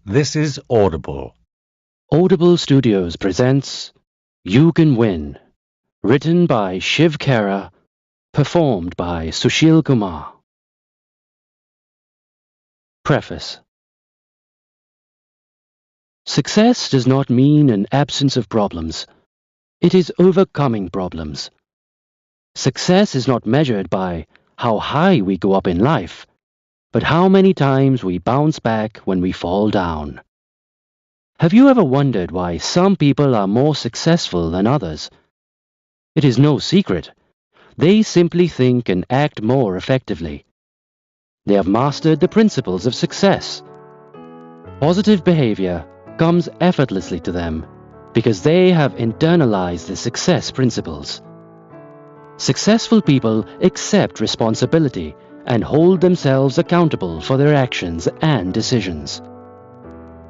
This is Audible. Audible Studios presents You Can Win, written by Shiv Khera, performed by Sushil Kumar. Preface. Success does not mean an absence of problems. It is overcoming problems. Success is not measured by how high we go up in life, but how many times we bounce back when we fall down. Have you ever wondered why some people are more successful than others? It is no secret. They simply think and act more effectively. They have mastered the principles of success. Positive behavior comes effortlessly to them because they have internalized the success principles. Successful people accept responsibility and hold themselves accountable for their actions and decisions.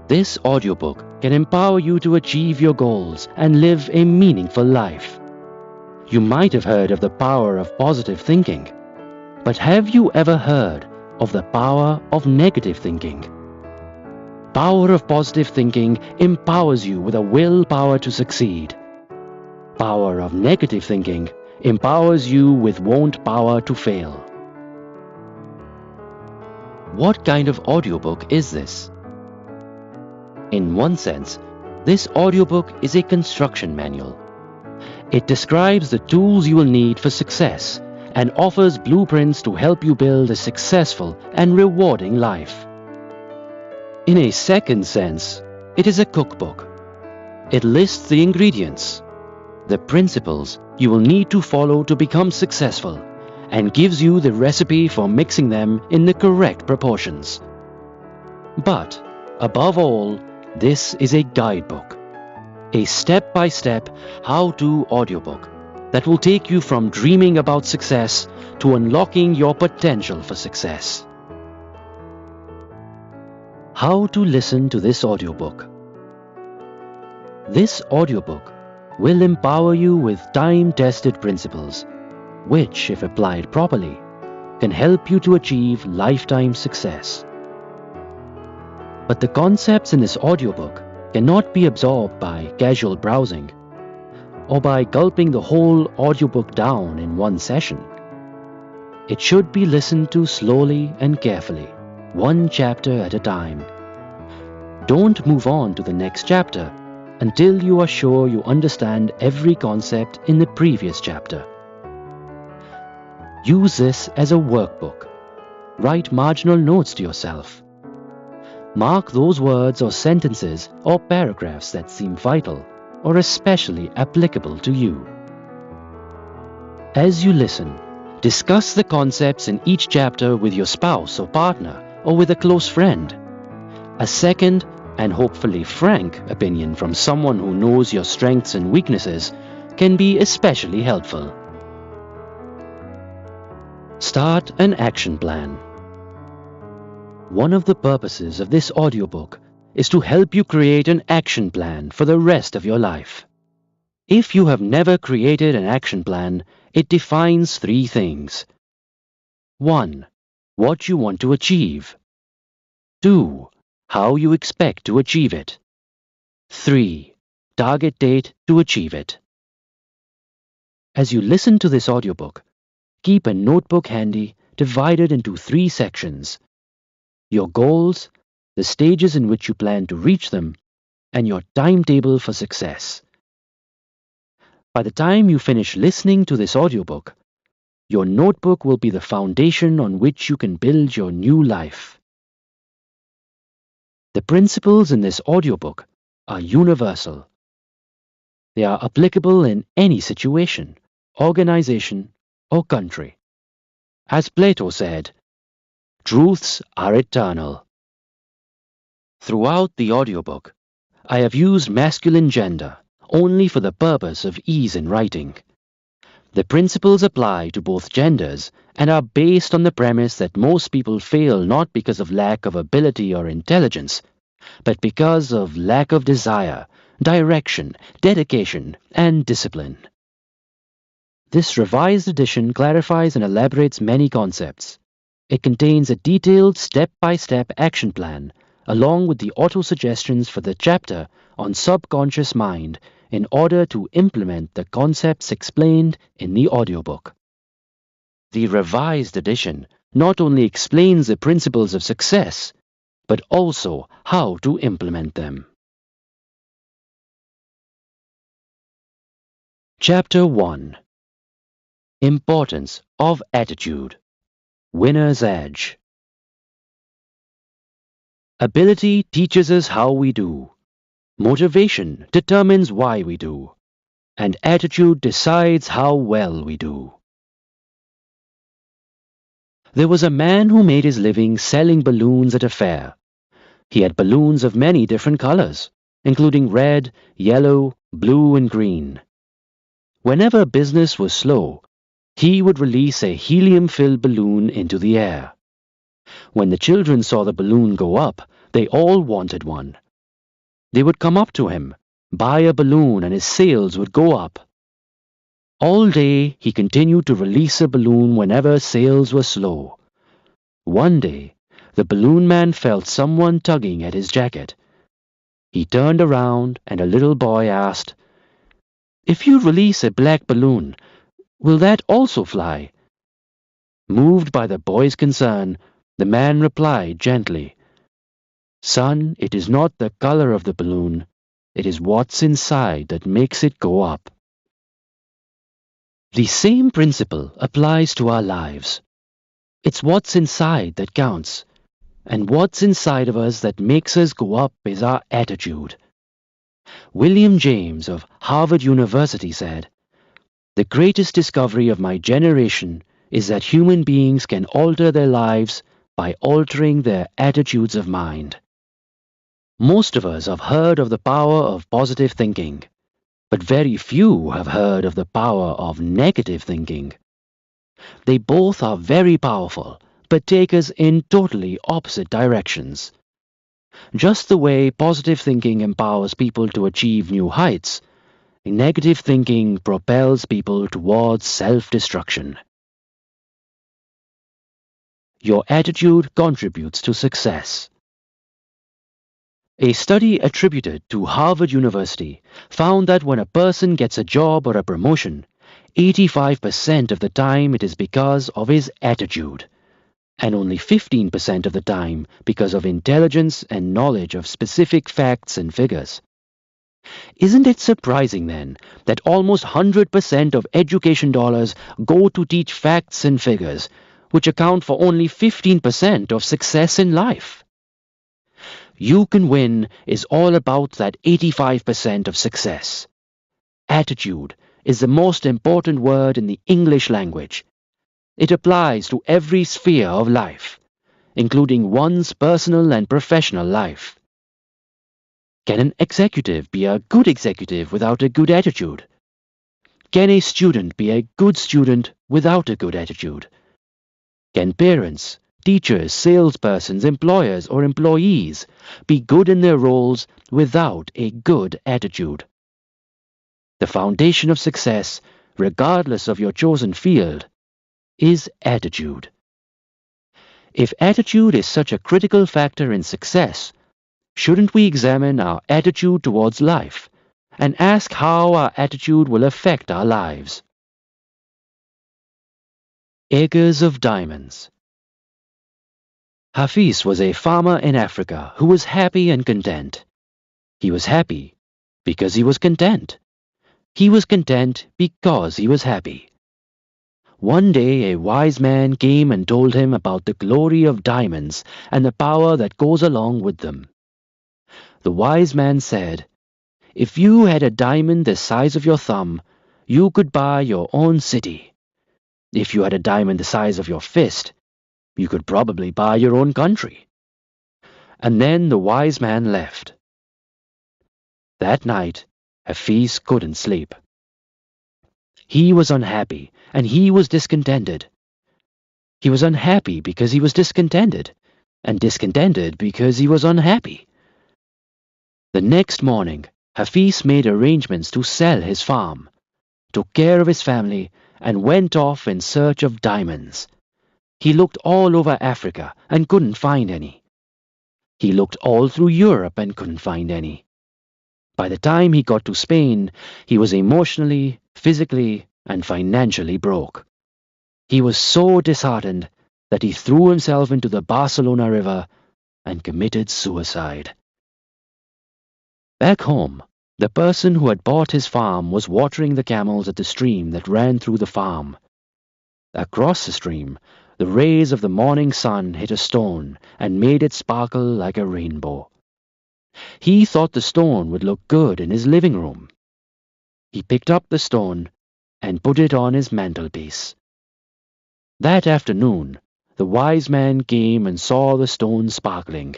This audiobook can empower you to achieve your goals and live a meaningful life. You might have heard of the power of positive thinking, but have you ever heard of the power of negative thinking? Power of positive thinking empowers you with a willpower to succeed. Power of negative thinking empowers you with want power to fail. What kind of audiobook is this? In one sense, this audiobook is a construction manual. It describes the tools you will need for success and offers blueprints to help you build a successful and rewarding life. In a second sense, it is a cookbook. It lists the ingredients, the principles you will need to follow to become successful, and gives you the recipe for mixing them in the correct proportions. But, above all, this is a guidebook, a step-by-step how-to audiobook that will take you from dreaming about success to unlocking your potential for success. How to listen to this audiobook. This audiobook will empower you with time-tested principles, which, if applied properly, can help you to achieve lifetime success. But the concepts in this audiobook cannot be absorbed by casual browsing or by gulping the whole audiobook down in one session. It should be listened to slowly and carefully, one chapter at a time. Don't move on to the next chapter until you are sure you understand every concept in the previous chapter. Use this as a workbook. Write marginal notes to yourself. Mark those words or sentences or paragraphs that seem vital or especially applicable to you. As you listen, discuss the concepts in each chapter with your spouse or partner or with a close friend. A second and hopefully frank opinion from someone who knows your strengths and weaknesses can be especially helpful. Start an action plan. One of the purposes of this audiobook is to help you create an action plan for the rest of your life. If you have never created an action plan, it defines 3 things. 1. What you want to achieve. 2. How you expect to achieve it. 3. Target date to achieve it. As you listen to this audiobook, keep a notebook handy divided into 3 sections: your goals, the stages in which you plan to reach them, and your timetable for success. By the time you finish listening to this audiobook, your notebook will be the foundation on which you can build your new life. The principles in this audiobook are universal. They are applicable in any situation, organization, or country. As Plato said, truths are eternal. Throughout the audiobook, I have used masculine gender only for the purpose of ease in writing. The principles apply to both genders and are based on the premise that most people fail not because of lack of ability or intelligence, but because of lack of desire, direction, dedication, and discipline. This revised edition clarifies and elaborates many concepts. It contains a detailed step-by-step action plan along with the auto-suggestions for the chapter on subconscious mind in order to implement the concepts explained in the audiobook. The revised edition not only explains the principles of success, but also how to implement them. Chapter 1. Importance of Attitude. Winner's Edge. Ability teaches us how we do. Motivation determines why we do. And attitude decides how well we do. There was a man who made his living selling balloons at a fair. He had balloons of many different colors, including red, yellow, blue, and green. Whenever business was slow, he would release a helium-filled balloon into the air. When the children saw the balloon go up, they all wanted one. They would come up to him, buy a balloon, and his sales would go up. All day he continued to release a balloon whenever sales were slow. One day, the balloon man felt someone tugging at his jacket. He turned around and a little boy asked, "If you release a black balloon, will that also fly?" Moved by the boy's concern, the man replied gently, "Son, it is not the color of the balloon. It is what's inside that makes it go up." The same principle applies to our lives. It's what's inside that counts, and what's inside of us that makes us go up is our attitude. William James of Harvard University said, "The greatest discovery of my generation is that human beings can alter their lives by altering their attitudes of mind." Most of us have heard of the power of positive thinking, but very few have heard of the power of negative thinking. They both are very powerful, but take us in totally opposite directions. Just the way positive thinking empowers people to achieve new heights, negative thinking propels people towards self-destruction. Your attitude contributes to success. A study attributed to Harvard University found that when a person gets a job or a promotion, 85% of the time it is because of his attitude, and only 15% of the time because of intelligence and knowledge of specific facts and figures. Isn't it surprising then that almost 100% of education dollars go to teach facts and figures, which account for only 15% of success in life? You Can Win is all about that 85% of success. Attitude is the most important word in the English language. It applies to every sphere of life, including one's personal and professional life. Can an executive be a good executive without a good attitude? Can a student be a good student without a good attitude? Can parents, teachers, salespersons, employers, or employees be good in their roles without a good attitude? The foundation of success, regardless of your chosen field, is attitude. If attitude is such a critical factor in success, shouldn't we examine our attitude towards life and ask how our attitude will affect our lives? Acres of Diamonds. Hafiz was a farmer in Africa who was happy and content. He was happy because he was content. He was content because he was happy. One day a wise man came and told him about the glory of diamonds and the power that goes along with them. The wise man said, "If you had a diamond the size of your thumb, you could buy your own city. If you had a diamond the size of your fist, you could probably buy your own country." And then the wise man left. That night, Hafiz couldn't sleep. He was unhappy, and he was discontented. He was unhappy because he was discontented, and discontented because he was unhappy. The next morning, Hafiz made arrangements to sell his farm, took care of his family, and went off in search of diamonds. He looked all over Africa and couldn't find any. He looked all through Europe and couldn't find any. By the time he got to Spain, he was emotionally, physically, and financially broke. He was so disheartened that he threw himself into the Barcelona River and committed suicide. Back home, the person who had bought his farm was watering the camels at the stream that ran through the farm. Across the stream, the rays of the morning sun hit a stone and made it sparkle like a rainbow. He thought the stone would look good in his living room. He picked up the stone and put it on his mantelpiece. That afternoon, the wise man came and saw the stone sparkling.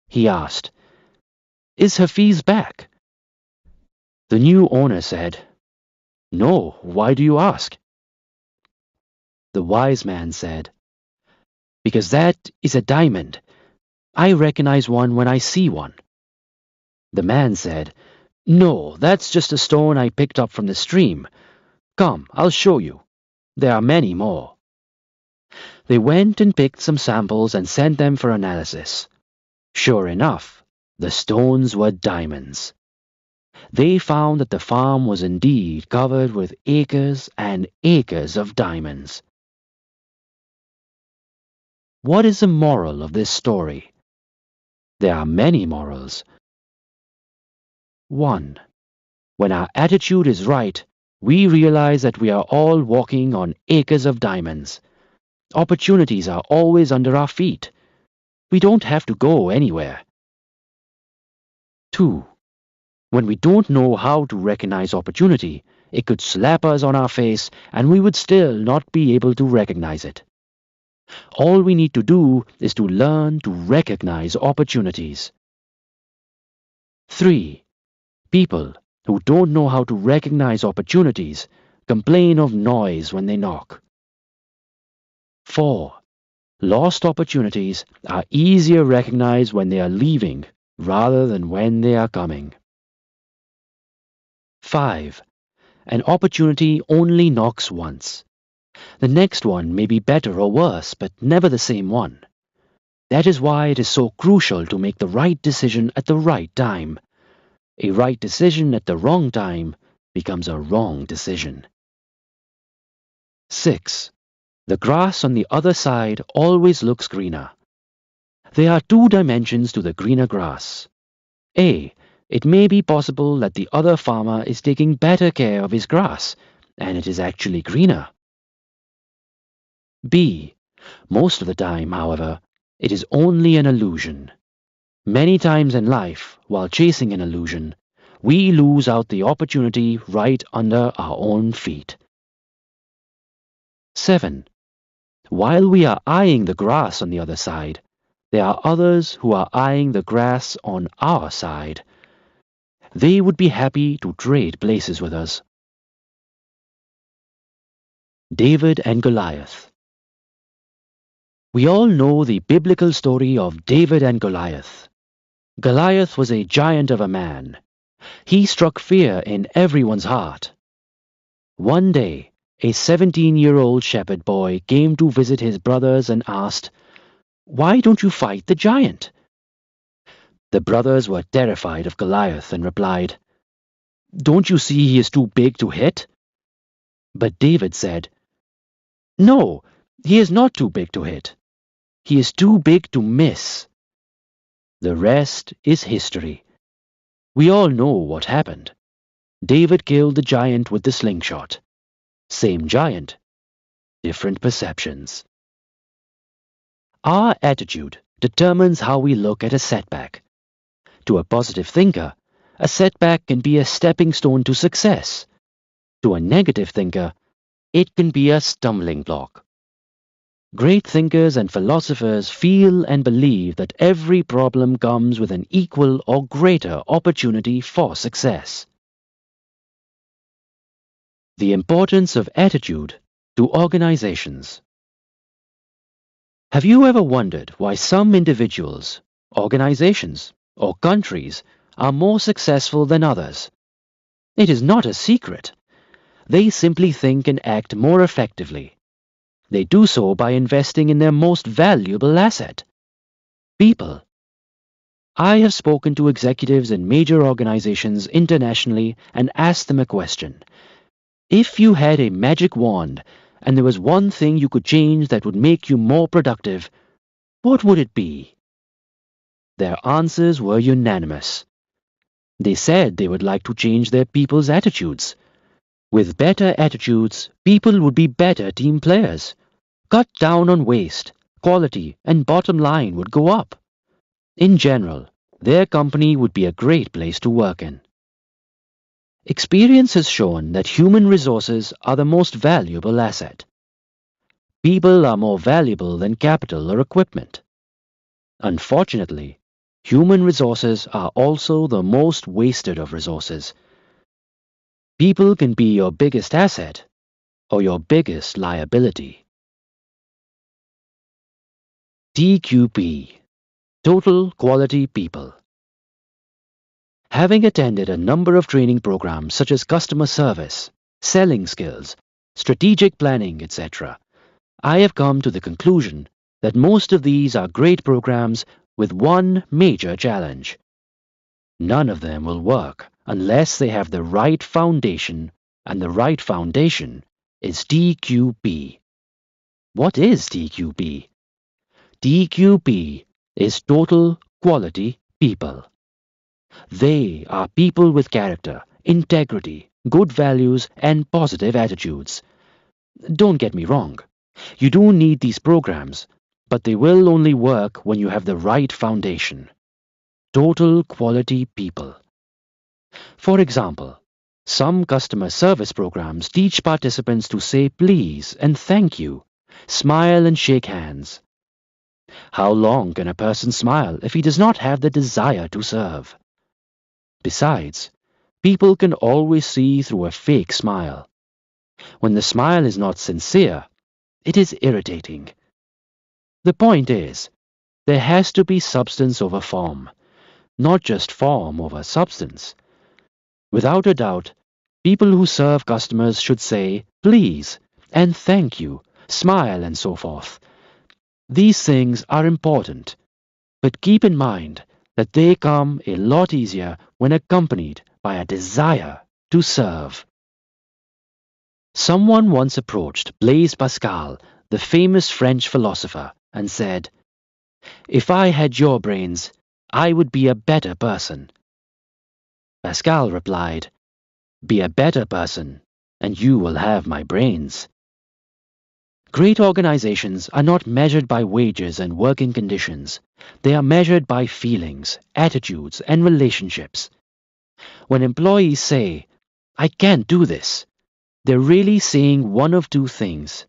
He asked, "Is Hafiz back?" The new owner said, "No, why do you ask?" The wise man said, "Because that is a diamond. I recognize one when I see one." The man said, "No, that's just a stone I picked up from the stream. Come, I'll show you. There are many more." They went and picked some samples and sent them for analysis. Sure enough, the stones were diamonds. They found that the farm was indeed covered with acres and acres of diamonds. What is the moral of this story? There are many morals. 1. When our attitude is right, we realize that we are all walking on acres of diamonds. Opportunities are always under our feet. We don't have to go anywhere. 2. When we don't know how to recognize opportunity, it could slap us on our face and we would still not be able to recognize it. All we need to do is to learn to recognize opportunities. 3. People who don't know how to recognize opportunities complain of noise when they knock. 4. Lost opportunities are easier recognized when they are leaving rather than when they are coming. 5. An opportunity only knocks once. The next one may be better or worse, but never the same one. That is why it is so crucial to make the right decision at the right time. A right decision at the wrong time becomes a wrong decision. 6. The grass on the other side always looks greener. There are two dimensions to the greener grass. A. It may be possible that the other farmer is taking better care of his grass, and it is actually greener. B. Most of the time, however, it is only an illusion. Many times in life, while chasing an illusion, we lose out the opportunity right under our own feet. 7. While we are eyeing the grass on the other side, there are others who are eyeing the grass on our side. They would be happy to trade places with us. David and Goliath. We all know the biblical story of David and Goliath. Goliath was a giant of a man. He struck fear in everyone's heart. One day, a 17-year-old shepherd boy came to visit his brothers and asked, "Why don't you fight the giant?" The brothers were terrified of Goliath and replied, "Don't you see he is too big to hit?" But David said, "No, he is not too big to hit. He is too big to miss." The rest is history. We all know what happened. David killed the giant with the slingshot. Same giant, different perceptions. Our attitude determines how we look at a setback. To a positive thinker, a setback can be a stepping stone to success. To a negative thinker, it can be a stumbling block. Great thinkers and philosophers feel and believe that every problem comes with an equal or greater opportunity for success. The importance of attitude to organizations. Have you ever wondered why some individuals, organizations, or countries are more successful than others? It is not a secret. They simply think and act more effectively. They do so by investing in their most valuable asset, people. I have spoken to executives in major organizations internationally and asked them a question. If you had a magic wand and there was one thing you could change that would make you more productive, what would it be? Their answers were unanimous. They said they would like to change their people's attitudes. With better attitudes, people would be better team players. Cut down on waste, quality, and bottom line would go up. In general, their company would be a great place to work in. Experience has shown that human resources are the most valuable asset. People are more valuable than capital or equipment. Unfortunately, human resources are also the most wasted of resources. People can be your biggest asset or your biggest liability. TQP, Total Quality People. Having attended a number of training programs such as customer service, selling skills, strategic planning, etc., I have come to the conclusion that most of these are great programs with one major challenge. None of them will work unless they have the right foundation, and the right foundation is TQP. What is TQP? TQP is Total Quality People. They are people with character, integrity, good values, and positive attitudes. Don't get me wrong. You do need these programs, but they will only work when you have the right foundation. Total Quality People. For example, some customer service programs teach participants to say please and thank you, smile and shake hands. How long can a person smile if he does not have the desire to serve? Besides, people can always see through a fake smile. When the smile is not sincere, it is irritating. The point is, there has to be substance over form, not just form over substance. Without a doubt, people who serve customers should say please and thank you, smile and so forth. These things are important, but keep in mind that they come a lot easier when accompanied by a desire to serve. Someone once approached Blaise Pascal, the famous French philosopher, and said, "If I had your brains, I would be a better person." Pascal replied, "Be a better person, and you will have my brains." Great organizations are not measured by wages and working conditions. They are measured by feelings, attitudes, and relationships. When employees say, "I can't do this," they're really saying one of two things.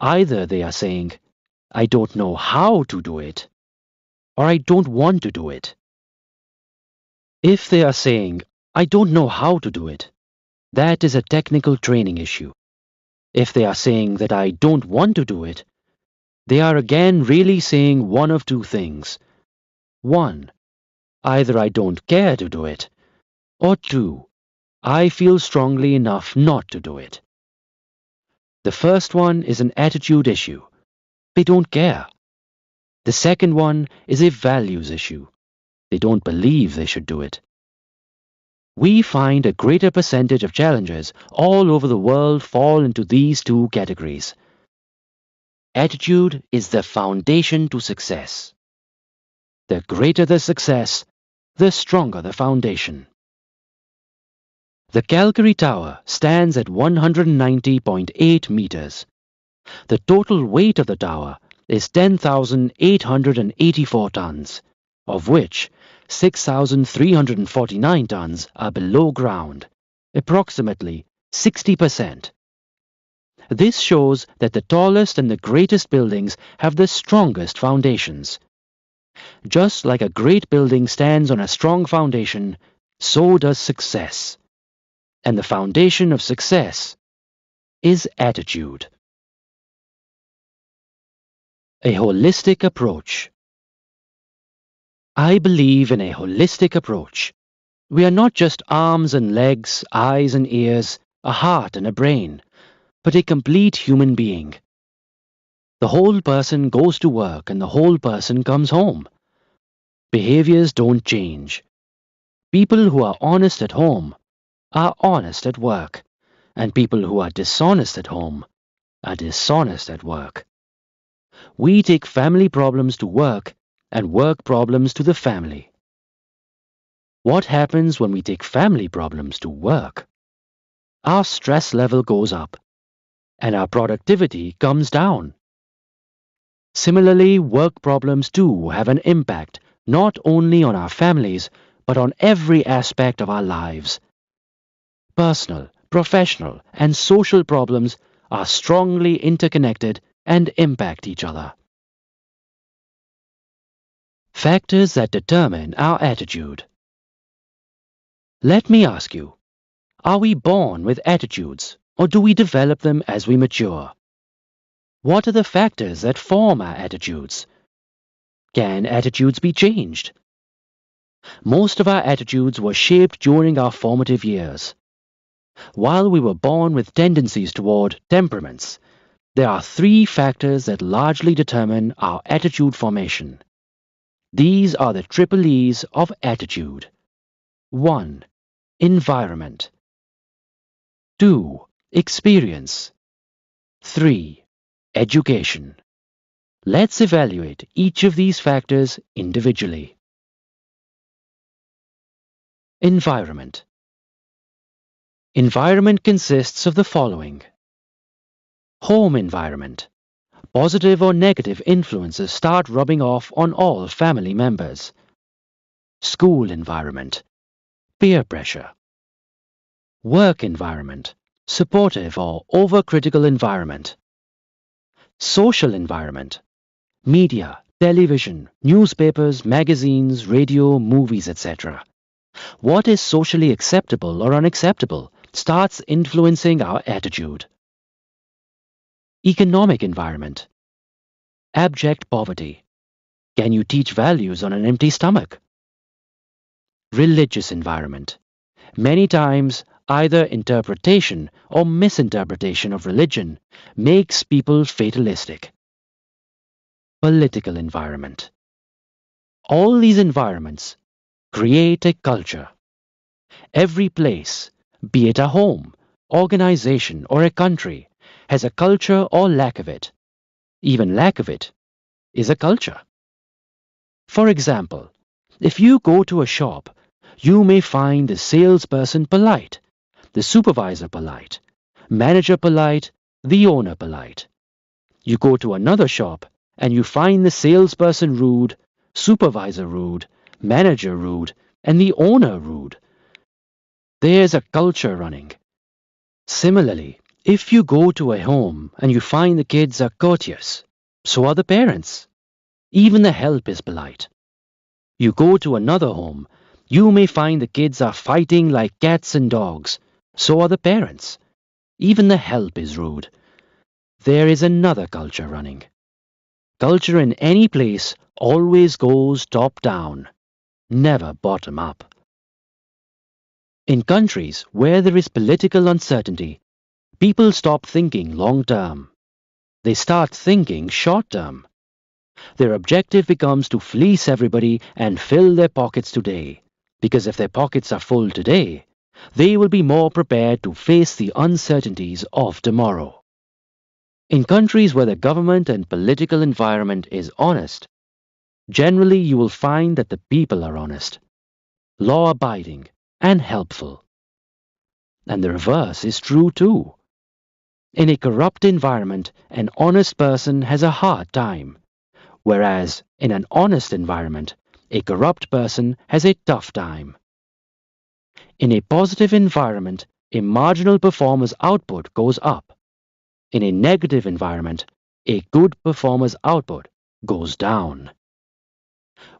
Either they are saying, "I don't know how to do it," or "I don't want to do it." If they are saying, "I don't know how to do it," that is a technical training issue. If they are saying that "I don't want to do it," they are again really saying one of two things. One, either I don't care to do it, or two, I feel strongly enough not to do it. The first one is an attitude issue. They don't care. The second one is a values issue. They don't believe they should do it. We find a greater percentage of challengers all over the world fall into these two categories. Attitude is the foundation to success. The greater the success, the stronger the foundation. The Calgary Tower stands at 190.8 meters. The total weight of the tower is 10,884 tons, of which 6,349 tons are below ground, approximately 60%. This shows that the tallest and the greatest buildings have the strongest foundations. Just like a great building stands on a strong foundation, so does success. And the foundation of success is attitude. A holistic approach. I believe in a holistic approach. We are not just arms and legs, eyes and ears, a heart and a brain, but a complete human being. The whole person goes to work and the whole person comes home. Behaviors don't change. People who are honest at home are honest at work, and people who are dishonest at home are dishonest at work. We take family problems to work and work problems to the family. What happens when we take family problems to work? Our stress level goes up and our productivity comes down. Similarly, work problems too have an impact not only on our families but on every aspect of our lives. Personal, professional, and social problems are strongly interconnected and impact each other. Factors that determine our attitude. Let me ask you, are we born with attitudes or do we develop them as we mature? What are the factors that form our attitudes? Can attitudes be changed? Most of our attitudes were shaped during our formative years. While we were born with tendencies toward temperaments, there are three factors that largely determine our attitude formation. These are the triple E's of attitude. 1. Environment. 2. Experience. 3. Education. Let's evaluate each of these factors individually. Environment. Environment consists of the following. Home environment. Positive or negative influences start rubbing off on all family members. School environment. Peer pressure. Work environment. Supportive or overcritical environment. Social environment. Media, television, newspapers, magazines, radio, movies, etc. What is socially acceptable or unacceptable starts influencing our attitude. Economic environment. Abject poverty. Can you teach values on an empty stomach? Religious environment. Many times, either interpretation or misinterpretation of religion makes people fatalistic. Political environment. All these environments create a culture. Every place, be it a home, organization, or a country, has a culture or lack of it. Even lack of it is a culture. For example, if you go to a shop, you may find the salesperson polite, the supervisor polite, manager polite, the owner polite. You go to another shop and you find the salesperson rude, supervisor rude, manager rude, and the owner rude. There's a culture running. Similarly, if you go to a home and you find the kids are courteous, so are the parents. Even the help is polite. You go to another home, you may find the kids are fighting like cats and dogs, so are the parents. Even the help is rude. There is another culture running. Culture in any place always goes top down, never bottom up. In countries where there is political uncertainty, people stop thinking long term. They start thinking short term. Their objective becomes to fleece everybody and fill their pockets today, because if their pockets are full today, they will be more prepared to face the uncertainties of tomorrow. In countries where the government and political environment is honest, generally you will find that the people are honest, law-abiding, and helpful. And the reverse is true too. In a corrupt environment, an honest person has a hard time, whereas in an honest environment, a corrupt person has a tough time. In a positive environment, a marginal performer's output goes up. In a negative environment, a good performer's output goes down.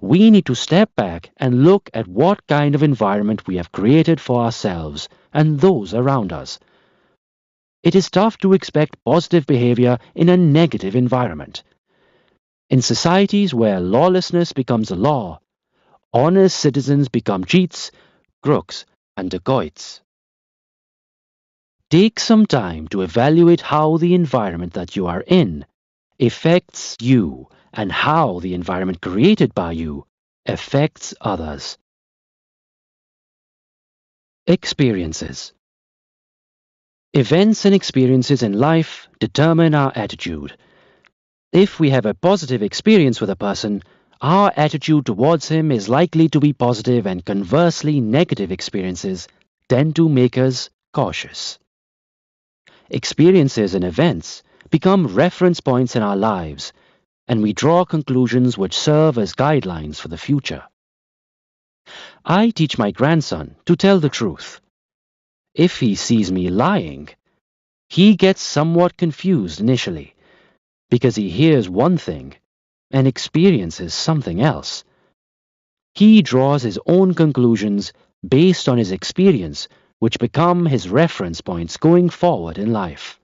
We need to step back and look at what kind of environment we have created for ourselves and those around us. It is tough to expect positive behavior in a negative environment. In societies where lawlessness becomes a law, honest citizens become cheats, crooks, and dacoits. Take some time to evaluate how the environment that you are in affects you and how the environment created by you affects others. Experiences. Events and experiences in life determine our attitude. If we have a positive experience with a person, our attitude towards him is likely to be positive, and conversely, negative experiences tend to make us cautious. Experiences and events become reference points in our lives, and we draw conclusions which serve as guidelines for the future. I teach my grandson to tell the truth. If he sees me lying, he gets somewhat confused initially, because he hears one thing and experiences something else. He draws his own conclusions based on his experience, which become his reference points going forward in life.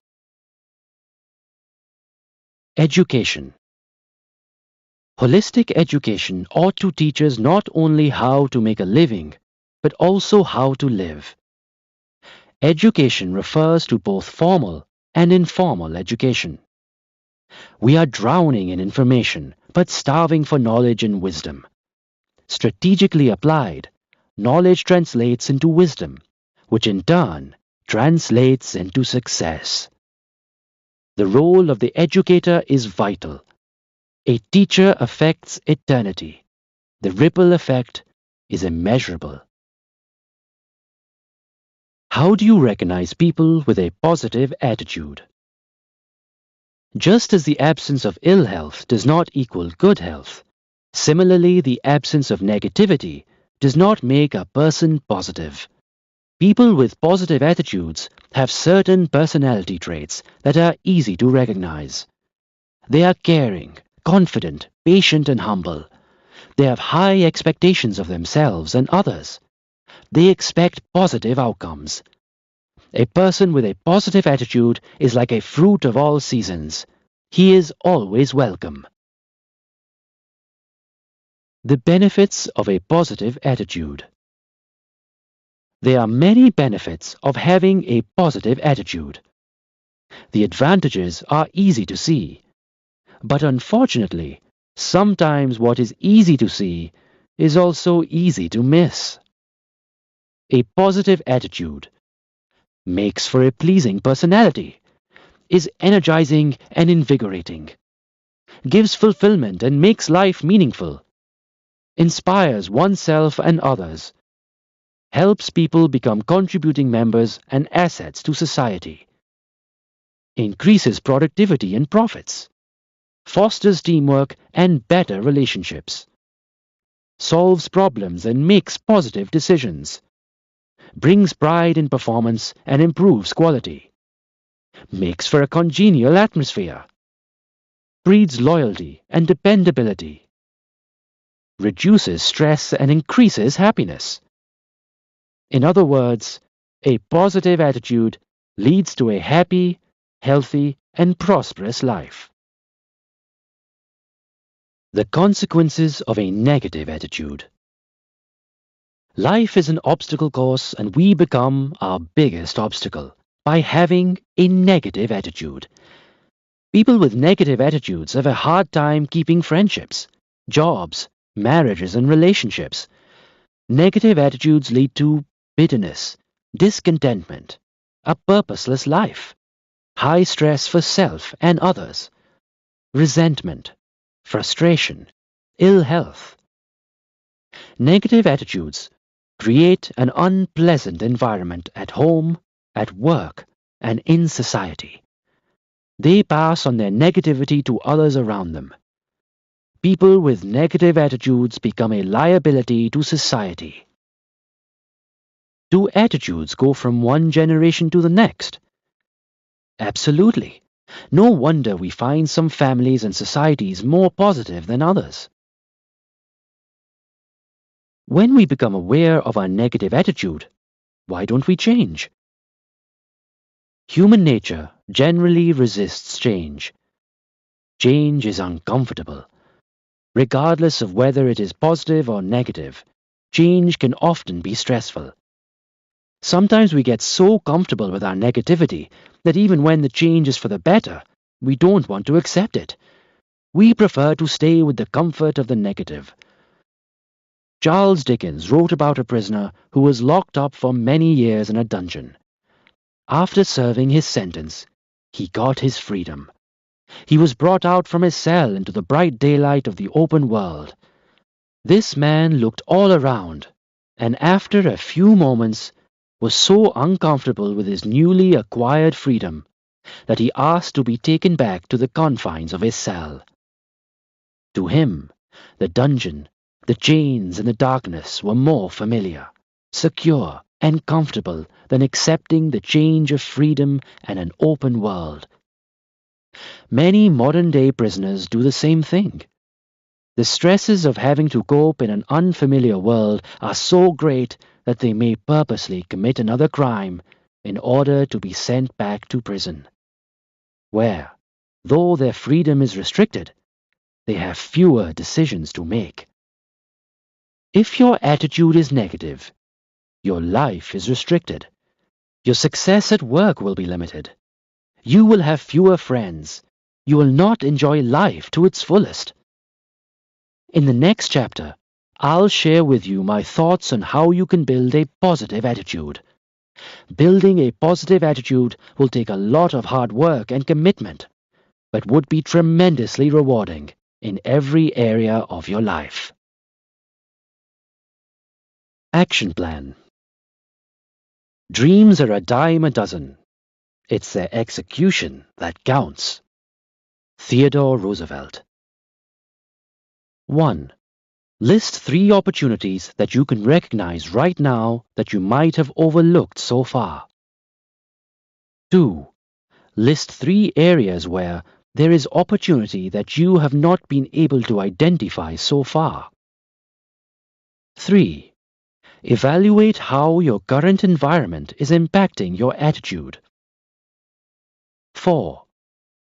Education. Holistic education ought to teach us not only how to make a living, but also how to live. Education refers to both formal and informal education. We are drowning in information, but starving for knowledge and wisdom. Strategically applied, knowledge translates into wisdom, which in turn translates into success. The role of the educator is vital. A teacher affects eternity. The ripple effect is immeasurable. How do you recognize people with a positive attitude? Just as the absence of ill health does not equal good health, similarly the absence of negativity does not make a person positive. People with positive attitudes have certain personality traits that are easy to recognize. They are caring, confident, patient, and humble. They have high expectations of themselves and others. They expect positive outcomes. A person with a positive attitude is like a fruit of all seasons. He is always welcome. The benefits of a positive attitude. There are many benefits of having a positive attitude. The advantages are easy to see. But unfortunately, sometimes what is easy to see is also easy to miss. A positive attitude makes for a pleasing personality, is energizing and invigorating, gives fulfillment and makes life meaningful, inspires oneself and others, helps people become contributing members and assets to society, increases productivity and profits, fosters teamwork and better relationships, solves problems and makes positive decisions, brings pride in performance and improves quality, makes for a congenial atmosphere, breeds loyalty and dependability, reduces stress and increases happiness. In other words, a positive attitude leads to a happy, healthy, and prosperous life. The consequences of a negative attitude. Life is an obstacle course, and we become our biggest obstacle by having a negative attitude. People with negative attitudes have a hard time keeping friendships, jobs, marriages, and relationships. Negative attitudes lead to bitterness, discontentment, a purposeless life, high stress for self and others, resentment, frustration, ill health. Negative attitudes create an unpleasant environment at home, at work, and in society. They pass on their negativity to others around them. People with negative attitudes become a liability to society. Do attitudes go from one generation to the next? Absolutely. No wonder we find some families and societies more positive than others. When we become aware of our negative attitude, why don't we change? Human nature generally resists change. Change is uncomfortable. Regardless of whether it is positive or negative, change can often be stressful. Sometimes we get so comfortable with our negativity that even when the change is for the better, we don't want to accept it. We prefer to stay with the comfort of the negative. Charles Dickens wrote about a prisoner who was locked up for many years in a dungeon. After serving his sentence, he got his freedom. He was brought out from his cell into the bright daylight of the open world. This man looked all around, and after a few moments was so uncomfortable with his newly acquired freedom that he asked to be taken back to the confines of his cell. To him, the dungeon, the chains and the darkness were more familiar, secure, and comfortable than accepting the change of freedom and an open world. Many modern-day prisoners do the same thing. The stresses of having to cope in an unfamiliar world are so great that they may purposely commit another crime in order to be sent back to prison, where, though their freedom is restricted, they have fewer decisions to make. If your attitude is negative, your life is restricted. Your success at work will be limited. You will have fewer friends. You will not enjoy life to its fullest. In the next chapter, I'll share with you my thoughts on how you can build a positive attitude. Building a positive attitude will take a lot of hard work and commitment, but would be tremendously rewarding in every area of your life. Action Plan. Dreams are a dime a dozen. It's their execution that counts. Theodore Roosevelt. 1. List 3 opportunities that you can recognize right now that you might have overlooked so far. 2. List 3 areas where there is opportunity that you have not been able to identify so far. 3. Evaluate how your current environment is impacting your attitude. 4.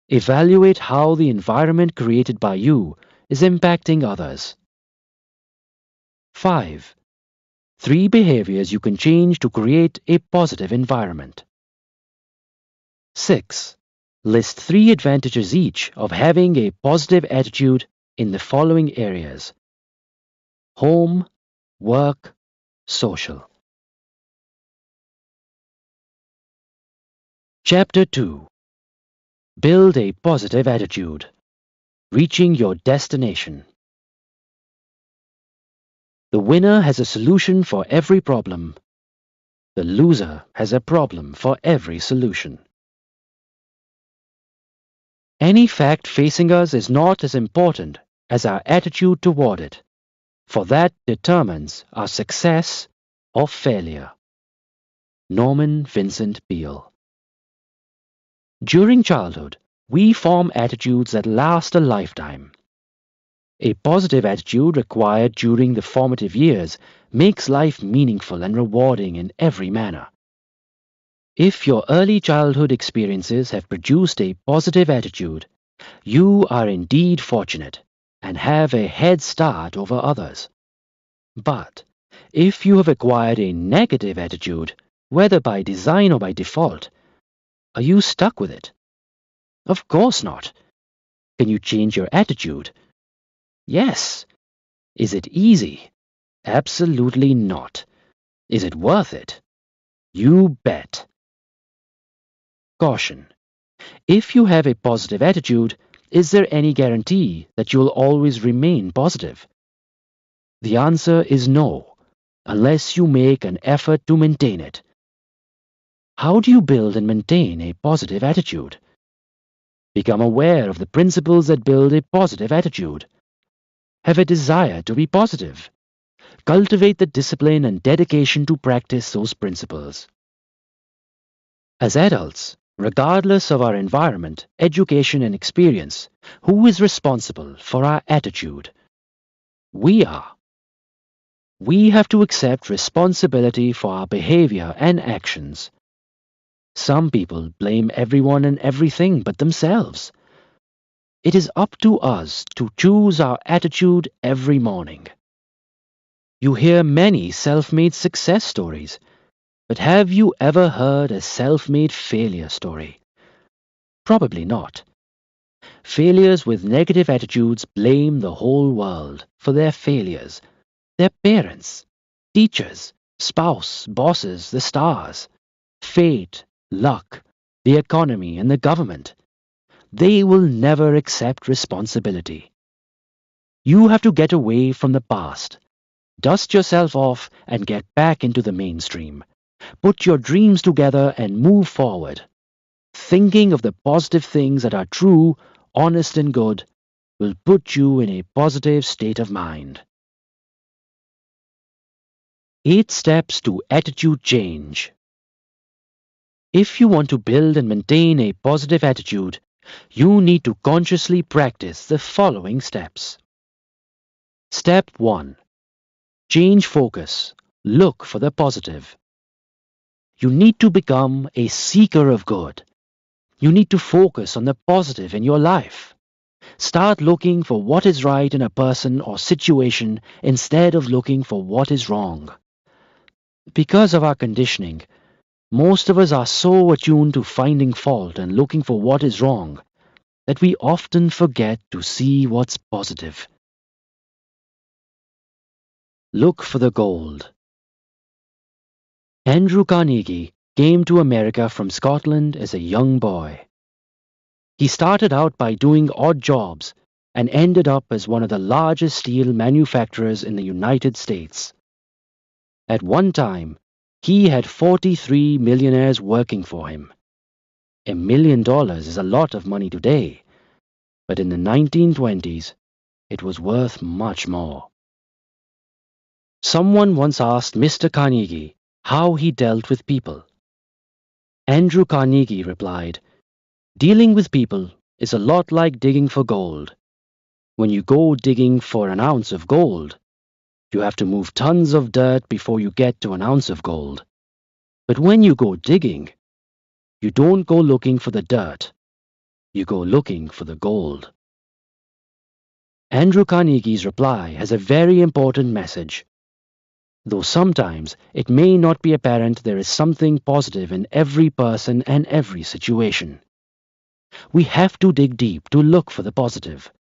Evaluate how the environment created by you is impacting others. 5. 3 behaviors you can change to create a positive environment. 6. List 3 advantages each of having a positive attitude in the following areas: home, work, social. Chapter 2. Build a positive attitude. Reaching your destination. The winner has a solution for every problem. The loser has a problem for every solution. Any fact facing us is not as important as our attitude toward it, for that determines our success or failure. Norman Vincent Peale. During childhood, we form attitudes that last a lifetime. A positive attitude acquired during the formative years makes life meaningful and rewarding in every manner. If your early childhood experiences have produced a positive attitude, you are indeed fortunate and have a head start over others. But if you have acquired a negative attitude, whether by design or by default, are you stuck with it? Of course not. Can you change your attitude? Yes. Is it easy? Absolutely not. Is it worth it? You bet. Caution. If you have a positive attitude, is there any guarantee that you will always remain positive? The answer is no, unless you make an effort to maintain it. How do you build and maintain a positive attitude? Become aware of the principles that build a positive attitude. Have a desire to be positive. Cultivate the discipline and dedication to practice those principles. As adults, regardless of our environment, education, and experience, who is responsible for our attitude? We are. We have to accept responsibility for our behavior and actions. Some people blame everyone and everything but themselves. It is up to us to choose our attitude every morning. You hear many self-made success stories, but have you ever heard a self-made failure story? Probably not. Failures with negative attitudes blame the whole world for their failures, Their parents, teachers, spouse, bosses, the stars, fate, luck, the economy, and the government. They will never accept responsibility. You have to get away from the past. Dust yourself off and get back into the mainstream. Put your dreams together and move forward. Thinking of the positive things that are true, honest, and good will put you in a positive state of mind. 8 Steps to Attitude Change. If you want to build and maintain a positive attitude, you need to consciously practice the following steps. Step 1. Change focus. Look for the positive. You need to become a seeker of good. You need to focus on the positive in your life. Start looking for what is right in a person or situation instead of looking for what is wrong. Because of our conditioning, most of us are so attuned to finding fault and looking for what is wrong that we often forget to see what's positive. Look for the gold. Andrew Carnegie came to America from Scotland as a young boy. He started out by doing odd jobs and ended up as one of the largest steel manufacturers in the United States. At one time, he had 43 millionaires working for him. $1 million is a lot of money today, but in the 1920s, it was worth much more. Someone once asked Mr. Carnegie how he dealt with people. Andrew Carnegie replied, "Dealing with people is a lot like digging for gold. When you go digging for an ounce of gold, you have to move tons of dirt before you get to an ounce of gold. But when you go digging, you don't go looking for the dirt. You go looking for the gold." Andrew Carnegie's reply has a very important message. Though sometimes it may not be apparent there is something positive in every person and every situation. We have to dig deep to look for the positive.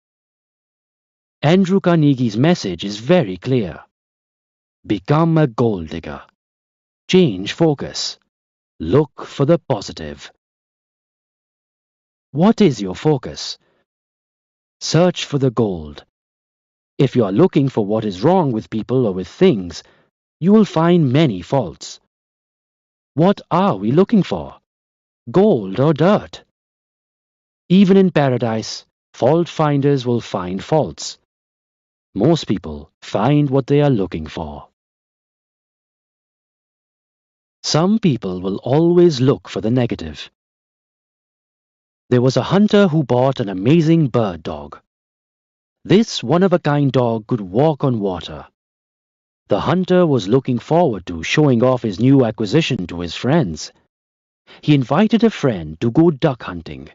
Andrew Carnegie's message is very clear. Become a gold digger. Change focus. Look for the positive. What is your focus? Search for the gold. If you are looking for what is wrong with people or with things, you will find many faults. What are we looking for? Gold or dirt? Even in paradise, fault finders will find faults. Most people find what they are looking for. Some people will always look for the negative. There was a hunter who bought an amazing bird dog. This one-of-a-kind dog could walk on water. The hunter was looking forward to showing off his new acquisition to his friends. He invited a friend to go duck hunting.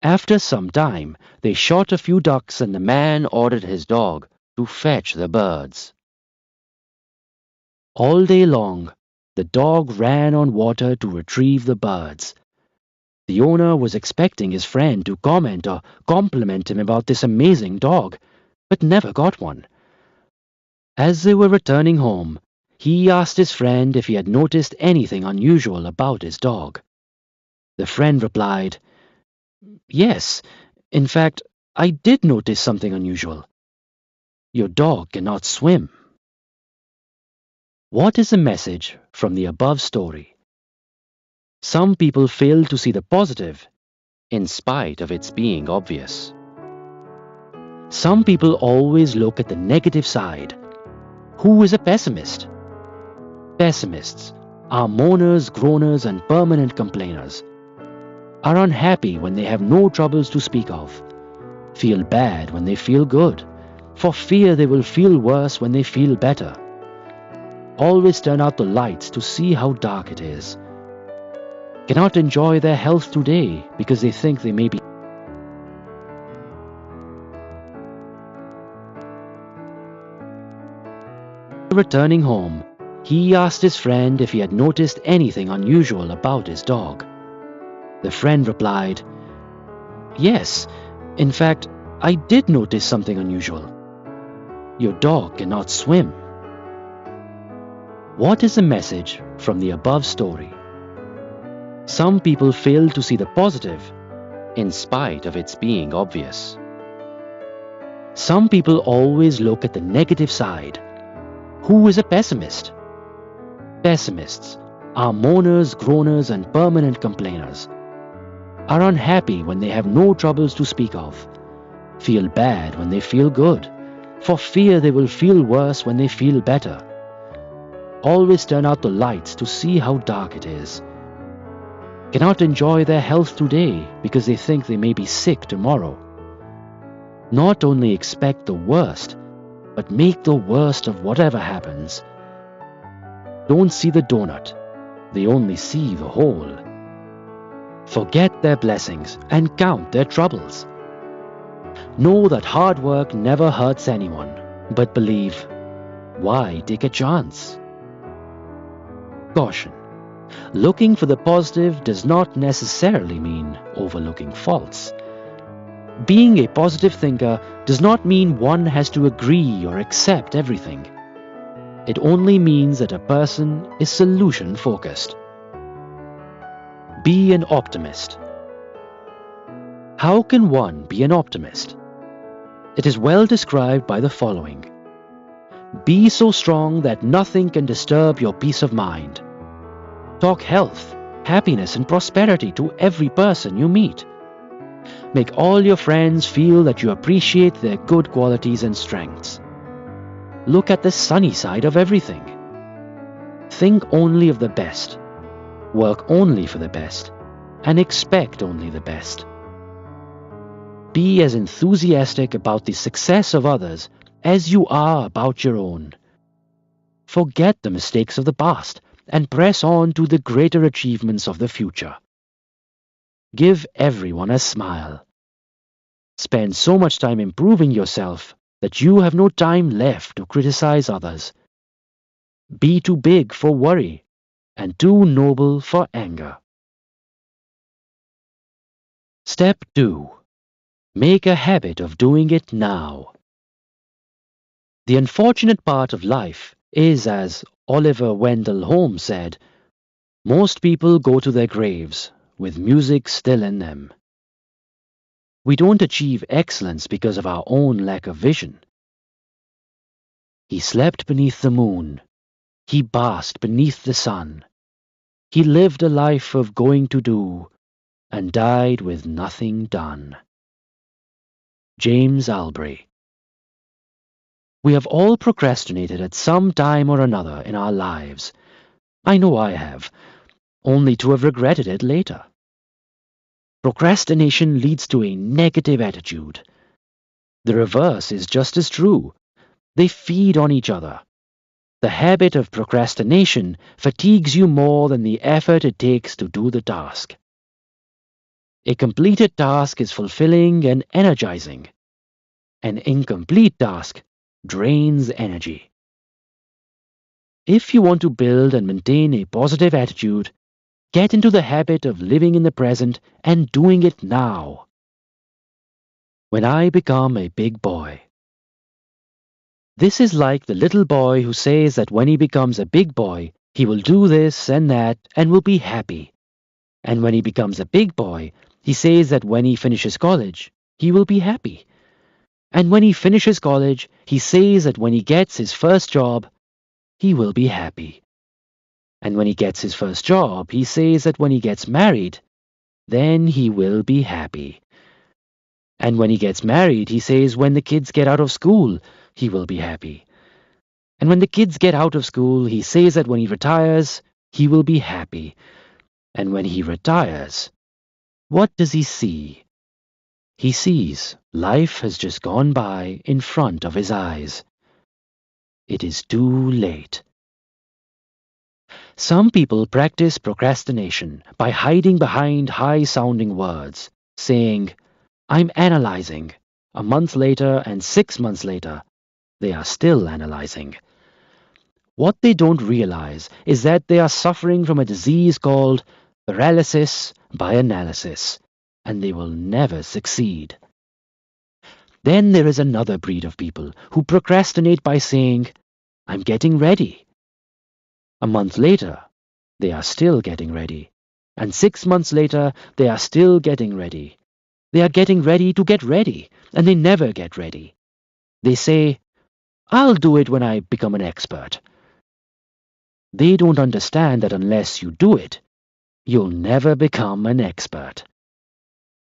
After some time, they shot a few ducks and the man ordered his dog to fetch the birds. All day long, the dog ran on water to retrieve the birds. The owner was expecting his friend to comment or compliment him about this amazing dog, but never got one. As they were returning home, he asked his friend if he had noticed anything unusual about his dog. The friend replied, "Yes, in fact, I did notice something unusual. Your dog cannot swim." What is the message from the above story? Some people fail to see the positive, in spite of its being obvious. Some people always look at the negative side. Who is a pessimist? Pessimists are moaners, groaners, and permanent complainers. Are unhappy when they have no troubles to speak of. Feel bad when they feel good, for fear they will feel worse when they feel better. Always turn out the lights to see how dark it is. Cannot enjoy their health today because they think they may be returning home. He asked his friend if he had noticed anything unusual about his dog. The friend replied, "Yes, in fact, I did notice something unusual. your dog cannot swim. What is the message from the above story? Some people fail to see the positive in spite of its being obvious. Some people always look at the negative side. Who is a pessimist? Pessimists are moaners, groaners, and permanent complainers, are unhappy when they have no troubles to speak of, feel bad when they feel good, for fear they will feel worse when they feel better, always turn out the lights to see how dark it is, cannot enjoy their health today because they think they may be sick tomorrow. Not only expect the worst, but make the worst of whatever happens. Don't see the donut, they only see the hole. Forget their blessings and count their troubles. Know that hard work never hurts anyone, but believe, why take a chance? Caution. Looking for the positive does not necessarily mean overlooking faults. Being a positive thinker does not mean one has to agree or accept everything. It only means that a person is solution-focused. Be an optimist. How can one be an optimist? It is well described by the following. Be so strong that nothing can disturb your peace of mind. Talk health, happiness, and prosperity to every person you meet. Make all your friends feel that you appreciate their good qualities and strengths. Look at the sunny side of everything. Think only of the best. Work only for the best. And expect only the best. Be as enthusiastic about the success of others as you are about your own. Forget the mistakes of the past and press on to the greater achievements of the future. Give everyone a smile. Spend so much time improving yourself that you have no time left to criticize others. Be too big for worry and too noble for anger. Step 2. Make a habit of doing it now. The unfortunate part of life is, as Oliver Wendell Holmes said, most people go to their graves with music still in them. We don't achieve excellence because of our own lack of vision. He slept beneath the moon. He basked beneath the sun. He lived a life of going to do and died with nothing done. James Albury. We have all procrastinated at some time or another in our lives. I know I have, only to have regretted it later. Procrastination leads to a negative attitude. The reverse is just as true. They feed on each other. The habit of procrastination fatigues you more than the effort it takes to do the task. A completed task is fulfilling and energizing. An incomplete task drains energy. If you want to build and maintain a positive attitude, get into the habit of living in the present and doing it now. When I become a big boy. This is like the little boy who says that when he becomes a big boy, he will do this and that and will be happy. And when he becomes a big boy, he says that when he finishes college, he will be happy. And when he finishes college, he says that when he gets his first job, he will be happy. And when he gets his first job, he says that when he gets married, then he will be happy. And when he gets married, he says when the kids get out of school, he will be happy. And when the kids get out of school, he says that when he retires, he will be happy. And when he retires, what does he see? He sees life has just gone by in front of his eyes. It is too late. Some people practice procrastination by hiding behind high-sounding words, saying, I'm analyzing. A month later and 6 months later, they are still analyzing. What they don't realize is that they are suffering from a disease called paralysis by analysis, and they will never succeed. Then there is another breed of people who procrastinate by saying, "I'm getting ready." A month later, they are still getting ready. And 6 months later, they are still getting ready. They are getting ready to get ready, and they never get ready. They say, "I'll do it when I become an expert." They don't understand that unless you do it, you'll never become an expert.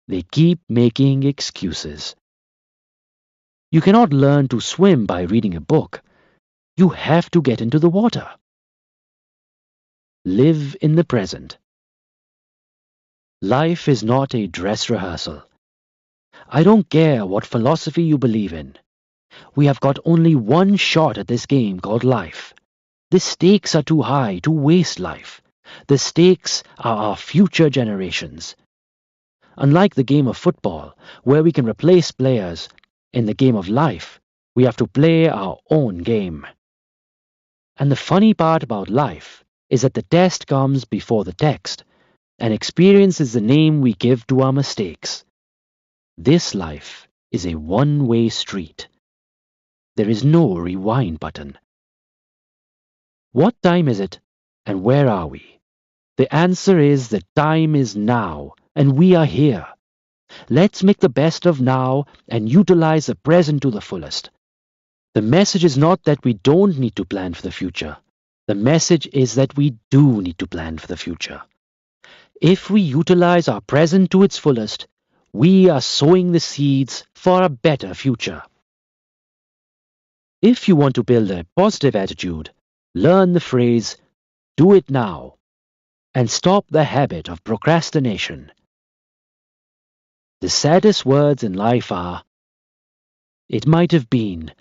They keep making excuses. You cannot learn to swim by reading a book. You have to get into the water. Live in the present. Life is not a dress rehearsal. I don't care what philosophy you believe in. We have got only one shot at this game called life. The stakes are too high to waste life. The stakes are our future generations. Unlike the game of football, where we can replace players, in the game of life, we have to play our own game. And the funny part about life is that the test comes before the text, and experience is the name we give to our mistakes. This life is a one-way street. There is no rewind button. What time is it, and where are we? The answer is that time is now, and we are here. Let's make the best of now and utilize the present to the fullest. The message is not that we don't need to plan for the future. The message is that we do need to plan for the future. If we utilize our present to its fullest, we are sowing the seeds for a better future. If you want to build a positive attitude, learn the phrase, "Do it now," and stop the habit of procrastination. The saddest words in life are, "It might have been.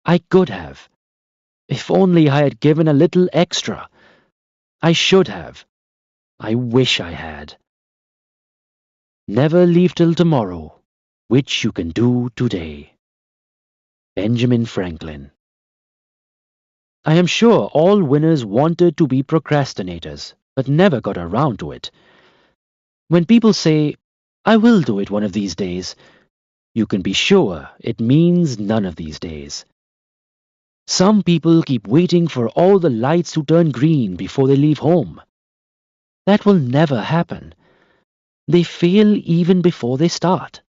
I could have. If only I had given a little extra. I should have. I wish I had." Never leave till tomorrow, which you can do today. Benjamin Franklin. I am sure all winners wanted to be procrastinators, but never got around to it. When people say, "I will do it one of these days," you can be sure it means none of these days. Some people keep waiting for all the lights to turn green before they leave home. That will never happen. They fail even before they start.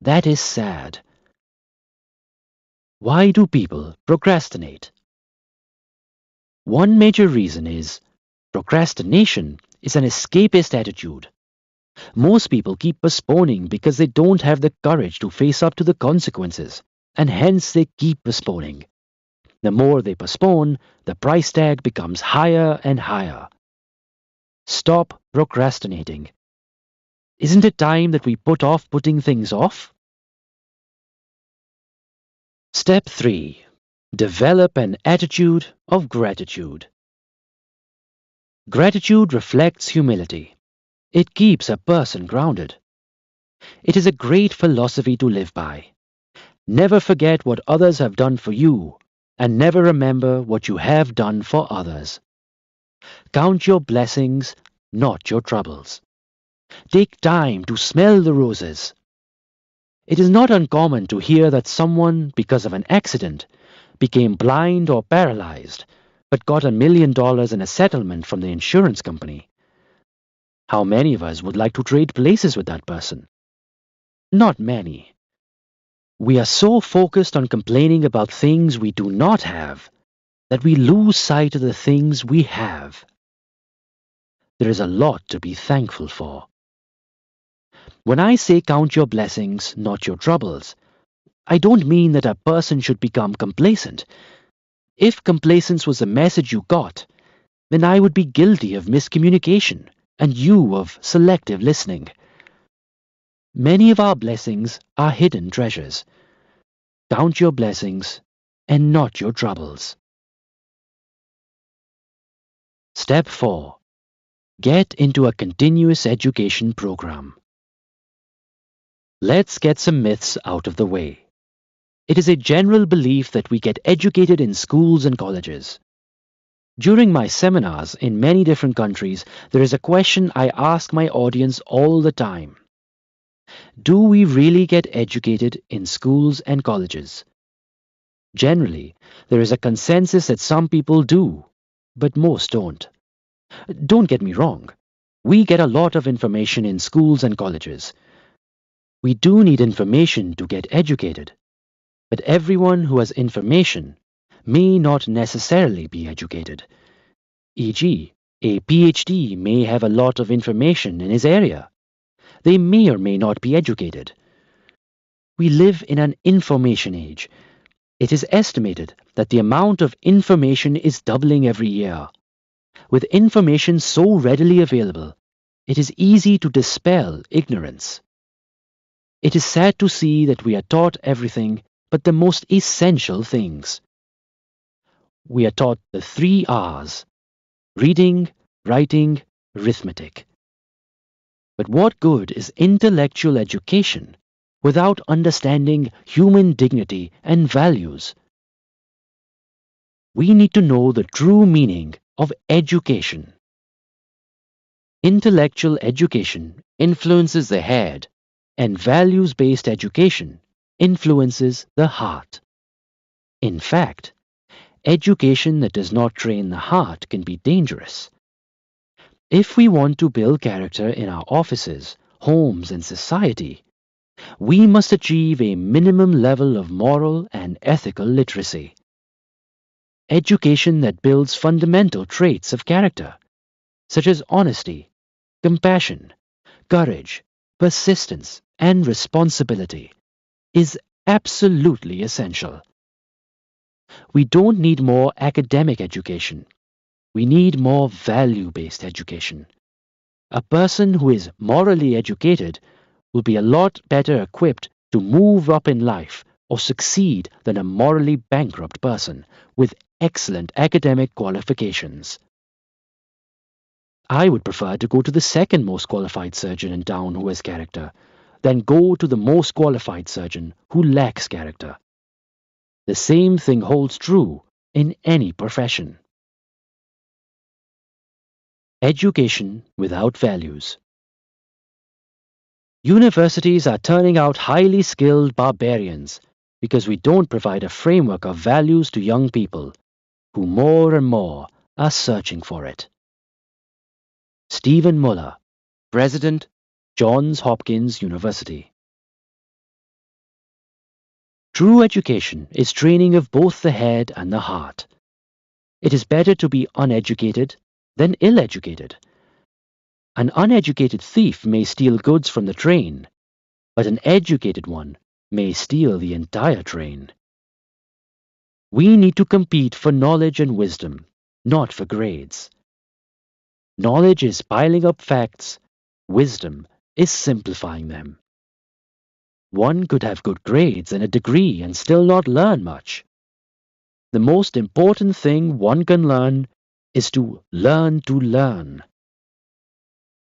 That is sad. Why do people procrastinate? One major reason is procrastination is an escapist attitude. Most people keep postponing because they don't have the courage to face up to the consequences, and hence they keep postponing. The more they postpone, the price tag becomes higher and higher. Stop procrastinating. Isn't it time that we put off putting things off? Step 3. Develop an attitude of gratitude. Gratitude reflects humility. It keeps a person grounded. It is a great philosophy to live by. Never forget what others have done for you, and never remember what you have done for others. Count your blessings, not your troubles. Take time to smell the roses. It is not uncommon to hear that someone, because of an accident, became blind or paralyzed, but got $1 million in a settlement from the insurance company. How many of us would like to trade places with that person? Not many. We are so focused on complaining about things we do not have that we lose sight of the things we have. There is a lot to be thankful for. When I say count your blessings, not your troubles, I don't mean that a person should become complacent. If complacence was the message you got, then I would be guilty of miscommunication and you of selective listening. Many of our blessings are hidden treasures. Count your blessings and not your troubles. Step 4. Get into a continuous education program. Let's get some myths out of the way. It is a general belief that we get educated in schools and colleges. During my seminars in many different countries, there is a question I ask my audience all the time. Do we really get educated in schools and colleges? Generally, there is a consensus that some people do, but most don't. Don't get me wrong. We get a lot of information in schools and colleges. We do need information to get educated. But everyone who has information may not necessarily be educated. E.g., a PhD may have a lot of information in his area. They may or may not be educated. We live in an information age. It is estimated that the amount of information is doubling every year. With information so readily available, it is easy to dispel ignorance. It is sad to see that we are taught everything but the most essential things. We are taught the 3 R's: reading, writing, arithmetic. But what good is intellectual education without understanding human dignity and values? We need to know the true meaning of education. Intellectual education influences the head, and values-based education influences the heart. In fact, education that does not train the heart can be dangerous. If we want to build character in our offices, homes, and society, we must achieve a minimum level of moral and ethical literacy. Education that builds fundamental traits of character, such as honesty, compassion, courage, persistence, and responsibility, is absolutely essential. We don't need more academic education. We need more value-based education. A person who is morally educated will be a lot better equipped to move up in life or succeed than a morally bankrupt person with excellent academic qualifications. I would prefer to go to the second most qualified surgeon in town who has character than go to the most qualified surgeon who lacks character. The same thing holds true in any profession. Education without values. Universities are turning out highly skilled barbarians because we don't provide a framework of values to young people who more and more are searching for it. Stephen Muller, President, Johns Hopkins University. True education is training of both the head and the heart. It is better to be uneducated than ill-educated. An uneducated thief may steal goods from the train, but an educated one may steal the entire train. We need to compete for knowledge and wisdom, not for grades. Knowledge is piling up facts, wisdom is simplifying them. One could have good grades and a degree and still not learn much. The most important thing one can learn is to learn to learn.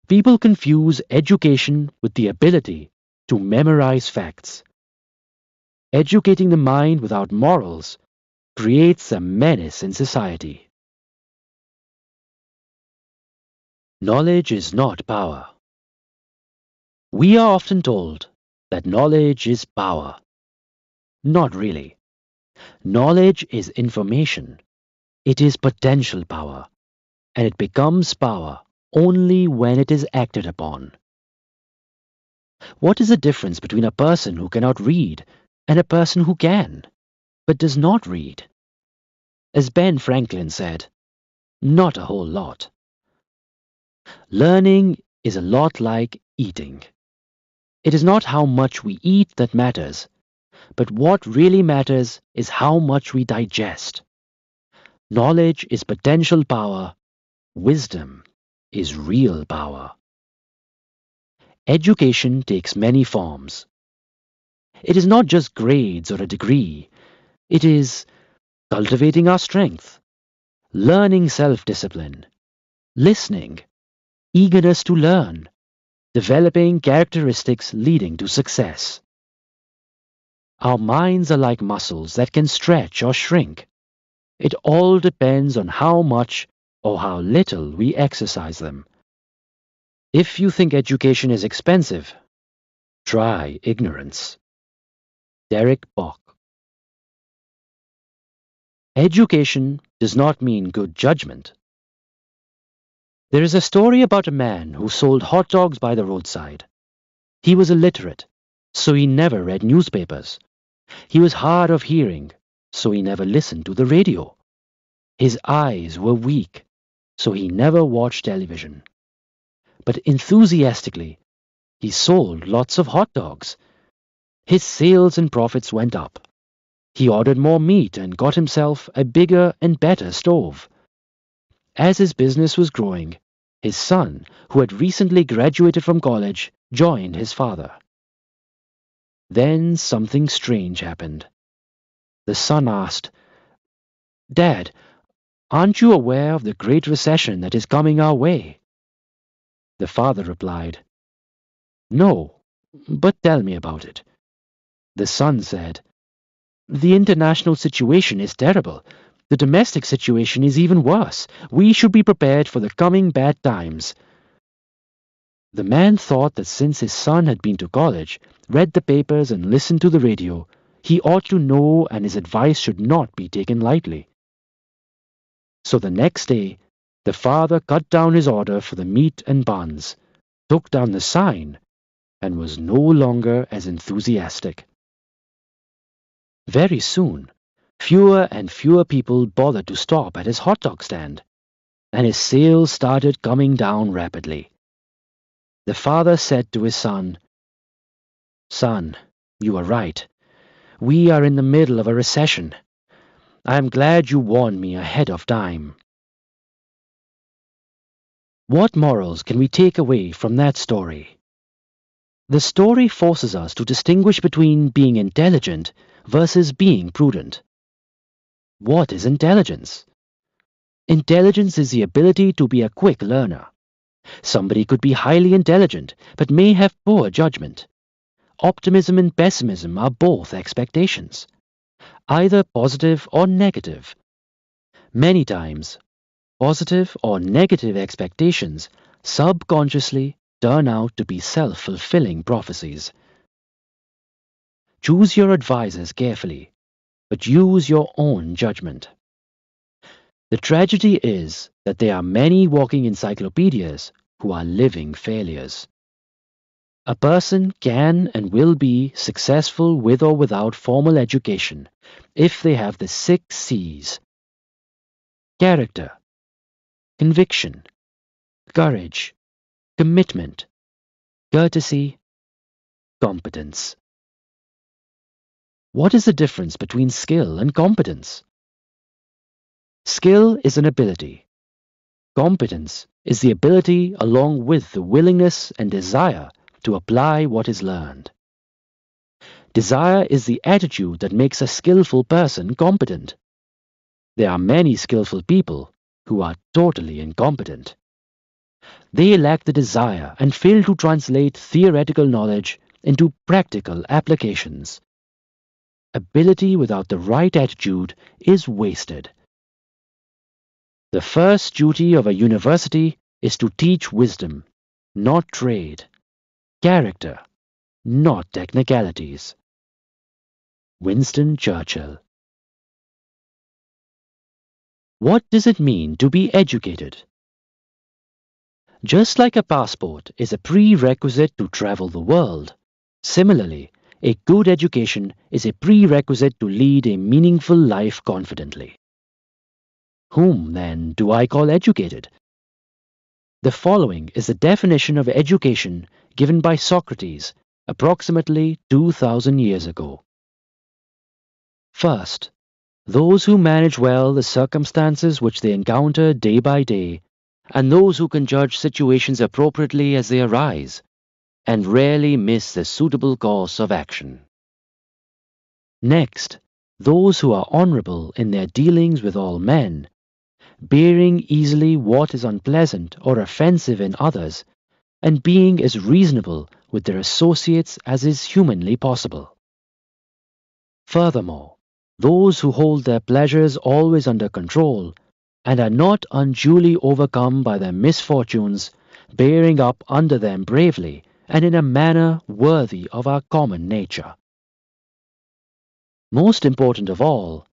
People confuse education with the ability to memorize facts. Educating the mind without morals creates a menace in society. Knowledge is not power. We are often told that knowledge is power. Not really. Knowledge is information. It is potential power, and it becomes power only when it is acted upon. What is the difference between a person who cannot read and a person who can, but does not read? As Ben Franklin said, not a whole lot. Learning is a lot like eating. It is not how much we eat that matters, but what really matters is how much we digest. Knowledge is potential power. Wisdom is real power. Education takes many forms. It is not just grades or a degree. It is cultivating our strength, learning self-discipline, listening, eagerness to learn, developing characteristics leading to success. Our minds are like muscles that can stretch or shrink. It all depends on how much or how little we exercise them. If you think education is expensive, Try ignorance. Derek Bok. Education does not mean good judgment. There is a story about a man who sold hot dogs by the roadside. He was illiterate, so he never read newspapers. He was hard of hearing, so he never listened to the radio. His eyes were weak, so he never watched television. But enthusiastically, he sold lots of hot dogs. His sales and profits went up. He ordered more meat and got himself a bigger and better stove. As his business was growing, his son, who had recently graduated from college, joined his father. Then something strange happened. The son asked, "Dad, aren't you aware of the Great Recession that is coming our way?" The father replied, "No, but tell me about it." The son said, "The international situation is terrible. The domestic situation is even worse. We should be prepared for the coming bad times." The man thought that since his son had been to college, read the papers and listened to the radio, he ought to know and his advice should not be taken lightly. So the next day, the father cut down his order for the meat and buns, took down the sign, and was no longer as enthusiastic. Very soon, fewer and fewer people bothered to stop at his hot dog stand, and his sales started coming down rapidly. The father said to his son, "Son, you are right. We are in the middle of a recession. I am glad you warned me ahead of time." What morals can we take away from that story? The story forces us to distinguish between being intelligent versus being prudent. What is intelligence? Intelligence is the ability to be a quick learner. Somebody could be highly intelligent, but may have poor judgment. Optimism and pessimism are both expectations, either positive or negative. Many times, positive or negative expectations subconsciously turn out to be self-fulfilling prophecies. Choose your advisors carefully, but use your own judgment. The tragedy is that there are many walking encyclopedias who are living failures. A person can and will be successful with or without formal education if they have the 6 C's: character, conviction, courage, commitment, courtesy, competence. What is the difference between skill and competence? Skill is an ability. Competence is the ability along with the willingness and desire to apply what is learned. Desire is the attitude that makes a skillful person competent. There are many skillful people who are totally incompetent. They lack the desire and fail to translate theoretical knowledge into practical applications. Ability without the right attitude is wasted. The first duty of a university is to teach wisdom, not trade, character, not technicalities. Winston Churchill. What does it mean to be educated? Just like a passport is a prerequisite to travel the world, similarly, a good education is a prerequisite to lead a meaningful life confidently. Whom, then, do I call educated? The following is the definition of education given by Socrates approximately 2,000 years ago. First, those who manage well the circumstances which they encounter day by day, and those who can judge situations appropriately as they arise, and rarely miss the suitable course of action. Next, those who are honorable in their dealings with all men, bearing easily what is unpleasant or offensive in others, and being as reasonable with their associates as is humanly possible. Furthermore, those who hold their pleasures always under control, and are not unduly overcome by their misfortunes, bearing up under them bravely, and in a manner worthy of our common nature. Most important of all,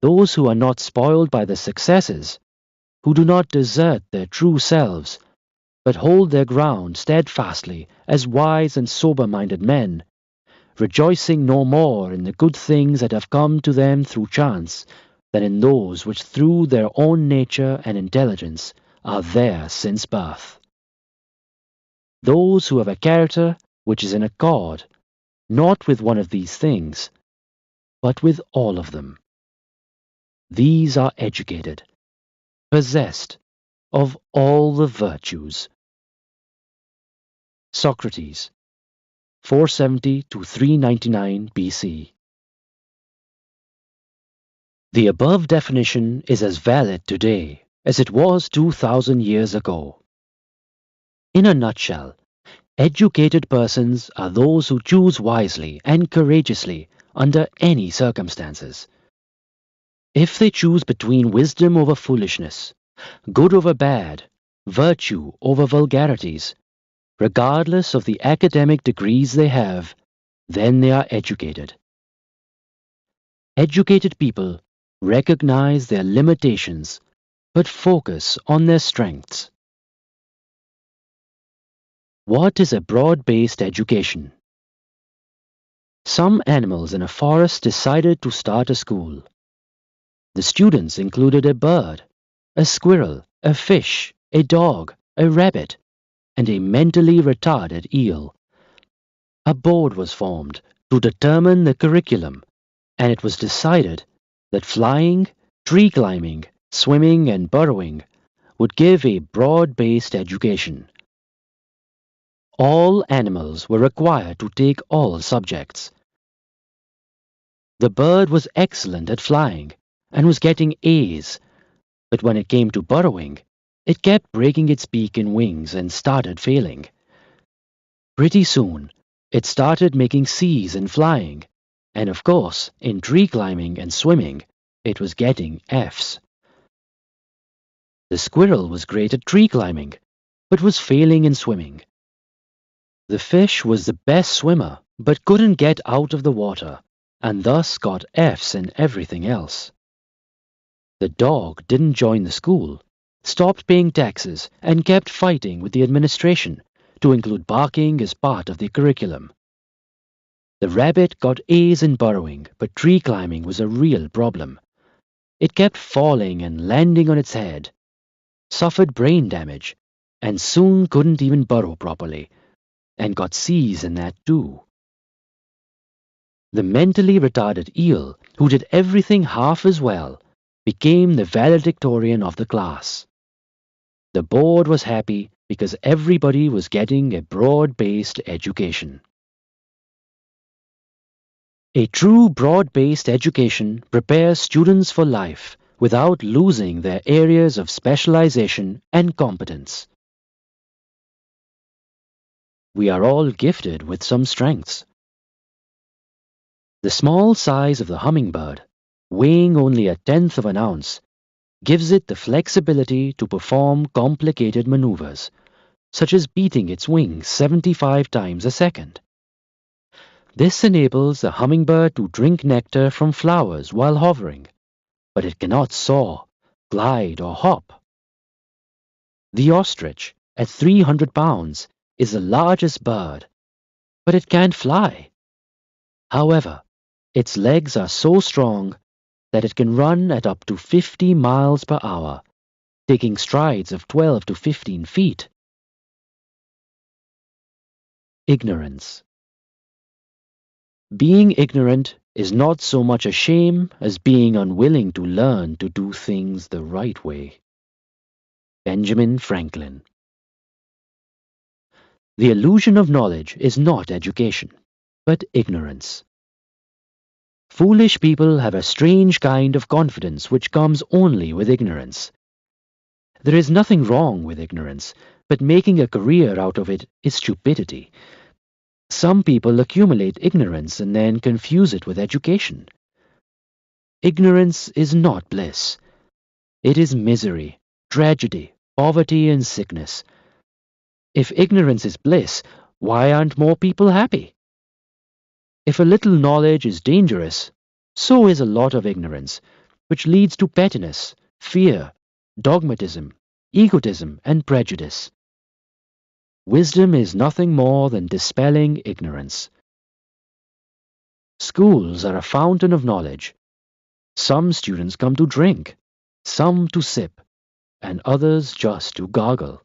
those who are not spoiled by the successes, who do not desert their true selves, but hold their ground steadfastly as wise and sober-minded men, rejoicing no more in the good things that have come to them through chance than in those which through their own nature and intelligence are theirs since birth. Those who have a character which is in accord, not with one of these things, but with all of them. These are educated, possessed of all the virtues. Socrates, 470 to 399 BC. The above definition is as valid today as it was 2,000 years ago. In a nutshell, educated persons are those who choose wisely and courageously under any circumstances. If they choose between wisdom over foolishness, good over bad, virtue over vulgarities, regardless of the academic degrees they have, then they are educated. Educated people recognize their limitations, but focus on their strengths. What is a broad-based education? Some animals in a forest decided to start a school. The students included a bird, a squirrel, a fish, a dog, a rabbit, and a mentally retarded eel. A board was formed to determine the curriculum, and it was decided that flying, tree climbing, swimming, and burrowing would give a broad-based education. All animals were required to take all subjects. The bird was excellent at flying and was getting A's, but when it came to burrowing, it kept breaking its beak and wings and started failing. Pretty soon, it started making C's in flying, and of course, in tree climbing and swimming, it was getting F's. The squirrel was great at tree climbing, but was failing in swimming. The fish was the best swimmer, but couldn't get out of the water, and thus got F's in everything else. The dog didn't join the school, stopped paying taxes, and kept fighting with the administration to include barking as part of the curriculum. The rabbit got A's in burrowing, but tree climbing was a real problem. It kept falling and landing on its head, suffered brain damage, and soon couldn't even burrow properly, and got C's in that too. The mentally retarded eel, who did everything half as well, became the valedictorian of the class. The board was happy because everybody was getting a broad-based education. A true broad-based education prepares students for life without losing their areas of specialization and competence. We are all gifted with some strengths. The small size of the hummingbird, weighing only 1/10 of an ounce, gives it the flexibility to perform complicated maneuvers, such as beating its wings 75 times a second. This enables the hummingbird to drink nectar from flowers while hovering, but it cannot soar, glide, or hop. The ostrich, at 300 pounds, is the largest bird, but it can't fly. However, its legs are so strong that it can run at up to 50 miles per hour, taking strides of 12 to 15 feet. Ignorance. Being ignorant is not so much a shame as being unwilling to learn to do things the right way. Benjamin Franklin. The illusion of knowledge is not education, but ignorance. Foolish people have a strange kind of confidence which comes only with ignorance. There is nothing wrong with ignorance, but making a career out of it is stupidity. Some people accumulate ignorance and then confuse it with education. Ignorance is not bliss. It is misery, tragedy, poverty, and sickness. If ignorance is bliss, Why aren't more people happy? If a little knowledge is dangerous, so is a lot of ignorance, which leads to pettiness, fear, dogmatism, egotism, and prejudice. Wisdom is nothing more than dispelling ignorance. Schools are a fountain of knowledge. Some students come to drink, some to sip, and others just to gargle.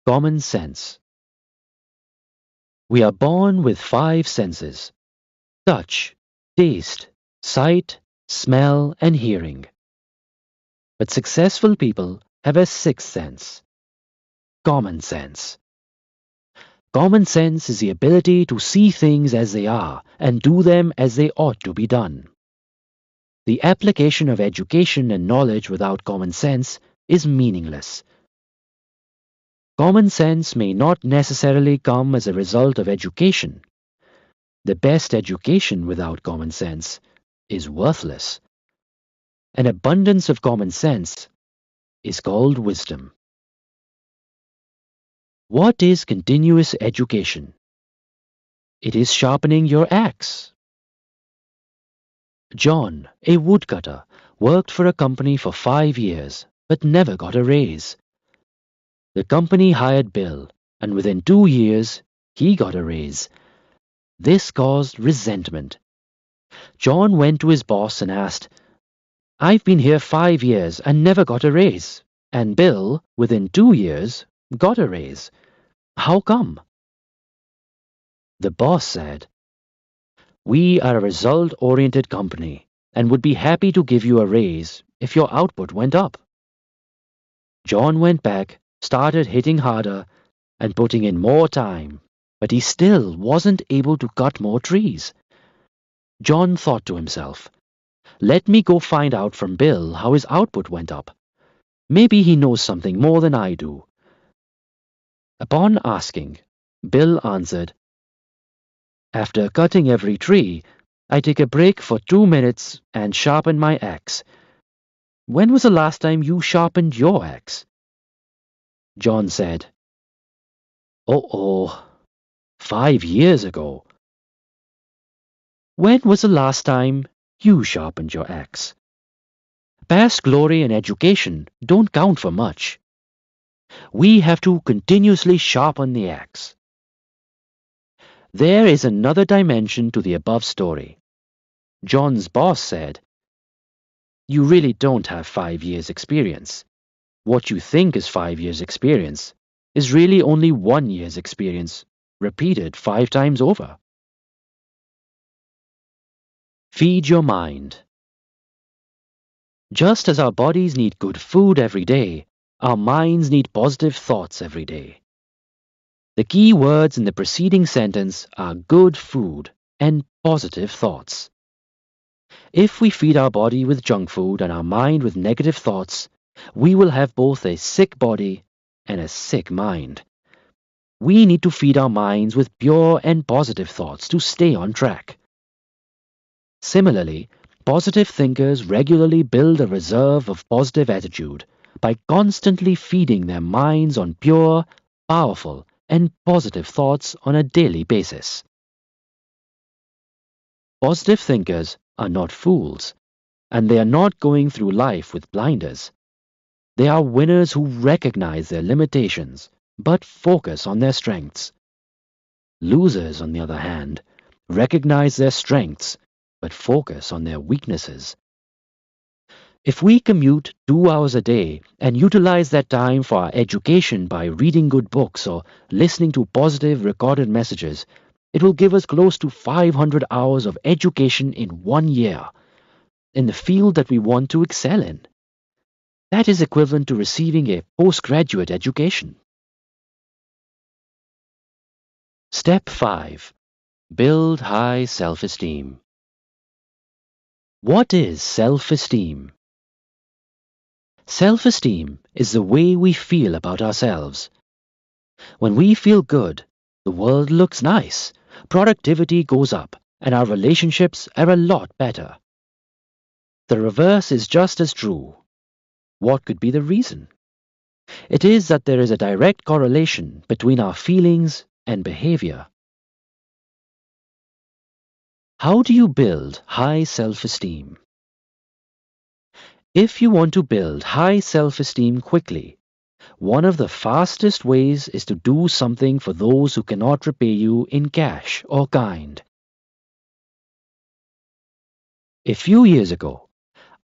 Common sense. We are born with 5 senses: touch, taste, sight, smell, and hearing. But successful people have a 6th sense: common sense. Common sense is the ability to see things as they are and do them as they ought to be done. The application of education and knowledge without common sense is meaningless. Common sense may not necessarily come as a result of education. The best education without common sense is worthless. An abundance of common sense is called wisdom. What is continuous education? It is sharpening your axe. John, a woodcutter, worked for a company for 5 years, but never got a raise. The company hired Bill, and within 2 years, he got a raise. This caused resentment. John went to his boss and asked, "I've been here 5 years and never got a raise, and Bill, within 2 years, got a raise. How come?" The boss said, "We are a result-oriented company and would be happy to give you a raise if your output went up." John went back, started hitting harder, and putting in more time, but he still wasn't able to cut more trees. John thought to himself, "Let me go find out from Bill how his output went up. Maybe he knows something more than I do." Upon asking, Bill answered, "After cutting every tree, I take a break for 2 minutes and sharpen my axe. When was the last time you sharpened your axe?" John said, "Oh, 5 years ago." When was the last time you sharpened your axe? Past glory and education don't count for much. We have to continuously sharpen the axe. There is another dimension to the above story. John's boss said, "You really don't have 5 years' experience. What you think is 5 years' experience is really only 1 year's experience, repeated 5 times over." Feed your mind. Just as our bodies need good food every day, our minds need positive thoughts every day. The key words in the preceding sentence are good food and positive thoughts. If we feed our body with junk food and our mind with negative thoughts, we will have both a sick body and a sick mind. We need to feed our minds with pure and positive thoughts to stay on track. Similarly, positive thinkers regularly build a reserve of positive attitude by constantly feeding their minds on pure, powerful, and positive thoughts on a daily basis. Positive thinkers are not fools, and they are not going through life with blinders. They are winners who recognize their limitations, but focus on their strengths. Losers, on the other hand, recognize their strengths, but focus on their weaknesses. If we commute 2 hours a day and utilize that time for our education by reading good books or listening to positive recorded messages, it will give us close to 500 hours of education in 1 year, in the field that we want to excel in. That is equivalent to receiving a postgraduate education. Step 5. Build high self-esteem. What is self-esteem? Self-esteem is the way we feel about ourselves. When we feel good, the world looks nice, productivity goes up, and our relationships are a lot better. The reverse is just as true. What could be the reason? It is that there is a direct correlation between our feelings and behavior. How do you build high self-esteem? If you want to build high self-esteem quickly, one of the fastest ways is to do something for those who cannot repay you in cash or kind. A few years ago,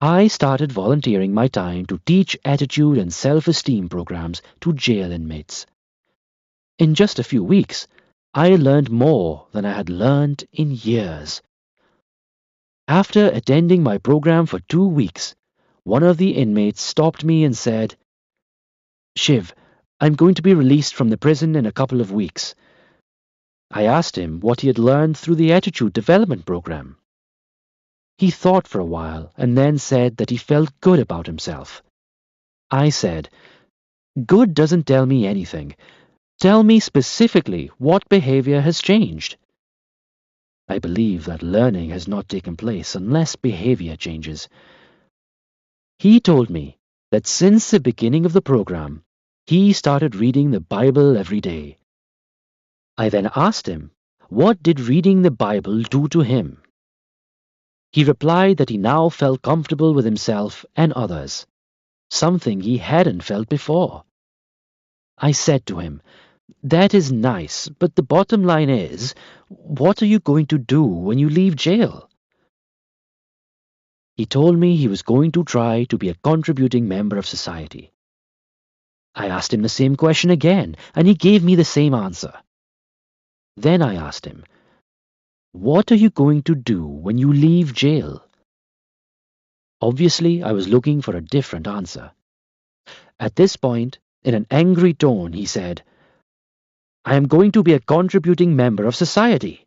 I started volunteering my time to teach attitude and self-esteem programs to jail inmates. In just a few weeks, I learned more than I had learned in years. After attending my program for 2 weeks, one of the inmates stopped me and said, "Shiv, I'm going to be released from the prison in a couple of weeks." I asked him what he had learned through the attitude development program. He thought for a while and then said that he felt good about himself. I said, "Good doesn't tell me anything. Tell me specifically what behavior has changed." I believe that learning has not taken place unless behavior changes. He told me that since the beginning of the program, he started reading the Bible every day. I then asked him, what did reading the Bible do to him? He replied that he now felt comfortable with himself and others, something he hadn't felt before. I said to him, "That is nice, but the bottom line is, what are you going to do when you leave jail?" He told me he was going to try to be a contributing member of society. I asked him the same question again, and he gave me the same answer. Then I asked him, "What are you going to do when you leave jail?" Obviously, I was looking for a different answer. At this point, in an angry tone, he said, "I am going to be a contributing member of society."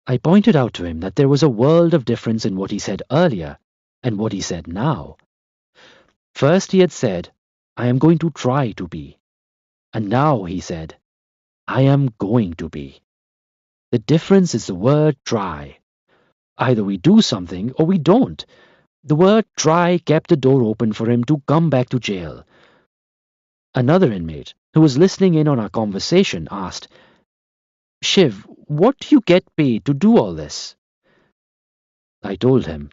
I pointed out to him that there was a world of difference in what he said earlier and what he said now. First he had said, "I am going to try to be." And now he said, "I am going to be." The difference is the word try. Either we do something or we don't. The word try kept the door open for him to come back to jail. Another inmate, who was listening in on our conversation, asked, "Shiv, what do you get paid to do all this?" I told him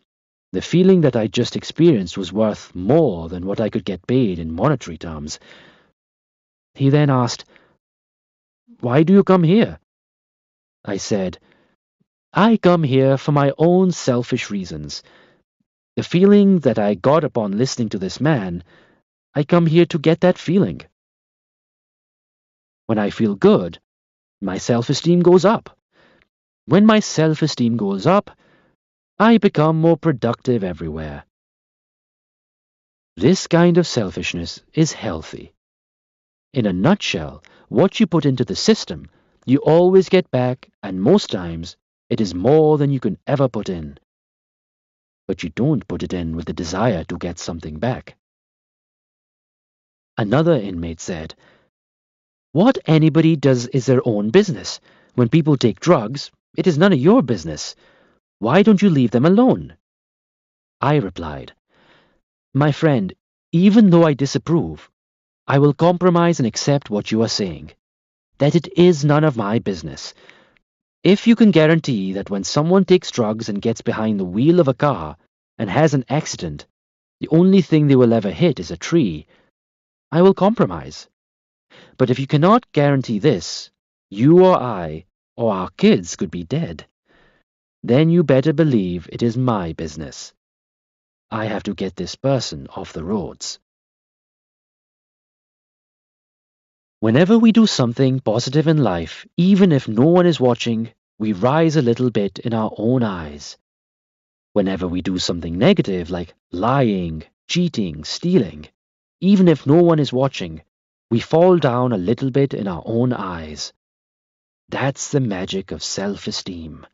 the feeling that I just experienced was worth more than what I could get paid in monetary terms. He then asked, "Why do you come here?" I said, "I come here for my own selfish reasons. The feeling that I got upon listening to this man, I come here to get that feeling. When I feel good, my self-esteem goes up. When my self-esteem goes up, I become more productive everywhere." This kind of selfishness is healthy. In a nutshell, what you put into the system, you always get back, and most times, it is more than you can ever put in. But you don't put it in with the desire to get something back. Another inmate said, "What anybody does is their own business. When people take drugs, it is none of your business. Why don't you leave them alone?" I replied, "My friend, even though I disapprove, I will compromise and accept what you are saying, that it is none of my business. If you can guarantee that when someone takes drugs and gets behind the wheel of a car and has an accident, the only thing they will ever hit is a tree, I will compromise. But if you cannot guarantee this, you or I or our kids could be dead. Then you better believe it is my business. I have to get this person off the roads." Whenever we do something positive in life, even if no one is watching, we rise a little bit in our own eyes. Whenever we do something negative like lying, cheating, stealing, even if no one is watching, we fall down a little bit in our own eyes. That's the magic of self-esteem.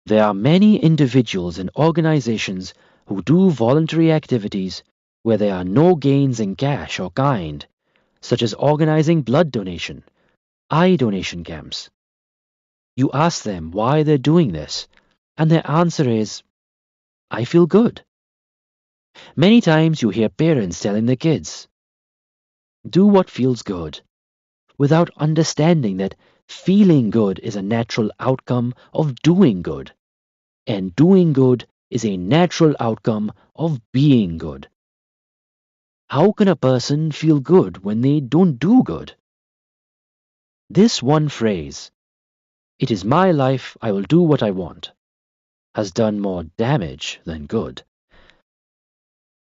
There are many individuals and organizations who do voluntary activities where there are no gains in cash or kind, such as organizing blood donation, eye donation camps. You ask them why they're doing this, and their answer is, "I feel good." Many times you hear parents telling their kids, Do what feels good, without understanding that feeling good is a natural outcome of doing good, and doing good is a natural outcome of being good. How can a person feel good when they don't do good? This one phrase, "It is my life, I will do what I want," has done more damage than good.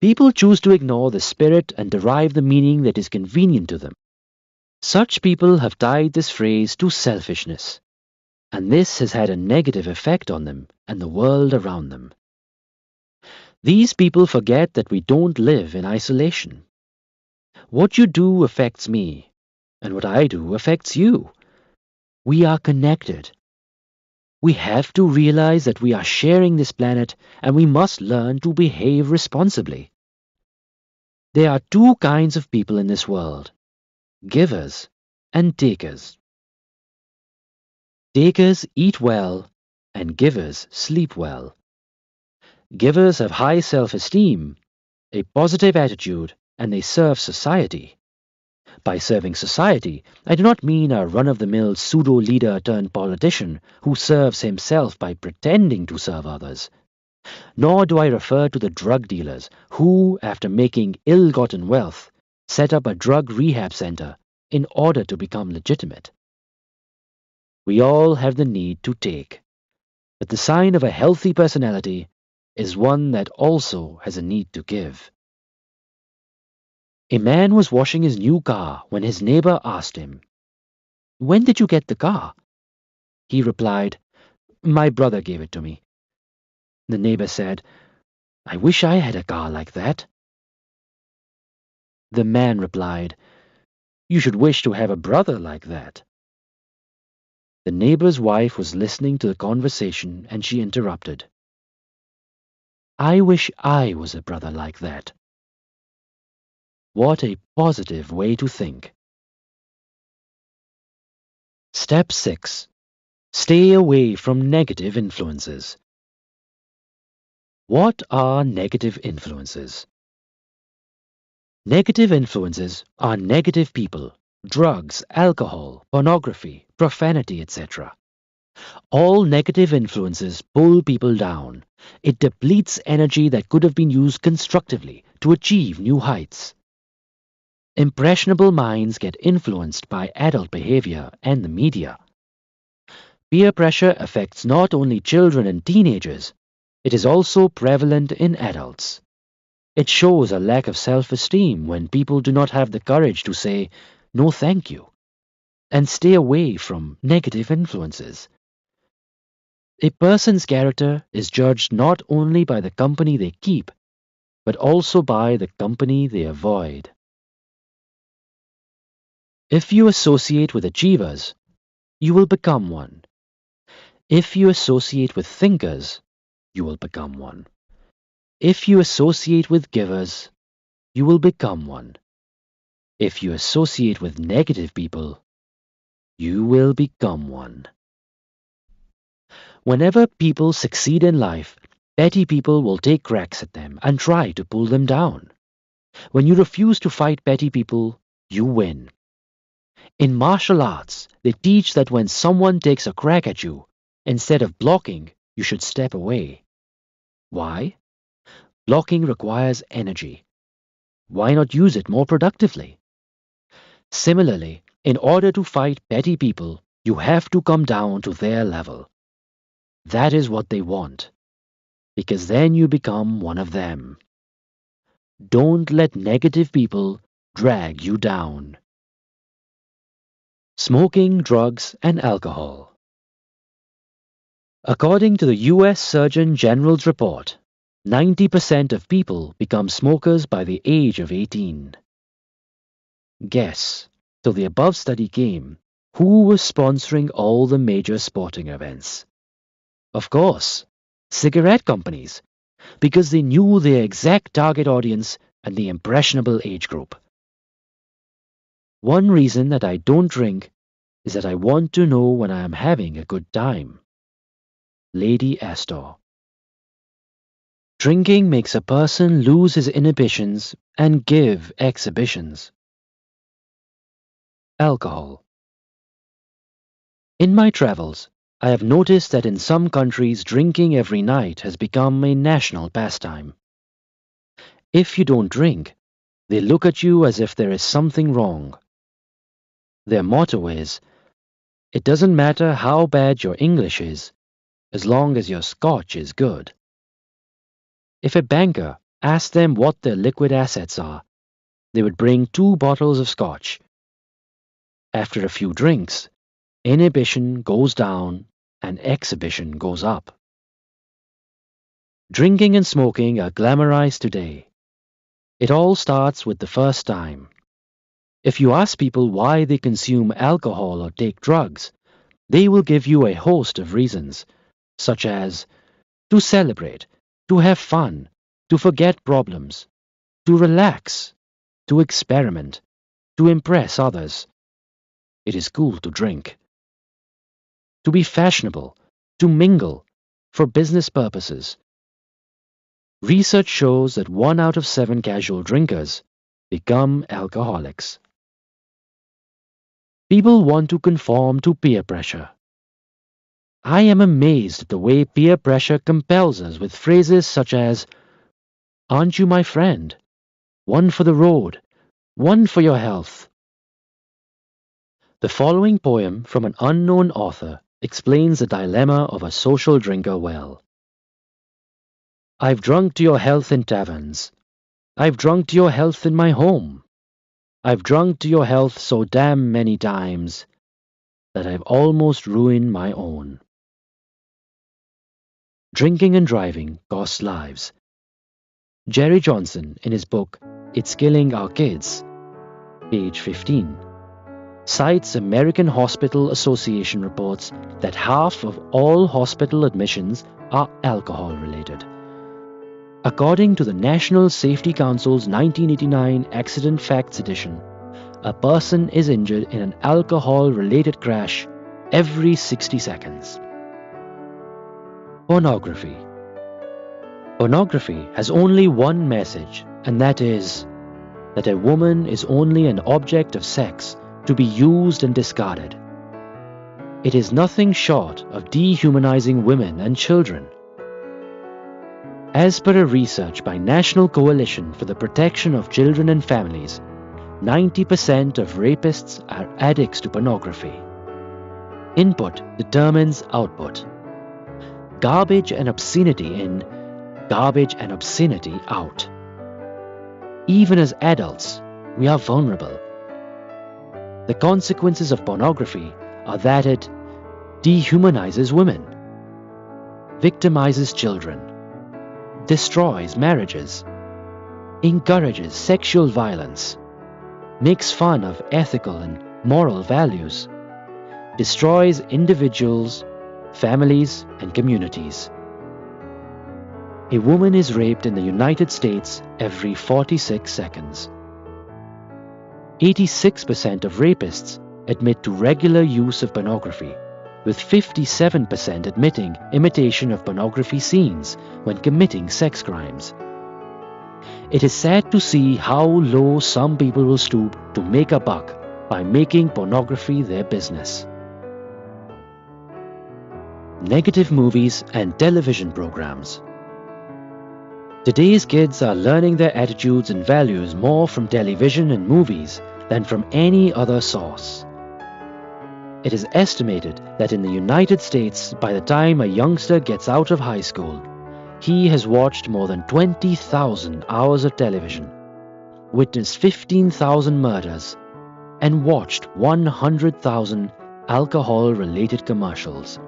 People choose to ignore the spirit and derive the meaning that is convenient to them. Such people have tied this phrase to selfishness, and this has had a negative effect on them and the world around them. These people forget that we don't live in isolation. What you do affects me, and what I do affects you. We are connected. We have to realize that we are sharing this planet, and we must learn to behave responsibly. There are two kinds of people in this world: givers and takers. Takers eat well, and givers sleep well. Givers have high self-esteem, a positive attitude, and they serve society. By serving society, I do not mean a run-of-the-mill pseudo-leader turned politician who serves himself by pretending to serve others. Nor do I refer to the drug dealers who, after making ill-gotten wealth, set up a drug rehab center in order to become legitimate. We all have the need to take, but the sign of a healthy personality is one that also has a need to give. A man was washing his new car when his neighbor asked him, "When did you get the car?" He replied, "My brother gave it to me." The neighbor said, "I wish I had a car like that." The man replied, "You should wish to have a brother like that." The neighbor's wife was listening to the conversation and she interrupted, "I wish I was a brother like that." What a positive way to think. Step 6. Stay away from negative influences. What are negative influences? Negative influences are negative people, drugs, alcohol, pornography, profanity, etc. All negative influences pull people down. It depletes energy that could have been used constructively to achieve new heights. Impressionable minds get influenced by adult behavior and the media. Peer pressure affects not only children and teenagers, it is also prevalent in adults. It shows a lack of self-esteem when people do not have the courage to say, "No thank you," and stay away from negative influences. A person's character is judged not only by the company they keep, but also by the company they avoid. If you associate with achievers, you will become one. If you associate with thinkers, you will become one. If you associate with givers, you will become one. If you associate with negative people, you will become one. Whenever people succeed in life, petty people will take cracks at them and try to pull them down. When you refuse to fight petty people, you win. In martial arts, they teach that when someone takes a crack at you, instead of blocking, you should step away. Why? Blocking requires energy. Why not use it more productively? Similarly, in order to fight petty people, you have to come down to their level. That is what they want, because then you become one of them. Don't let negative people drag you down. Smoking, drugs, and alcohol. According to the U.S. Surgeon General's report, 90% of people become smokers by the age of 18. Guess, till the above study came, who was sponsoring all the major sporting events? Of course, cigarette companies, because they knew their exact target audience and the impressionable age group. One reason that I don't drink is that I want to know when I am having a good time. Lady Astor. Drinking makes a person lose his inhibitions and give exhibitions. Alcohol. In my travels, I have noticed that in some countries drinking every night has become a national pastime. If you don't drink, they look at you as if there is something wrong. Their motto is, "It doesn't matter how bad your English is, as long as your Scotch is good." If a banker asked them what their liquid assets are, they would bring 2 bottles of Scotch. After a few drinks, inhibition goes down and exhibition goes up. Drinking and smoking are glamorized today. It all starts with the first time. If you ask people why they consume alcohol or take drugs, they will give you a host of reasons, such as to celebrate, to have fun, to forget problems, to relax, to experiment, to impress others. It is cool to drink. To be fashionable, to mingle, for business purposes. Research shows that 1 out of 7 casual drinkers become alcoholics. People want to conform to peer pressure. I am amazed at the way peer pressure compels us with phrases such as, "Aren't you my friend? One for the road, one for your health." The following poem from an unknown author explains the dilemma of a social drinker well. I've drunk to your health in taverns. I've drunk to your health in my home. I've drunk to your health so damn many times that I've almost ruined my own. Drinking and driving costs lives. Jerry Johnson, in his book It's Killing Our Kids, page 15, cites American Hospital Association reports that half of all hospital admissions are alcohol-related. According to the National Safety Council's 1989 Accident Facts Edition, a person is injured in an alcohol-related crash every 60 seconds. Pornography. Pornography has only one message, and that is that a woman is only an object of sex to be used and discarded. It is nothing short of dehumanizing women and children. As per a research by National Coalition for the Protection of Children and Families, 90% of rapists are addicts to pornography. Input determines output. Garbage and obscenity in, garbage and obscenity out. Even as adults, we are vulnerable. The consequences of pornography are that it dehumanizes women, victimizes children, destroys marriages, encourages sexual violence, makes fun of ethical and moral values, destroys individuals, families, and communities. A woman is raped in the United States every 46 seconds. 86% of rapists admit to regular use of pornography, with 57% admitting imitation of pornography scenes when committing sex crimes. It is sad to see how low some people will stoop to make a buck by making pornography their business. Negative movies and television programs. Today's kids are learning their attitudes and values more from television and movies than from any other source. It is estimated that in the United States, by the time a youngster gets out of high school, he has watched more than 20,000 hours of television, witnessed 15,000 murders, and watched 100,000 alcohol-related commercials.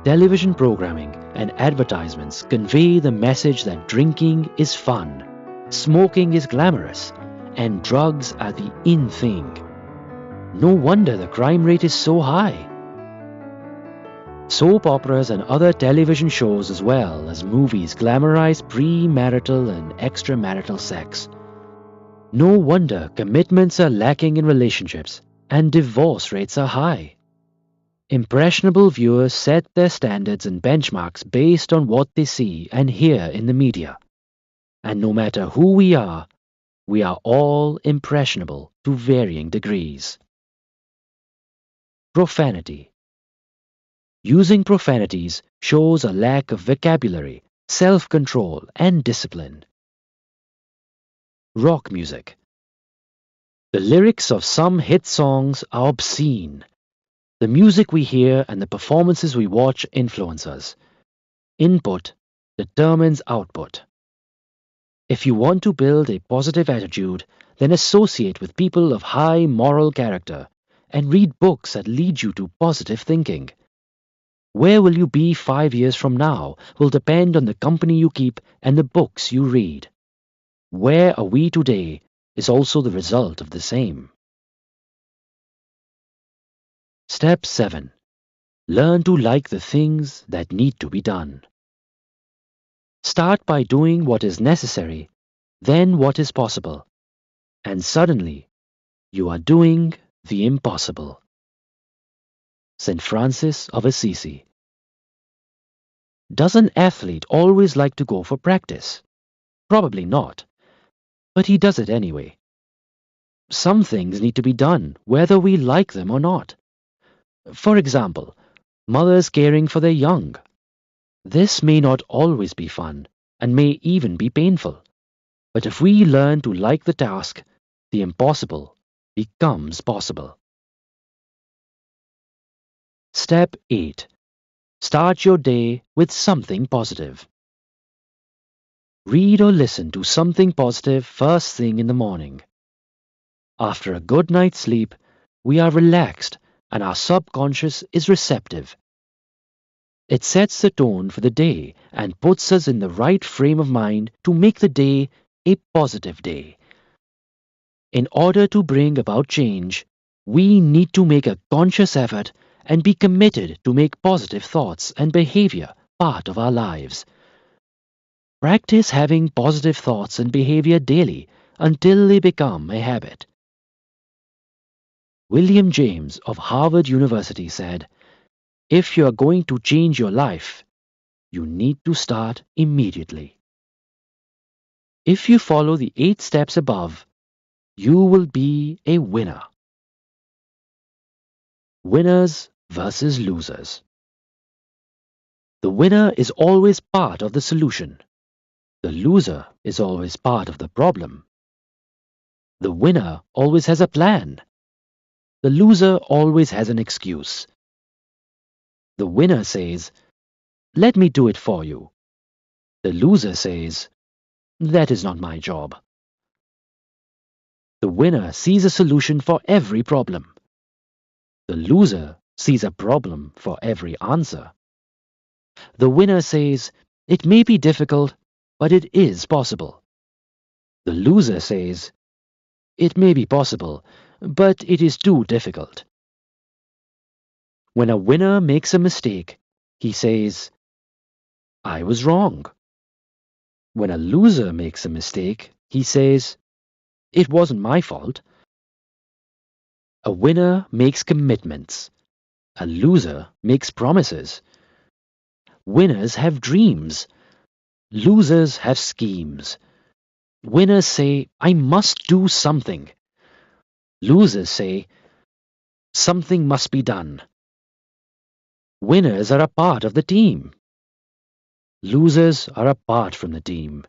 Television programming and advertisements convey the message that drinking is fun, smoking is glamorous, and drugs are the in thing. No wonder the crime rate is so high. Soap operas and other television shows as well as movies glamorize premarital and extramarital sex. No wonder commitments are lacking in relationships and divorce rates are high. Impressionable viewers set their standards and benchmarks based on what they see and hear in the media. And no matter who we are, We are all impressionable to varying degrees. Profanity. Using profanities shows a lack of vocabulary, self-control, and discipline. Rock music. The lyrics of some hit songs are obscene. The music we hear and the performances we watch influence us. Input determines output. If you want to build a positive attitude, then associate with people of high moral character and read books that lead you to positive thinking. Where will you be 5 years from now will depend on the company you keep and the books you read. Where are we today is also the result of the same. Step 7. Learn to like the things that need to be done. Start by doing what is necessary, then what is possible, and suddenly you are doing the impossible. St. Francis of Assisi. Does an athlete always like to go for practice? Probably not, but he does it anyway. Some things need to be done whether we like them or not. For example, mothers caring for their young. This may not always be fun and may even be painful, but if we learn to like the task, the impossible becomes possible. Step 8. Start your day with something positive. Read or listen to something positive first thing in the morning. After a good night's sleep, we are relaxed and our subconscious is receptive. It sets the tone for the day and puts us in the right frame of mind to make the day a positive day. In order to bring about change, we need to make a conscious effort and be committed to make positive thoughts and behavior part of our lives. Practice having positive thoughts and behavior daily until they become a habit. William James of Harvard University said, "If you are going to change your life, you need to start immediately." If you follow the 8 steps above, you will be a winner. Winners versus losers. The winner is always part of the solution. The loser is always part of the problem. The winner always has a plan. The loser always has an excuse. The winner says, "Let me do it for you." The loser says, "That is not my job." The winner sees a solution for every problem. The loser sees a problem for every answer. The winner says, "It may be difficult, but it is possible." The loser says, "It may be possible, but it is too difficult." When a winner makes a mistake, he says, "I was wrong." When a loser makes a mistake, he says, "It wasn't my fault." A winner makes commitments. A loser makes promises. Winners have dreams. Losers have schemes. Winners say, "I must do something." Losers say, "Something must be done." Winners are a part of the team. Losers are apart from the team.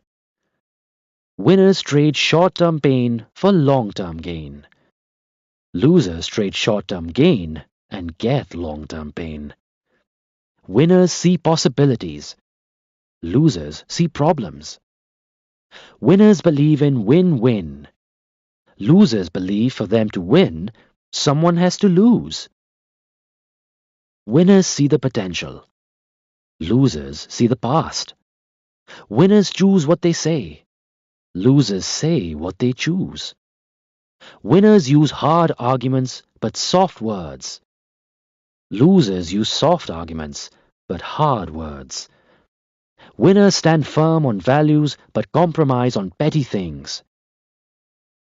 Winners trade short-term pain for long-term gain. Losers trade short-term gain and get long-term pain. Winners see possibilities. Losers see problems. Winners believe in win-win. Losers believe for them to win, someone has to lose. Winners see the potential. Losers see the past. Winners choose what they say. Losers say what they choose. Winners use hard arguments but soft words. Losers use soft arguments but hard words. Winners stand firm on values but compromise on petty things.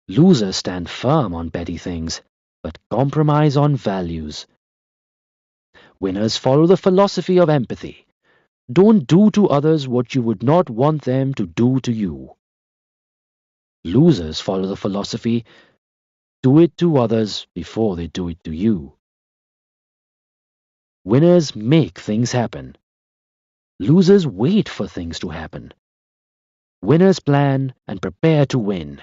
Losers stand firm on petty things but compromise on values. Winners follow the philosophy of empathy. Don't do to others what you would not want them to do to you. Losers follow the philosophy, do it to others before they do it to you. Winners make things happen. Losers wait for things to happen. Winners plan and prepare to win.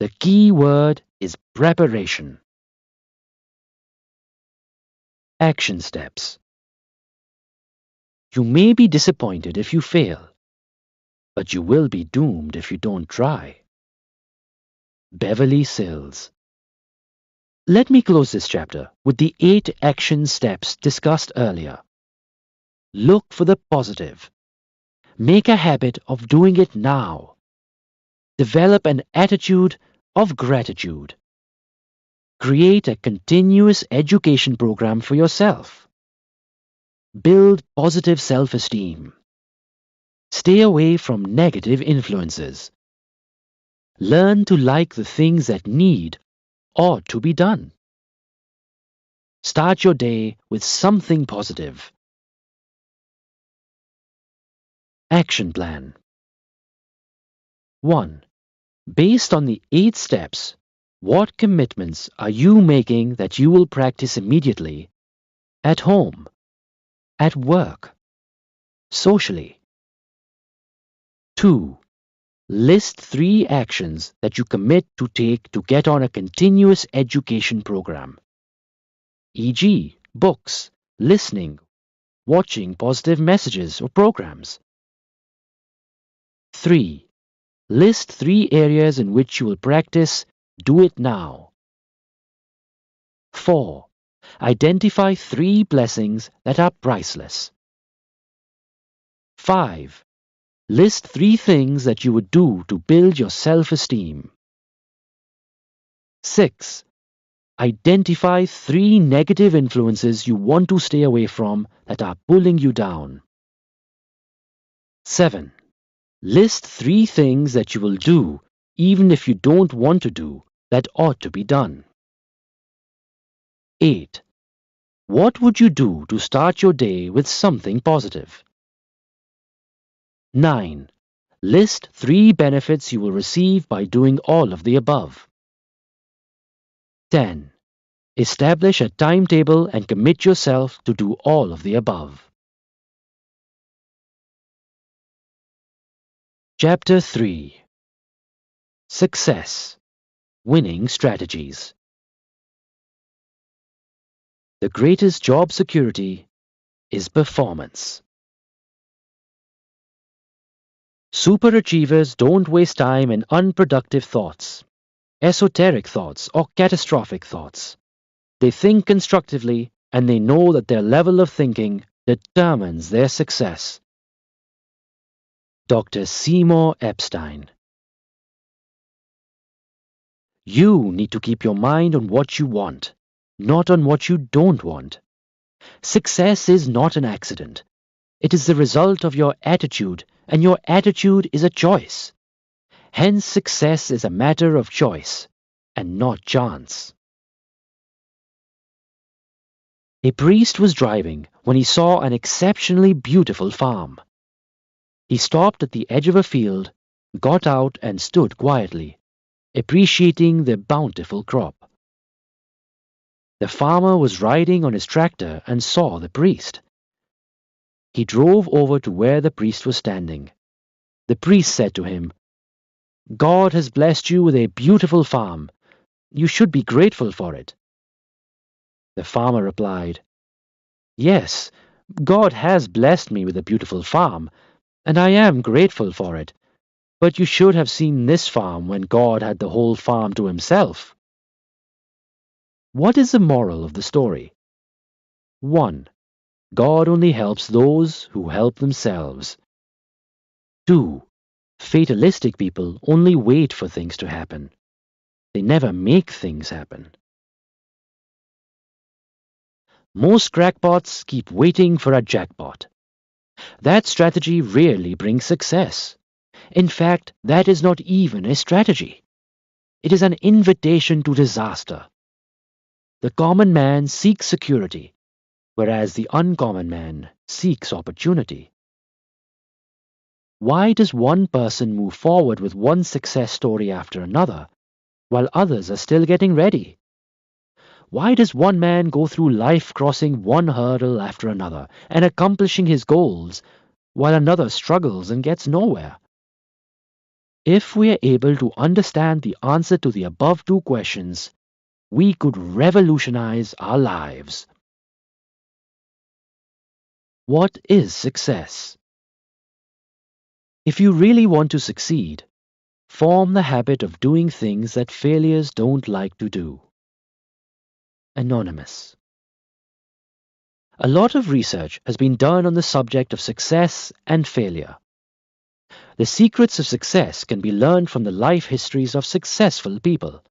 The key word is preparation. Action steps. You may be disappointed if you fail, but you will be doomed if you don't try. Beverly Sills. Let me close this chapter with the 8 action steps discussed earlier. Look for the positive. Make a habit of doing it now. Develop an attitude of gratitude. Create a continuous education program for yourself. Build positive self-esteem. Stay away from negative influences. Learn to like the things that need or to be done. Start your day with something positive. Action plan. 1. Based on the 8 steps, what commitments are you making that you will practice immediately at home, at work, socially? 2. List 3 actions that you commit to take to get on a continuous education program, e.g., books, listening, watching positive messages or programs. 3. List 3 areas in which you will practice do it now. 4. Identify 3 blessings that are priceless. 5. List 3 things that you would do to build your self-esteem. 6. Identify 3 negative influences you want to stay away from that are pulling you down. 7. List 3 things that you will do even if you don't want to do that ought to be done. 8. What would you do to start your day with something positive? 9. List 3 benefits you will receive by doing all of the above. 10. Establish a timetable and commit yourself to do all of the above. Chapter 3. Success. Winning Strategies. The greatest job security is performance. Superachievers don't waste time in unproductive thoughts, esoteric thoughts, or catastrophic thoughts. They think constructively, and they know that their level of thinking determines their success. Dr. Seymour Epstein. You need to keep your mind on what you want, not on what you don't want. Success is not an accident. It is the result of your attitude, and your attitude is a choice. Hence, success is a matter of choice, and not chance. A priest was driving when he saw an exceptionally beautiful farm. He stopped at the edge of a field, got out and stood quietly, appreciating the bountiful crop. The farmer was riding on his tractor and saw the priest. He drove over to where the priest was standing. The priest said to him, "God has blessed you with a beautiful farm. You should be grateful for it." The farmer replied, "Yes, God has blessed me with a beautiful farm, and I am grateful for it. But you should have seen this farm when God had the whole farm to himself." What is the moral of the story? 1. God only helps those who help themselves. 2. Fatalistic people only wait for things to happen. They never make things happen. Most crackpots keep waiting for a jackpot. That strategy rarely brings success. In fact, that is not even a strategy. It is an invitation to disaster. The common man seeks security, whereas the uncommon man seeks opportunity. Why does one person move forward with one success story after another, while others are still getting ready? Why does one man go through life crossing one hurdle after another and accomplishing his goals, while another struggles and gets nowhere? If we are able to understand the answer to the above two questions, we could revolutionize our lives. What is success? If you really want to succeed, form the habit of doing things that failures don't like to do. Anonymous. A lot of research has been done on the subject of success and failure. The secrets of success can be learned from the life histories of successful people.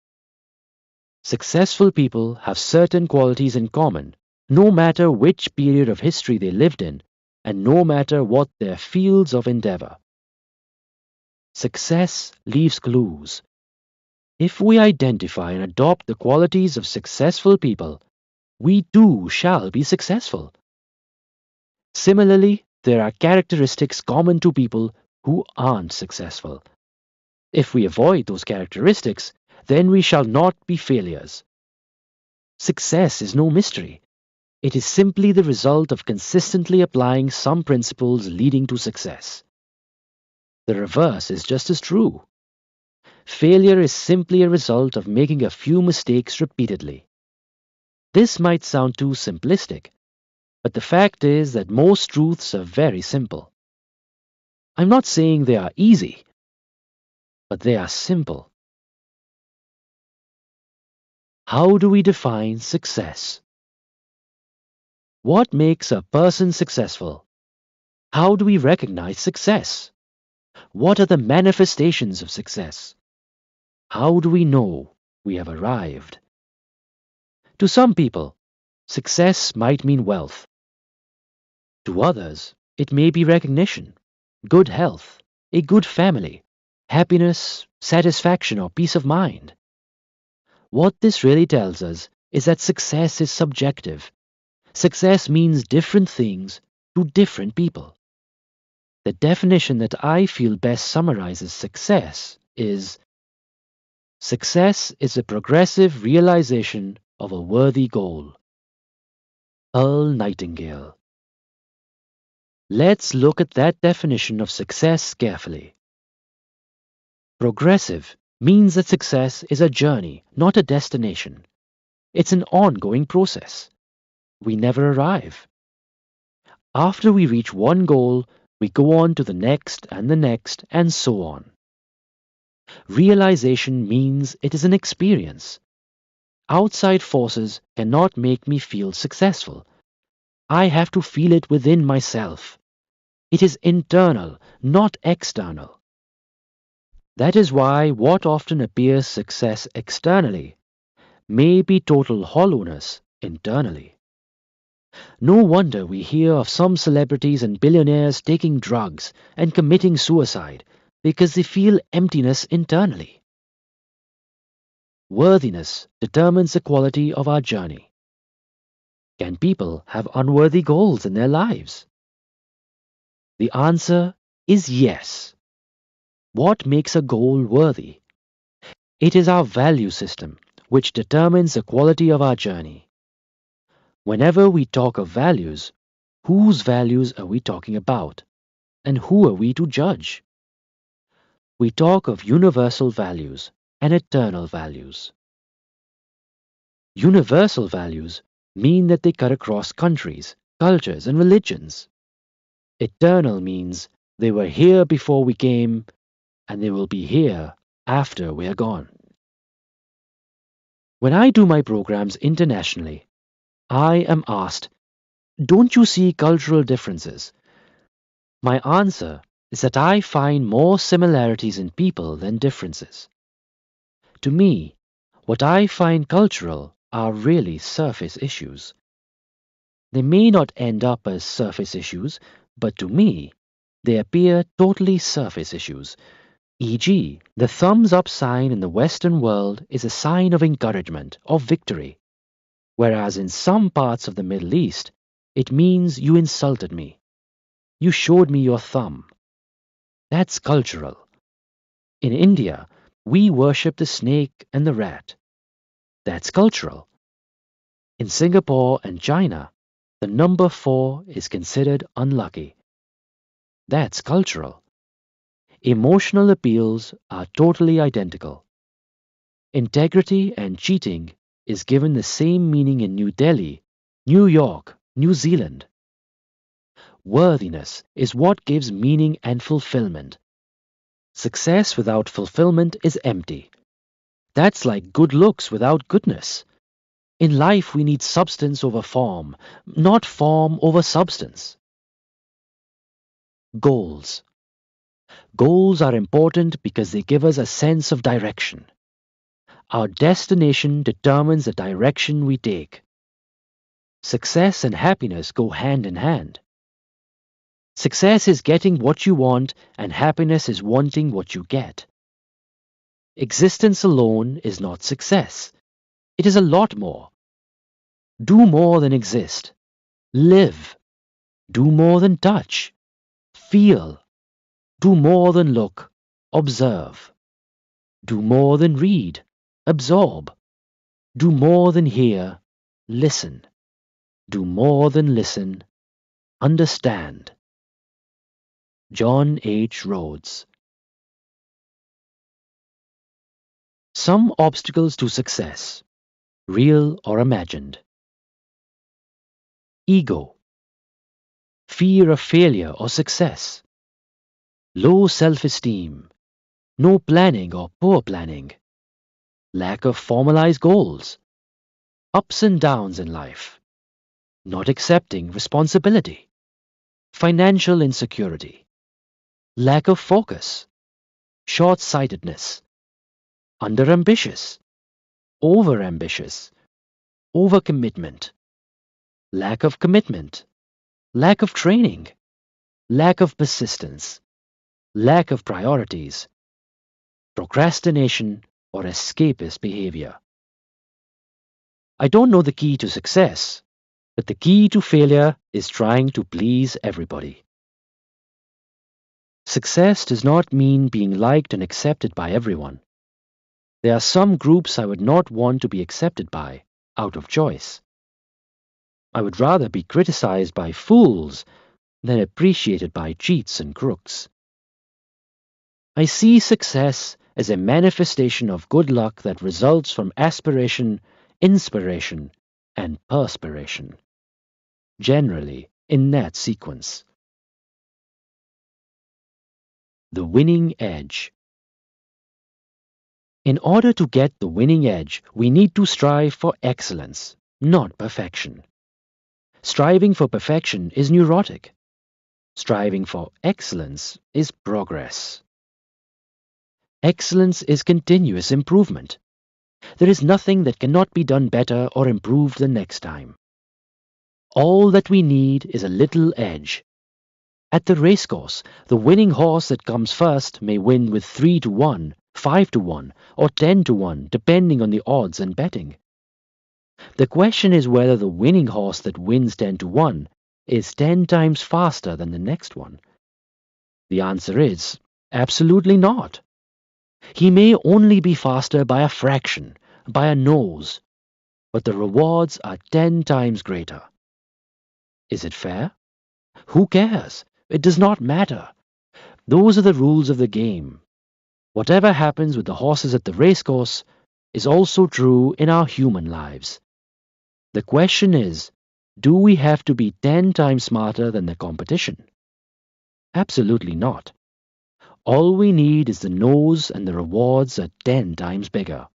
Successful people have certain qualities in common, no matter which period of history they lived in, and no matter what their fields of endeavor. Success leaves clues. If we identify and adopt the qualities of successful people, we too shall be successful. Similarly, there are characteristics common to people who aren't successful. If we avoid those characteristics, then we shall not be failures. Success is no mystery. It is simply the result of consistently applying some principles leading to success. The reverse is just as true. Failure is simply a result of making a few mistakes repeatedly. This might sound too simplistic, but the fact is that most truths are very simple. I'm not saying they are easy, but they are simple. How do we define success? What makes a person successful? How do we recognize success? What are the manifestations of success? How do we know we have arrived? To some people, success might mean wealth. To others, it may be recognition, good health, a good family, happiness, satisfaction, or peace of mind. What this really tells us is that success is subjective. Success means different things to different people. The definition that I feel best summarizes success is: success is a progressive realization of a worthy goal. Earl Nightingale. Let's look at that definition of success carefully. Progressive means that success is a journey, not a destination. It's an ongoing process. We never arrive. After we reach one goal, we go on to the next, and so on. Realization means it is an experience. Outside forces cannot make me feel successful. I have to feel it within myself. It is internal, not external. That is why what often appears success externally may be total hollowness internally. No wonder we hear of some celebrities and billionaires taking drugs and committing suicide because they feel emptiness internally. Worthiness determines the quality of our journey. Can people have unworthy goals in their lives? The answer is yes. What makes a goal worthy? It is our value system which determines the quality of our journey. Whenever we talk of values, whose values are we talking about? And who are we to judge? We talk of universal values and eternal values. Universal values mean that they cut across countries, cultures, and religions. Eternal means they were here before we came, and they will be here after we are gone. When I do my programs internationally, I am asked, "Don't you see cultural differences?" My answer is that I find more similarities in people than differences. To me, what I find cultural are really surface issues. They may not end up as surface issues, but to me, they appear totally surface issues. E.g., the thumbs up sign in the Western world is a sign of encouragement, of victory, whereas in some parts of the Middle East, it means you insulted me. You showed me your thumb. That's cultural. In India, we worship the snake and the rat. That's cultural. In Singapore and China, the number 4 is considered unlucky. That's cultural. Emotional appeals are totally identical. Integrity and cheating is given the same meaning in New Delhi, New York, New Zealand. Worthiness is what gives meaning and fulfillment. Success without fulfillment is empty. That's like good looks without goodness. In life, we need substance over form, not form over substance. Goals. Goals are important because they give us a sense of direction. Our destination determines the direction we take. Success and happiness go hand in hand. Success is getting what you want, and happiness is wanting what you get. Existence alone is not success. It is a lot more. Do more than exist. Live. Do more than touch. Feel. Do more than look. Observe. Do more than read. Absorb. Do more than hear. Listen. Do more than listen. Understand. John H. Rhodes. Some obstacles to success, real or imagined. Ego. Fear of failure or success. Low self-esteem. No planning or poor planning. Lack of formalized goals. Ups and downs in life. Not accepting responsibility. Financial insecurity. Lack of focus. Short-sightedness. Under-ambitious. Over-ambitious. Overcommitment. Lack of commitment. Lack of training. Lack of persistence. Lack of priorities. Procrastination or escapist behavior. I don't know the key to success, but the key to failure is trying to please everybody. Success does not mean being liked and accepted by everyone. There are some groups I would not want to be accepted by, out of choice. I would rather be criticized by fools than appreciated by cheats and crooks. I see success as a manifestation of good luck that results from aspiration, inspiration, and perspiration. Generally, in that sequence. The winning edge. In order to get the winning edge, we need to strive for excellence, not perfection. Striving for perfection is neurotic. Striving for excellence is progress. Excellence is continuous improvement. There is nothing that cannot be done better or improved the next time. All that we need is a little edge. At the racecourse, the winning horse that comes first may win with 3-1, 5-1, or 10-1, depending on the odds and betting. The question is whether the winning horse that wins 10-1 is 10 times faster than the next one. The answer is absolutely not. He may only be faster by a fraction, by a nose, but the rewards are 10 times greater. Is it fair? Who cares? It does not matter. Those are the rules of the game. Whatever happens with the horses at the racecourse is also true in our human lives. The question is, do we have to be 10 times smarter than the competition? Absolutely not. All we need is the nose and the rewards are 10 times bigger.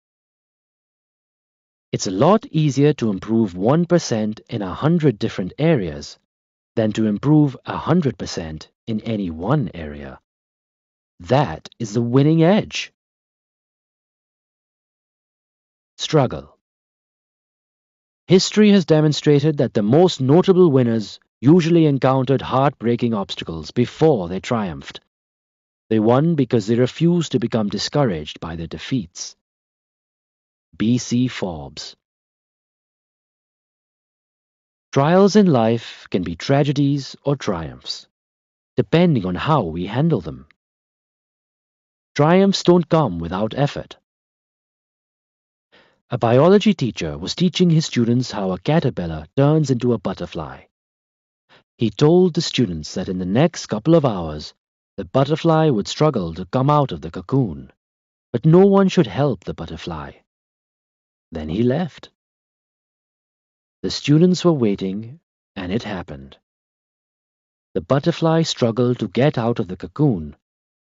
It's a lot easier to improve 1% in 100 different areas than to improve 100% in any one area. That is the winning edge. Struggle. History has demonstrated that the most notable winners usually encountered heartbreaking obstacles before they triumphed. They won because they refused to become discouraged by their defeats. B.C. Forbes. Trials in life can be tragedies or triumphs, depending on how we handle them. Triumphs don't come without effort. A biology teacher was teaching his students how a caterpillar turns into a butterfly. He told the students that in the next couple of hours, the butterfly would struggle to come out of the cocoon, but no one should help the butterfly. Then he left. The students were waiting, and it happened. The butterfly struggled to get out of the cocoon,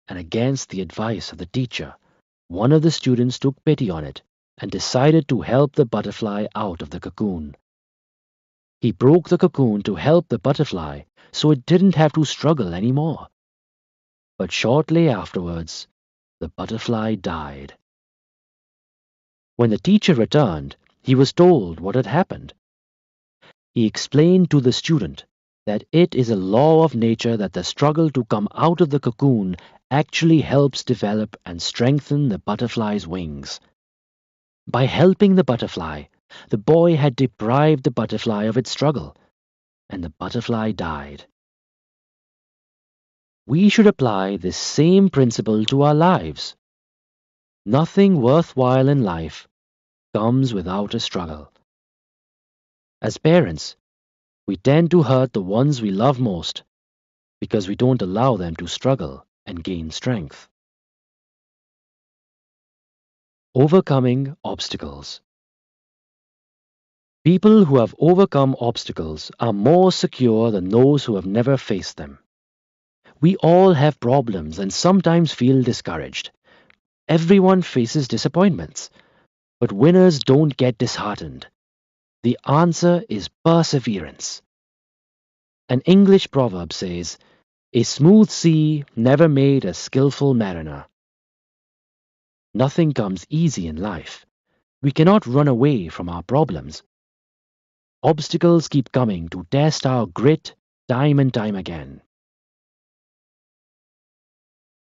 and against the advice of the teacher, one of the students took pity on it and decided to help the butterfly out of the cocoon. He broke the cocoon to help the butterfly so it didn't have to struggle anymore. But shortly afterwards, the butterfly died. When the teacher returned, he was told what had happened. He explained to the student that it is a law of nature that the struggle to come out of the cocoon actually helps develop and strengthen the butterfly's wings. By helping the butterfly, the boy had deprived the butterfly of its struggle, and the butterfly died. We should apply this same principle to our lives. Nothing worthwhile in life comes without a struggle. As parents, we tend to hurt the ones we love most because we don't allow them to struggle and gain strength. Overcoming obstacles. People who have overcome obstacles are more secure than those who have never faced them. We all have problems and sometimes feel discouraged. Everyone faces disappointments, but winners don't get disheartened. The answer is perseverance. An English proverb says, "A smooth sea never made a skillful mariner." Nothing comes easy in life. We cannot run away from our problems. Obstacles keep coming to test our grit time and time again.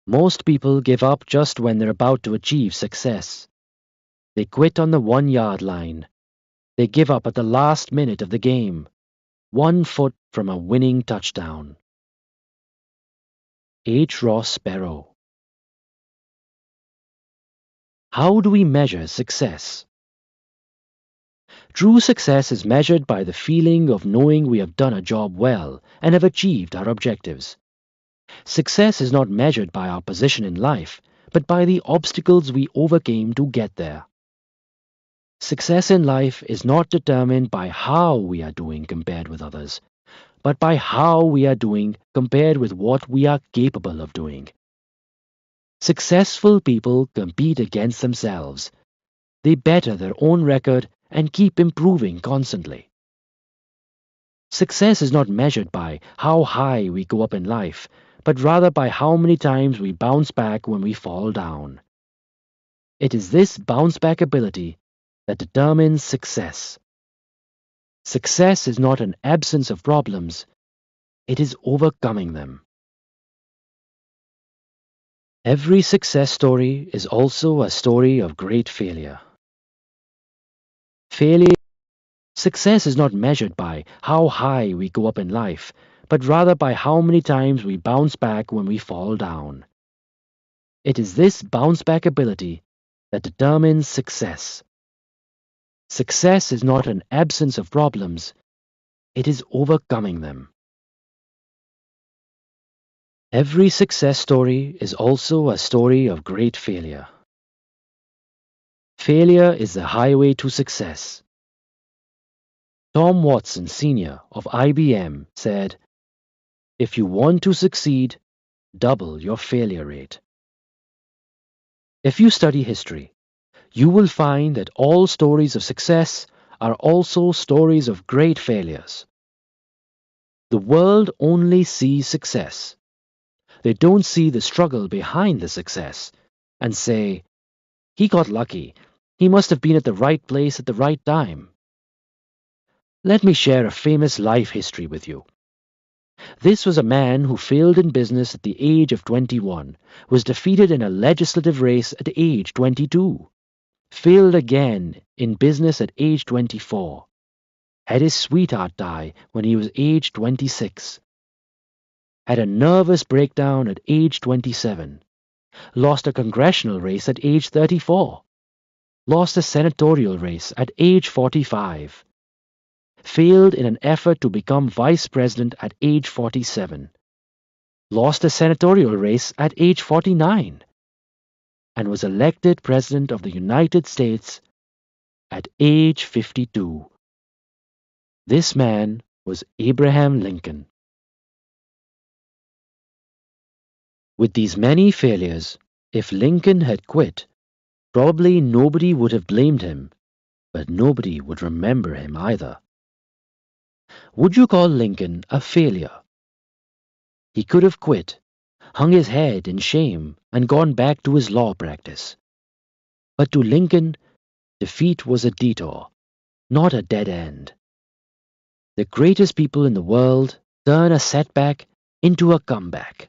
Most people give up just when they're about to achieve success. They quit on the 1-yard line. They give up at the last minute of the game, 1 foot from a winning touchdown. H. Ross Sparrow. How do we measure success? True success is measured by the feeling of knowing we have done a job well and have achieved our objectives. Success is not measured by our position in life, but by the obstacles we overcame to get there. Success in life is not determined by how we are doing compared with others, but by how we are doing compared with what we are capable of doing. Successful people compete against themselves. They better their own record and keep improving constantly. Success is not measured by how high we go up in life, but rather by how many times we bounce back when we fall down. It is this bounce-back ability that determines success. Success is not an absence of problems, it is overcoming them. Every success story is also a story of great failure. Success is not measured by how high we go up in life, but rather by how many times we bounce back when we fall down. It is this bounce-back ability that determines success. Success is not an absence of problems, it is overcoming them. Every success story is also a story of great failure. Failure is the highway to success. Tom Watson Sr. of IBM said, "If you want to succeed, double your failure rate." If you study history, you will find that all stories of success are also stories of great failures. The world only sees success. They don't see the struggle behind the success and say, "He got lucky. He must have been at the right place at the right time." Let me share a famous life history with you. This was a man who failed in business at the age of 21, was defeated in a legislative race at age 22, failed again in business at age 24, had his sweetheart die when he was age 26, had a nervous breakdown at age 27, lost a congressional race at age 34, lost a senatorial race at age 45, failed in an effort to become vice president at age 47, lost a senatorial race at age 49, and was elected President of the United States at age 52. This man was Abraham Lincoln. With these many failures, if Lincoln had quit, probably nobody would have blamed him, but nobody would remember him either. Would you call Lincoln a failure? He could have quit, hung his head in shame, and gone back to his law practice. But to Lincoln, defeat was a detour, not a dead end. The greatest people in the world turn a setback into a comeback.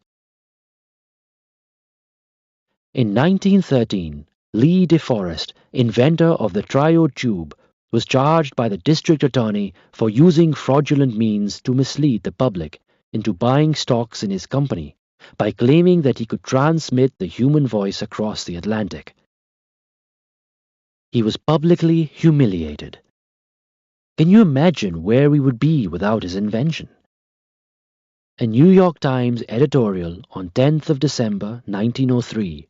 In 1913, Lee DeForest, inventor of the triode tube, was charged by the district attorney for using fraudulent means to mislead the public into buying stocks in his company by claiming that he could transmit the human voice across the Atlantic. He was publicly humiliated. Can you imagine where we would be without his invention? A New York Times editorial on 10th of December 1903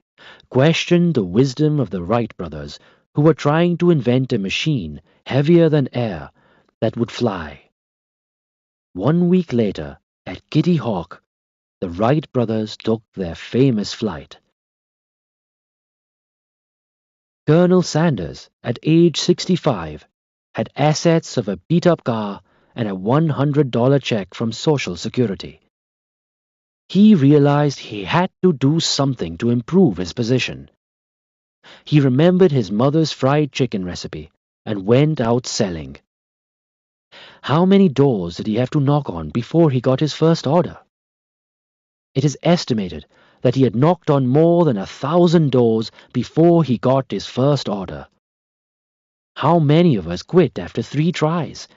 questioned the wisdom of the Wright brothers, who were trying to invent a machine heavier than air that would fly. 1 week later, at Kitty Hawk, the Wright brothers took their famous flight. Colonel Sanders, at age 65, had assets of a beat-up car and a $100 check from Social Security. He realized he had to do something to improve his position. He remembered his mother's fried chicken recipe and went out selling. How many doors did he have to knock on before he got his first order? It is estimated that he had knocked on more than 1,000 doors before he got his first order. How many of us quit after 3 tries,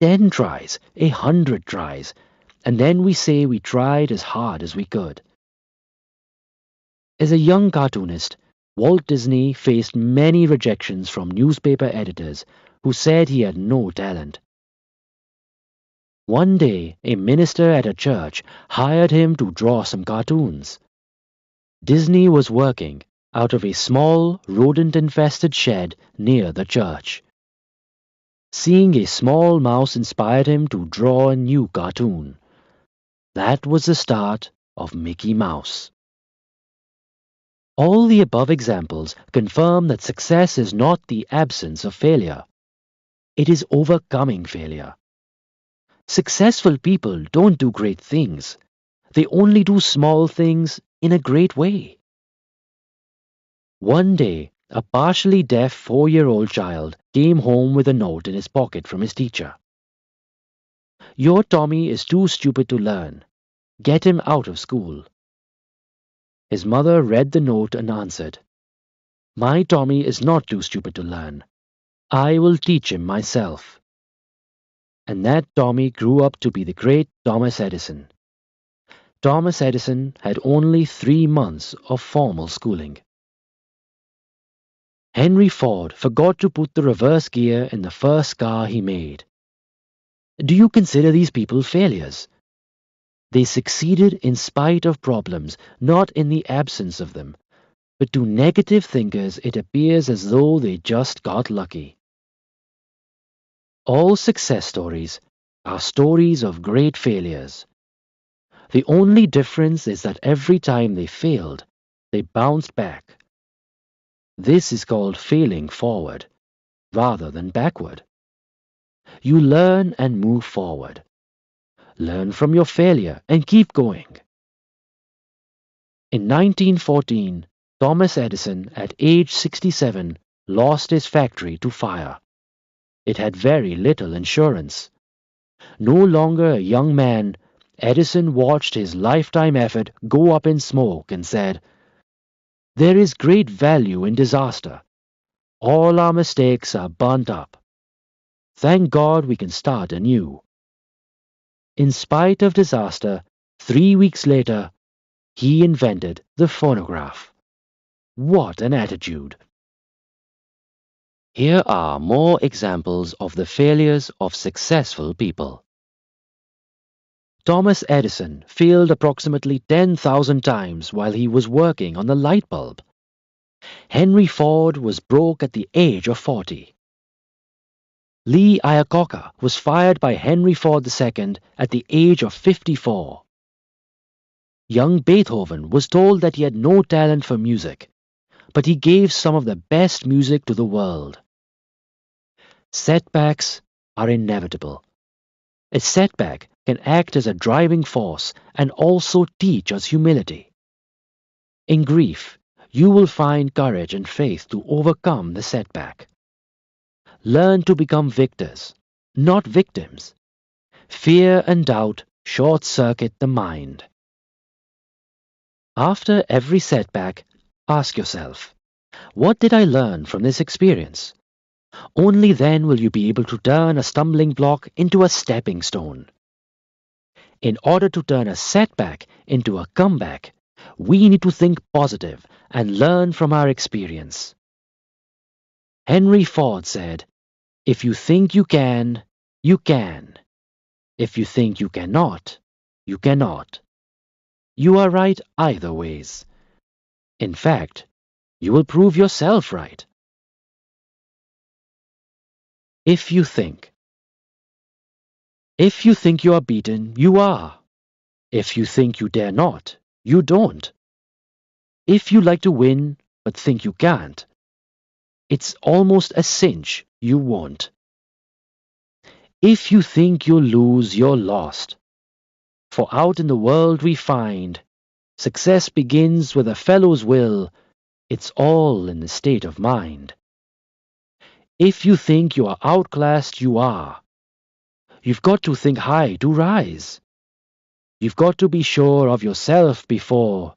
10 tries, 100 tries, and then we say we tried as hard as we could? As a young cartoonist, Walt Disney faced many rejections from newspaper editors who said he had no talent. One day, a minister at a church hired him to draw some cartoons. Disney was working out of a small, rodent-infested shed near the church. Seeing a small mouse inspired him to draw a new cartoon. That was the start of Mickey Mouse. All the above examples confirm that success is not the absence of failure. It is overcoming failure. Successful people don't do great things. They only do small things in a great way. One day, a partially deaf 4-year-old child came home with a note in his pocket from his teacher. "Your Tommy is too stupid to learn. Get him out of school." His mother read the note and answered, "My Tommy is not too stupid to learn. I will teach him myself." And that Tommy grew up to be the great Thomas Edison. Thomas Edison had only 3 months of formal schooling. Henry Ford forgot to put the reverse gear in the first car he made. Do you consider these people failures? They succeeded in spite of problems, not in the absence of them. But to negative thinkers it appears as though they just got lucky. All success stories are stories of great failures. The only difference is that every time they failed, they bounced back. This is called failing forward, rather than backward. You learn and move forward. Learn from your failure and keep going. In 1914, Thomas Edison, at age 67, lost his factory to fire. It had very little insurance. No longer a young man, Edison watched his lifetime effort go up in smoke and said, "There is great value in disaster. All our mistakes are burnt up. Thank God we can start anew." In spite of disaster, 3 weeks later, he invented the phonograph. What an attitude! Here are more examples of the failures of successful people. Thomas Edison failed approximately 10,000 times while he was working on the light bulb. Henry Ford was broke at the age of 40. Lee Iacocca was fired by Henry Ford II at the age of 54. Young Beethoven was told that he had no talent for music, but he gave some of the best music to the world. Setbacks are inevitable. A setback can act as a driving force and also teach us humility. In grief, you will find courage and faith to overcome the setback. Learn to become victors, not victims. Fear and doubt short-circuit the mind. After every setback, ask yourself, what did I learn from this experience? Only then will you be able to turn a stumbling block into a stepping stone. In order to turn a setback into a comeback, we need to think positive and learn from our experience. Henry Ford said, "If you think you can, you can. If you think you cannot, you cannot." You are right either ways. In fact, you will prove yourself right. If you think. If you think you are beaten, you are. If you think you dare not, you don't. If you like to win but think you can't, it's almost a cinch you won't. If you think you'll lose, you're lost. For out in the world we find, success begins with a fellow's will, it's all in the state of mind. If you think you are outclassed, you are. You've got to think high to rise. You've got to be sure of yourself before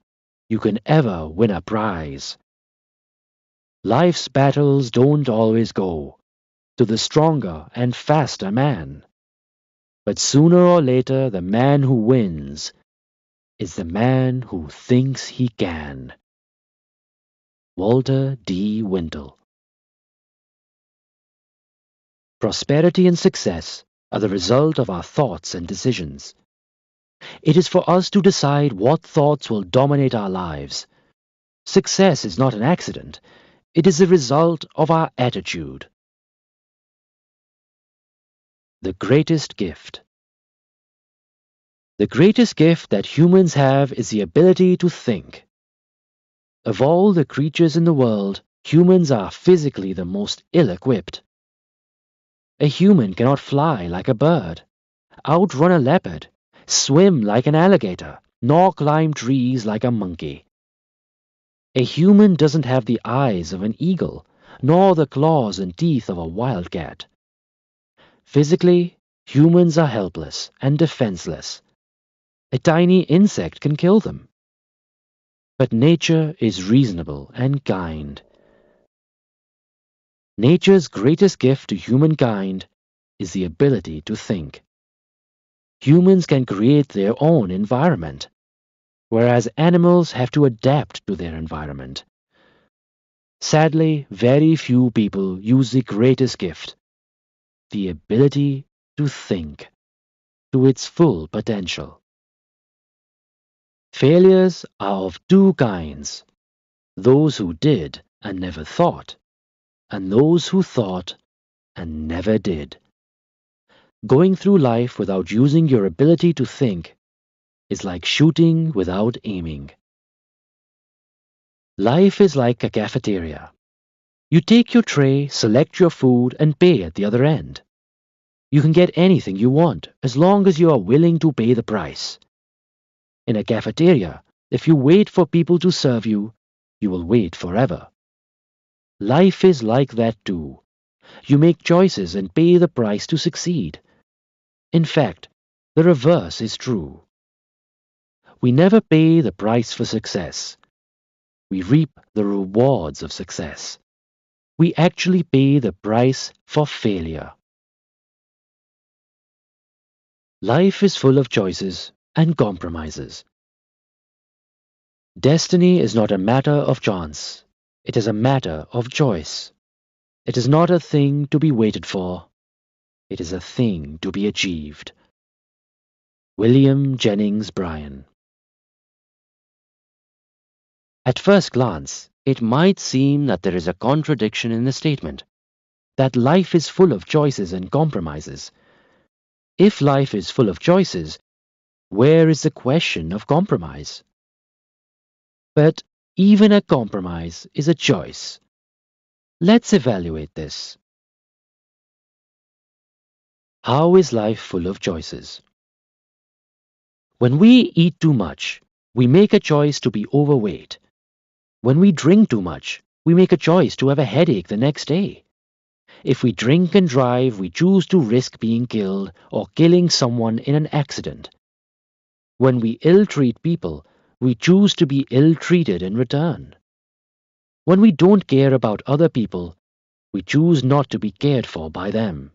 you can ever win a prize. Life's battles don't always go to the stronger and faster man. But sooner or later, the man who wins is the man who thinks he can. Walter D. Wintle. Prosperity and success are the result of our thoughts and decisions. It is for us to decide what thoughts will dominate our lives. Success is not an accident. It is the result of our attitude. The greatest gift. The greatest gift that humans have is the ability to think. Of all the creatures in the world, humans are physically the most ill-equipped. A human cannot fly like a bird, outrun a leopard, swim like an alligator, nor climb trees like a monkey. A human doesn't have the eyes of an eagle, nor the claws and teeth of a wildcat. Physically, humans are helpless and defenseless. A tiny insect can kill them. But nature is reasonable and kind. Nature's greatest gift to humankind is the ability to think. Humans can create their own environment, whereas animals have to adapt to their environment. Sadly, very few people use the greatest gift, the ability to think, to its full potential. Failures are of two kinds: those who did and never thought, and those who thought and never did. Going through life without using your ability to think is like shooting without aiming. Life is like a cafeteria. You take your tray, select your food, and pay at the other end. You can get anything you want as long as you are willing to pay the price. In a cafeteria, if you wait for people to serve you, you will wait forever. Life is like that too. You make choices and pay the price to succeed. In fact, the reverse is true. We never pay the price for success. We reap the rewards of success. We actually pay the price for failure. Life is full of choices and compromises. Destiny is not a matter of chance. It is a matter of choice. It is not a thing to be waited for. It is a thing to be achieved. William Jennings Bryan. At first glance, it might seem that there is a contradiction in the statement, that life is full of choices and compromises. If life is full of choices, where is the question of compromise? But even a compromise is a choice. Let's evaluate this. How is life full of choices? When we eat too much, we make a choice to be overweight. When we drink too much, we make a choice to have a headache the next day. If we drink and drive, we choose to risk being killed or killing someone in an accident. When we ill-treat people, we choose to be ill-treated in return. When we don't care about other people, we choose not to be cared for by them.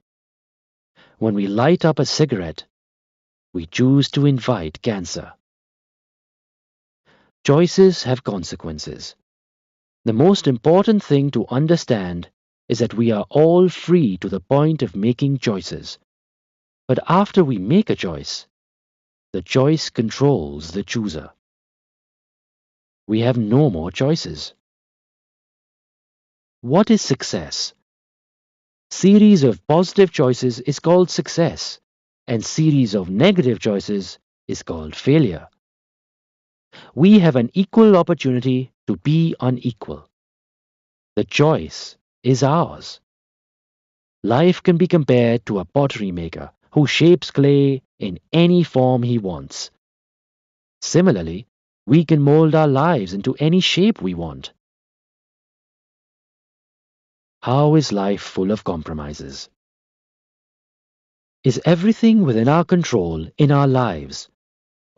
When we light up a cigarette, we choose to invite cancer. Choices have consequences. The most important thing to understand is that we are all free to the point of making choices. But after we make a choice, the choice controls the chooser. We have no more choices. What is success? Series of positive choices is called success, and series of negative choices is called failure. We have an equal opportunity to be unequal. The choice is ours. Life can be compared to a pottery maker who shapes clay in any form he wants. Similarly, we can mold our lives into any shape we want. How is life full of compromises? Is everything within our control in our lives?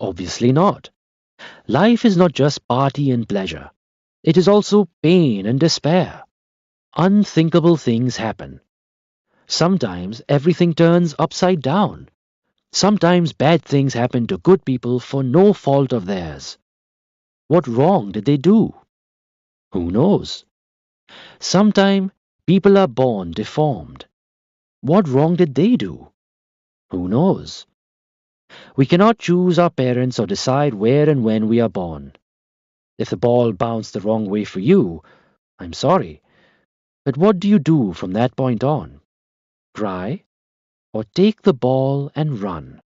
Obviously not. Life is not just party and pleasure. It is also pain and despair. Unthinkable things happen. Sometimes everything turns upside down. Sometimes bad things happen to good people for no fault of theirs. What wrong did they do? Who knows? Sometimes people are born deformed. What wrong did they do? Who knows? We cannot choose our parents or decide where and when we are born. If the ball bounced the wrong way for you, I'm sorry. But what do you do from that point on? Cry? Or take the ball and run?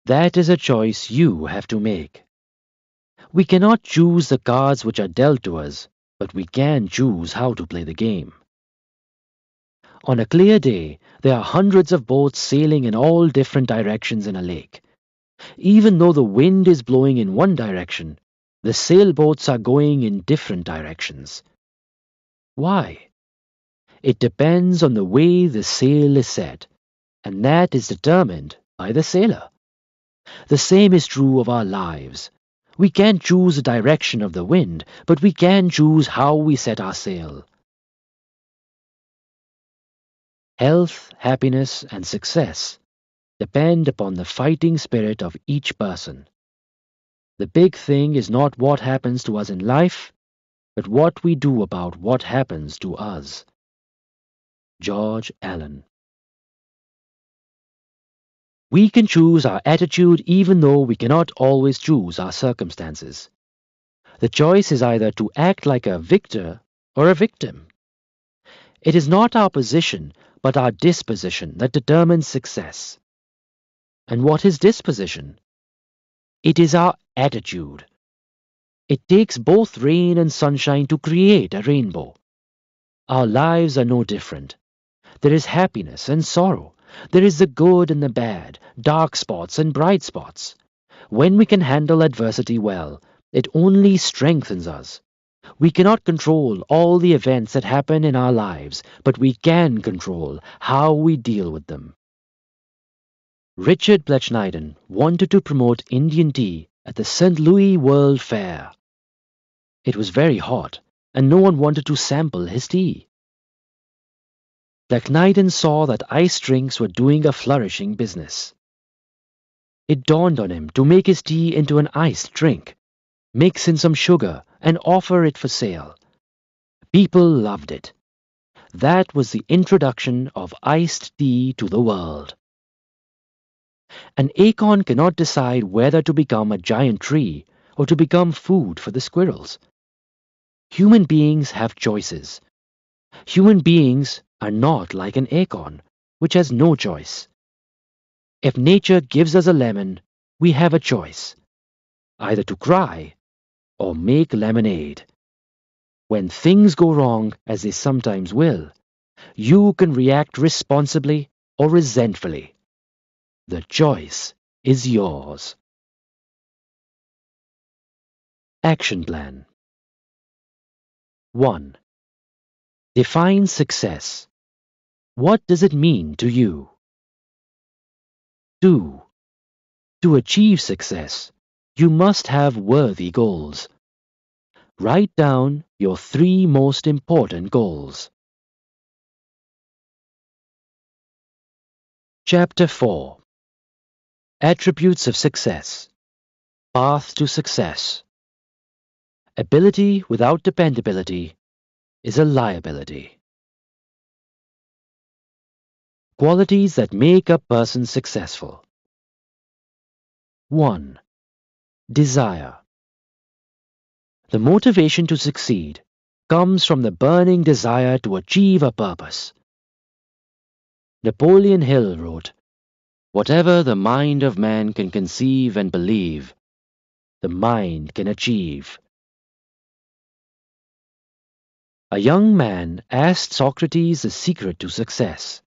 That is a choice you have to make. We cannot choose the cards which are dealt to us, but we can choose how to play the game. On a clear day, there are hundreds of boats sailing in all different directions in a lake. Even though the wind is blowing in one direction, the sailboats are going in different directions. Why? It depends on the way the sail is set, and that is determined by the sailor. The same is true of our lives. We can't choose the direction of the wind, but we can choose how we set our sail. Health, happiness, and success depend upon the fighting spirit of each person. The big thing is not what happens to us in life, but what we do about what happens to us. George Allen. We can choose our attitude even though we cannot always choose our circumstances. The choice is either to act like a victor or a victim. It is not our position, but our disposition that determines success. And what is disposition? It is our attitude. It takes both rain and sunshine to create a rainbow. Our lives are no different. There is happiness and sorrow. There is the good and the bad, dark spots and bright spots. When we can handle adversity well, it only strengthens us. We cannot control all the events that happen in our lives, but we can control how we deal with them. Richard Blechneiden wanted to promote Indian tea at the St. Louis World Fair. It was very hot, and no one wanted to sample his tea. Blechneiden saw that iced drinks were doing a flourishing business. It dawned on him to make his tea into an iced drink. Mix in some sugar, and offer it for sale. People loved it. That was the introduction of iced tea to the world. An acorn cannot decide whether to become a giant tree or to become food for the squirrels. Human beings have choices. Human beings are not like an acorn, which has no choice. If nature gives us a lemon, we have a choice, either to cry or make lemonade. When things go wrong, as they sometimes will, you can react responsibly or resentfully. The choice is yours. Action Plan 1. Define success. What does it mean to you? 2. To achieve success, you must have worthy goals. Write down your 3 most important goals. Chapter 4. Attributes of Success. Path to Success. Ability without dependability is a liability. Qualities that make a person successful. 1. Desire. The motivation to succeed comes from the burning desire to achieve a purpose. Napoleon Hill wrote, "Whatever the mind of man can conceive and believe, the mind can achieve." A young man asked Socrates the secret to success.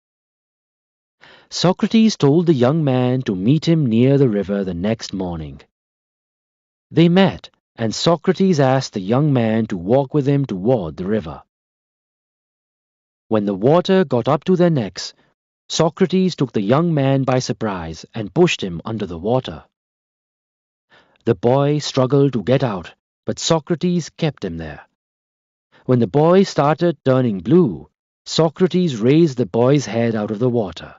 Socrates told the young man to meet him near the river the next morning. They met, and Socrates asked the young man to walk with him toward the river. When the water got up to their necks, Socrates took the young man by surprise and pushed him under the water. The boy struggled to get out, but Socrates kept him there. When the boy started turning blue, Socrates raised the boy's head out of the water.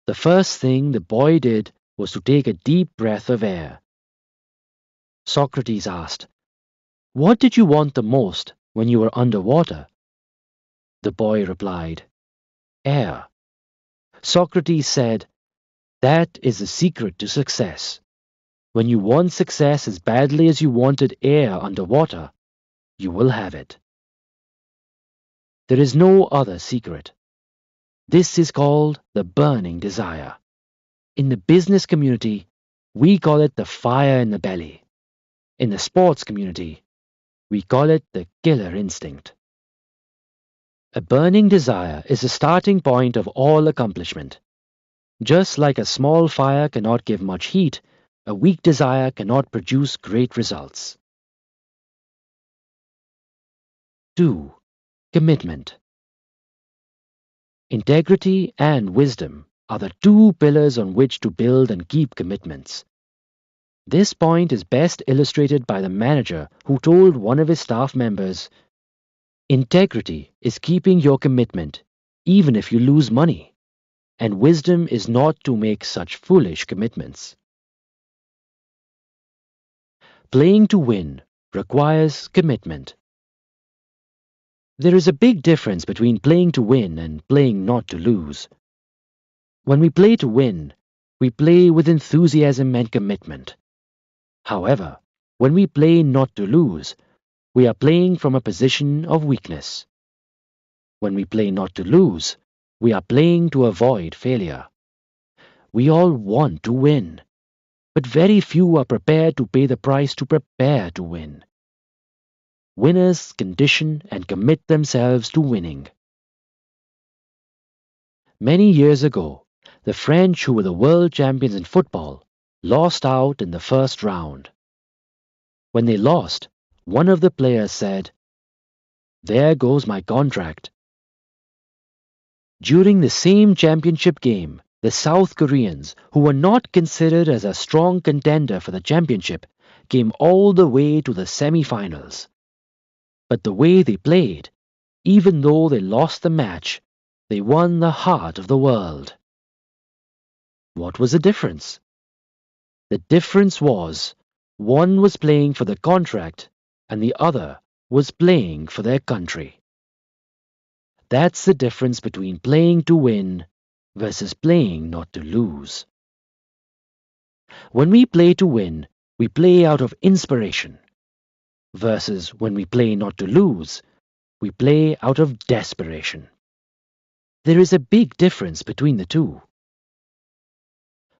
The first thing the boy did was to take a deep breath of air. Socrates asked, "What did you want the most when you were underwater?" The boy replied, "Air." Socrates said, "That is the secret to success. When you want success as badly as you wanted air underwater, you will have it. There is no other secret. This is called the burning desire. In the business community, we call it the fire in the belly. In the sports community, we call it the killer instinct. A burning desire is the starting point of all accomplishment. Just like a small fire cannot give much heat, a weak desire cannot produce great results. 2. Commitment. Integrity and wisdom are the 2 pillars on which to build and keep commitments. This point is best illustrated by the manager who told one of his staff members, "Integrity is keeping your commitment, even if you lose money, and wisdom is not to make such foolish commitments." Playing to win requires commitment. There is a big difference between playing to win and playing not to lose. When we play to win, we play with enthusiasm and commitment. However, when we play not to lose, we are playing from a position of weakness. When we play not to lose, we are playing to avoid failure. We all want to win, but very few are prepared to pay the price to prepare to win. Winners condition and commit themselves to winning. Many years ago, the French, who were the world champions in football, lost out in the first round. When they lost, one of the players said, "There goes my contract." During the same championship game, the South Koreans, who were not considered as a strong contender for the championship, came all the way to the semi-finals. But the way they played, even though they lost the match, they won the heart of the world. What was the difference? The difference was, one was playing for the contract and the other was playing for their country. That's the difference between playing to win versus playing not to lose. When we play to win, we play out of inspiration, versus when we play not to lose, we play out of desperation. There is a big difference between the two.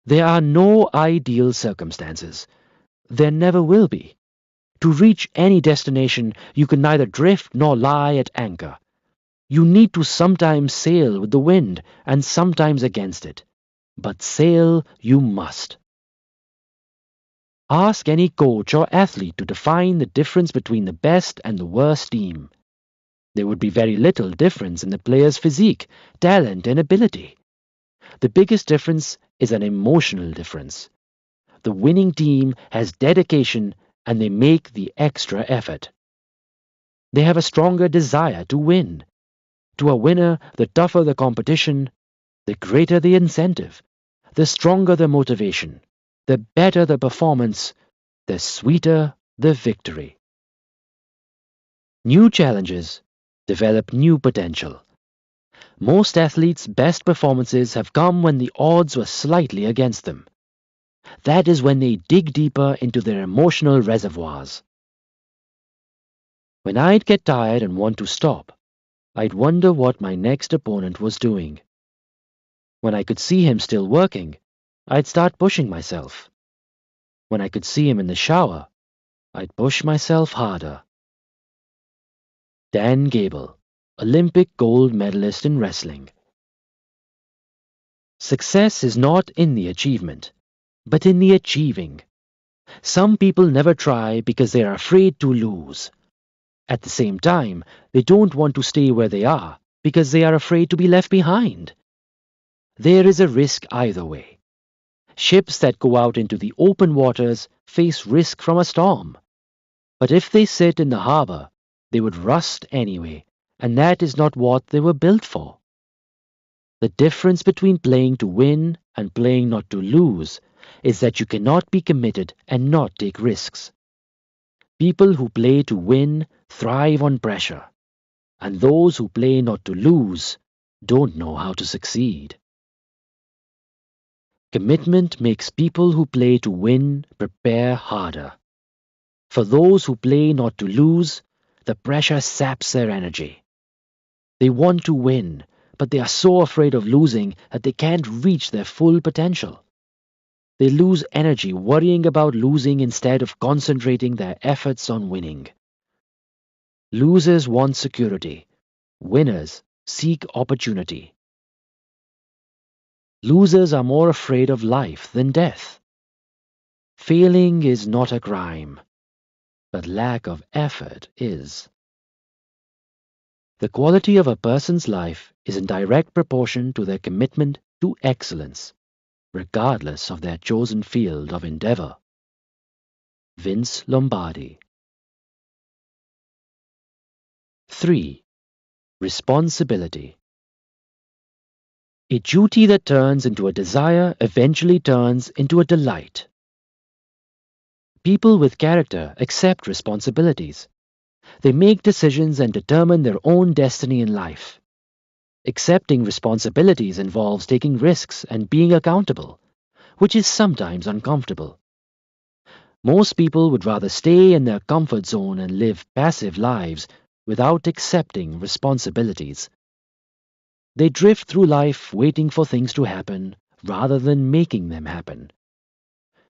There are no ideal circumstances. There never will be. To reach any destination, you can neither drift nor lie at anchor. You need to sometimes sail with the wind and sometimes against it. But sail you must. Ask any coach or athlete to define the difference between the best and the worst team. There would be very little difference in the player's physique, talent, and ability. The biggest difference is an emotional difference. The winning team has dedication and they make the extra effort. They have a stronger desire to win. To a winner, the tougher the competition, the greater the incentive, the stronger the motivation, the better the performance, the sweeter the victory. New challenges develop new potential. Most athletes' best performances have come when the odds were slightly against them. That is when they dig deeper into their emotional reservoirs. When I'd get tired and want to stop, I'd wonder what my next opponent was doing. When I could see him still working, I'd start pushing myself. When I could see him in the shower, I'd push myself harder. Dan Gable, Olympic gold medalist in wrestling. Success is not in the achievement, but in the achieving. Some people never try because they are afraid to lose. At the same time, they don't want to stay where they are because they are afraid to be left behind. There is a risk either way. Ships that go out into the open waters face risk from a storm. But if they sit in the harbor, they would rust anyway, and that is not what they were built for. The difference between playing to win and playing not to lose is that you cannot be committed and not take risks. People who play to win thrive on pressure, and those who play not to lose don't know how to succeed. Commitment makes people who play to win prepare harder. For those who play not to lose, the pressure saps their energy. They want to win, but they are so afraid of losing that they can't reach their full potential. They lose energy worrying about losing instead of concentrating their efforts on winning. Losers want security. Winners seek opportunity. Losers are more afraid of life than death. Failing is not a crime, but lack of effort is. The quality of a person's life is in direct proportion to their commitment to excellence, regardless of their chosen field of endeavor. Vince Lombardi. 3. Responsibility. A duty that turns into a desire eventually turns into a delight. People with character accept responsibilities. They make decisions and determine their own destiny in life. Accepting responsibilities involves taking risks and being accountable, which is sometimes uncomfortable. Most people would rather stay in their comfort zone and live passive lives without accepting responsibilities. They drift through life waiting for things to happen rather than making them happen.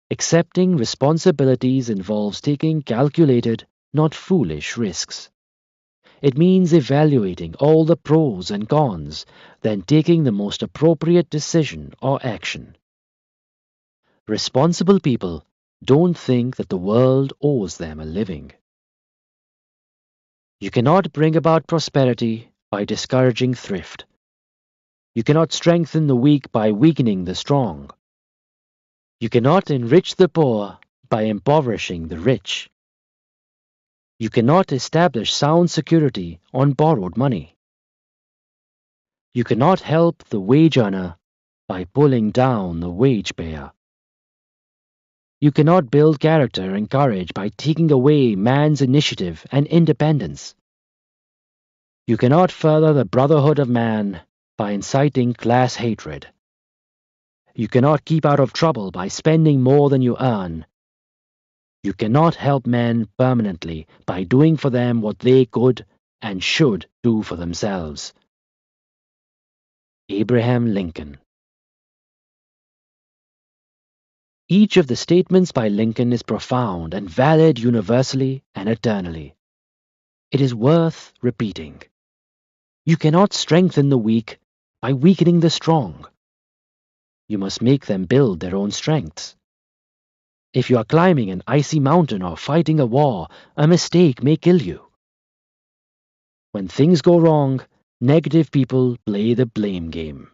Accepting responsibilities involves taking calculated, not foolish risks. It means evaluating all the pros and cons, then taking the most appropriate decision or action. Responsible people don't think that the world owes them a living. You cannot bring about prosperity by discouraging thrift. You cannot strengthen the weak by weakening the strong. You cannot enrich the poor by impoverishing the rich. You cannot establish sound security on borrowed money. You cannot help the wage earner by pulling down the wage payer. You cannot build character and courage by taking away man's initiative and independence. You cannot further the brotherhood of man by inciting class hatred. You cannot keep out of trouble by spending more than you earn. You cannot help men permanently by doing for them what they could and should do for themselves. Abraham Lincoln. Each of the statements by Lincoln is profound and valid universally and eternally. It is worth repeating. You cannot strengthen the weak by weakening the strong. You must make them build their own strengths. If you are climbing an icy mountain or fighting a war, a mistake may kill you. When things go wrong, negative people play the blame game.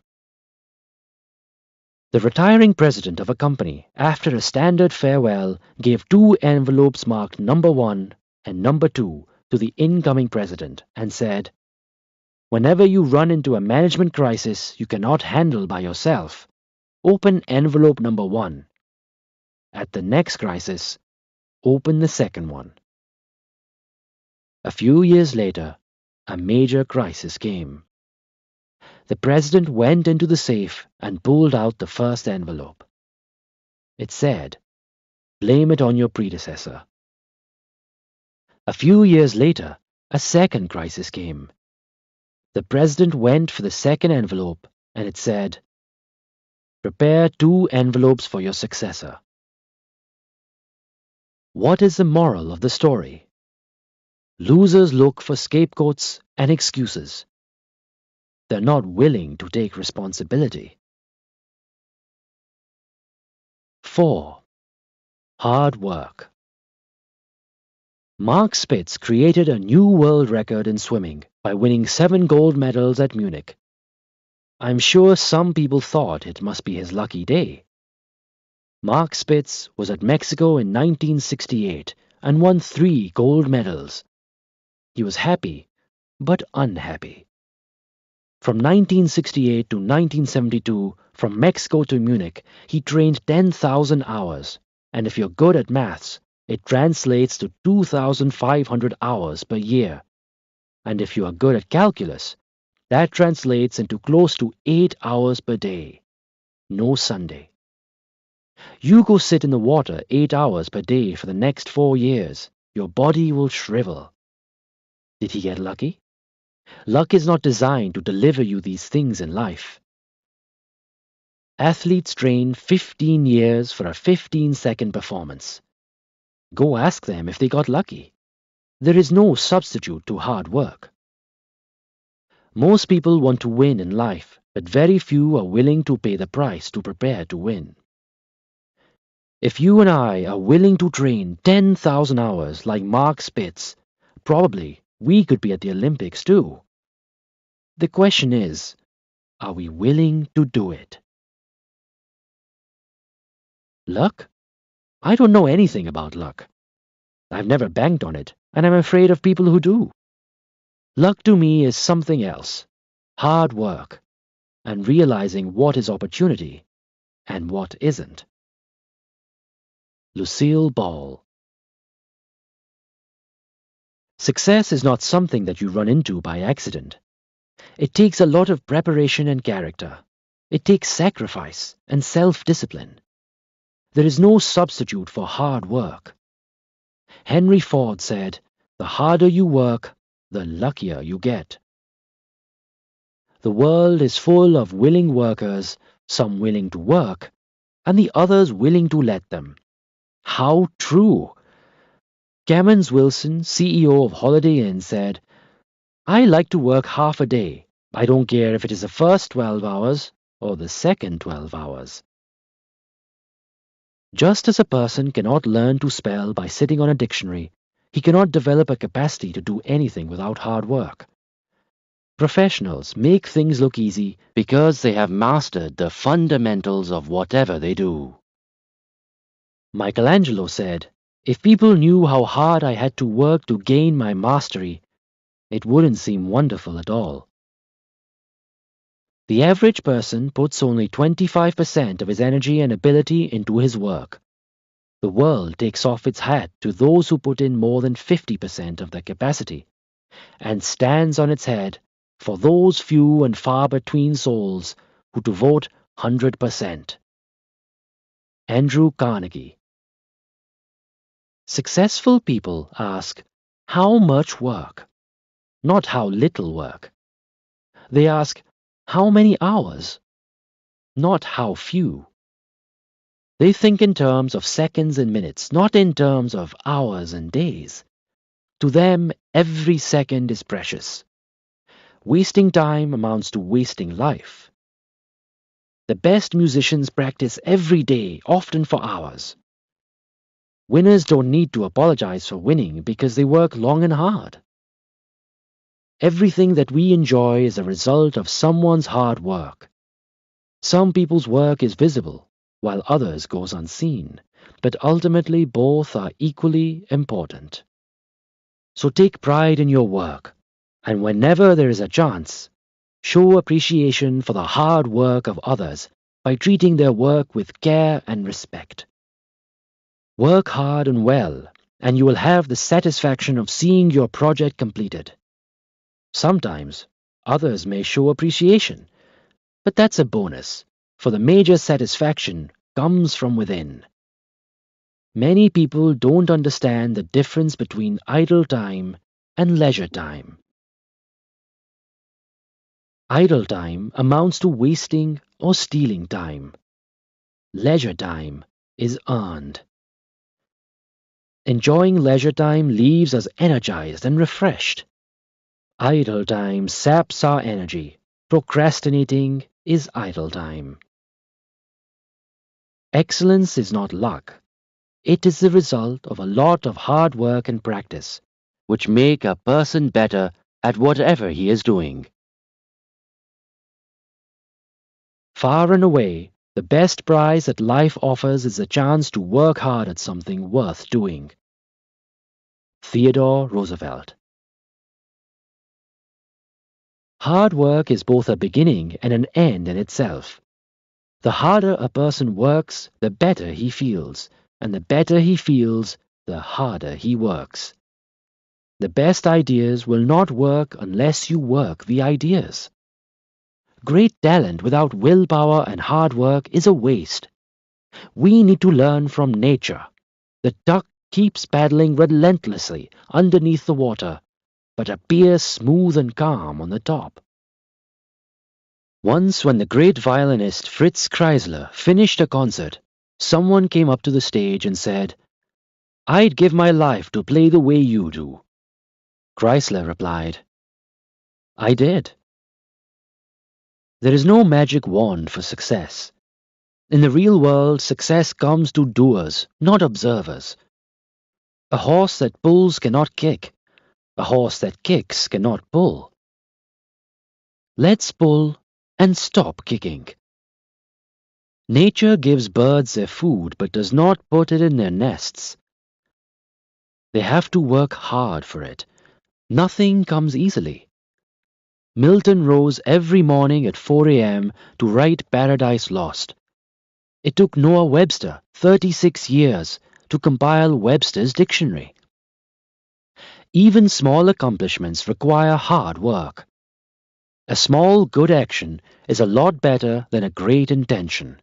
The retiring president of a company, after a standard farewell, gave 2 envelopes marked number 1 and number 2 to the incoming president and said, "Whenever you run into a management crisis you cannot handle by yourself, open envelope number 1. At the next crisis, open the second one." A few years later, a major crisis came. The president went into the safe and pulled out the first envelope. It said, "Blame it on your predecessor." A few years later, a second crisis came. The president went for the second envelope and it said, "Prepare 2 envelopes for your successor." What is the moral of the story? Losers look for scapegoats and excuses. They're not willing to take responsibility. 4. Hard work. Mark Spitz created a new world record in swimming by winning 7 gold medals at Munich. I'm sure some people thought it must be his lucky day. Mark Spitz was at Mexico in 1968 and won 3 gold medals. He was happy, but unhappy. From 1968 to 1972, from Mexico to Munich, he trained 10,000 hours, and if you're good at maths, it translates to 2,500 hours per year. And if you are good at calculus, that translates into close to 8 hours per day. No Sunday. You go sit in the water 8 hours per day for the next 4 years, your body will shrivel. Did he get lucky? Luck is not designed to deliver you these things in life. Athletes train 15 years for a 15-second performance. Go ask them if they got lucky. There is no substitute to hard work. Most people want to win in life, but very few are willing to pay the price to prepare to win. If you and I are willing to train 10,000 hours like Mark Spitz, probably we could be at the Olympics too. The question is, are we willing to do it? Luck? I don't know anything about luck. I've never banked on it, and I'm afraid of people who do. Luck to me is something else. Hard work, and realizing what is opportunity and what isn't. Lucille Ball. Success is not something that you run into by accident. It takes a lot of preparation and character. It takes sacrifice and self-discipline. There is no substitute for hard work. Henry Ford said, "The harder you work, the luckier you get." The world is full of willing workers, some willing to work, and the others willing to let them. How true! Cammons Wilson, CEO of Holiday Inn, said, "I like to work half a day. I don't care if it is the first 12 hours or the second 12 hours." Just as a person cannot learn to spell by sitting on a dictionary, he cannot develop a capacity to do anything without hard work. Professionals make things look easy because they have mastered the fundamentals of whatever they do. Michelangelo said, "If people knew how hard I had to work to gain my mastery, it wouldn't seem wonderful at all." The average person puts only 25% of his energy and ability into his work. The world takes off its hat to those who put in more than 50% of their capacity, and stands on its head for those few and far between souls who devote 100%. Andrew Carnegie. Successful people ask, how much work? Not how little work. They ask, how many hours? Not how few. They think in terms of seconds and minutes, not in terms of hours and days. To them, every second is precious. Wasting time amounts to wasting life. The best musicians practice every day, often for hours. Winners don't need to apologize for winning because they work long and hard. Everything that we enjoy is a result of someone's hard work. Some people's work is visible, while others goes unseen, but ultimately both are equally important. So take pride in your work, and whenever there is a chance, show appreciation for the hard work of others by treating their work with care and respect. Work hard and well, and you will have the satisfaction of seeing your project completed. Sometimes, others may show appreciation, but that's a bonus, for the major satisfaction comes from within. Many people don't understand the difference between idle time and leisure time. Idle time amounts to wasting or stealing time. Leisure time is earned. Enjoying leisure time leaves us energized and refreshed. Idle time saps our energy. Procrastinating is idle time. Excellence is not luck. It is the result of a lot of hard work and practice, which make a person better at whatever he is doing. Far and away, the best prize that life offers is the chance to work hard at something worth doing. Theodore Roosevelt. Hard work is both a beginning and an end in itself. The harder a person works, the better he feels, and the better he feels, the harder he works. The best ideas will not work unless you work the ideas. Great talent without willpower and hard work is a waste. We need to learn from nature. The duck keeps paddling relentlessly underneath the water, but appears smooth and calm on the top. Once when the great violinist Fritz Kreisler finished a concert, someone came up to the stage and said, "I'd give my life to play the way you do." Kreisler replied, "I did." There is no magic wand for success. In the real world, success comes to doers, not observers. A horse that pulls cannot kick. A horse that kicks cannot pull. Let's pull and stop kicking. Nature gives birds their food but does not put it in their nests. They have to work hard for it. Nothing comes easily. Milton rose every morning at 4 a.m. to write Paradise Lost. It took Noah Webster 36 years to compile Webster's dictionary. Even small accomplishments require hard work. A small good action is a lot better than a great intention.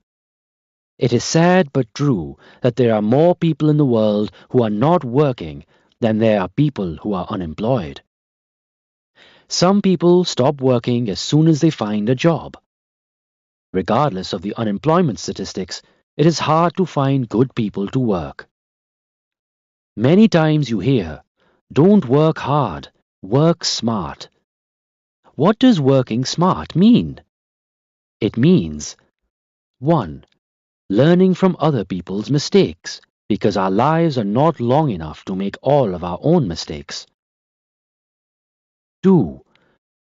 It is sad but true that there are more people in the world who are not working than there are people who are unemployed. Some people stop working as soon as they find a job. Regardless of the unemployment statistics, it is hard to find good people to work. Many times you hear, "Don't work hard, work smart." What does working smart mean? It means 1. Learning from other people's mistakes, because our lives are not long enough to make all of our own mistakes. 2.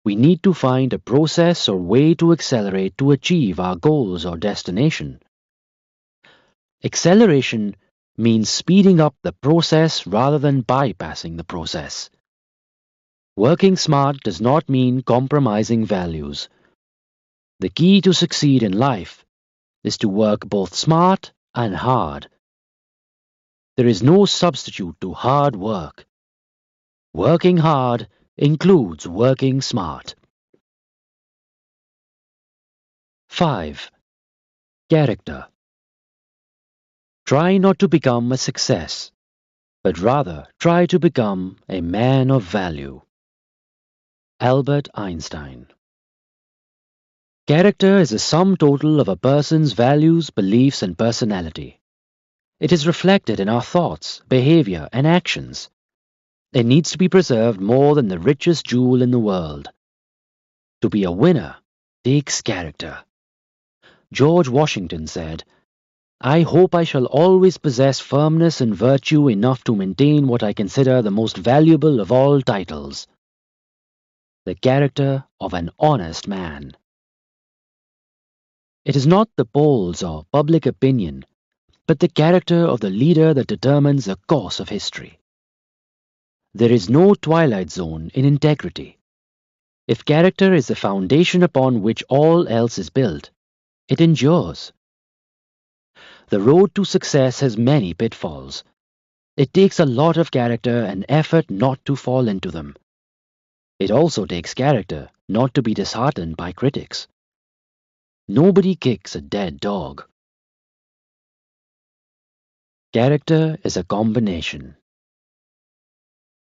We need to find a process or way to accelerate to achieve our goals or destination. Acceleration means speeding up the process rather than bypassing the process. Working smart does not mean compromising values. The key to succeed in life is to work both smart and hard. There is no substitute to hard work. Working hard includes working smart. 5. Character. Try not to become a success, but rather try to become a man of value. Albert Einstein. Character is the sum total of a person's values, beliefs, and personality. It is reflected in our thoughts, behavior, and actions. It needs to be preserved more than the richest jewel in the world. To be a winner takes character. George Washington said, "I hope I shall always possess firmness and virtue enough to maintain what I consider the most valuable of all titles, the character of an honest man." It is not the polls or public opinion, but the character of the leader that determines the course of history. There is no twilight zone in integrity. If character is the foundation upon which all else is built, it endures. The road to success has many pitfalls. It takes a lot of character and effort not to fall into them. It also takes character not to be disheartened by critics. Nobody kicks a dead dog. Character is a combination.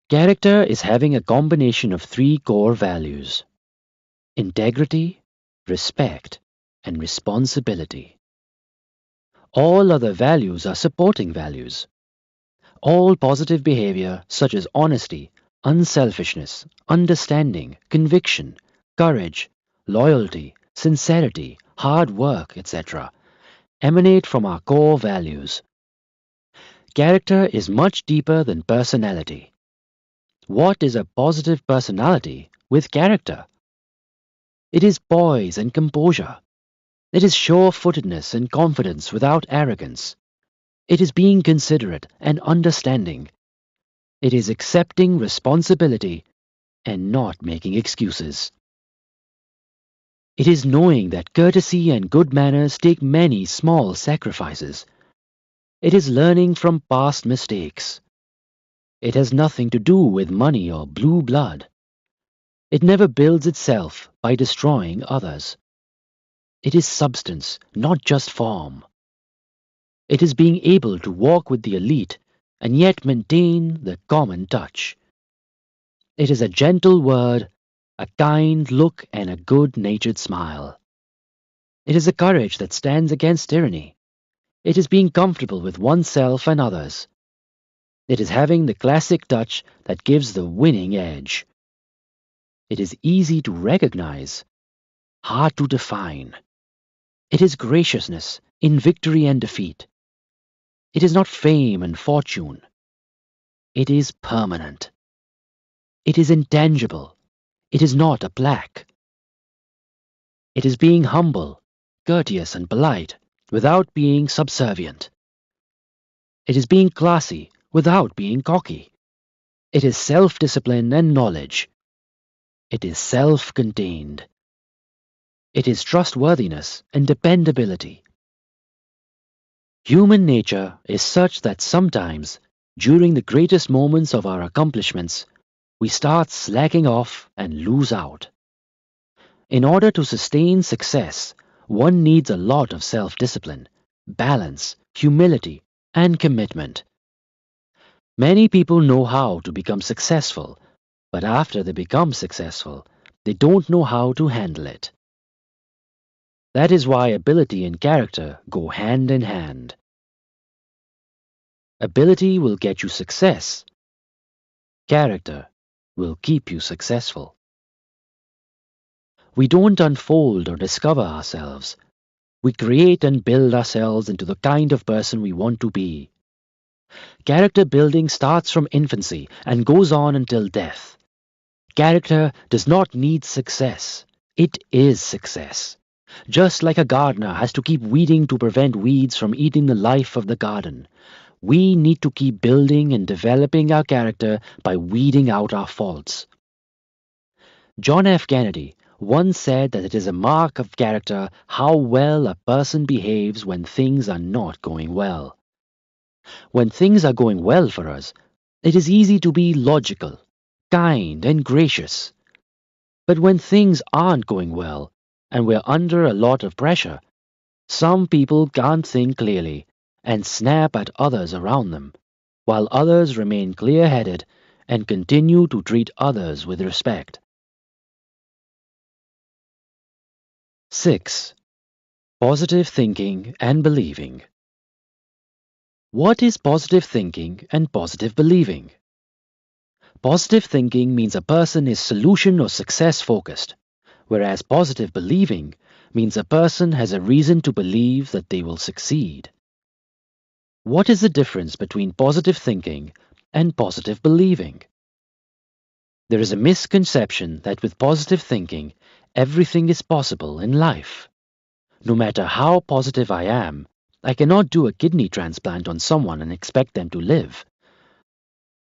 Character is having a combination of 3 core values: integrity, respect, and responsibility. All other values are supporting values. All positive behavior such as honesty, unselfishness, understanding, conviction, courage, loyalty, sincerity, hard work, etc. emanate from our core values. Character is much deeper than personality. What is a positive personality with character? It is poise and composure. It is sure-footedness and confidence without arrogance. It is being considerate and understanding. It is accepting responsibility and not making excuses. It is knowing that courtesy and good manners take many small sacrifices. It is learning from past mistakes. It has nothing to do with money or blue blood. It never builds itself by destroying others. It is substance, not just form. It is being able to walk with the elite and yet maintain the common touch. It is a gentle word, a kind look, and a good-natured smile. It is a courage that stands against tyranny. It is being comfortable with oneself and others. It is having the classic touch that gives the winning edge. It is easy to recognize, hard to define. It is graciousness in victory and defeat. It is not fame and fortune. It is permanent. It is intangible. It is not a plaque. It is being humble, courteous, and polite without being subservient. It is being classy without being cocky. It is self-discipline and knowledge. It is self-contained. It is trustworthiness and dependability. Human nature is such that sometimes, during the greatest moments of our accomplishments, we start slacking off and lose out. In order to sustain success, one needs a lot of self-discipline, balance, humility, and commitment. Many people know how to become successful, but after they become successful, they don't know how to handle it. That is why ability and character go hand in hand. Ability will get you success. Character will keep you successful. We don't unfold or discover ourselves. We create and build ourselves into the kind of person we want to be. Character building starts from infancy and goes on until death. Character does not need success. It is success. Just like a gardener has to keep weeding to prevent weeds from eating the life of the garden, we need to keep building and developing our character by weeding out our faults. John F. Kennedy once said that it is a mark of character how well a person behaves when things are not going well. When things are going well for us, it is easy to be logical, kind, and gracious. But when things aren't going well, and we're under a lot of pressure, some people can't think clearly and snap at others around them, while others remain clear-headed and continue to treat others with respect. 6. Positive thinking and believing. What is positive thinking and positive believing? Positive thinking means a person is solution or success focused, whereas positive believing means a person has a reason to believe that they will succeed. What is the difference between positive thinking and positive believing? There is a misconception that with positive thinking, everything is possible in life. No matter how positive I am, I cannot do a kidney transplant on someone and expect them to live.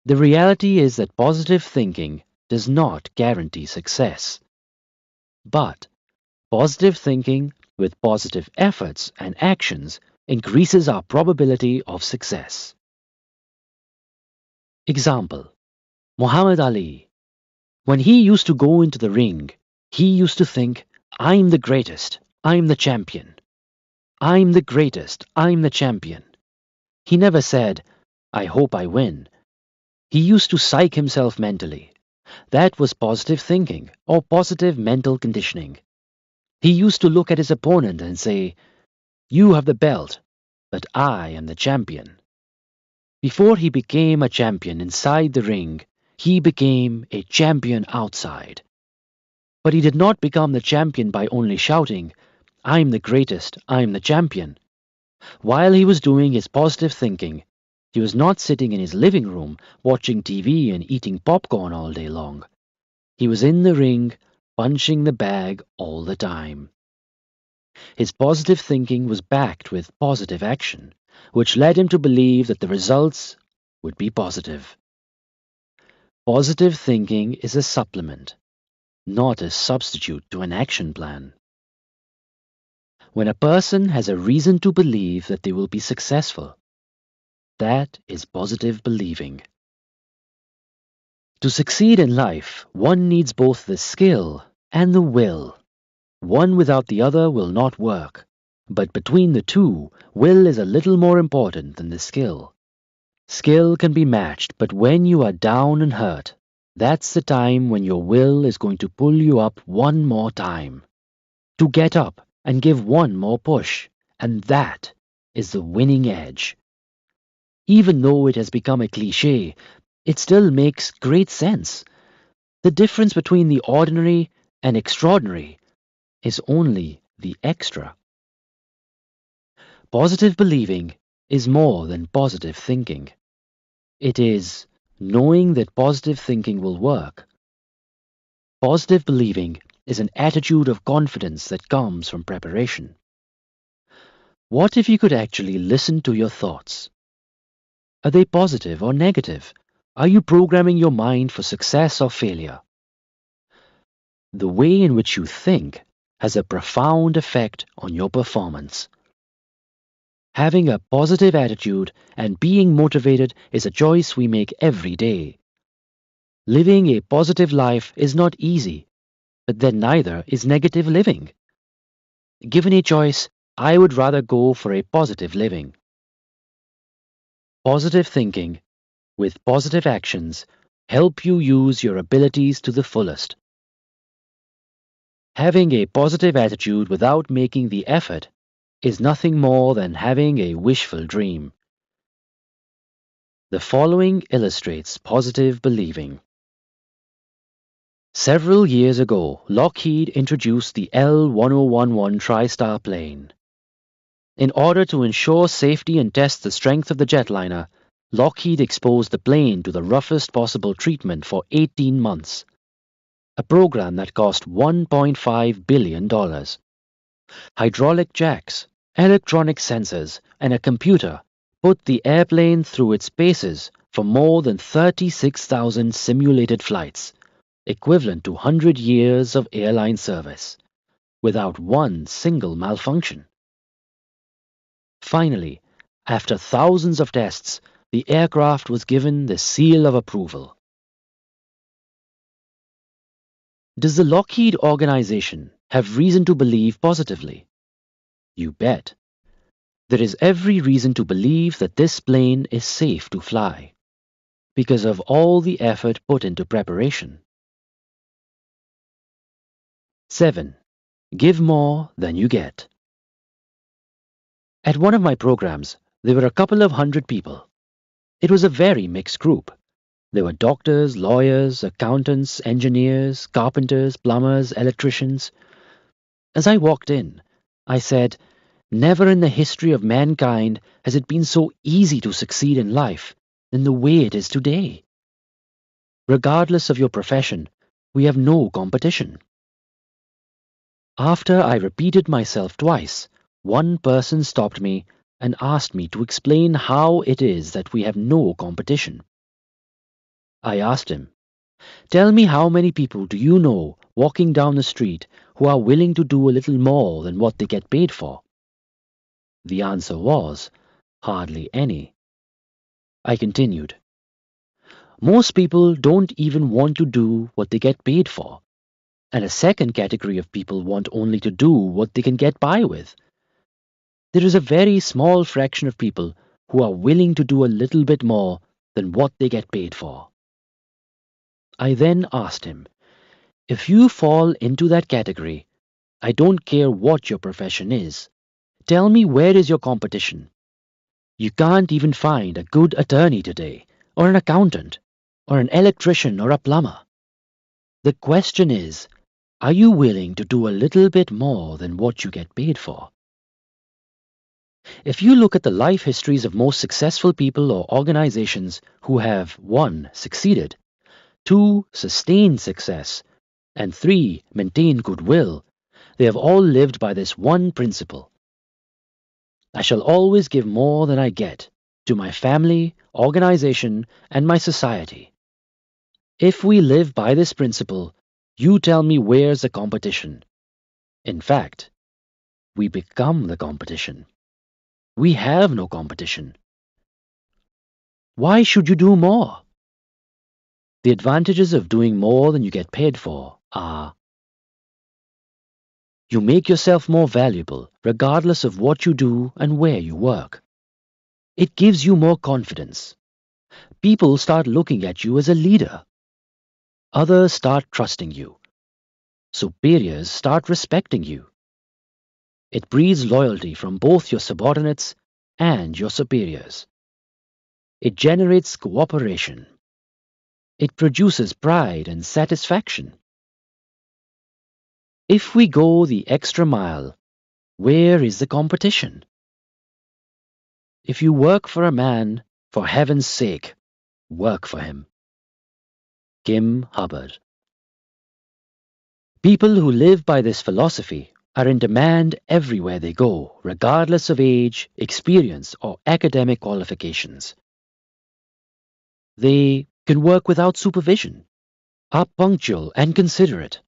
The reality is that positive thinking does not guarantee success. But positive thinking with positive efforts and actions increases our probability of success. Example: Muhammad Ali. When he used to go into the ring, he used to think, I'm the greatest, I'm the champion. I'm the greatest, I'm the champion. He never said, I hope I win. He used to psych himself mentally. That was positive thinking or positive mental conditioning. He used to look at his opponent and say, you have the belt, but I am the champion. Before he became a champion inside the ring, he became a champion outside. But he did not become the champion by only shouting, I'm the greatest, I'm the champion. While he was doing his positive thinking, he was not sitting in his living room watching TV and eating popcorn all day long. He was in the ring, punching the bag all the time. His positive thinking was backed with positive action, which led him to believe that the results would be positive. Positive thinking is a supplement, not a substitute to an action plan. When a person has a reason to believe that they will be successful, that is positive believing. To succeed in life, one needs both the skill and the will. One without the other will not work, but between the two, will is a little more important than the skill. Skill can be matched, but when you are down and hurt, that's the time when your will is going to pull you up one more time. To get up and give one more push, and that is the winning edge. Even though it has become a cliché, it still makes great sense. The difference between the ordinary and extraordinary is only the extra. Positive believing is more than positive thinking. It is knowing that positive thinking will work. Positive believing is an attitude of confidence that comes from preparation. What if you could actually listen to your thoughts? Are they positive or negative? Are you programming your mind for success or failure? The way in which you think has a profound effect on your performance. Having a positive attitude and being motivated is a choice we make every day. Living a positive life is not easy, but then neither is negative living. Given a choice, I would rather go for a positive living. Positive thinking, with positive actions, help you use your abilities to the fullest. Having a positive attitude without making the effort is nothing more than having a wishful dream. The following illustrates positive believing. Several years ago, Lockheed introduced the L-1011 TriStar plane. In order to ensure safety and test the strength of the jetliner, Lockheed exposed the plane to the roughest possible treatment for 18 months, a program that cost $1.5 billion. Hydraulic jacks, electronic sensors, and a computer put the airplane through its paces for more than 36,000 simulated flights, equivalent to 100 years of airline service, without one single malfunction. Finally, After thousands of tests, the aircraft was given the seal of approval. Does the Lockheed organization have reason to believe positively? You bet. There is every reason to believe that this plane is safe to fly, because of all the effort put into preparation. 7. Give more than you get. At one of my programs, there were a couple of hundred people. It was a very mixed group. There were doctors, lawyers, accountants, engineers, carpenters, plumbers, electricians. As I walked in, I said, "Never in the history of mankind has it been so easy to succeed in life than the way it is today. Regardless of your profession, we have no competition." After I repeated myself twice, one person stopped me and asked me to explain how it is that we have no competition. I asked him, "Tell me, how many people do you know walking down the street who are willing to do a little more than what they get paid for?" The answer was, "Hardly any." I continued, "Most people don't even want to do what they get paid for. And a second category of people want only to do what they can get by with. There is a very small fraction of people who are willing to do a little bit more than what they get paid for." I then asked him, "If you fall into that category, I don't care what your profession is. Tell me, where is your competition? You can't even find a good attorney today, or an accountant, or an electrician, or a plumber. The question is, are you willing to do a little bit more than what you get paid for?" If you look at the life histories of most successful people or organizations who have 1. Succeeded, 2. Sustained success, and 3. Maintained goodwill, they have all lived by this one principle: I shall always give more than I get to my family, organization, and my society. If we live by this principle, you tell me, where's the competition? In fact, we become the competition. We have no competition. Why should you do more? The advantages of doing more than you get paid for are: you make yourself more valuable regardless of what you do and where you work. It gives you more confidence. People start looking at you as a leader. Others start trusting you. Superiors start respecting you. It breeds loyalty from both your subordinates and your superiors. It generates cooperation. It produces pride and satisfaction. If we go the extra mile, where is the competition? If you work for a man, for heaven's sake, work for him. Kim Hubbard. People who live by this philosophy are in demand everywhere they go, regardless of age, experience, or academic qualifications. They can work without supervision, are punctual and considerate,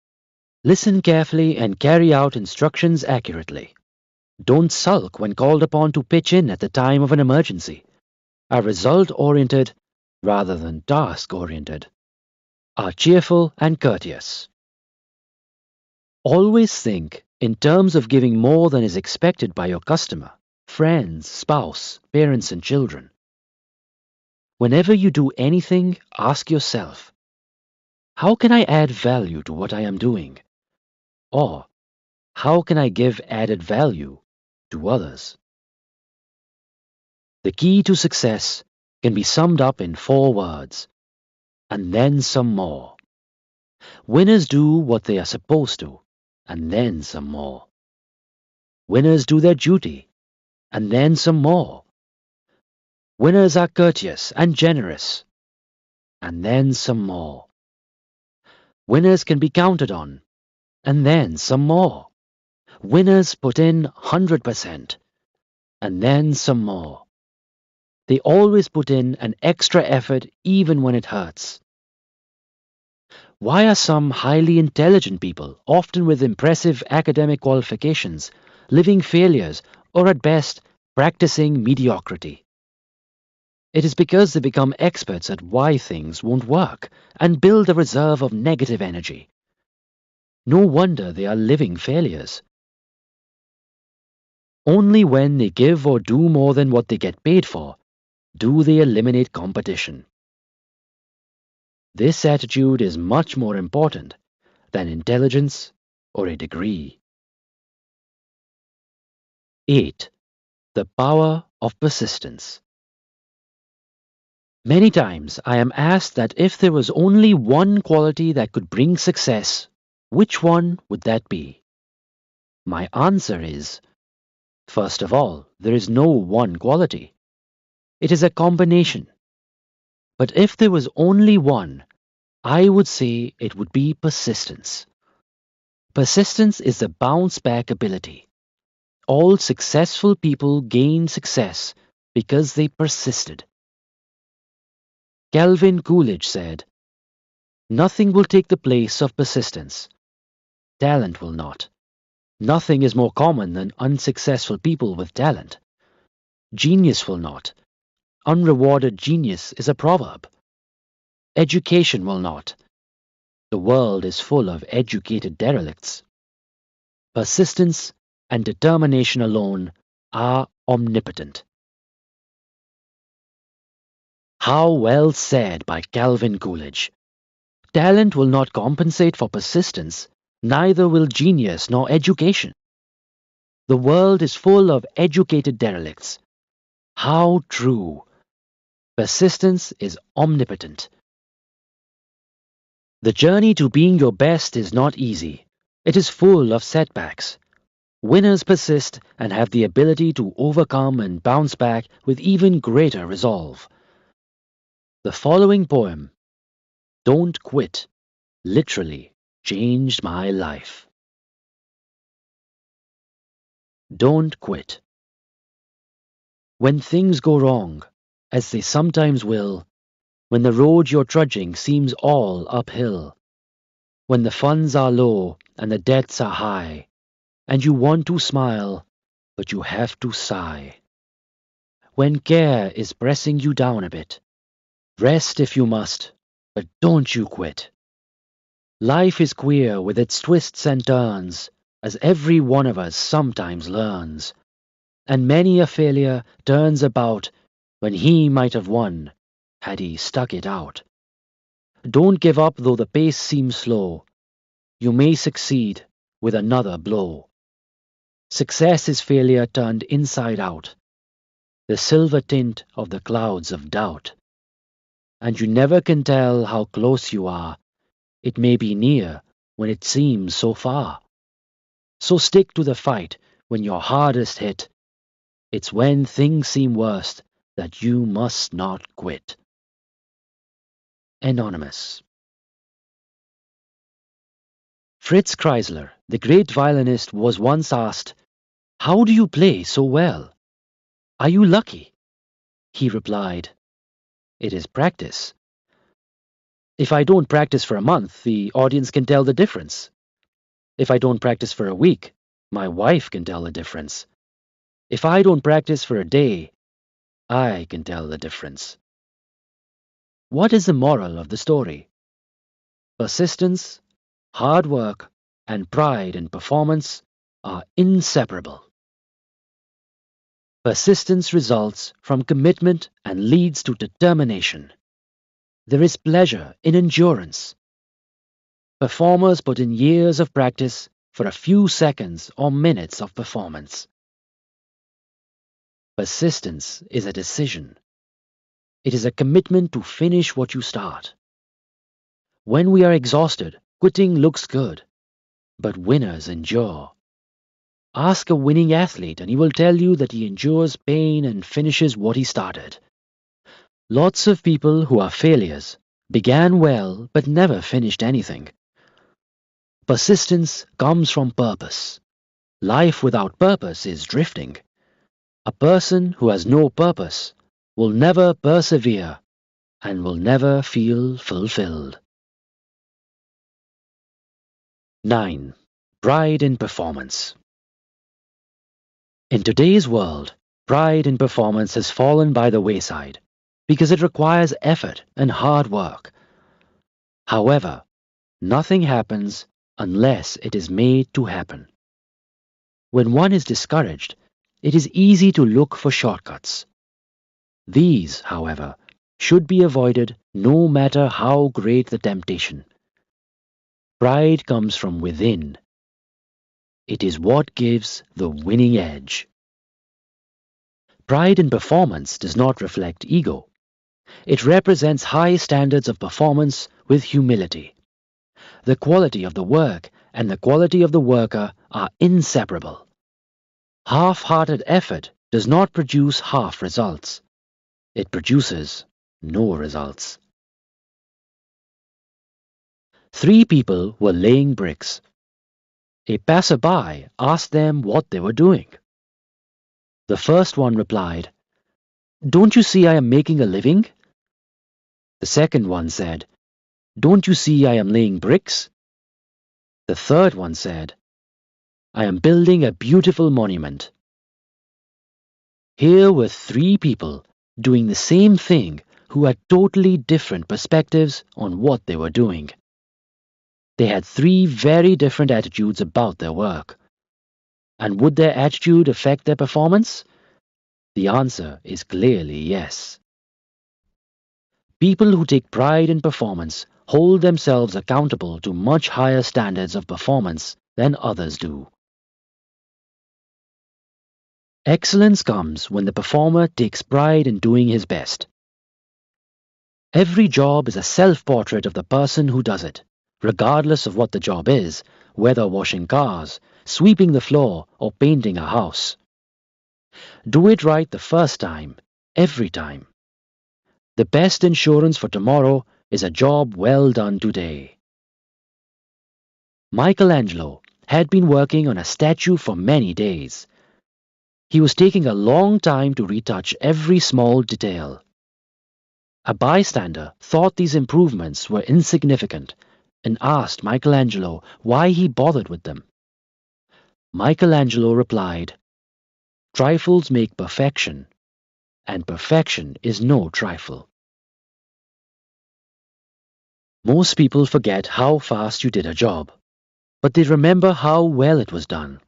listen carefully and carry out instructions accurately, don't sulk when called upon to pitch in at the time of an emergency, are result-oriented rather than task-oriented, are cheerful and courteous. Always think in terms of giving more than is expected by your customer, friends, spouse, parents, and children. Whenever you do anything, ask yourself, how can I add value to what I am doing? Or, how can I give added value to others? The key to success can be summed up in 4 words: and then some more. Winners do what they are supposed to, and then some more. Winners do their duty, and then some more. Winners are courteous and generous, and then some more. Winners can be counted on, and then some more. Winners put in 100%, and then some more. They always put in an extra effort even when it hurts. Why are some highly intelligent people, often with impressive academic qualifications, living failures or at best practicing mediocrity. It is because they become experts at why things won't work and build a reserve of negative energy. No wonder they are living failures. Only when they give or do more than what they get paid for do they eliminate competition. This attitude is much more important than intelligence or a degree. 8. The power of persistence. Many times I am asked that if there was only one quality that could bring success, which one would that be? My answer is, first of all, there is no one quality. It is a combination. But if there was only one, I would say it would be persistence. Persistence is the bounce back ability. All successful people gain success because they persisted. Calvin Coolidge said, "Nothing will take the place of persistence. Talent will not. Nothing is more common than unsuccessful people with talent. Genius will not. Unrewarded genius is a proverb. Education will not. The world is full of educated derelicts. Persistence and determination alone are omnipotent." How well said by Calvin Coolidge. Talent will not compensate for persistence, neither will genius nor education. The world is full of educated derelicts. How true! Persistence is omnipotent. The journey to being your best is not easy. It is full of setbacks. Winners persist and have the ability to overcome and bounce back with even greater resolve. The following poem, "Don't Quit," literally changed my life. Don't quit. When things go wrong, as they sometimes will, when the road you're trudging seems all uphill, when the funds are low and the debts are high, and you want to smile, but you have to sigh, when care is pressing you down a bit, rest if you must, but don't you quit. Life is queer with its twists and turns, as every one of us sometimes learns, and many a failure turns about when he might have won had he stuck it out. Don't give up though the pace seems slow. You may succeed with another blow. Success is failure turned inside out, the silver tint of the clouds of doubt. And you never can tell how close you are. It may be near when it seems so far. So stick to the fight when you're hardest hit. It's when things seem worst that you must not quit. Anonymous. Fritz Kreisler, the great violinist, was once asked, "How do you play so well? Are you lucky?" He replied, "It is practice. If I don't practice for a month, the audience can tell the difference. If I don't practice for a week, my wife can tell the difference. If I don't practice for a day, I can tell the difference." What is the moral of the story? Persistence, hard work, and pride in performance are inseparable. Persistence results from commitment and leads to determination. There is pleasure in endurance. Performers put in years of practice for a few seconds or minutes of performance. Persistence is a decision. It is a commitment to finish what you start. When we are exhausted, quitting looks good, but winners endure. Ask a winning athlete and he will tell you that he endures pain and finishes what he started. Lots of people who are failures began well but never finished anything. Persistence comes from purpose. Life without purpose is drifting. A person who has no purpose will never persevere and will never feel fulfilled. 9. Pride in performance. In today's world, Pride in performance has fallen by the wayside because it requires effort and hard work. However, nothing happens unless it is made to happen. When one is discouraged, it is easy to look for shortcuts. These, however, should be avoided no matter how great the temptation. Pride comes from within. It is what gives the winning edge. Pride in performance does not reflect ego. It represents high standards of performance with humility. The quality of the work and the quality of the worker are inseparable. Half-hearted effort does not produce half results. It produces no results. 3 people were laying bricks. A passerby asked them what they were doing. The first one replied, "Don't you see I am making a living?" The second one said, "Don't you see I am laying bricks?" The third one said, "I am building a beautiful monument." Here were 3 people doing the same thing who had totally different perspectives on what they were doing. They had 3 very different attitudes about their work. And would their attitude affect their performance? The answer is clearly yes. People who take pride in performance hold themselves accountable to much higher standards of performance than others do. Excellence comes when the performer takes pride in doing his best. Every job is a self-portrait of the person who does it, regardless of what the job is, whether washing cars, sweeping the floor, or painting a house. Do it right the first time, every time. The best insurance for tomorrow is a job well done today. Michelangelo had been working on a statue for many days. He was taking a long time to retouch every small detail. A bystander thought these improvements were insignificant and asked Michelangelo why he bothered with them. Michelangelo replied, "Trifles make perfection, and perfection is no trifle." Most people forget how fast you did a job, but they remember how well it was done.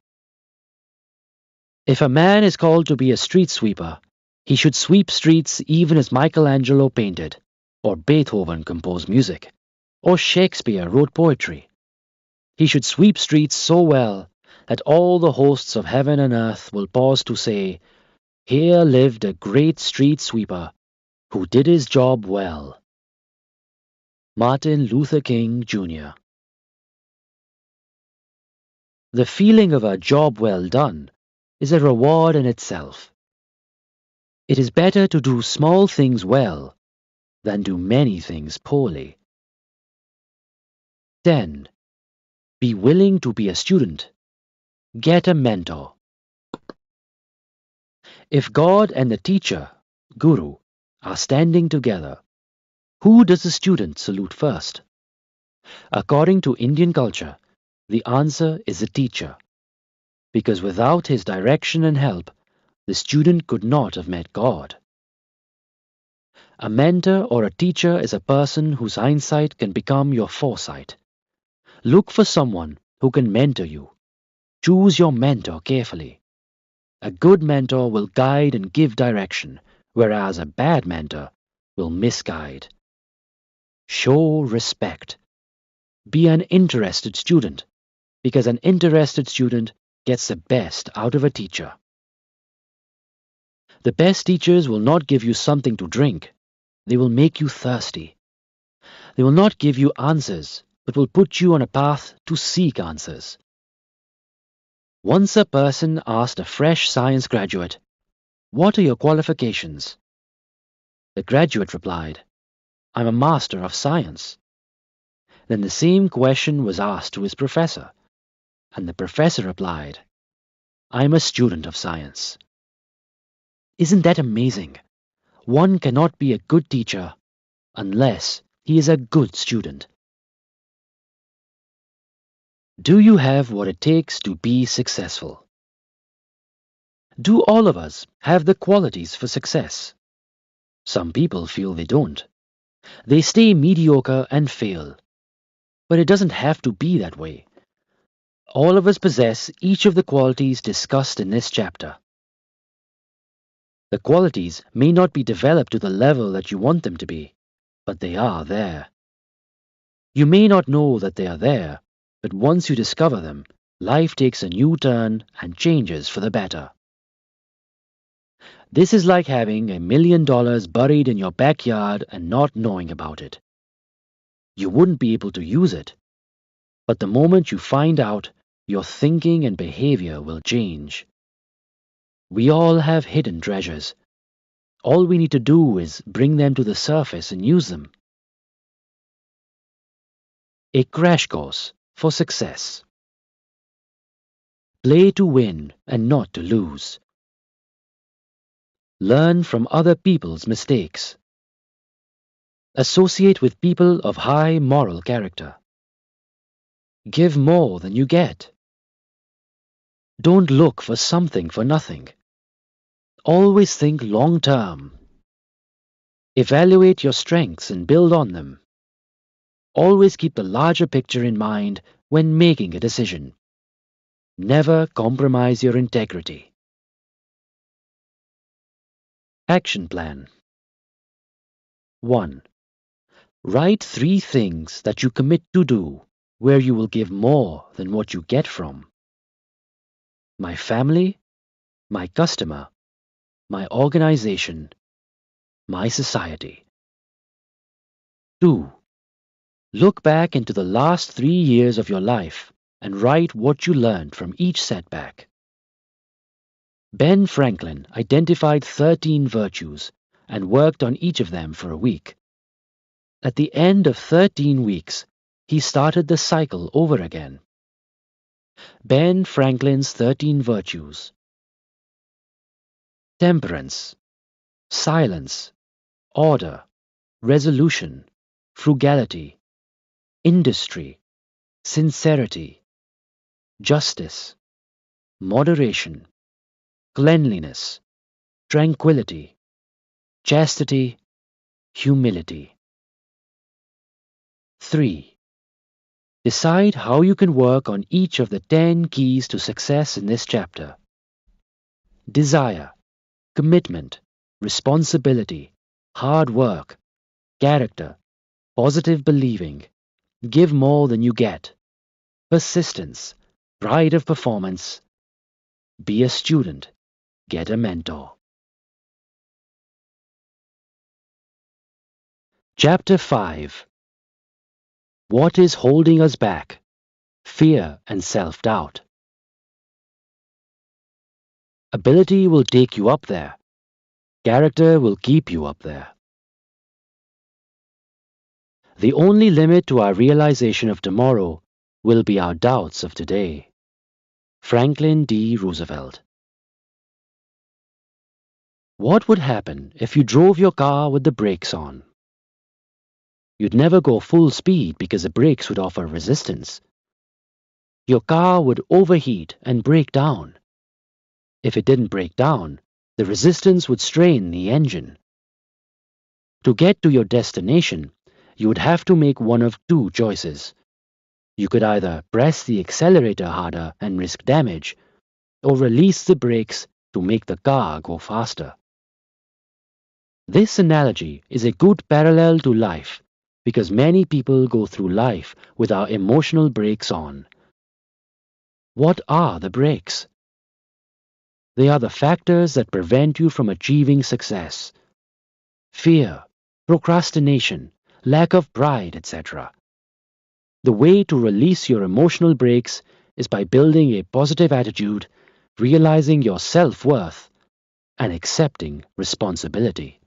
If a man is called to be a street sweeper, he should sweep streets even as Michelangelo painted, or Beethoven composed music, or Shakespeare wrote poetry. He should sweep streets so well that all the hosts of heaven and earth will pause to say, "Here lived a great street sweeper who did his job well." Martin Luther King, Jr. The feeling of a job well done is a reward in itself. It is better to do small things well than do many things poorly. 10. Be willing to be a student. Get a mentor. If God and the teacher, Guru, are standing together, who does the student salute first? According to Indian culture, the answer is the teacher, because without his direction and help, the student could not have met God. A mentor or a teacher is a person whose hindsight can become your foresight. Look for someone who can mentor you. Choose your mentor carefully. A good mentor will guide and give direction, whereas a bad mentor will misguide. Show respect. Be an interested student, because an interested student gets the best out of a teacher. The best teachers will not give you something to drink. They will make you thirsty. They will not give you answers, but will put you on a path to seek answers. Once a person asked a fresh science graduate, "What are your qualifications?" The graduate replied, "I'm a master of science." Then the same question was asked to his professor, and the professor replied, "I'm a student of science." Isn't that amazing? One cannot be a good teacher unless he is a good student. Do you have what it takes to be successful? Do all of us have the qualities for success? Some people feel they don't. They stay mediocre and fail. But it doesn't have to be that way. All of us possess each of the qualities discussed in this chapter. The qualities may not be developed to the level that you want them to be, but they are there. You may not know that they are there, but once you discover them, life takes a new turn and changes for the better. This is like having $1 million buried in your backyard and not knowing about it. You wouldn't be able to use it. But the moment you find out, your thinking and behavior will change. We all have hidden treasures. All we need to do is bring them to the surface and use them. A crash course for success. Play to win and not to lose. Learn from other people's mistakes. Associate with people of high moral character. Give more than you get. Don't look for something for nothing. Always think long term. Evaluate your strengths and build on them. Always keep the larger picture in mind when making a decision. Never compromise your integrity. Action Plan 1. Write 3 things that you commit to do where you will give more than what you get from. My family, my customer, my organization, my society. 2. Look back into the last 3 years of your life and write what you learned from each setback. Ben Franklin identified 13 virtues and worked on each of them for a week. At the end of 13 weeks, he started the cycle over again. Ben Franklin's 13 virtues: temperance, silence, order, resolution, frugality, industry, sincerity, justice, moderation, cleanliness, tranquility, chastity, humility. 3. Decide how you can work on each of the 10 keys to success in this chapter. Desire, commitment, responsibility, hard work, character, positive believing, give more than you get, persistence, pride of performance, be a student, get a mentor. Chapter 5. What is holding us back? Fear and self-doubt. Ability will take you up there. Character will keep you up there. The only limit to our realization of tomorrow will be our doubts of today. Franklin D. Roosevelt. What would happen if you drove your car with the brakes on? You'd never go full speed because the brakes would offer resistance. Your car would overheat and break down. If it didn't break down, the resistance would strain the engine. To get to your destination, you would have to make one of 2 choices. You could either press the accelerator harder and risk damage, or release the brakes to make the car go faster. This analogy is a good parallel to life, because many people go through life with our emotional brakes on. What are the brakes? They are the factors that prevent you from achieving success. Fear, procrastination, lack of pride, etc. The way to release your emotional brakes is by building a positive attitude, realizing your self-worth, and accepting responsibility.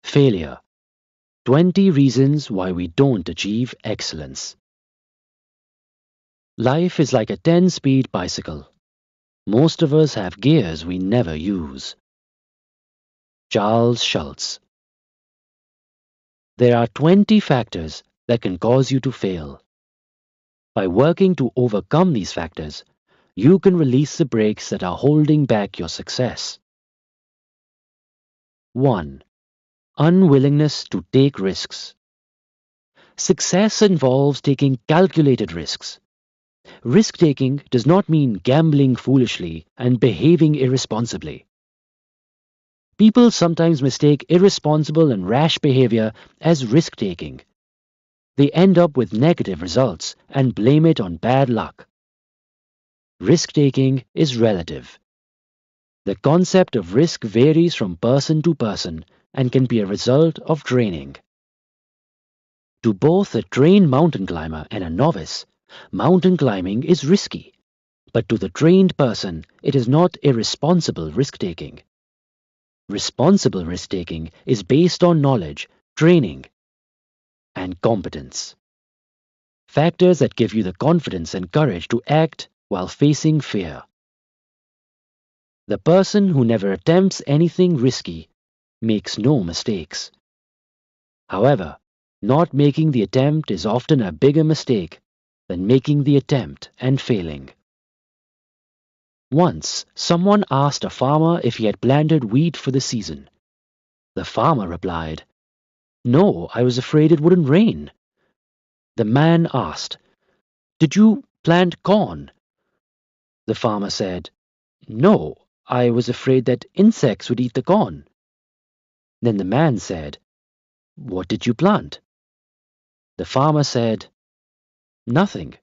Failure. 20 reasons why we don't achieve excellence. Life is like a 10-speed bicycle. Most of us have gears we never use. Charles Schulz. There are 20 factors that can cause you to fail. By working to overcome these factors, you can release the brakes that are holding back your success. 1. Unwillingness to take risks. Success involves taking calculated risks. Risk-taking does not mean gambling foolishly and behaving irresponsibly. People sometimes mistake irresponsible and rash behavior as risk-taking. They end up with negative results and blame it on bad luck. Risk-taking is relative. The concept of risk varies from person to person and can be a result of training. To both a trained mountain climber and a novice, mountain climbing is risky. But to the trained person, it is not irresponsible risk-taking. Responsible risk-taking is based on knowledge, training, and competence. Factors that give you the confidence and courage to act while facing fear. The person who never attempts anything risky makes no mistakes. However, not making the attempt is often a bigger mistake than making the attempt and failing. Once, someone asked a farmer if he had planted wheat for the season. The farmer replied, "No, I was afraid it wouldn't rain." The man asked, "Did you plant corn?" The farmer said, "No, I was afraid that insects would eat the corn." Then the man said, "What did you plant?" The farmer said, "Nothing.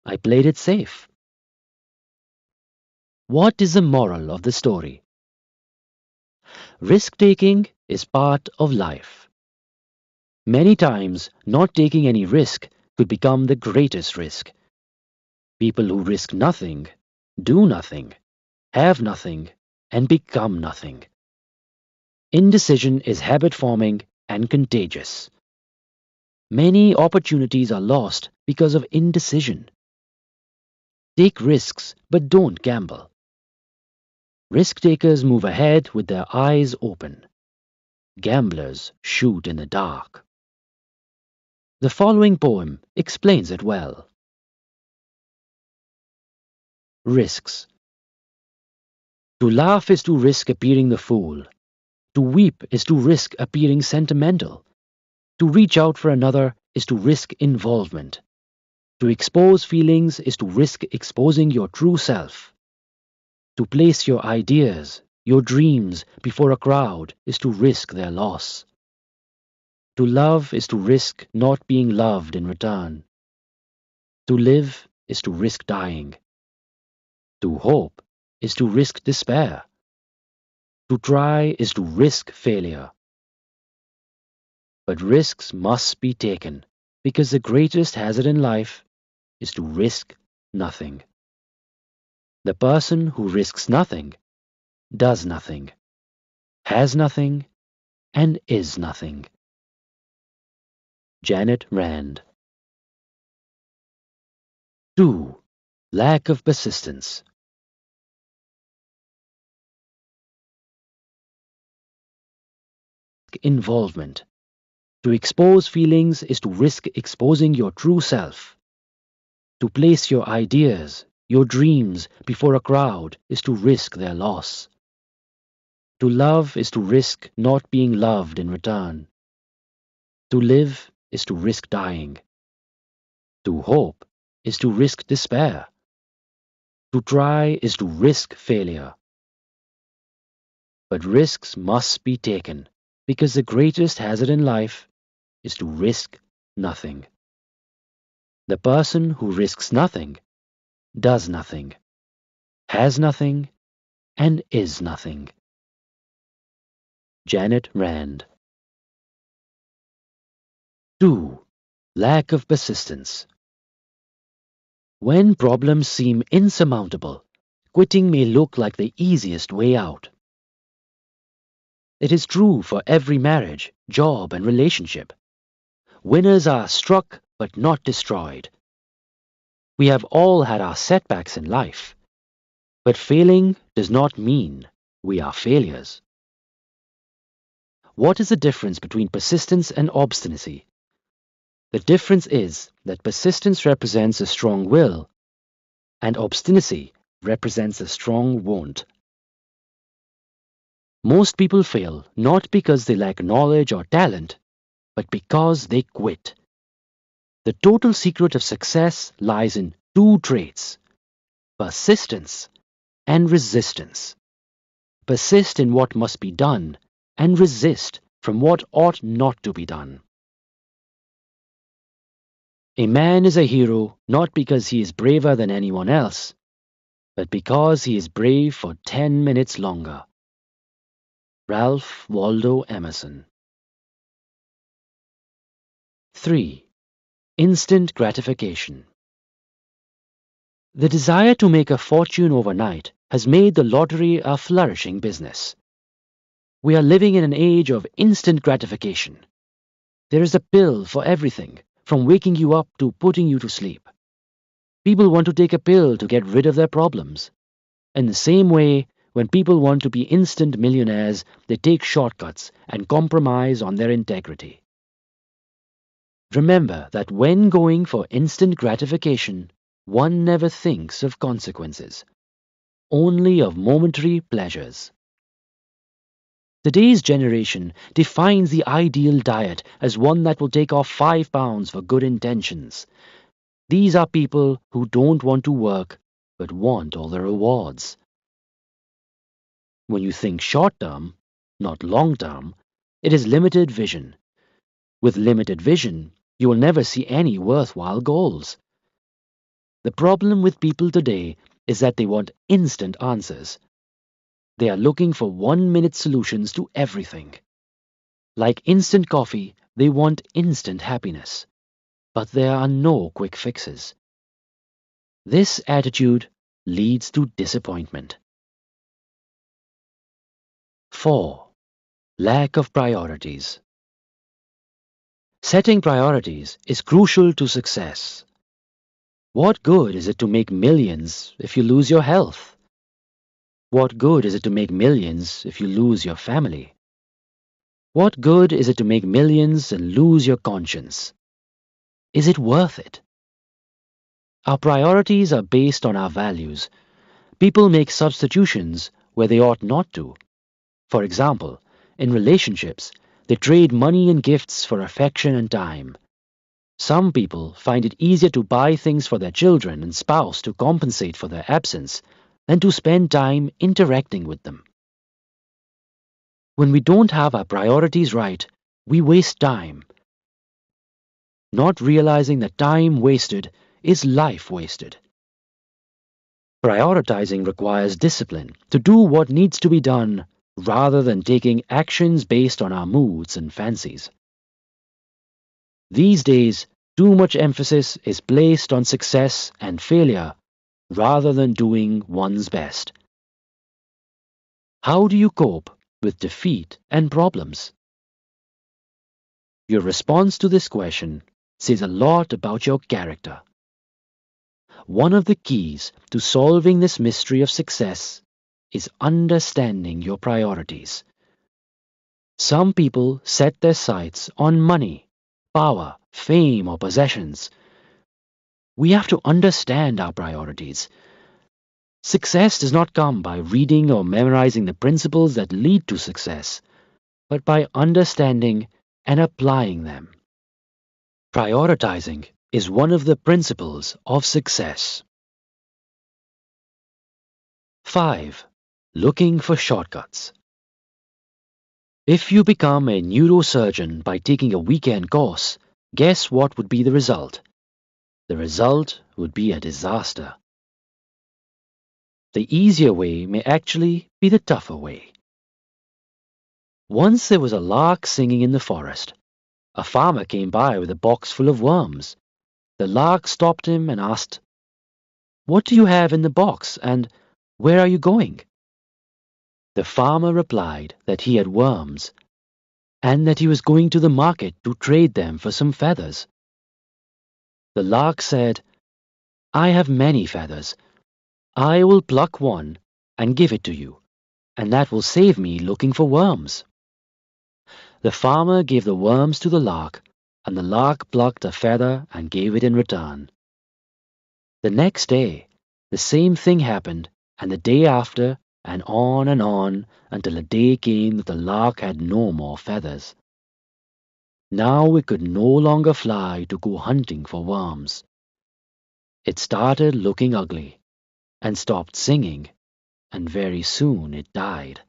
I played it safe." What is the moral of the story? Risk-taking is part of life. Many times, not taking any risk could become the greatest risk. People who risk nothing, do nothing, have nothing, and become nothing. Indecision is habit-forming and contagious. Many opportunities are lost because of indecision. Take risks, but don't gamble. Risk-takers move ahead with their eyes open. Gamblers shoot in the dark. The following poem explains it well. Risks. To laugh is to risk appearing the fool. To weep is to risk appearing sentimental. To reach out for another is to risk involvement. To expose feelings is to risk exposing your true self. To place your ideas, your dreams before a crowd is to risk their loss. To love is to risk not being loved in return. To live is to risk dying. To hope is to risk despair. To try is to risk failure. But risks must be taken, because the greatest hazard in life is to risk nothing. The person who risks nothing does nothing, has nothing, and is nothing. Janet Rand. 2. Lack of persistence. Involvement. To expose feelings is to risk exposing your true self. To place your ideas, your dreams before a crowd is to risk their loss. To love is to risk not being loved in return. To live is to risk dying. To hope is to risk despair. To try is to risk failure. But risks must be taken, because the greatest hazard in life is to risk nothing. The person who risks nothing does nothing, has nothing, and is nothing. Janet Rand. 2. Lack of persistence. When problems seem insurmountable, quitting may look like the easiest way out. It is true for every marriage, job, and relationship. Winners are struck but not destroyed. We have all had our setbacks in life, but failing does not mean we are failures. What is the difference between persistence and obstinacy? The difference is that persistence represents a strong will, and obstinacy represents a strong won't. Most people fail not because they lack knowledge or talent, but because they quit. The total secret of success lies in two traits: persistence and resistance. Persist in what must be done and resist from what ought not to be done. A man is a hero not because he is braver than anyone else, but because he is brave for 10 minutes longer. Ralph Waldo Emerson. 3. Instant gratification. The desire to make a fortune overnight has made the lottery a flourishing business. We are living in an age of instant gratification. There is a pill for everything, from waking you up to putting you to sleep. People want to take a pill to get rid of their problems. In the same way, when people want to be instant millionaires, they take shortcuts and compromise on their integrity. Remember that when going for instant gratification, one never thinks of consequences, only of momentary pleasures. Today's generation defines the ideal diet as one that will take off 5 pounds for good intentions. These are people who don't want to work, but want all the rewards. When you think short-term, not long-term, it is limited vision. With limited vision, you will never see any worthwhile goals. The problem with people today is that they want instant answers. They are looking for 1-minute solutions to everything. Like instant coffee, they want instant happiness. But there are no quick fixes. This attitude leads to disappointment. 4. Lack of priorities. Setting priorities is crucial to success. What good is it to make millions if you lose your health? What good is it to make millions if you lose your family? What good is it to make millions and lose your conscience? Is it worth it? Our priorities are based on our values. People make substitutions where they ought not to. For example, in relationships, they trade money and gifts for affection and time. Some people find it easier to buy things for their children and spouse to compensate for their absence than to spend time interacting with them. When we don't have our priorities right, we waste time. Not realizing that time wasted is life wasted. Prioritizing requires discipline to do what needs to be done rather than taking actions based on our moods and fancies. These days, too much emphasis is placed on success and failure rather than doing one's best. How do you cope with defeat and problems? Your response to this question says a lot about your character. One of the keys to solving this mystery of success is understanding your priorities. Some people set their sights on money, power, fame, or possessions. We have to understand our priorities. Success does not come by reading or memorizing the principles that lead to success, but by understanding and applying them. Prioritizing is one of the principles of success. 5. Looking for shortcuts. If you become a neurosurgeon by taking a weekend course, guess what would be the result? The result would be a disaster. The easier way may actually be the tougher way. Once there was a lark singing in the forest. A farmer came by with a box full of worms. The lark stopped him and asked, "What do you have in the box, and where are you going?" The farmer replied that he had worms, and that he was going to the market to trade them for some feathers. The lark said, "I have many feathers. I will pluck one and give it to you, and that will save me looking for worms." The farmer gave the worms to the lark, and the lark plucked a feather and gave it in return. The next day, the same thing happened and the day after, and on until a day came that the lark had no more feathers. Now it could no longer fly to go hunting for worms. It started looking ugly, and stopped singing, and very soon it died.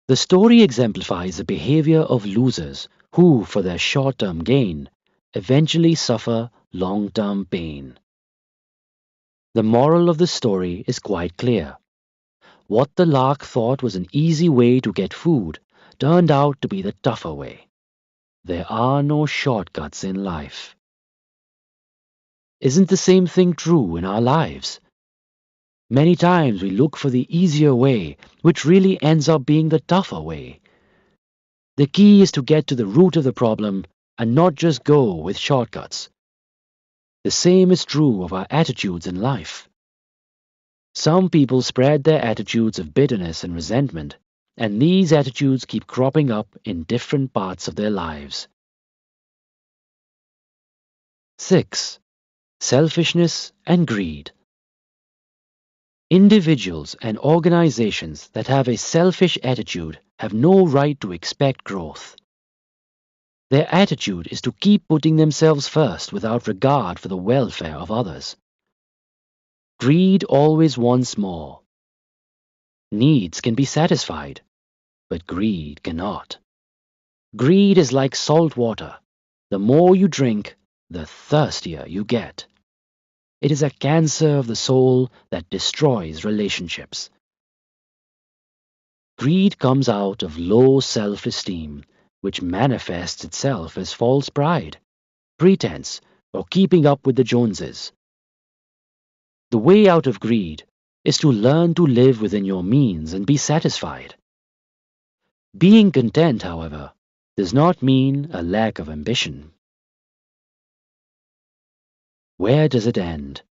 The story exemplifies the behavior of losers who, for their short-term gain, eventually suffer long-term pain. The moral of the story is quite clear. What the lark thought was an easy way to get food turned out to be the tougher way. There are no shortcuts in life. Isn't the same thing true in our lives? Many times we look for the easier way, which really ends up being the tougher way. The key is to get to the root of the problem and not just go with shortcuts. The same is true of our attitudes in life. Some people spread their attitudes of bitterness and resentment, and these attitudes keep cropping up in different parts of their lives. 6. Selfishness and greed. Individuals and organizations that have a selfish attitude have no right to expect growth. Their attitude is to keep putting themselves first without regard for the welfare of others. Greed always wants more. Needs can be satisfied, but greed cannot. Greed is like salt water. The more you drink, the thirstier you get. It is a cancer of the soul that destroys relationships. Greed comes out of low self-esteem, which manifests itself as false pride, pretense, or keeping up with the Joneses. The way out of greed is to learn to live within your means and be satisfied. Being content, however, does not mean a lack of ambition. Where does it end?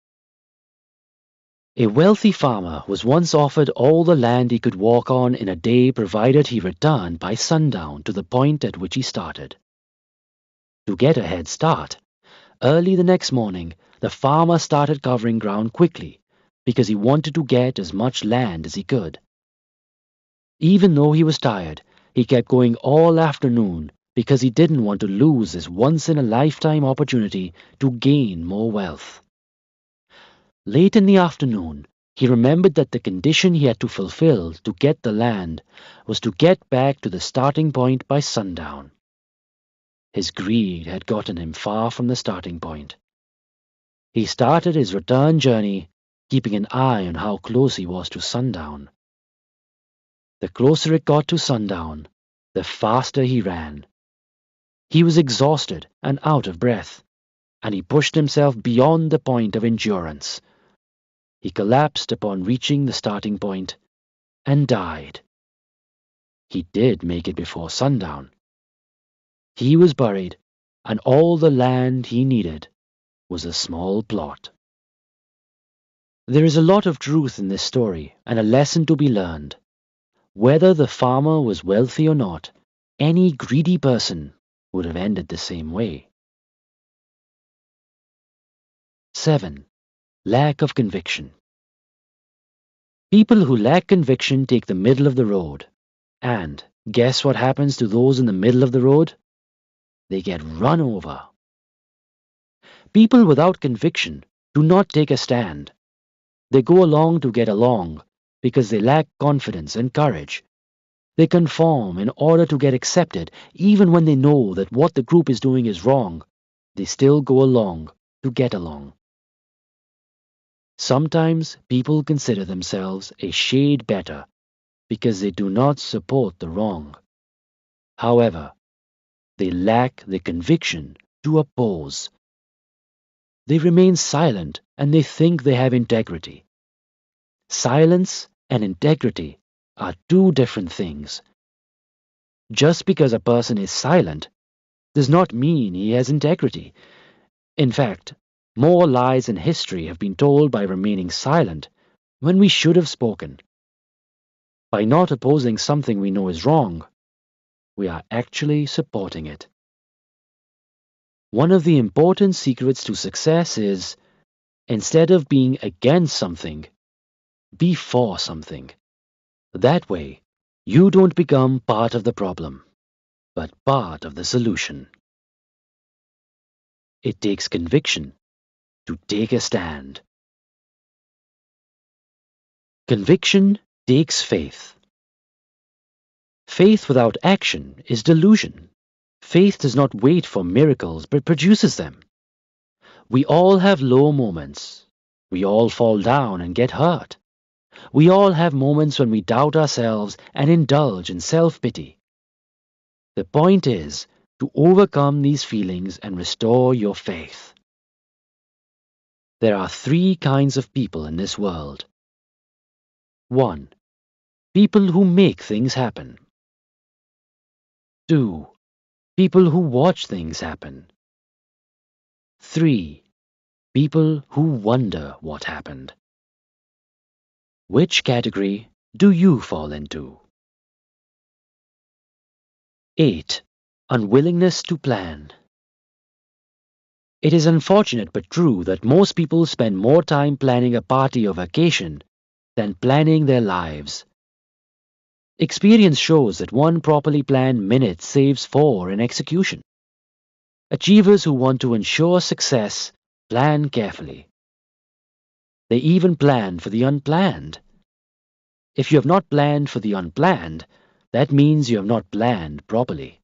A wealthy farmer was once offered all the land he could walk on in a day provided he returned by sundown to the point at which he started. To get a head start, early the next morning, the farmer started covering ground quickly because he wanted to get as much land as he could. Even though he was tired, he kept going all afternoon because he didn't want to lose his once-in-a-lifetime opportunity to gain more wealth. Late in the afternoon, he remembered that the condition he had to fulfill to get the land was to get back to the starting point by sundown. His greed had gotten him far from the starting point. He started his return journey, keeping an eye on how close he was to sundown. The closer it got to sundown, the faster he ran. He was exhausted and out of breath, and he pushed himself beyond the point of endurance. He collapsed upon reaching the starting point and died. He did make it before sundown. He was buried, and all the land he needed was a small plot. There is a lot of truth in this story and a lesson to be learned. Whether the farmer was wealthy or not, any greedy person would have ended the same way. 7. Lack of conviction. People who lack conviction take the middle of the road. And guess what happens to those in the middle of the road? They get run over. People without conviction do not take a stand. They go along to get along because they lack confidence and courage. They conform in order to get accepted, even when they know that what the group is doing is wrong. They still go along to get along. Sometimes people consider themselves a shade better because they do not support the wrong. However, they lack the conviction to oppose. They remain silent and they think they have integrity. Silence and integrity are two different things. Just because a person is silent does not mean he has integrity. In fact, more lies in history have been told by remaining silent when we should have spoken. By not opposing something we know is wrong, we are actually supporting it. One of the important secrets to success is, instead of being against something, Be for something. That way, you don't become part of the problem, but part of the solution. It takes conviction to take a stand. Conviction takes faith. Faith without action is delusion. Faith does not wait for miracles but produces them. We all have low moments. We all fall down and get hurt. We all have moments when we doubt ourselves and indulge in self-pity. The point is to overcome these feelings and restore your faith. There are three kinds of people in this world. 1. People who make things happen. 2. People who watch things happen. 3. People who wonder what happened. Which category do you fall into? 8. Unwillingness to plan. It is unfortunate but true that most people spend more time planning a party or vacation than planning their lives. Experience shows that one properly planned minute saves 4 in execution. Achievers who want to ensure success plan carefully. They even plan for the unplanned. If you have not planned for the unplanned, that means you have not planned properly.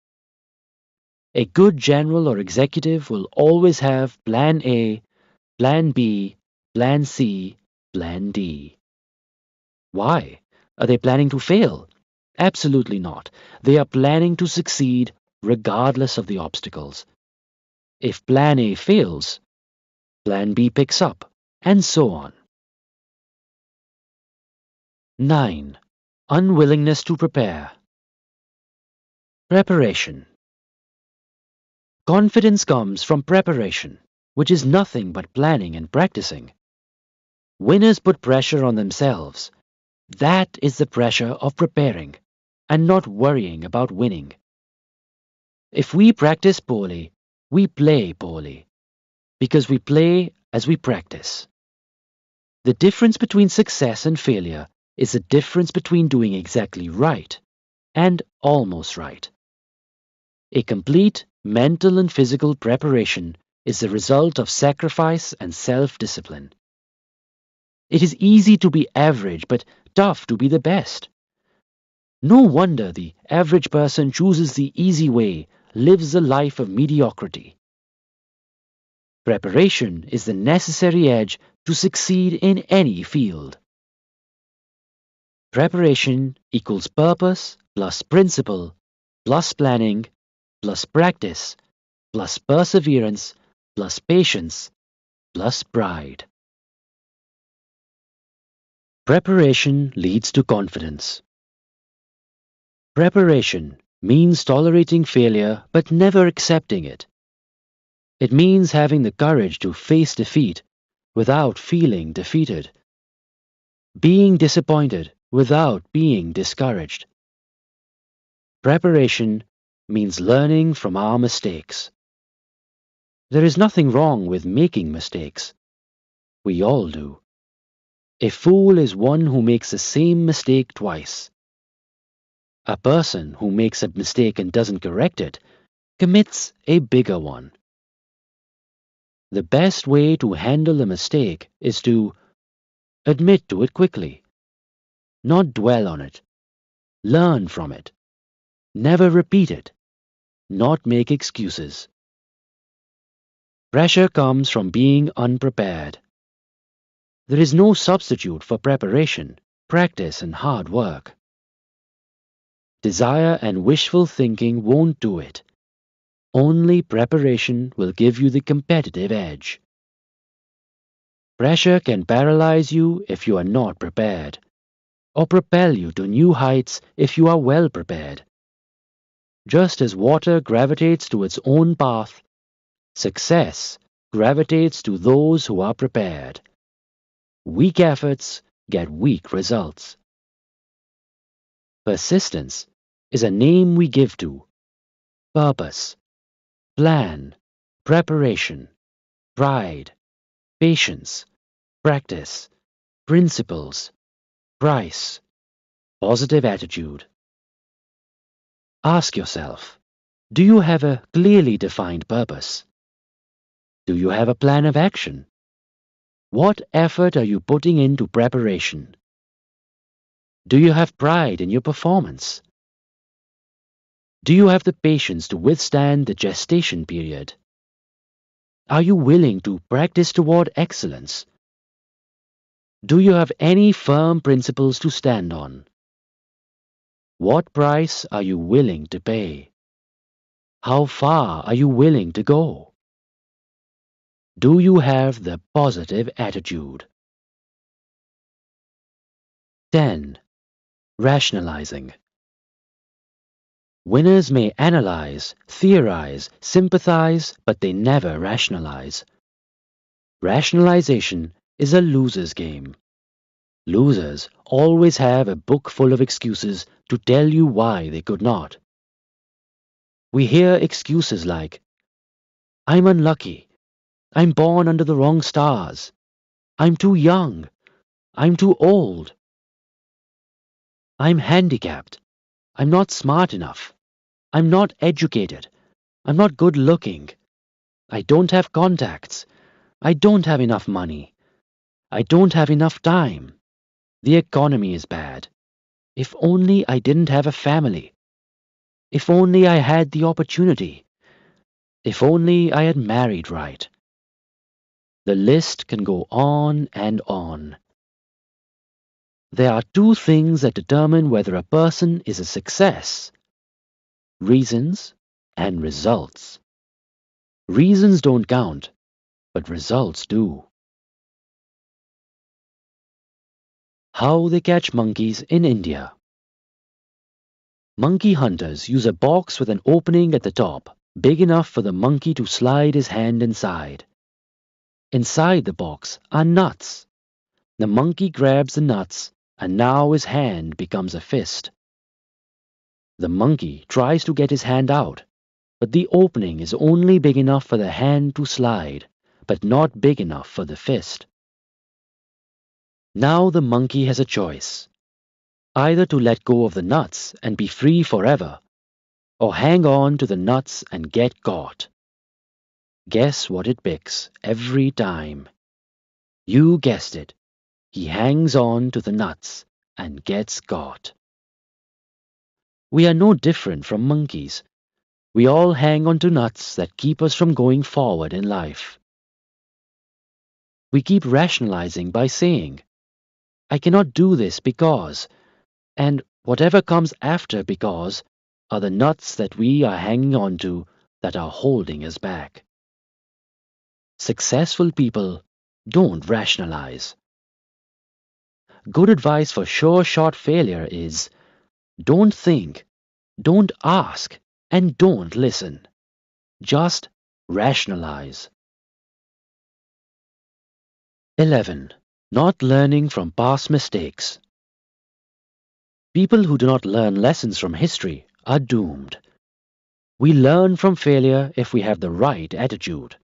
A good general or executive will always have Plan A, Plan B, Plan C, Plan D. Why? Are they planning to fail? Absolutely not. They are planning to succeed regardless of the obstacles. If Plan A fails, Plan B picks up, and so on. 9. Unwillingness to prepare. Preparation. Confidence comes from preparation, which is nothing but planning and practicing. Winners put pressure on themselves. That is the pressure of preparing, and not worrying about winning. If we practice poorly, we play poorly, because we play as we practice. The difference between success and failure is the difference between doing exactly right and almost right. A complete mental and physical preparation is the result of sacrifice and self-discipline. It is easy to be average, but tough to be the best. No wonder the average person chooses the easy way, lives a life of mediocrity. Preparation is the necessary edge to succeed in any field. Preparation equals purpose plus principle plus planning plus practice plus perseverance plus patience plus pride. Preparation leads to confidence. Preparation means tolerating failure but never accepting it. It means having the courage to face defeat without feeling defeated. Being disappointed without being discouraged. Preparation means learning from our mistakes. There is nothing wrong with making mistakes. We all do. A fool is one who makes the same mistake twice. A person who makes a mistake and doesn't correct it commits a bigger one. The best way to handle a mistake is to admit to it quickly, not dwell on it, learn from it, never repeat it, not make excuses. Pressure comes from being unprepared. There is no substitute for preparation, practice, and hard work. Desire and wishful thinking won't do it. Only preparation will give you the competitive edge. Pressure can paralyze you if you are not prepared, or propel you to new heights if you are well prepared. Just as water gravitates to its own path, success gravitates to those who are prepared. Weak efforts get weak results. Persistence is a name we give to purpose, plan, preparation, pride, patience, practice, principles, Price, positive attitude. Ask yourself, do you have a clearly defined purpose? Do you have a plan of action? What effort are you putting into preparation? Do you have pride in your performance? Do you have the patience to withstand the gestation period? Are you willing to practice toward excellence? Do you have any firm principles to stand on? What price are you willing to pay? How far are you willing to go? Do you have the positive attitude? 10. Rationalizing. Winners may analyze, theorize, sympathize, but they never rationalize. Rationalization is a loser's game. Losers always have a book full of excuses to tell you why they could not. We hear excuses like, I'm unlucky, I'm born under the wrong stars, I'm too young, I'm too old, I'm handicapped, I'm not smart enough, I'm not educated, I'm not good looking, I don't have contacts, I don't have enough money, I don't have enough time, the economy is bad, if only I didn't have a family, if only I had the opportunity, if only I had married right. The list can go on and on. There are two things that determine whether a person is a success: reasons and results. Reasons don't count, but results do. How they catch monkeys in India. Monkey hunters use a box with an opening at the top, big enough for the monkey to slide his hand inside. Inside the box are nuts. The monkey grabs the nuts, and now his hand becomes a fist. The monkey tries to get his hand out, but the opening is only big enough for the hand to slide, but not big enough for the fist. Now the monkey has a choice: either to let go of the nuts and be free forever, or hang on to the nuts and get caught. Guess what it picks every time? You guessed it. He hangs on to the nuts and gets caught. We are no different from monkeys. We all hang on to nuts that keep us from going forward in life. We keep rationalizing by saying, I cannot do this because, and whatever comes after because, are the nuts that we are hanging on to that are holding us back. Successful people don't rationalize. Good advice for sure-shot failure is, don't think, don't ask, and don't listen. Just rationalize. 11. Not learning from past mistakes. People who do not learn lessons from history are doomed. We learn from failure if we have the right attitude.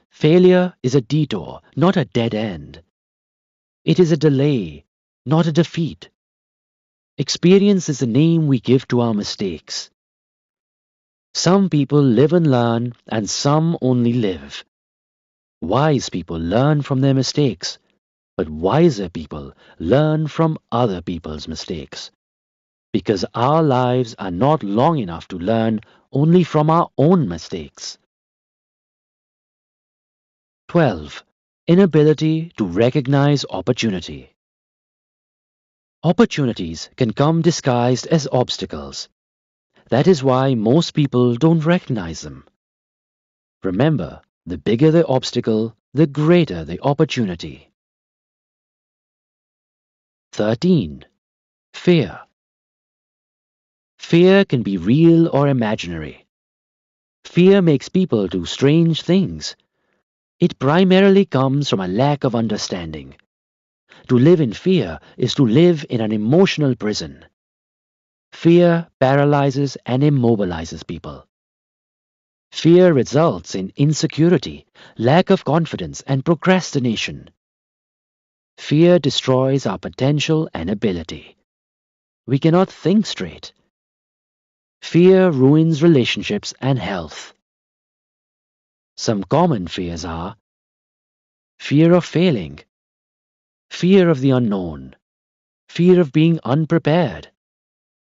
Failure is a detour, not a dead end. It is a delay, not a defeat. Experience is the name we give to our mistakes. Some people live and learn, and some only live. Wise people learn from their mistakes, but wiser people learn from other people's mistakes. Because our lives are not long enough to learn only from our own mistakes. 12. Inability to recognize opportunity. Opportunities can come disguised as obstacles. That is why most people don't recognize them. Remember, the bigger the obstacle, the greater the opportunity. 13. Fear. Fear can be real or imaginary. Fear makes people do strange things. It primarily comes from a lack of understanding. To live in fear is to live in an emotional prison. Fear paralyzes and immobilizes people. Fear results in insecurity, lack of confidence, and procrastination. Fear destroys our potential and ability. We cannot think straight. Fear ruins relationships and health. Some common fears are fear of failing, fear of the unknown, fear of being unprepared,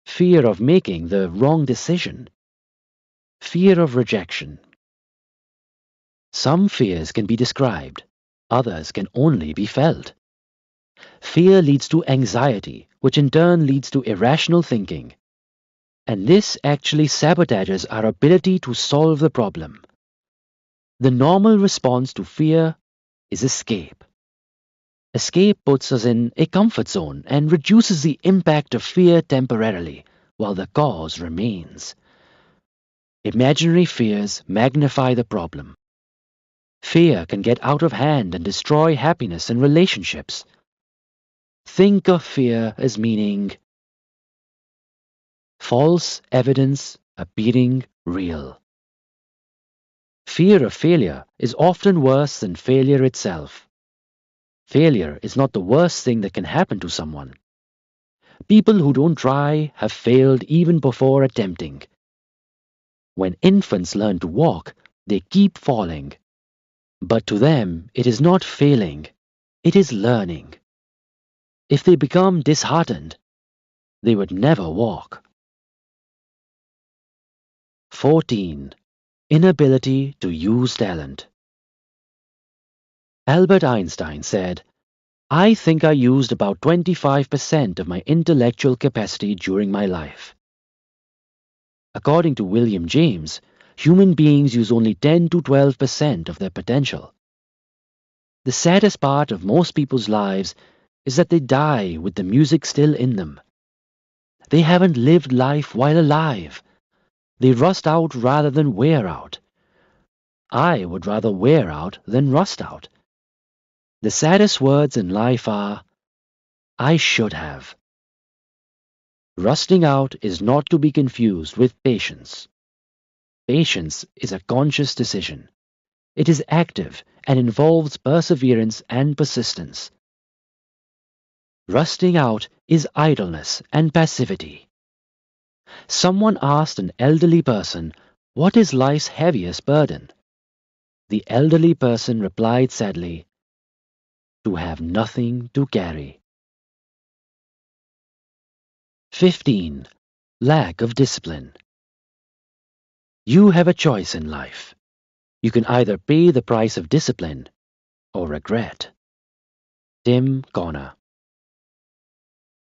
fear of making the wrong decision, fear of rejection. Some fears can be described, others can only be felt. Fear leads to anxiety, which in turn leads to irrational thinking. And this actually sabotages our ability to solve the problem. The normal response to fear is escape. Escape puts us in a comfort zone and reduces the impact of fear temporarily, while the cause remains. Imaginary fears magnify the problem. Fear can get out of hand and destroy happiness and relationships. Think of fear as meaning false evidence appearing real. Fear of failure is often worse than failure itself. Failure is not the worst thing that can happen to someone. People who don't try have failed even before attempting. When infants learn to walk, they keep falling. But to them, it is not failing, it is learning. If they become disheartened, they would never walk. 14. Inability to use talent. Albert Einstein said, "I think I used about 25% of my intellectual capacity during my life." According to William James, human beings use only 10 to 12% of their potential. The saddest part of most people's lives is that they die with the music still in them. They haven't lived life while alive. They rust out rather than wear out. I would rather wear out than rust out. The saddest words in life are, "I should have." Rusting out is not to be confused with patience. Patience is a conscious decision. It is active and involves perseverance and persistence. Rusting out is idleness and passivity. Someone asked an elderly person, "What is life's heaviest burden?" The elderly person replied sadly, "To have nothing to carry." 15. Lack of discipline. You have a choice in life. You can either pay the price of discipline or regret. Tim Connor.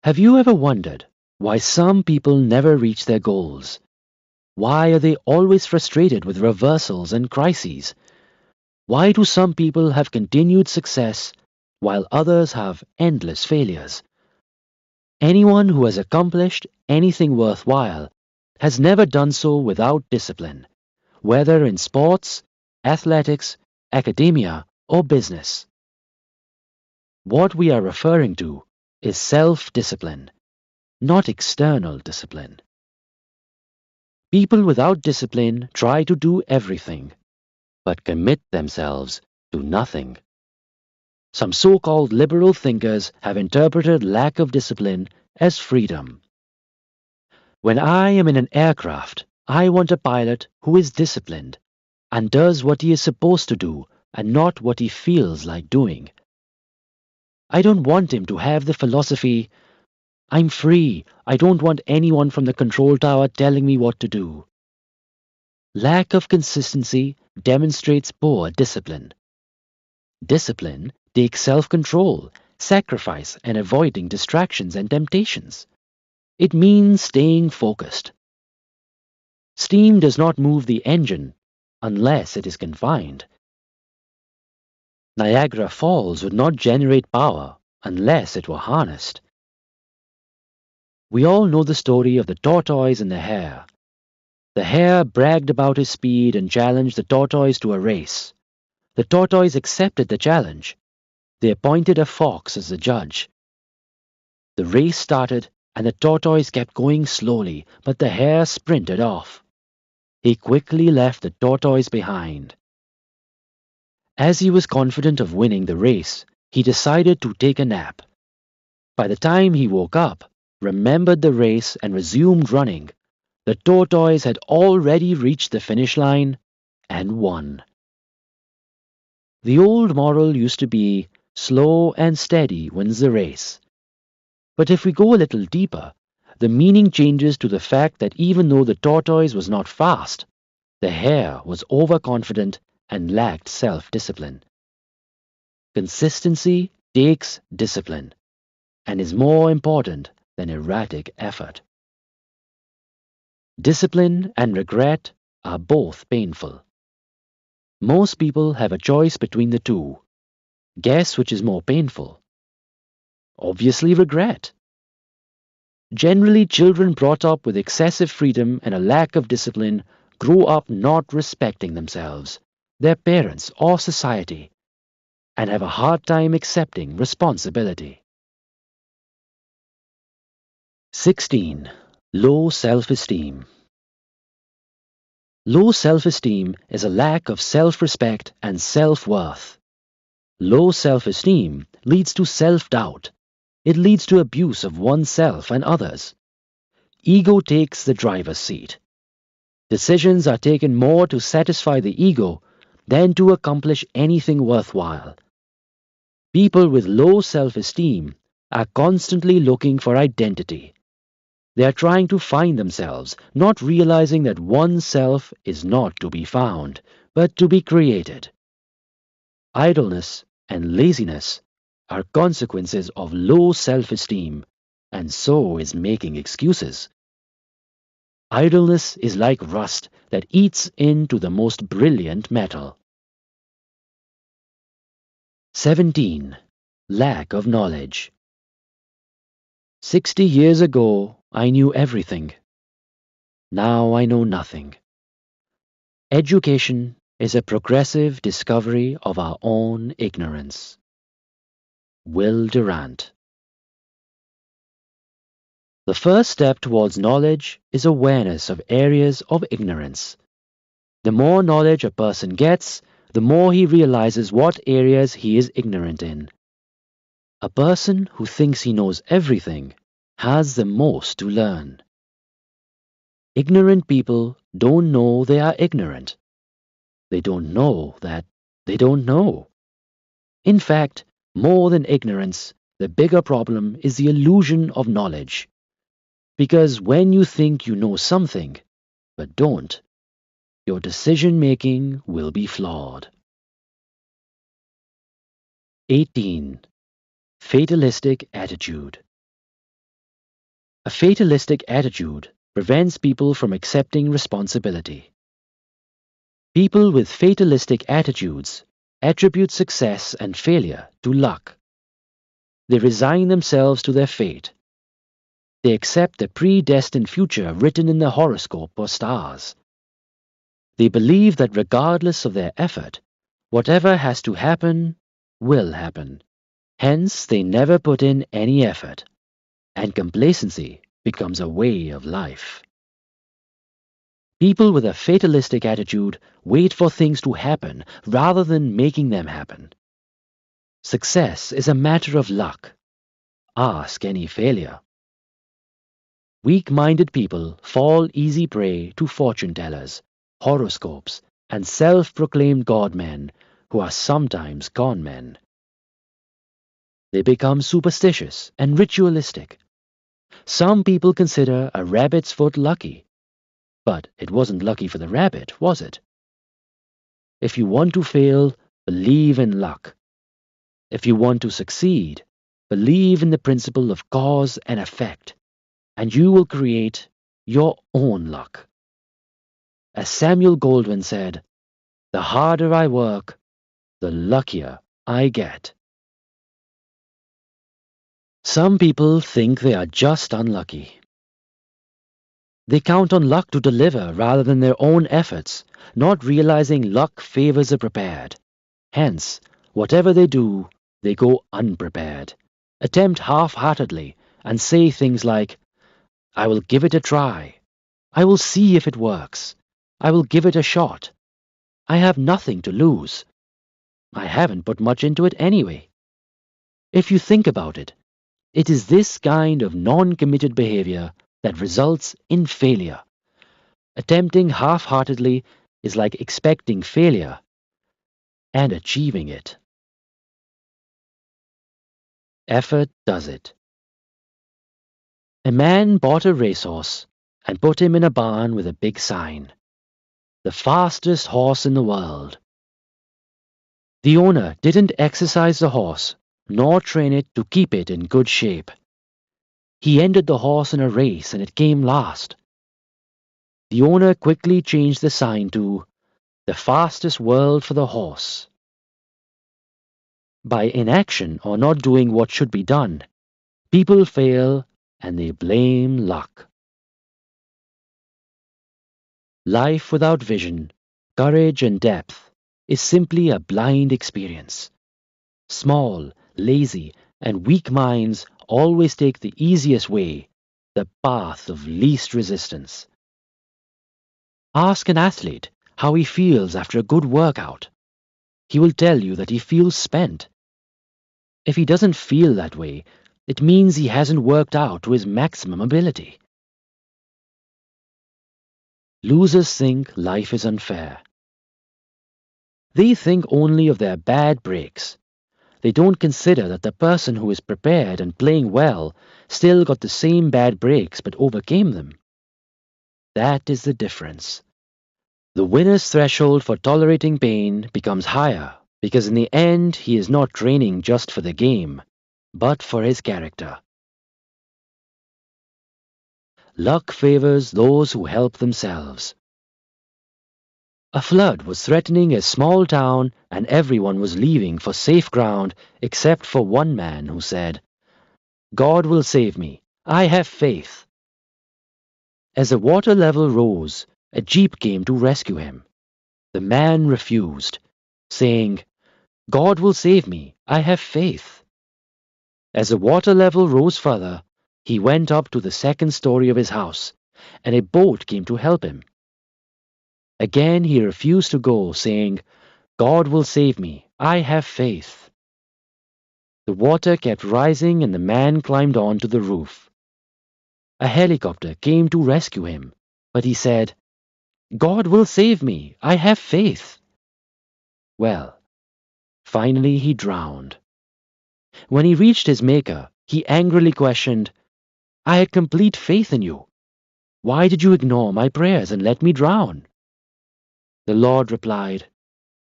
Have you ever wondered why some people never reach their goals? Why are they always frustrated with reversals and crises? Why do some people have continued success while others have endless failures? Anyone who has accomplished anything worthwhile has never done so without discipline, whether in sports, athletics, academia, or business. What we are referring to is self-discipline, not external discipline. People without discipline try to do everything, but commit themselves to nothing. Some so-called liberal thinkers have interpreted lack of discipline as freedom. When I am in an aircraft, I want a pilot who is disciplined and does what he is supposed to do and not what he feels like doing. I don't want him to have the philosophy, "I'm free, I don't want anyone from the control tower telling me what to do." Lack of consistency demonstrates poor discipline. Discipline takes self-control, sacrifice, and avoiding distractions and temptations. It means staying focused. Steam does not move the engine unless it is confined. Niagara Falls would not generate power unless it were harnessed. We all know the story of the tortoise and the hare. The hare bragged about his speed and challenged the tortoise to a race. The tortoise accepted the challenge. They appointed a fox as the judge. The race started, and the tortoise kept going slowly, but the hare sprinted off. He quickly left the tortoise behind. As he was confident of winning the race, He decided to take a nap. By the time he woke up, remembered the race, and resumed running, the tortoise had already reached the finish line and won. The old moral used to be slow and steady wins the race. But if we go a little deeper, the meaning changes to the fact that even though the tortoise was not fast, the hare was overconfident and lacked self-discipline. Consistency takes discipline and is more important than erratic effort. Discipline and regret are both painful. Most people have a choice between the two. Guess which is more painful? Obviously, regret. Generally, children brought up with excessive freedom and a lack of discipline grow up not respecting themselves, their parents, or society, and have a hard time accepting responsibility. 16. Low self-esteem. Low self-esteem is a lack of self-respect and self-worth. Low self-esteem leads to self-doubt. It leads to abuse of oneself and others. Ego takes the driver's seat. Decisions are taken more to satisfy the ego than to accomplish anything worthwhile. People with low self-esteem are constantly looking for identity. They are trying to find themselves, not realizing that oneself is not to be found, but to be created. Idleness and laziness are consequences of low self-esteem, and so is making excuses. Idleness is like rust that eats into the most brilliant metal. 17. Lack of knowledge. 60 years ago, I knew everything. Now I know nothing. Education is a progressive discovery of our own ignorance. Will Durant. The first step towards knowledge is awareness of areas of ignorance. The more knowledge a person gets, the more he realizes what areas he is ignorant in. A person who thinks he knows everything has the most to learn. Ignorant people don't know they are ignorant. They don't know that they don't know. In fact, more than ignorance, the bigger problem is the illusion of knowledge. Because when you think you know something, but don't, your decision-making will be flawed. 18. Fatalistic attitude. A fatalistic attitude prevents people from accepting responsibility. People with fatalistic attitudes attribute success and failure to luck. They resign themselves to their fate. They accept the predestined future written in the horoscope or stars. They believe that regardless of their effort, whatever has to happen will happen. Hence, they never put in any effort, and complacency becomes a way of life. People with a fatalistic attitude wait for things to happen rather than making them happen. Success is a matter of luck. Ask any failure. Weak-minded people fall easy prey to fortune-tellers, horoscopes, and self-proclaimed God-men who are sometimes con-men. They become superstitious and ritualistic. Some people consider a rabbit's foot lucky. But it wasn't lucky for the rabbit, was it? If you want to fail, believe in luck. If you want to succeed, believe in the principle of cause and effect, and you will create your own luck. As Samuel Goldwyn said, "The harder I work, the luckier I get." Some people think they are just unlucky. They count on luck to deliver rather than their own efforts, not realizing luck favors the prepared. Hence, whatever they do, they go unprepared, attempt half-heartedly, and say things like, "I will give it a try. I will see if it works. I will give it a shot. I have nothing to lose. I haven't put much into it anyway." If you think about it, it is this kind of non-committed behavior that results in failure. Attempting half-heartedly is like expecting failure and achieving it. Effort does it. A man bought a racehorse and put him in a barn with a big sign, "The fastest horse in the world." The owner didn't exercise the horse nor train it to keep it in good shape. He entered the horse in a race and it came last. The owner quickly changed the sign to "The fastest world for the horse." By inaction or not doing what should be done, people fail and they blame luck. Life without vision, courage and depth is simply a blind experience. Small, lazy, and weak minds always take the easiest way, the path of least resistance. Ask an athlete how he feels after a good workout. He will tell you that he feels spent. If he doesn't feel that way, it means he hasn't worked out to his maximum ability. Losers think life is unfair. They think only of their bad breaks. They don't consider that the person who is prepared and playing well still got the same bad breaks but overcame them. That is the difference. The winner's threshold for tolerating pain becomes higher because in the end he is not training just for the game, but for his character. Luck favors those who help themselves. A flood was threatening a small town and everyone was leaving for safe ground except for one man who said, "God will save me. I have faith." As the water level rose, a jeep came to rescue him. The man refused, saying, "God will save me. I have faith." As the water level rose further, he went up to the second story of his house, and a boat came to help him. Again he refused to go, saying, "God will save me. I have faith." The water kept rising and the man climbed on to the roof. A helicopter came to rescue him, but he said, "God will save me. I have faith." Well, finally he drowned. When he reached his maker, he angrily questioned, "I had complete faith in you. Why did you ignore my prayers and let me drown?" The Lord replied,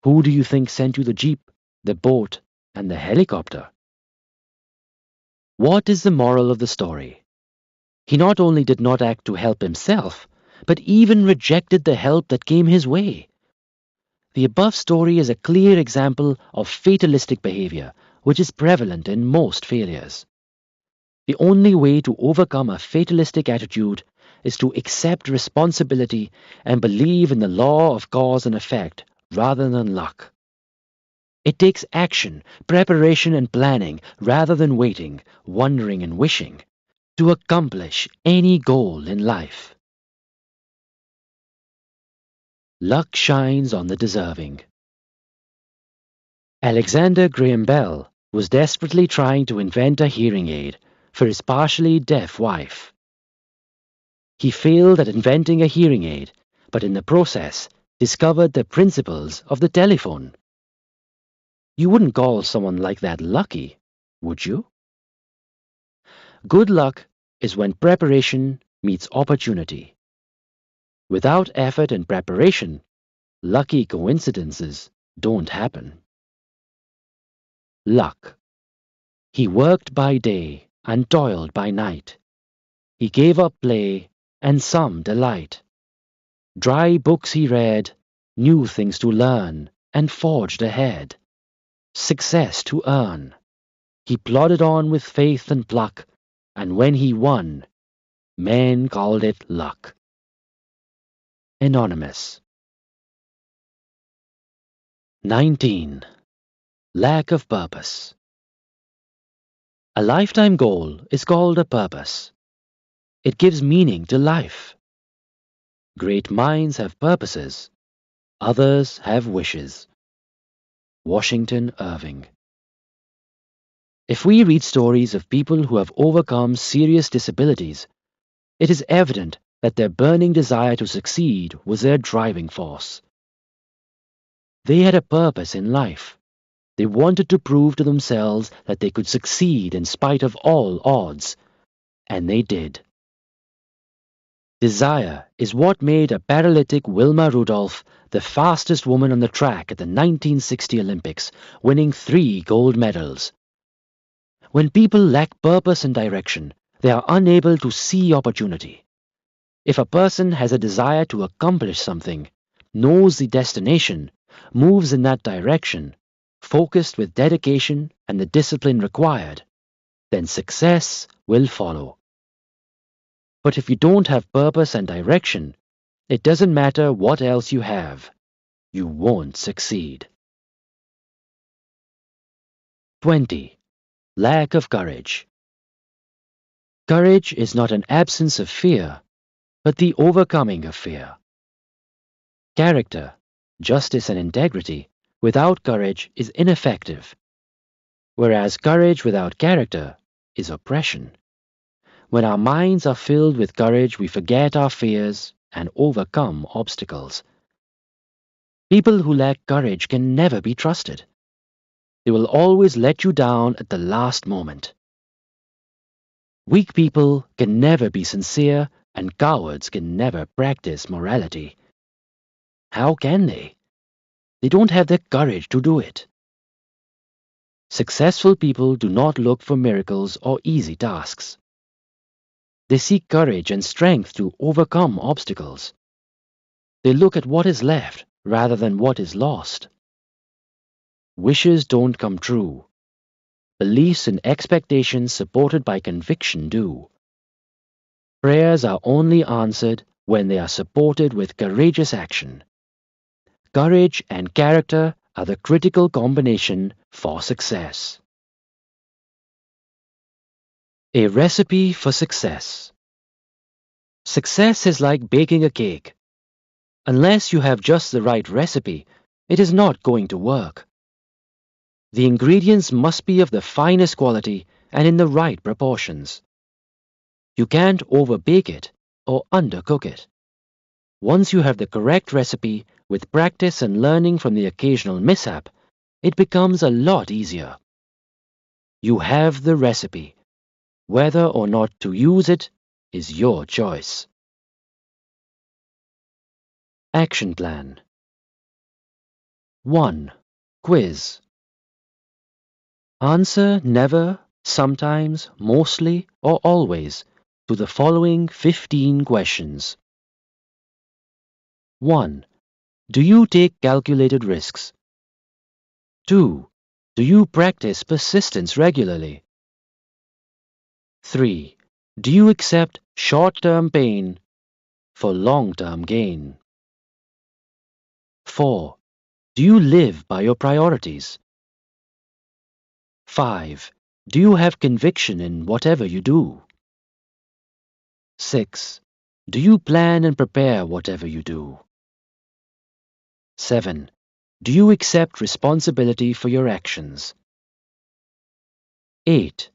"Who do you think sent you the jeep, the boat, and the helicopter?" What is the moral of the story? He not only did not act to help himself, but even rejected the help that came his way. The above story is a clear example of fatalistic behavior, which is prevalent in most failures. The only way to overcome a fatalistic attitude is to accept responsibility and believe in the law of cause and effect rather than luck. It takes action, preparation and planning rather than waiting, wondering and wishing to accomplish any goal in life. Luck shines on the deserving. Alexander Graham Bell was desperately trying to invent a hearing aid for his partially deaf wife. He failed at inventing a hearing aid, but in the process discovered the principles of the telephone. You wouldn't call someone like that lucky, would you? Good luck is when preparation meets opportunity. Without effort and preparation, lucky coincidences don't happen. Luck. He worked by day and toiled by night. He gave up play and some delight. Dry books he read, new things to learn, and forged ahead. Success to earn. He plodded on with faith and pluck, and when he won, men called it luck. Anonymous. 19. Lack of purpose. A lifetime goal is called a purpose. It gives meaning to life. Great minds have purposes. Others have wishes. Washington Irving. If we read stories of people who have overcome serious disabilities, it is evident that their burning desire to succeed was their driving force. They had a purpose in life. They wanted to prove to themselves that they could succeed in spite of all odds, and they did. Desire is what made a paralytic Wilma Rudolph the fastest woman on the track at the 1960 Olympics, winning 3 gold medals. When people lack purpose and direction, they are unable to see opportunity. If a person has a desire to accomplish something, knows the destination, moves in that direction, focused with dedication and the discipline required, then success will follow. But if you don't have purpose and direction, it doesn't matter what else you have. You won't succeed. 20. Lack of courage. Courage is not an absence of fear, but the overcoming of fear. Character, justice and integrity without courage is ineffective, whereas courage without character is oppression. When our minds are filled with courage, we forget our fears and overcome obstacles. People who lack courage can never be trusted. They will always let you down at the last moment. Weak people can never be sincere, and cowards can never practice morality. How can they? They don't have the courage to do it. Successful people do not look for miracles or easy tasks. They seek courage and strength to overcome obstacles. They look at what is left rather than what is lost. Wishes don't come true. Beliefs and expectations supported by conviction do. Prayers are only answered when they are supported with courageous action. Courage and character are the critical combination for success. A recipe for success. Success is like baking a cake. Unless you have just the right recipe, it is not going to work. The ingredients must be of the finest quality and in the right proportions. You can't overbake it or undercook it. Once you have the correct recipe, with practice and learning from the occasional mishap, it becomes a lot easier. You have the recipe. Whether or not to use it is your choice. Action Plan. 1. Quiz. Answer never, sometimes, mostly, or always to the following 15 questions. 1. Do you take calculated risks? 2. Do you practice persistence regularly? 3. Do you accept short-term pain for long-term gain? 4. Do you live by your priorities? 5. Do you have conviction in whatever you do? 6. Do you plan and prepare whatever you do? 7. Do you accept responsibility for your actions? 8.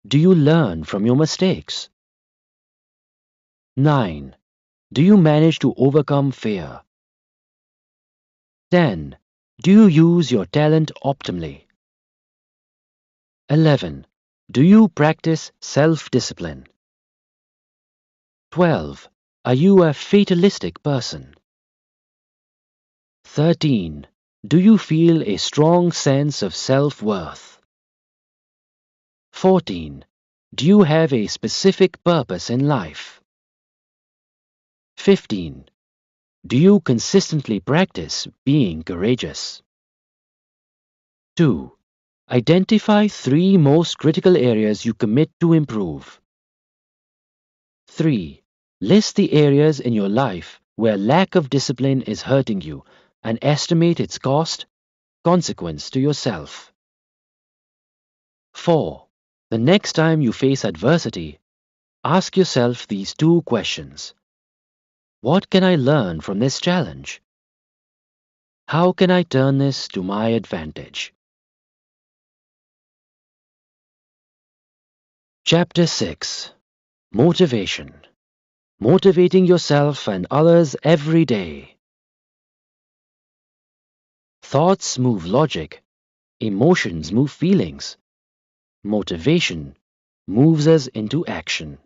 Do you learn from your mistakes? 9. Do you manage to overcome fear? 10. Do you use your talent optimally? 11. Do you practice self-discipline? 12. Are you a fatalistic person? 13. Do you feel a strong sense of self-worth? 14. Do you have a specific purpose in life? 15. Do you consistently practice being courageous? 2. Identify 3 most critical areas you commit to improve. 3. List the areas in your life where lack of discipline is hurting you and estimate its cost, consequence to yourself. 4. The next time you face adversity, ask yourself these 2 questions. What can I learn from this challenge? How can I turn this to my advantage? Chapter 6. Motivation. Motivating yourself and others every day. Thoughts move logic. Emotions move feelings. Motivation moves us into action.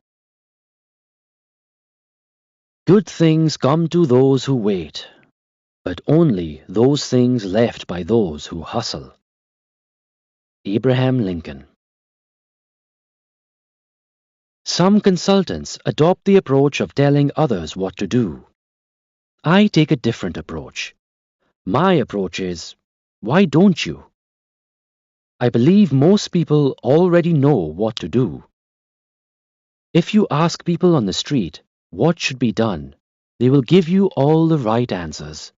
Good things come to those who wait, but only those things left by those who hustle. Abraham Lincoln. Some consultants adopt the approach of telling others what to do. I take a different approach. My approach is, why don't you? I believe most people already know what to do. If you ask people on the street what should be done, they will give you all the right answers.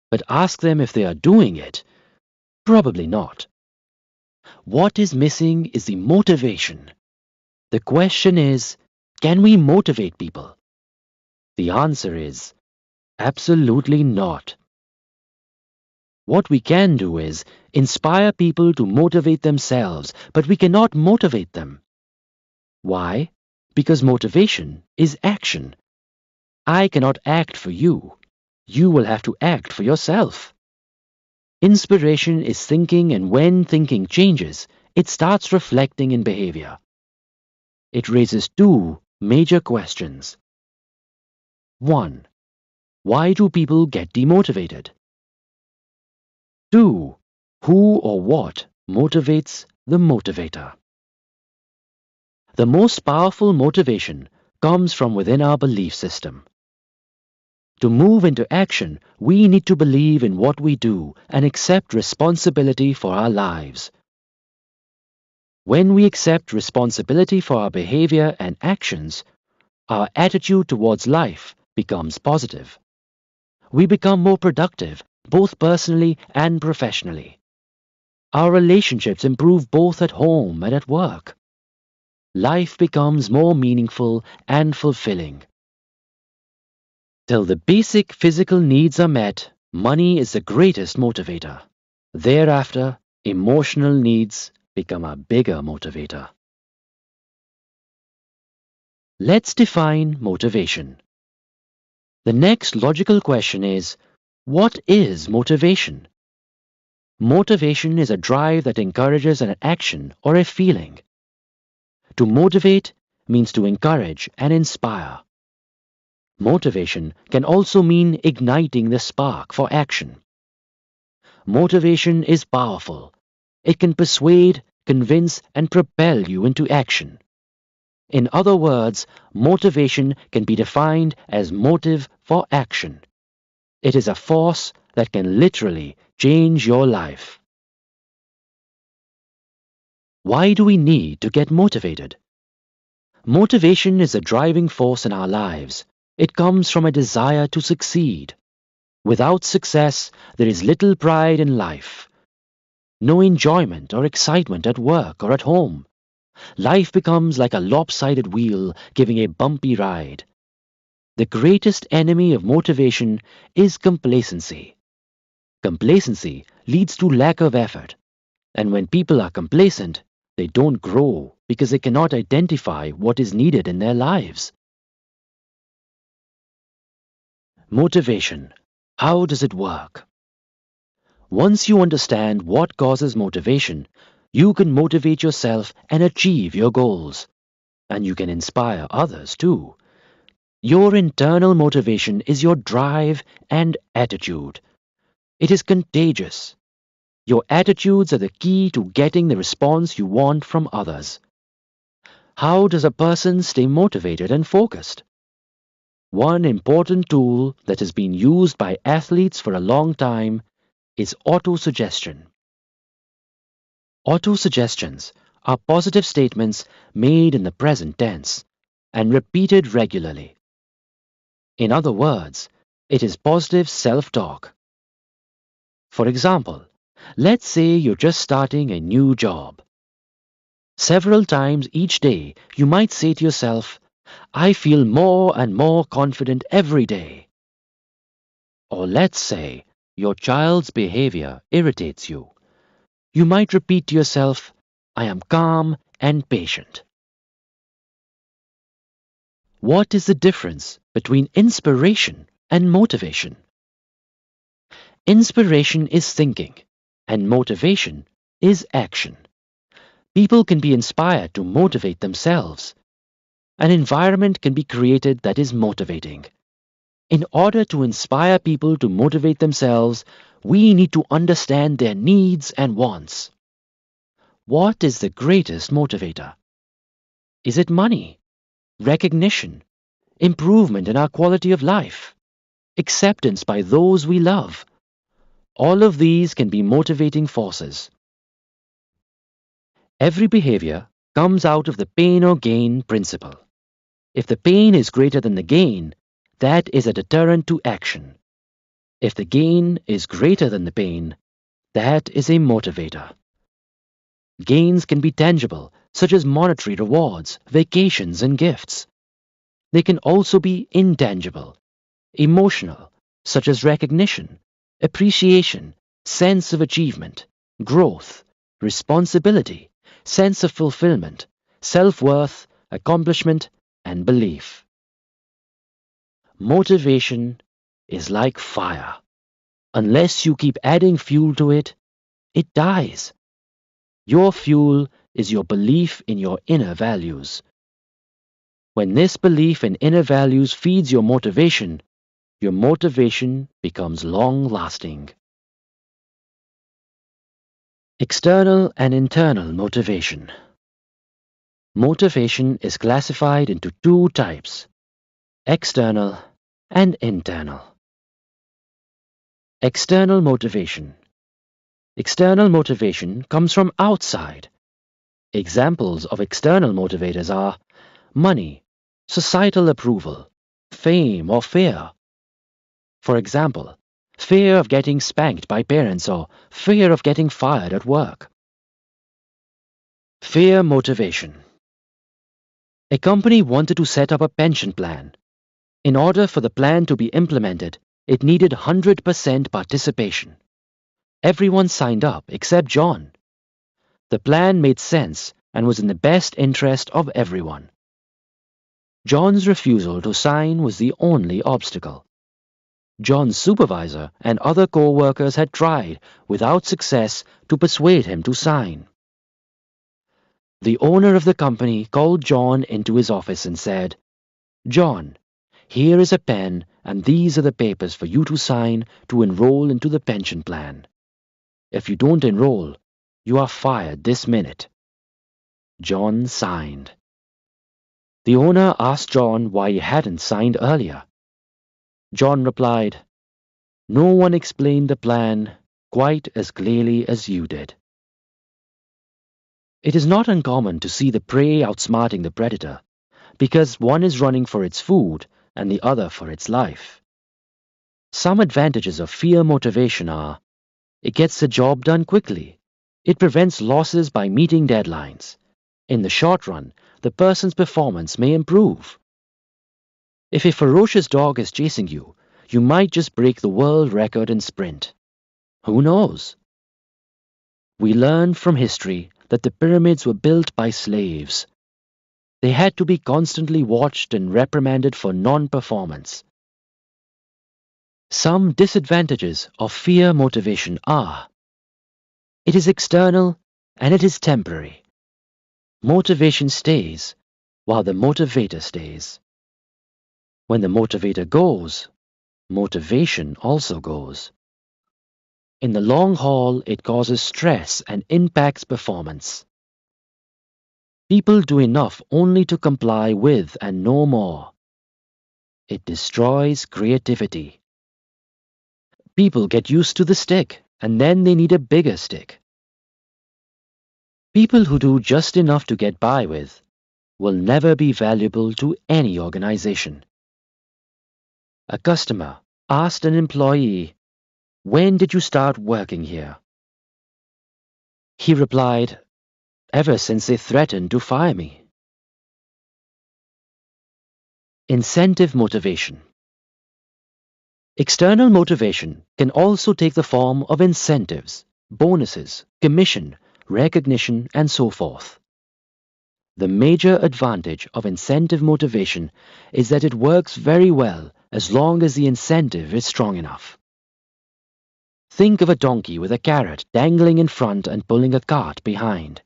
But ask them if they are doing it, probably not. What is missing is the motivation. The question is, can we motivate people? The answer is, absolutely not. What we can do is inspire people to motivate themselves, but we cannot motivate them. Why? Because motivation is action. I cannot act for you. You will have to act for yourself. Inspiration is thinking, and when thinking changes, it starts reflecting in behavior. It raises two major questions. 1. Why do people get demotivated? 2. Who or what motivates the motivator? The most powerful motivation comes from within our belief system. To move into action, we need to believe in what we do and accept responsibility for our lives. When we accept responsibility for our behavior and actions, our attitude towards life becomes positive. We become more productive, both personally and professionally. Our relationships improve both at home and at work. Life becomes more meaningful and fulfilling. Till the basic physical needs are met, money is the greatest motivator. Thereafter, emotional needs become a bigger motivator. Let's define motivation. The next logical question is, what is motivation? Motivation is a drive that encourages an action or a feeling. To motivate means to encourage and inspire. Motivation can also mean igniting the spark for action. Motivation is powerful. It can persuade, convince, and propel you into action. In other words, motivation can be defined as motive for action. It is a force that can literally change your life. Why do we need to get motivated? Motivation is a driving force in our lives. It comes from a desire to succeed. Without success, there is little pride in life. No enjoyment or excitement at work or at home. Life becomes like a lopsided wheel giving a bumpy ride. The greatest enemy of motivation is complacency. Complacency leads to lack of effort. And when people are complacent, they don't grow because they cannot identify what is needed in their lives. Motivation. How does it work? Once you understand what causes motivation, you can motivate yourself and achieve your goals. And you can inspire others too. Your internal motivation is your drive and attitude. It is contagious. Your attitudes are the key to getting the response you want from others. How does a person stay motivated and focused? One important tool that has been used by athletes for a long time is autosuggestion. Autosuggestions are positive statements made in the present tense and repeated regularly. In other words, it is positive self-talk. For example, let's say you're just starting a new job. Several times each day, you might say to yourself, I feel more and more confident every day. Or let's say your child's behavior irritates you. You might repeat to yourself, I am calm and patient. What is the difference between inspiration and motivation? Inspiration is thinking, and motivation is action. People can be inspired to motivate themselves. An environment can be created that is motivating. In order to inspire people to motivate themselves, we need to understand their needs and wants. What is the greatest motivator? Is it money, recognition, improvement in our quality of life, acceptance by those we love? All of these can be motivating forces. Every behavior comes out of the pain or gain principle. If the pain is greater than the gain, that is a deterrent to action. If the gain is greater than the pain, that is a motivator. Gains can be tangible, such as monetary rewards, vacations, and gifts. They can also be intangible, emotional, such as recognition, appreciation, sense of achievement, growth, responsibility, sense of fulfillment, self-worth, accomplishment, and belief. Motivation is like fire. Unless you keep adding fuel to it, it dies. Your fuel is your belief in your inner values. When this belief in inner values feeds your motivation becomes long-lasting. External and internal motivation. Motivation is classified into two types: external and internal. External motivation. External motivation comes from outside. Examples of external motivators are money, societal approval, fame or fear. For example, fear of getting spanked by parents or fear of getting fired at work. Fear motivation. A company wanted to set up a pension plan. In order for the plan to be implemented, it needed 100% participation. Everyone signed up except John. The plan made sense and was in the best interest of everyone. John's refusal to sign was the only obstacle. John's supervisor and other co-workers had tried, without success, to persuade him to sign. The owner of the company called John into his office and said, "John, here is a pen and these are the papers for you to sign to enroll into the pension plan. If you don't enroll, you are fired this minute." John signed. The owner asked John why he hadn't signed earlier. John replied, "No one explained the plan quite as clearly as you did." It is not uncommon to see the prey outsmarting the predator, because one is running for its food and the other for its life. Some advantages of fear motivation are: it gets the job done quickly. It prevents losses by meeting deadlines. In the short run, the person's performance may improve. If a ferocious dog is chasing you, you might just break the world record in sprint. Who knows? We learn from history that the pyramids were built by slaves. They had to be constantly watched and reprimanded for non-performance. Some disadvantages of fear motivation are: it is external and it is temporary. Motivation stays, while the motivator stays. When the motivator goes, motivation also goes. In the long haul, it causes stress and impacts performance. People do enough only to comply with and no more. It destroys creativity. People get used to the stick, and then they need a bigger stick. People who do just enough to get by with will never be valuable to any organization. A customer asked an employee, "When did you start working here?" He replied, "Ever since they threatened to fire me." Incentive motivation. External motivation can also take the form of incentives, bonuses, commission, recognition, and so forth. The major advantage of incentive motivation is that it works very well as long as the incentive is strong enough. Think of a donkey with a carrot dangling in front and pulling a cart behind.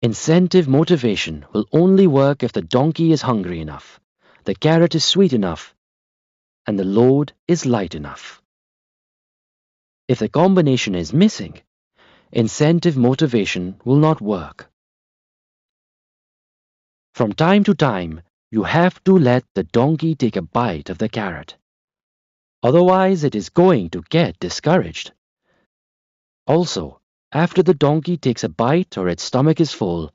Incentive motivation will only work if the donkey is hungry enough, the carrot is sweet enough, and the load is light enough. If the combination is missing, incentive motivation will not work. From time to time, you have to let the donkey take a bite of the carrot. Otherwise, it is going to get discouraged. Also, after the donkey takes a bite or its stomach is full,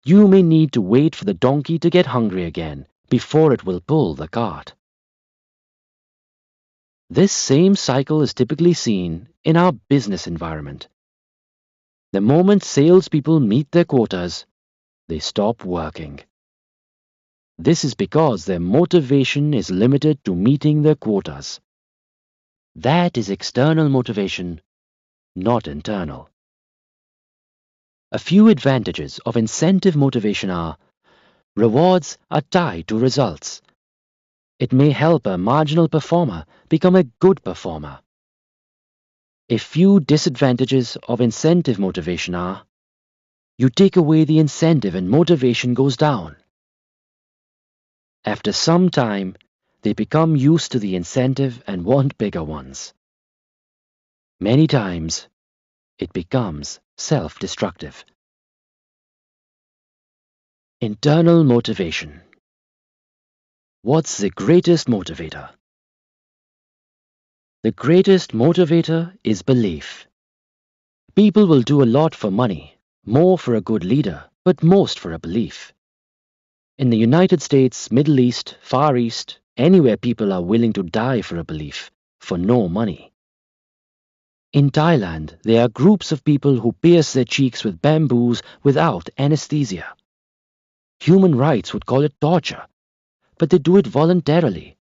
you may need to wait for the donkey to get hungry again before it will pull the cart. This same cycle is typically seen in our business environment. The moment salespeople meet their quotas, they stop working. This is because their motivation is limited to meeting their quotas. That is external motivation, not internal. A few advantages of incentive motivation are: rewards are tied to results. It may help a marginal performer become a good performer. A few disadvantages of incentive motivation are: you take away the incentive and motivation goes down. After some time, they become used to the incentive and want bigger ones. Many times, it becomes self-destructive. Internal motivation. What's the greatest motivator? The greatest motivator is belief. People will do a lot for money, more for a good leader, but most for a belief. In the United States, Middle East, Far East, anywhere people are willing to die for a belief, for no money. In Thailand, there are groups of people who pierce their cheeks with bamboos without anesthesia. Human rights would call it torture, but they do it voluntarily.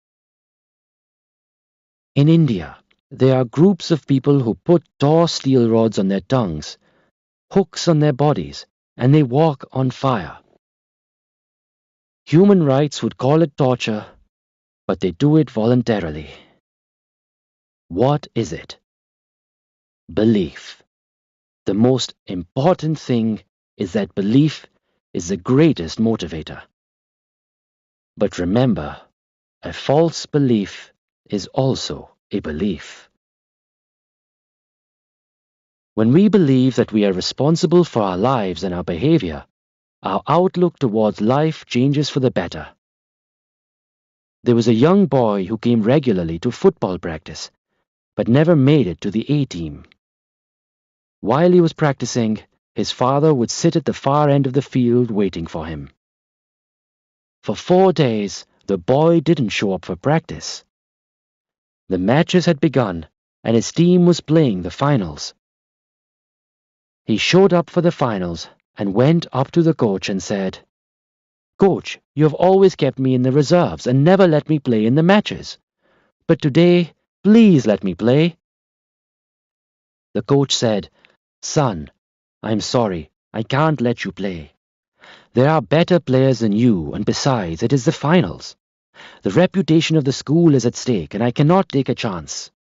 In India, there are groups of people who put tall steel rods on their tongues, hooks on their bodies, and they walk on fire. Human rights would call it torture, but they do it voluntarily. What is it? Belief. The most important thing is that belief is the greatest motivator. But remember, a false belief is also a belief. When we believe that we are responsible for our lives and our behavior, our outlook towards life changes for the better. There was a young boy who came regularly to football practice, but never made it to the A team. While he was practicing, his father would sit at the far end of the field waiting for him. For 4 days, the boy didn't show up for practice. The matches had begun, and his team was playing the finals. He showed up for the finals and went up to the coach and said, "Coach, you have always kept me in the reserves and never let me play in the matches. But today, please let me play." The coach said, "Son, I'm sorry, I can't let you play. There are better players than you, and besides, it is the finals. The reputation of the school is at stake, and I cannot take a chance."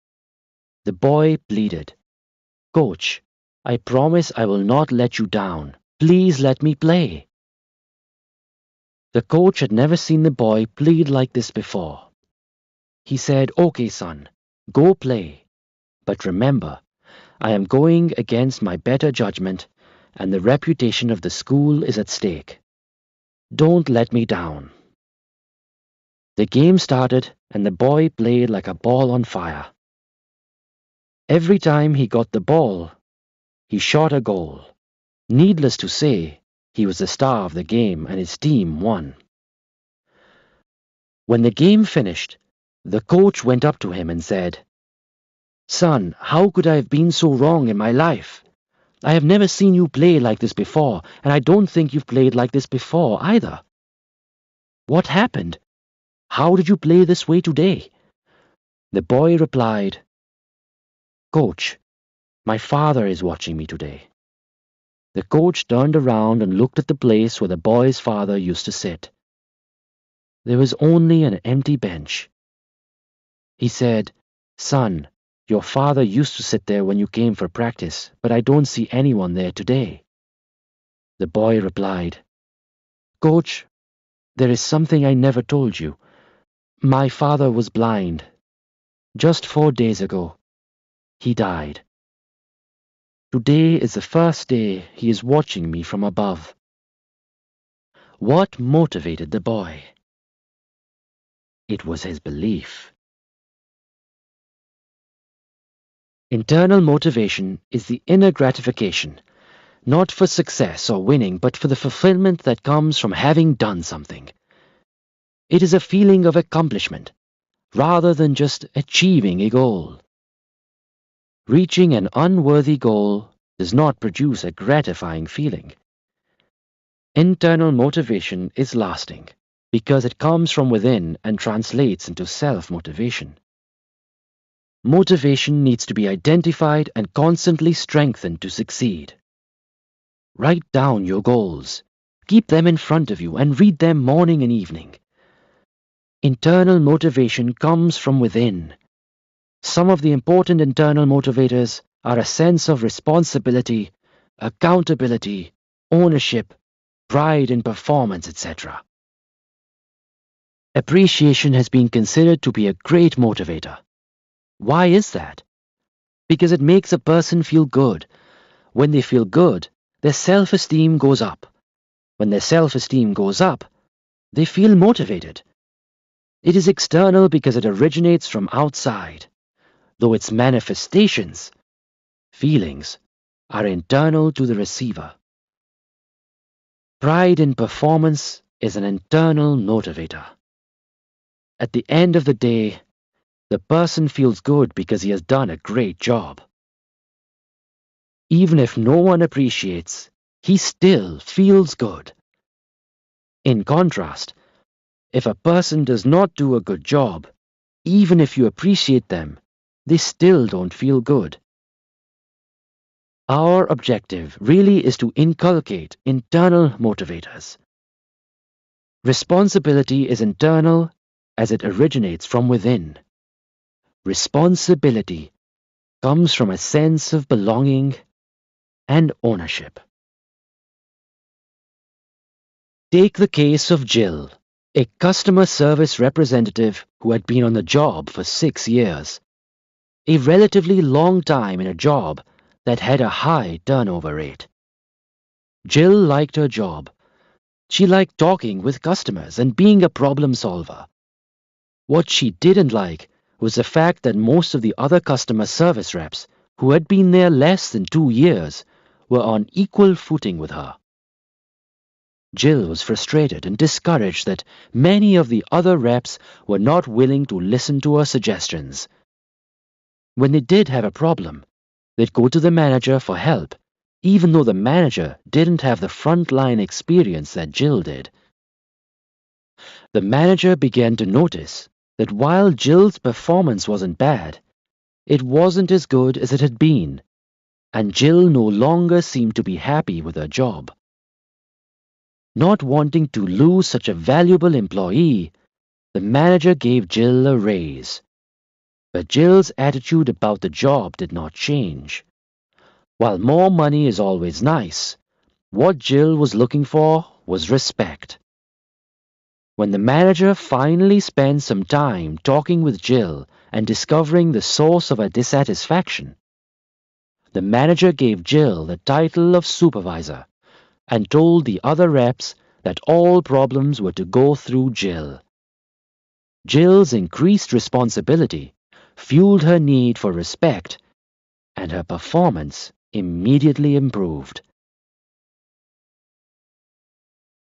The boy pleaded, "Coach, I promise I will not let you down. Please let me play." The coach had never seen the boy plead like this before. He said, "Okay, son, go play. But remember, I am going against my better judgment, and the reputation of the school is at stake. Don't let me down." The game started, and the boy played like a ball on fire. Every time he got the ball, he shot a goal. Needless to say, he was the star of the game, and his team won. When the game finished, the coach went up to him and said, "Son, how could I have been so wrong in my life? I have never seen you play like this before, and I don't think you've played like this before either. What happened? How did you play this way today?" The boy replied, "Coach, my father is watching me today." The coach turned around and looked at the place where the boy's father used to sit. There was only an empty bench. He said, "Son, your father used to sit there when you came for practice, but I don't see anyone there today." The boy replied, "Coach, there is something I never told you. My father was blind. Just 4 days ago, he died. Today is the first day he is watching me from above." What motivated the boy? It was his belief. Internal motivation is the inner gratification, not for success or winning, but for the fulfillment that comes from having done something. It is a feeling of accomplishment, rather than just achieving a goal. Reaching an unworthy goal does not produce a gratifying feeling. Internal motivation is lasting, because it comes from within and translates into self-motivation. Motivation needs to be identified and constantly strengthened to succeed. Write down your goals. Keep them in front of you and read them morning and evening. Internal motivation comes from within. Some of the important internal motivators are a sense of responsibility, accountability, ownership, pride in performance, etc. Appreciation has been considered to be a great motivator. Why is that? Because it makes a person feel good. When they feel good, their self-esteem goes up. When their self-esteem goes up, they feel motivated. It is external because it originates from outside, though its manifestations, feelings, are internal to the receiver. Pride in performance is an internal motivator. At the end of the day, the person feels good because he has done a great job. Even if no one appreciates, he still feels good. In contrast, if a person does not do a good job, even if you appreciate them, they still don't feel good. Our objective really is to inculcate internal motivators. Responsibility is internal as it originates from within. Responsibility comes from a sense of belonging and ownership. Take the case of Jill, a customer service representative who had been on the job for 6 years, a relatively long time in a job that had a high turnover rate. Jill liked her job. She liked talking with customers and being a problem solver. What she didn't like was the fact that most of the other customer service reps who had been there less than 2 years were on equal footing with her. Jill was frustrated and discouraged that many of the other reps were not willing to listen to her suggestions. When they did have a problem, they'd go to the manager for help, even though the manager didn't have the frontline experience that Jill did. The manager began to notice that while Jill's performance wasn't bad, it wasn't as good as it had been, and Jill no longer seemed to be happy with her job. Not wanting to lose such a valuable employee, the manager gave Jill a raise. But Jill's attitude about the job did not change. While more money is always nice, what Jill was looking for was respect. When the manager finally spent some time talking with Jill and discovering the source of her dissatisfaction, the manager gave Jill the title of supervisor and told the other reps that all problems were to go through Jill. Jill's increased responsibility fueled her need for respect, and her performance immediately improved.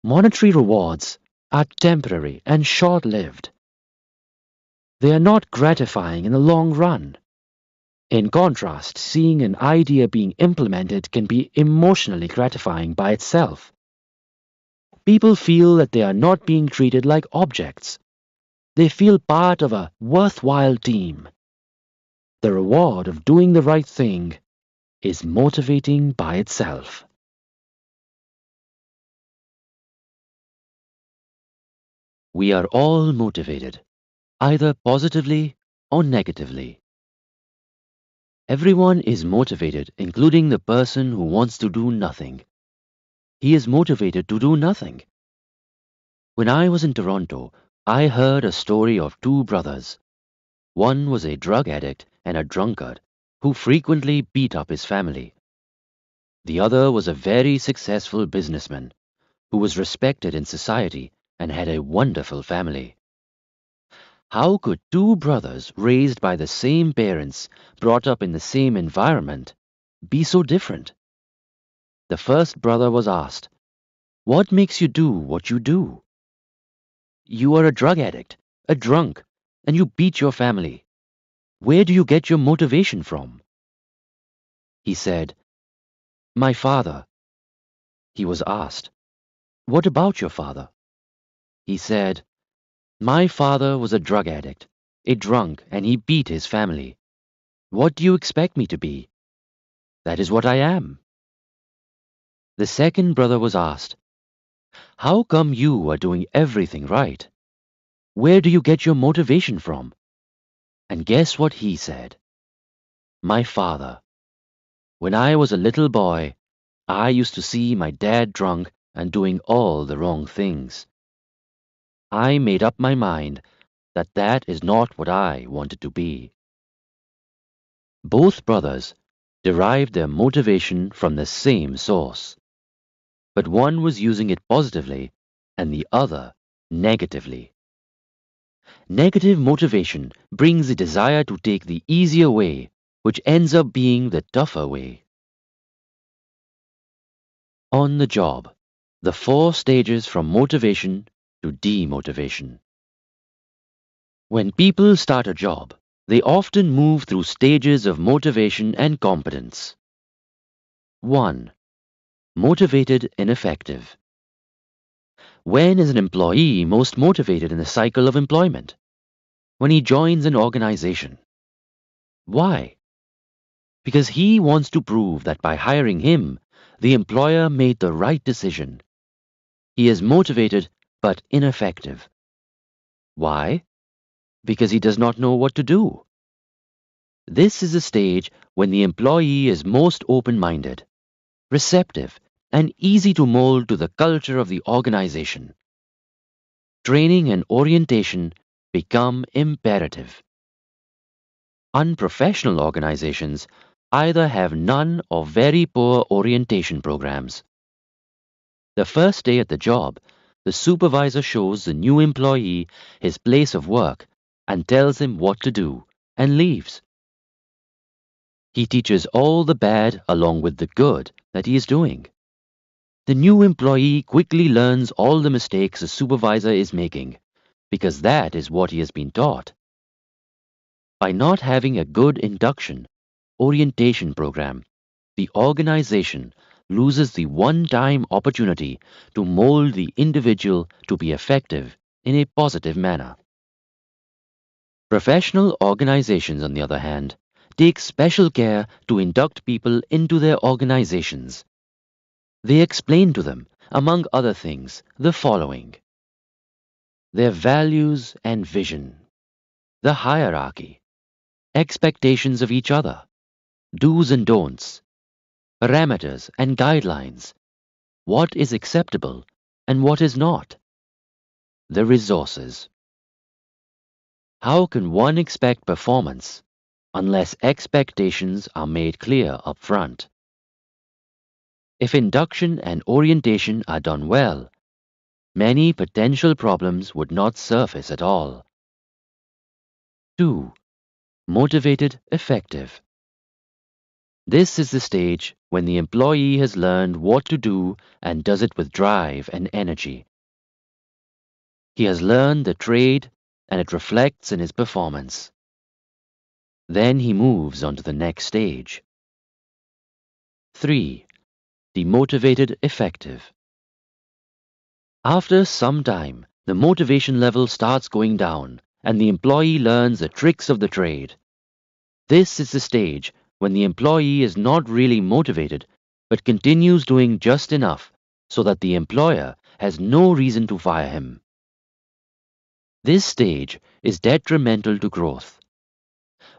Monetary rewards are temporary and short-lived. They are not gratifying in the long run. In contrast, seeing an idea being implemented can be emotionally gratifying by itself. People feel that they are not being treated like objects. They feel part of a worthwhile team. The reward of doing the right thing is motivating by itself. We are all motivated, either positively or negatively. Everyone is motivated, including the person who wants to do nothing. He is motivated to do nothing. When I was in Toronto, I heard a story of two brothers. One was a drug addict and a drunkard who frequently beat up his family. The other was a very successful businessman who was respected in society and had a wonderful family. How could two brothers raised by the same parents, brought up in the same environment, be so different? The first brother was asked, "What makes you do what you do? You are a drug addict, a drunk, and you beat your family. Where do you get your motivation from?" He said, "My father." He was asked, "What about your father?" He said, "My father was a drug addict, a drunk, and he beat his family. What do you expect me to be? That is what I am." The second brother was asked, "How come you are doing everything right? Where do you get your motivation from?" And guess what he said? "My father. When I was a little boy, I used to see my dad drunk and doing all the wrong things. I made up my mind that that is not what I wanted to be." Both brothers derived their motivation from the same source, but one was using it positively and the other negatively. Negative motivation brings the desire to take the easier way, which ends up being the tougher way. On the job, the 4 stages from motivation to demotivation. When people start a job, they often move through stages of motivation and competence. 1. Motivated ineffective. When is an employee most motivated in the cycle of employment? When he joins an organization. Why? Because he wants to prove that by hiring him, the employer made the right decision. He is motivated but ineffective. Why? Because he does not know what to do. This is the stage when the employee is most open-minded, receptive, and easy to mold to the culture of the organization. Training and orientation become imperative. Unprofessional organizations either have none or very poor orientation programs. The first day at the job, the supervisor shows the new employee his place of work and tells him what to do, and leaves. He teaches all the bad along with the good that he is doing. The new employee quickly learns all the mistakes the supervisor is making, because that is what he has been taught. By not having a good induction, orientation program, the organization loses the one-time opportunity to mold the individual to be effective in a positive manner. Professional organizations, on the other hand, take special care to induct people into their organizations. They explain to them, among other things, the following: their values and vision, the hierarchy, expectations of each other, do's and don'ts, parameters and guidelines, what is acceptable and what is not, the resources. How can one expect performance unless expectations are made clear up front? If induction and orientation are done well, many potential problems would not surface at all. 2. Motivated effective. This is the stage when the employee has learned what to do and does it with drive and energy. He has learned the trade and it reflects in his performance. Then he moves on to the next stage. 3. Demotivated effective. After some time, the motivation level starts going down and the employee learns the tricks of the trade. This is the stage when the employee is not really motivated but continues doing just enough so that the employer has no reason to fire him. This stage is detrimental to growth.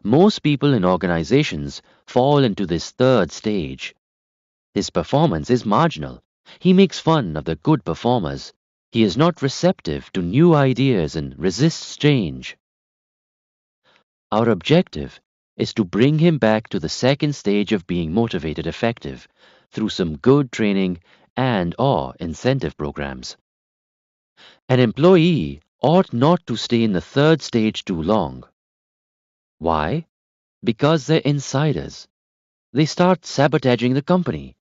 Most people in organizations fall into this third stage. His performance is marginal. He makes fun of the good performers. He is not receptive to new ideas and resists change. Our objective is to bring him back to the second stage of being motivated effective through some good training and/or incentive programs. An employee ought not to stay in the third stage too long. Why? Because they're insiders. They start sabotaging the company.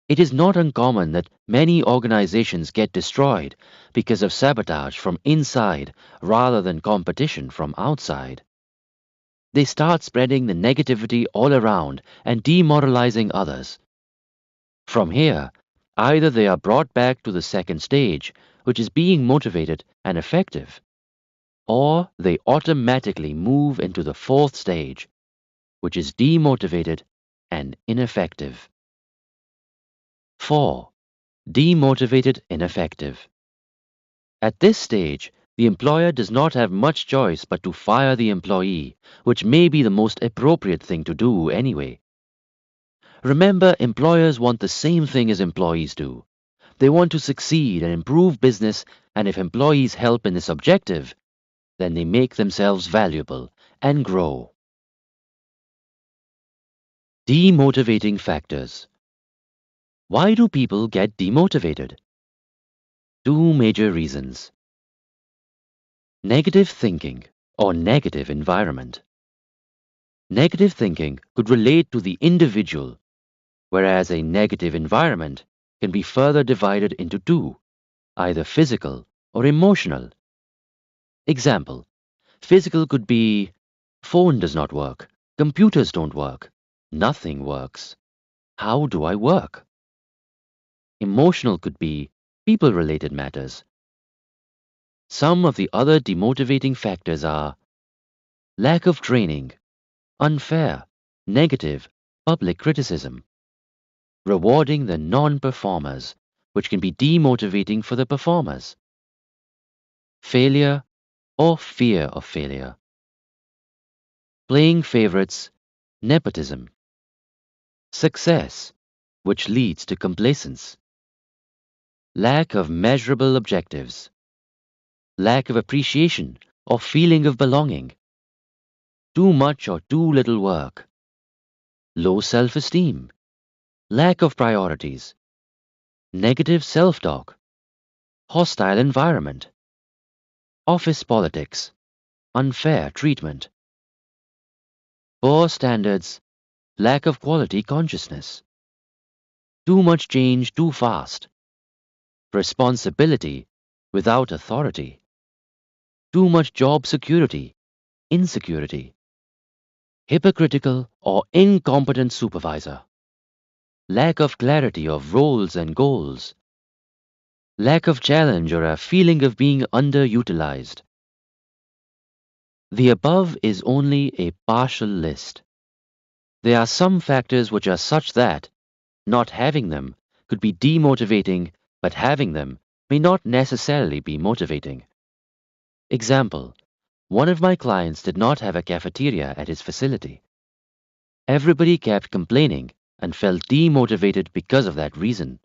It is not uncommon that many organizations get destroyed because of sabotage from inside rather than competition from outside. They start spreading the negativity all around and demoralizing others. From here, either they are brought back to the second stage, which is being motivated and effective, or they automatically move into the fourth stage, which is demotivated and ineffective. 4. Demotivated ineffective. At this stage, the employer does not have much choice but to fire the employee, which may be the most appropriate thing to do anyway. Remember, employers want the same thing as employees do. They want to succeed and improve business, and if employees help in this objective, then they make themselves valuable and grow. Demotivating factors. Why do people get demotivated? Two major reasons. Negative thinking or negative environment. Negative thinking could relate to the individual, whereas a negative environment can be further divided into two, either physical or emotional. Example, physical could be phone does not work, computers don't work, nothing works. How do I work? Emotional could be people-related matters. Some of the other demotivating factors are lack of training, unfair, negative, public criticism, rewarding the non-performers, which can be demotivating for the performers, failure or fear of failure, playing favorites, nepotism, success, which leads to complacence, lack of measurable objectives, lack of appreciation or feeling of belonging, too much or too little work, low self-esteem, lack of priorities, negative self-talk, hostile environment, office politics, unfair treatment, poor standards, lack of quality consciousness, too much change too fast, responsibility without authority, too much job security, insecurity, hypocritical or incompetent supervisor, lack of clarity of roles and goals, lack of challenge or a feeling of being underutilized. The above is only a partial list. There are some factors which are such that not having them could be demotivating, but having them may not necessarily be motivating. Example, one of my clients did not have a cafeteria at his facility. Everybody kept complaining and felt demotivated because of that reason.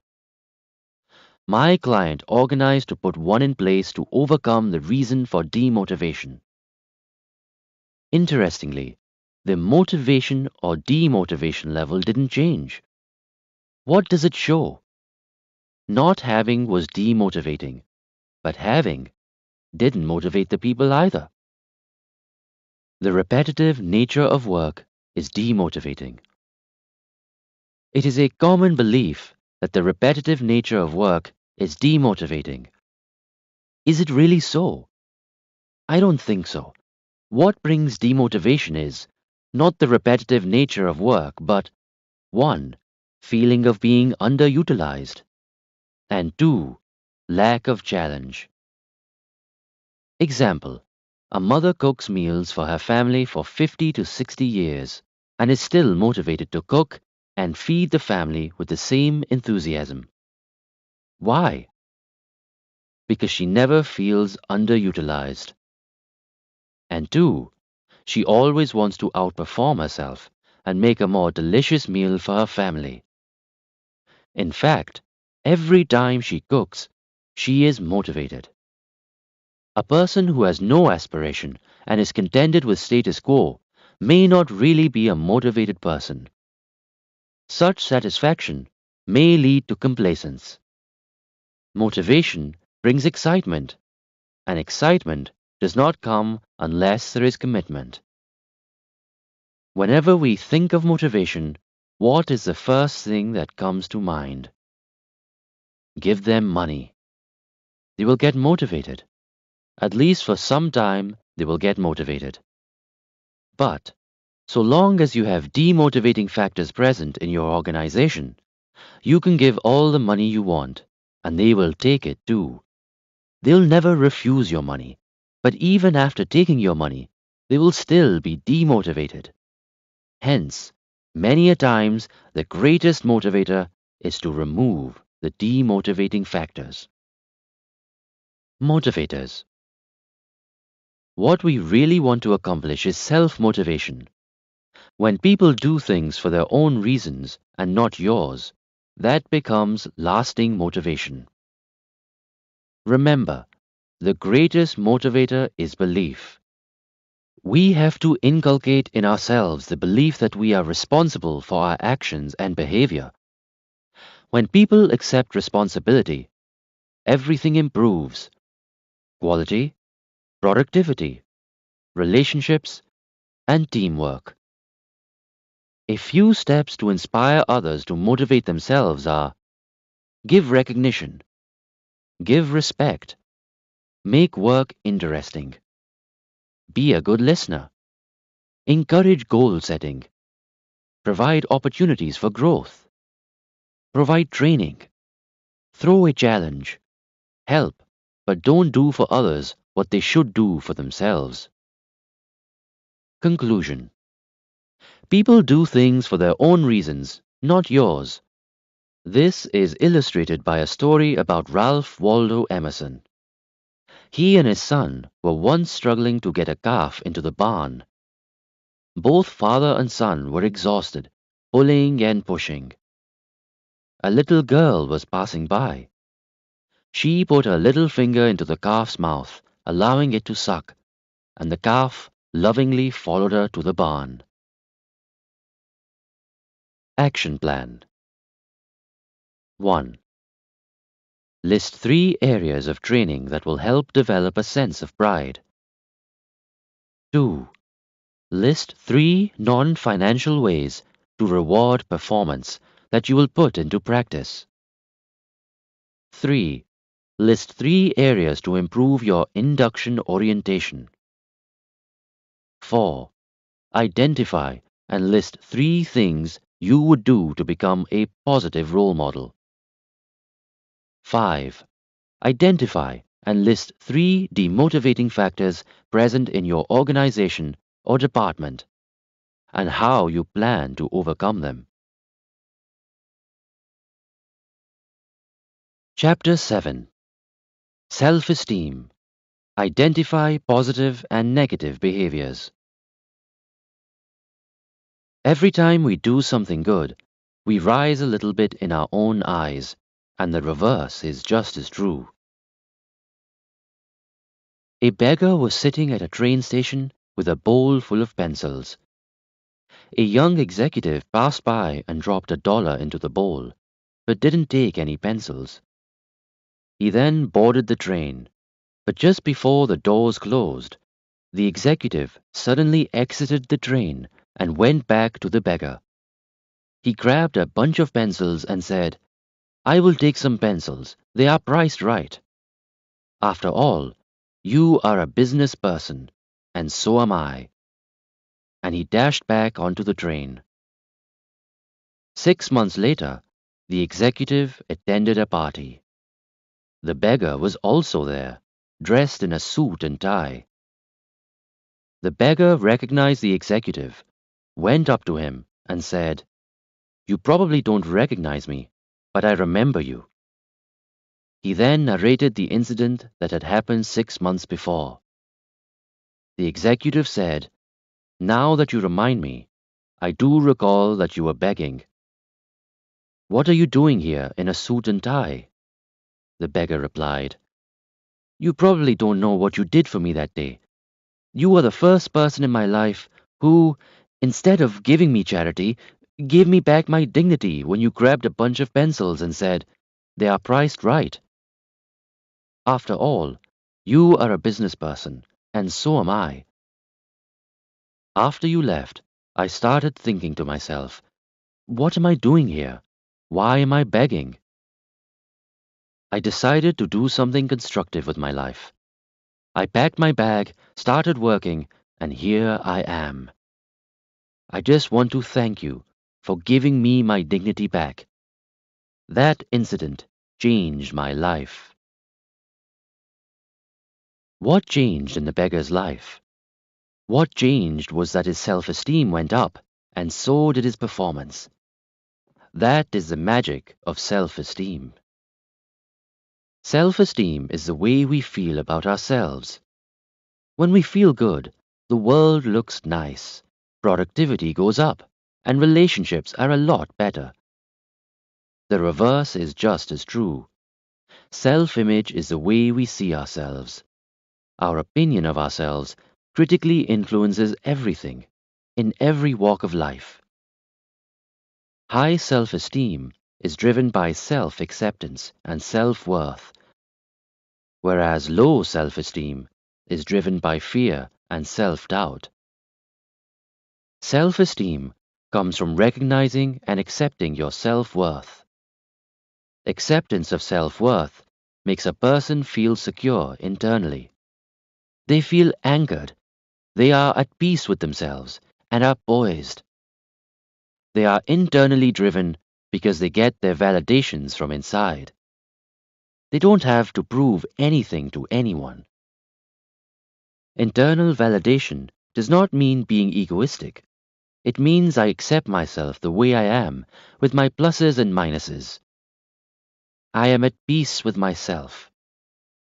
My client organized to put one in place to overcome the reason for demotivation. Interestingly, the motivation or demotivation level didn't change. What does it show? Not having was demotivating, but having didn't motivate the people either. The repetitive nature of work is demotivating. It is a common belief that the repetitive nature of work is demotivating. Is it really so? I don't think so. What brings demotivation is not the repetitive nature of work, but 1. Feeling of being underutilized, and 2. Lack of challenge. Example, a mother cooks meals for her family for 50 to 60 years and is still motivated to cook and feed the family with the same enthusiasm. Why? Because she never feels underutilized. And 2, she always wants to outperform herself and make a more delicious meal for her family. In fact, every time she cooks, she is motivated. A person who has no aspiration and is contented with status quo may not really be a motivated person. Such satisfaction may lead to complacence. Motivation brings excitement, and excitement does not come unless there is commitment. Whenever we think of motivation, what is the first thing that comes to mind? Give them money. They will get motivated. At least for some time, they will get motivated. But so long as you have demotivating factors present in your organization, you can give all the money you want, and they will take it too. They'll never refuse your money, but even after taking your money, they will still be demotivated. Hence, many a times the greatest motivator is to remove the demotivating factors. Motivators. What we really want to accomplish is self-motivation. When people do things for their own reasons and not yours, that becomes lasting motivation. Remember, the greatest motivator is belief. We have to inculcate in ourselves the belief that we are responsible for our actions and behavior. When people accept responsibility, everything improves. Quality, productivity, relationships, and teamwork. A few steps to inspire others to motivate themselves are: give recognition, give respect, make work interesting, be a good listener, encourage goal setting, provide opportunities for growth, provide training, throw a challenge, help, but don't do for others what they should do for themselves. Conclusion. People do things for their own reasons, not yours. This is illustrated by a story about Ralph Waldo Emerson. He and his son were once struggling to get a calf into the barn. Both father and son were exhausted, pulling and pushing. A little girl was passing by. She put her little finger into the calf's mouth, allowing it to suck, and the calf lovingly followed her to the barn. Action Plan. 1. List 3 areas of training that will help develop a sense of pride. 2. List 3 non-financial ways to reward performance that you will put into practice. 3. List 3 areas to improve your induction orientation. 4. Identify and list 3 things you would do to become a positive role model. 5. Identify and list 3 demotivating factors present in your organization or department, and how you plan to overcome them. Chapter 7. Self-esteem. Identify positive and negative behaviors. Every time we do something good, we rise a little bit in our own eyes, and the reverse is just as true. A beggar was sitting at a train station with a bowl full of pencils. A young executive passed by and dropped $1 into the bowl, but didn't take any pencils. He then boarded the train, but just before the doors closed, the executive suddenly exited the train and went back to the beggar. He grabbed a bunch of pencils and said, "I will take some pencils. They are priced right. After all, you are a business person, and so am I." And he dashed back onto the train. 6 months later, the executive attended a party. The beggar was also there, dressed in a suit and tie. The beggar recognized the executive, went up to him, and said, "You probably don't recognize me, but I remember you." He then narrated the incident that had happened 6 months before. The executive said, "Now that you remind me, I do recall that you were begging. What are you doing here in a suit and tie?" The beggar replied, "You probably don't know what you did for me that day. You were the first person in my life who, instead of giving me charity, gave me back my dignity when you grabbed a bunch of pencils and said, 'They are priced right.' After all, you are a business person, and so am I. After you left, I started thinking to myself, what am I doing here? Why am I begging?" I decided to do something constructive with my life. I packed my bag, started working, and here I am. I just want to thank you for giving me my dignity back. That incident changed my life. What changed in the beggar's life? What changed was that his self-esteem went up, and so did his performance. That is the magic of self-esteem. Self-esteem is the way we feel about ourselves. When we feel good, the world looks nice, productivity goes up, and relationships are a lot better. The reverse is just as true. Self-image is the way we see ourselves. Our opinion of ourselves critically influences everything, in every walk of life. High self-esteem is driven by self-acceptance and self-worth, whereas low self-esteem is driven by fear and self-doubt. Self-esteem comes from recognizing and accepting your self-worth. Acceptance of self-worth makes a person feel secure internally. They feel anchored. They are at peace with themselves and are poised. They are internally driven because they get their validations from inside. They don't have to prove anything to anyone. Internal validation does not mean being egoistic. It means I accept myself the way I am, with my pluses and minuses. I am at peace with myself.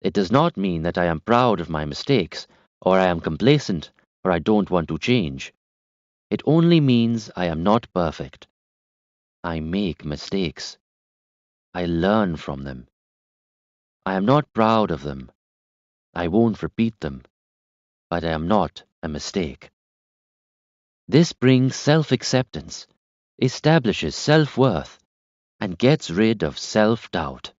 It does not mean that I am proud of my mistakes, or I am complacent, or I don't want to change. It only means I am not perfect. I make mistakes. I learn from them. I am not proud of them. I won't repeat them. But I am not a mistake. This brings self-acceptance, establishes self-worth, and gets rid of self-doubt.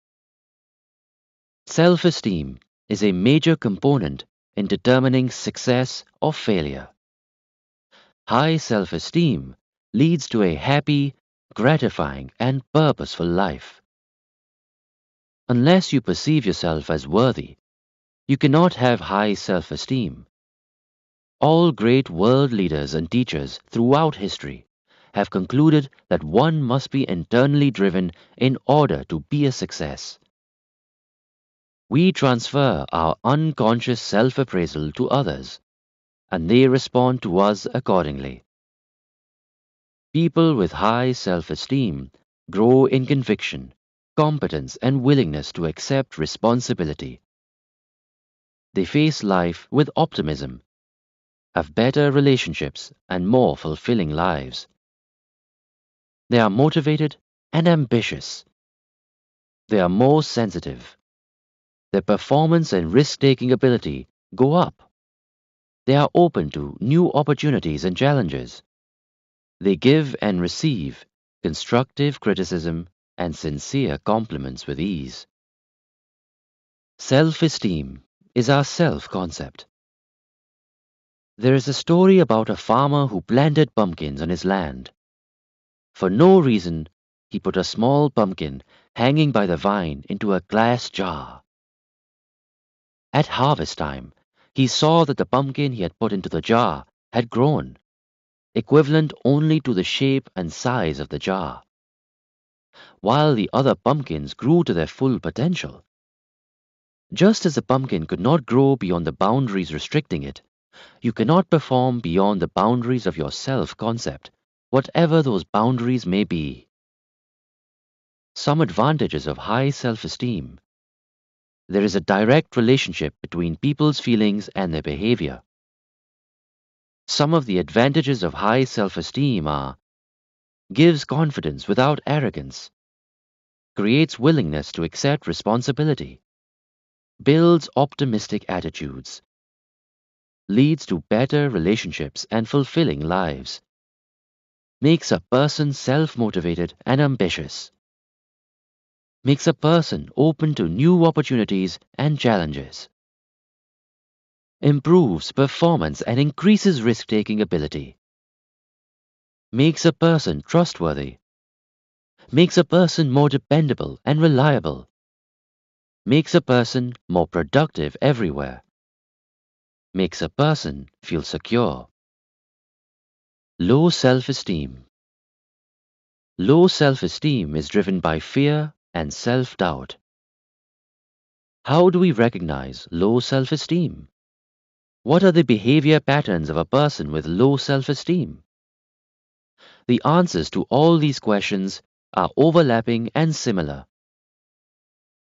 Self-esteem is a major component in determining success or failure. High self-esteem leads to a happy, gratifying, and purposeful life. Unless you perceive yourself as worthy, you cannot have high self-esteem. All great world leaders and teachers throughout history have concluded that one must be internally driven in order to be a success. We transfer our unconscious self-appraisal to others, and they respond to us accordingly. People with high self-esteem grow in conviction, competence, and willingness to accept responsibility. They face life with optimism, have better relationships, and more fulfilling lives. They are motivated and ambitious. They are more sensitive. Their performance and risk-taking ability go up. They are open to new opportunities and challenges. They give and receive constructive criticism and sincere compliments with ease. Self-esteem is our self-concept. There is a story about a farmer who planted pumpkins on his land. For no reason, he put a small pumpkin hanging by the vine into a glass jar. At harvest time, he saw that the pumpkin he had put into the jar had grown, equivalent only to the shape and size of the jar, while the other pumpkins grew to their full potential. Just as the pumpkin could not grow beyond the boundaries restricting it, you cannot perform beyond the boundaries of your self-concept, whatever those boundaries may be. Some advantages of high self-esteem. There is a direct relationship between people's feelings and their behavior. Some of the advantages of high self-esteem are: gives confidence without arrogance, creates willingness to accept responsibility, builds optimistic attitudes, leads to better relationships and fulfilling lives, makes a person self-motivated and ambitious, makes a person open to new opportunities and challenges, improves performance and increases risk-taking ability, makes a person trustworthy, makes a person more dependable and reliable, makes a person more productive everywhere, makes a person feel secure. Low self-esteem. Low self-esteem is driven by fear and self-doubt. How do we recognize low self-esteem? What are the behavior patterns of a person with low self-esteem? The answers to all these questions are overlapping and similar.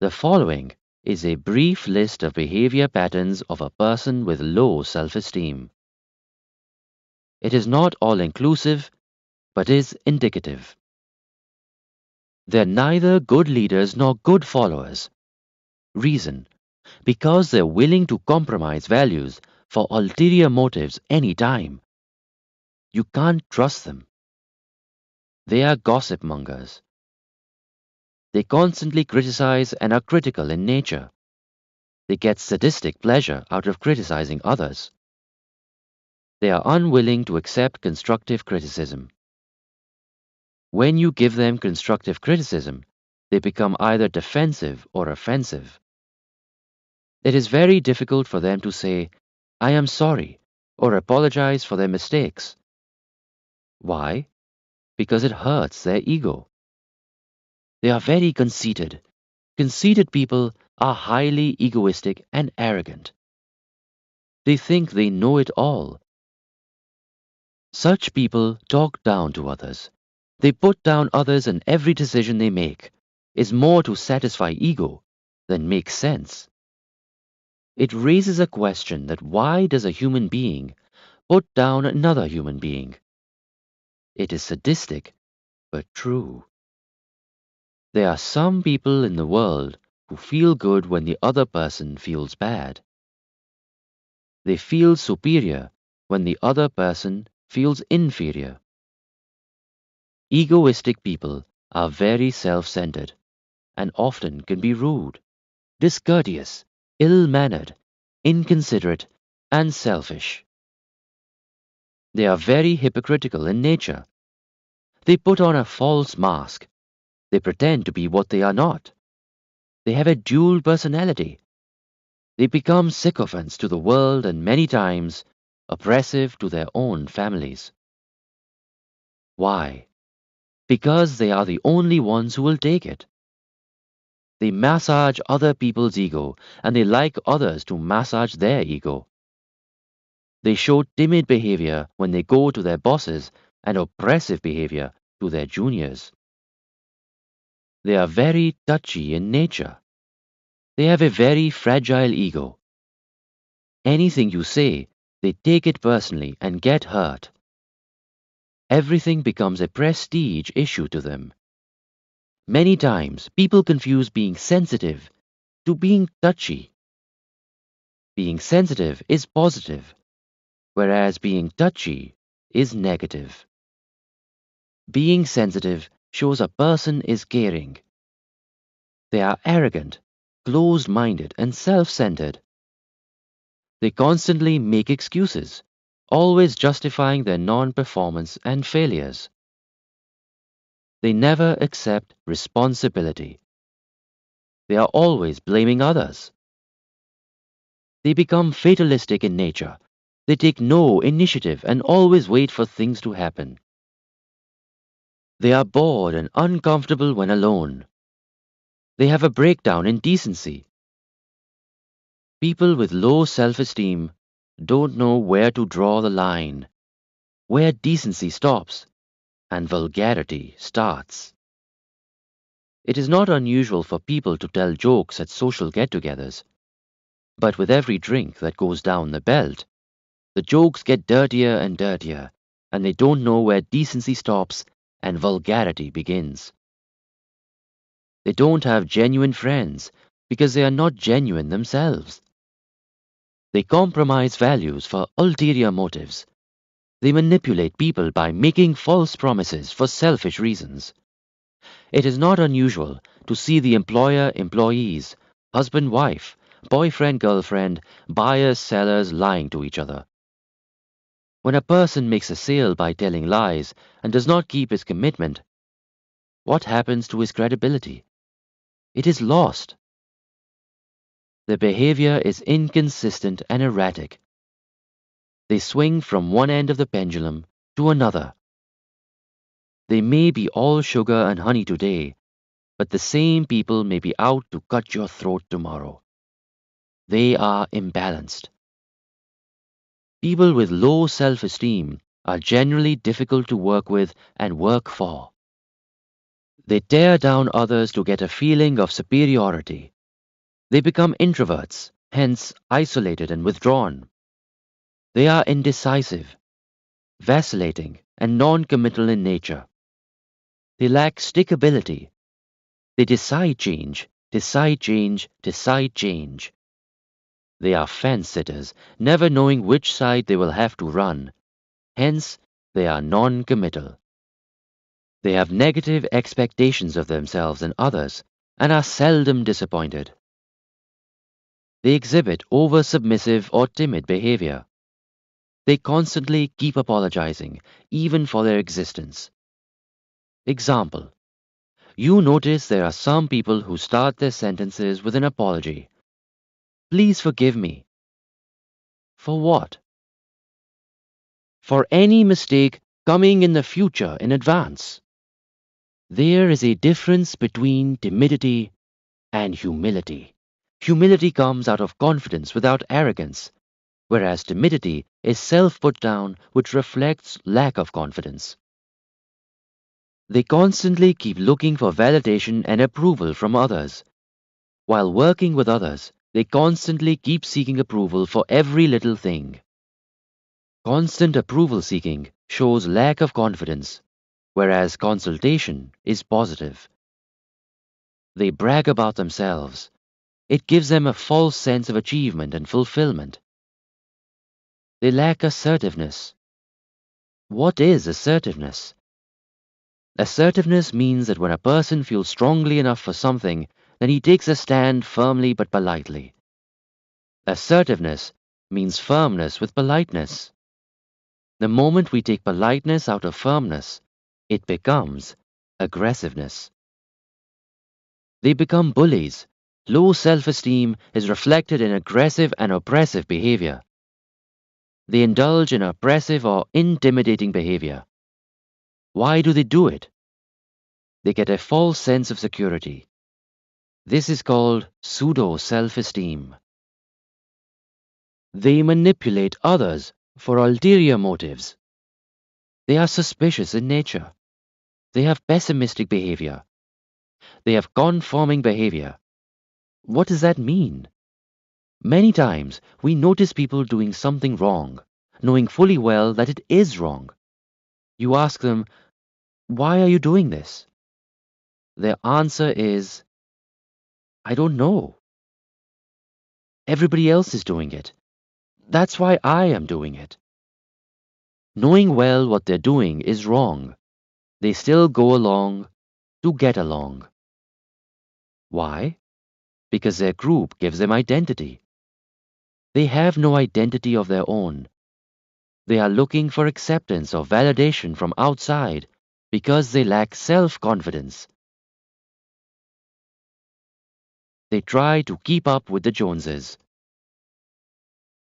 The following is a brief list of behavior patterns of a person with low self-esteem. It is not all-inclusive, but is indicative. They're neither good leaders nor good followers. Reason: because they're willing to compromise values for ulterior motives any time. You can't trust them. They are gossip mongers. They constantly criticize and are critical in nature. They get sadistic pleasure out of criticizing others. They are unwilling to accept constructive criticism. When you give them constructive criticism, they become either defensive or offensive. It is very difficult for them to say, "I am sorry," or apologize for their mistakes. Why? Because it hurts their ego. They are very conceited. Conceited people are highly egoistic and arrogant. They think they know it all. Such people talk down to others. They put down others, and every decision they make is more to satisfy ego than make sense. It raises a question that why does a human being put down another human being? It is sadistic, but true. There are some people in the world who feel good when the other person feels bad. They feel superior when the other person feels inferior. Egoistic people are very self-centered and often can be rude, discourteous, ill-mannered, inconsiderate, and selfish. They are very hypocritical in nature. They put on a false mask. They pretend to be what they are not. They have a dual personality. They become sycophants to the world and many times oppressive to their own families. Why? Because they are the only ones who will take it. They massage other people's ego, and they like others to massage their ego. They show timid behavior when they go to their bosses and oppressive behavior to their juniors. They are very touchy in nature. They have a very fragile ego. Anything you say, they take it personally and get hurt. Everything becomes a prestige issue to them. Many times, people confuse being sensitive to being touchy. Being sensitive is positive, whereas being touchy is negative. Being sensitive shows a person is caring. They are arrogant, closed-minded, and self-centered. They constantly make excuses, always justifying their non-performance and failures. They never accept responsibility. They are always blaming others. They become fatalistic in nature. They take no initiative and always wait for things to happen. They are bored and uncomfortable when alone. They have a breakdown in decency. People with low self-esteem don't know where to draw the line, where decency stops and vulgarity starts. It is not unusual for people to tell jokes at social get-togethers, but with every drink that goes down the belt, The jokes get dirtier and dirtier, and they don't know where decency stops and vulgarity begins. They don't have genuine friends because they are not genuine themselves. They compromise values for ulterior motives. They manipulate people by making false promises for selfish reasons. It is not unusual to see the employer-employees, husband-wife, boyfriend-girlfriend, buyers-sellers lying to each other. When a person makes a sale by telling lies and does not keep his commitment, what happens to his credibility? It is lost. Their behavior is inconsistent and erratic. They swing from one end of the pendulum to another. They may be all sugar and honey today, but the same people may be out to cut your throat tomorrow. They are imbalanced. People with low self-esteem are generally difficult to work with and work for. They tear down others to get a feeling of superiority. They become introverts, hence isolated and withdrawn. They are indecisive, vacillating, and non-committal in nature. They lack stickability. They decide change, decide change, decide change. They are fence-sitters, never knowing which side they will have to run. Hence, they are non-committal. They have negative expectations of themselves and others, and are seldom disappointed. They exhibit over-submissive or timid behavior. They constantly keep apologizing, even for their existence. Example: you notice there are some people who start their sentences with an apology. Please forgive me. For what? For any mistake coming in the future in advance. There is a difference between timidity and humility. Humility comes out of confidence without arrogance, whereas timidity is self-put down which reflects lack of confidence. They constantly keep looking for validation and approval from others. While working with others, they constantly keep seeking approval for every little thing. Constant approval seeking shows lack of confidence, whereas consultation is positive. They brag about themselves. It gives them a false sense of achievement and fulfillment. They lack assertiveness. What is assertiveness? Assertiveness means that when a person feels strongly enough for something, then he takes a stand firmly but politely. Assertiveness means firmness with politeness. The moment we take politeness out of firmness, it becomes aggressiveness. They become bullies. Low self-esteem is reflected in aggressive and oppressive behavior. They indulge in oppressive or intimidating behavior. Why do they do it? They get a false sense of security. This is called pseudo-self-esteem. They manipulate others for ulterior motives. They are suspicious in nature. They have pessimistic behavior. They have conforming behavior. What does that mean? Many times we notice people doing something wrong, knowing fully well that it is wrong. You ask them, why are you doing this? Their answer is, I don't know. Everybody else is doing it. That's why I am doing it. Knowing well what they're doing is wrong, they still go along to get along. Why? Because their group gives them identity. They have no identity of their own. They are looking for acceptance or validation from outside because they lack self-confidence. They try to keep up with the Joneses.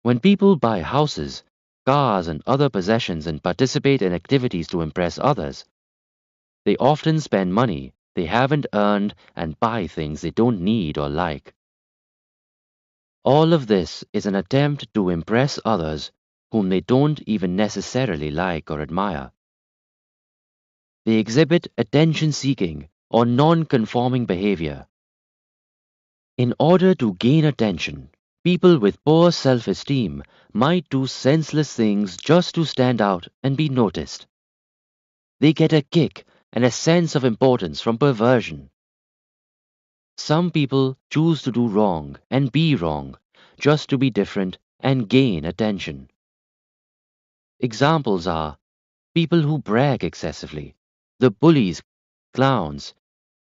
When people buy houses, cars, and other possessions and participate in activities to impress others, they often spend money they haven't earned and buy things they don't need or like. All of this is an attempt to impress others whom they don't even necessarily like or admire. They exhibit attention-seeking or non-conforming behavior. In order to gain attention, People with poor self-esteem might do senseless things just to stand out and be noticed. They get a kick and a sense of importance from perversion. Some people choose to do wrong and be wrong just to be different and gain attention. Examples are people who brag excessively, the bullies, clowns,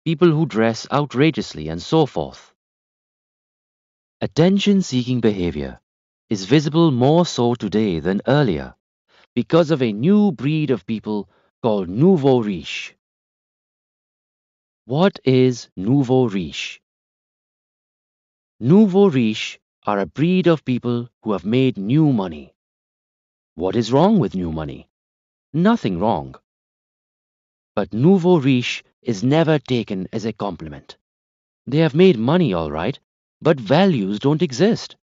people who dress outrageously, and so forth. Attention-seeking behavior is visible more so today than earlier because of a new breed of people called nouveau riche. What is nouveau riche? Nouveau riche are a breed of people who have made new money. What is wrong with new money? Nothing wrong. But nouveau riche is never taken as a compliment. They have made money all right, but values don't exist.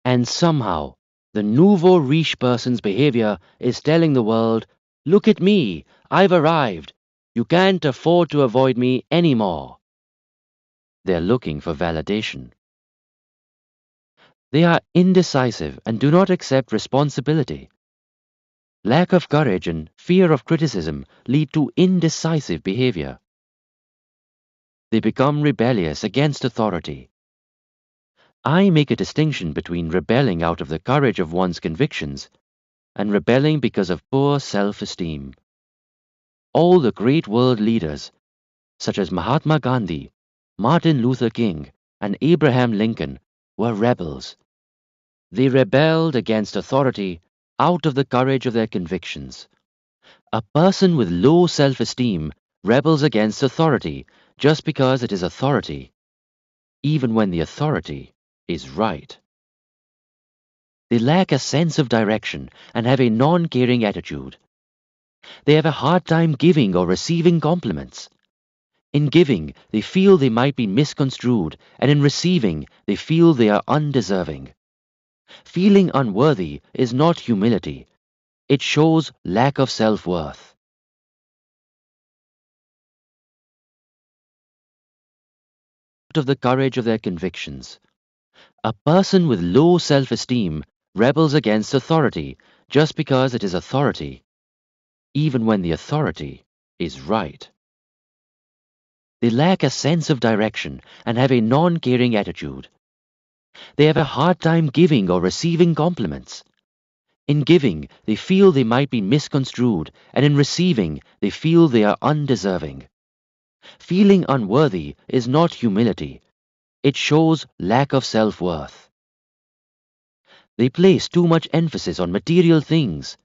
And somehow, the nouveau riche person's behavior is telling the world, look at me, I've arrived. You can't afford to avoid me anymore. They're looking for validation. They are indecisive and do not accept responsibility. Lack of courage and fear of criticism lead to indecisive behavior. They become rebellious against authority. I make a distinction between rebelling out of the courage of one's convictions and rebelling because of poor self-esteem. All the great world leaders, such as Mahatma Gandhi, Martin Luther King, and Abraham Lincoln, were rebels. They rebelled against authority out of the courage of their convictions. A person with low self-esteem rebels against authority just because it is authority, even when the authority is right. They lack a sense of direction and have a non-caring attitude. They have a hard time giving or receiving compliments. In giving, they feel they might be misconstrued, and in receiving, they feel they are undeserving. Feeling unworthy is not humility. It shows lack of self-worth. Out of the courage of their convictions. A person with low self-esteem rebels against authority just because it is authority, even when the authority is right. They lack a sense of direction and have a non-caring attitude. They have a hard time giving or receiving compliments. In giving, they feel they might be misconstrued, and in receiving, they feel they are undeserving. Feeling unworthy is not humility. It shows lack of self-worth. They place too much emphasis on material things.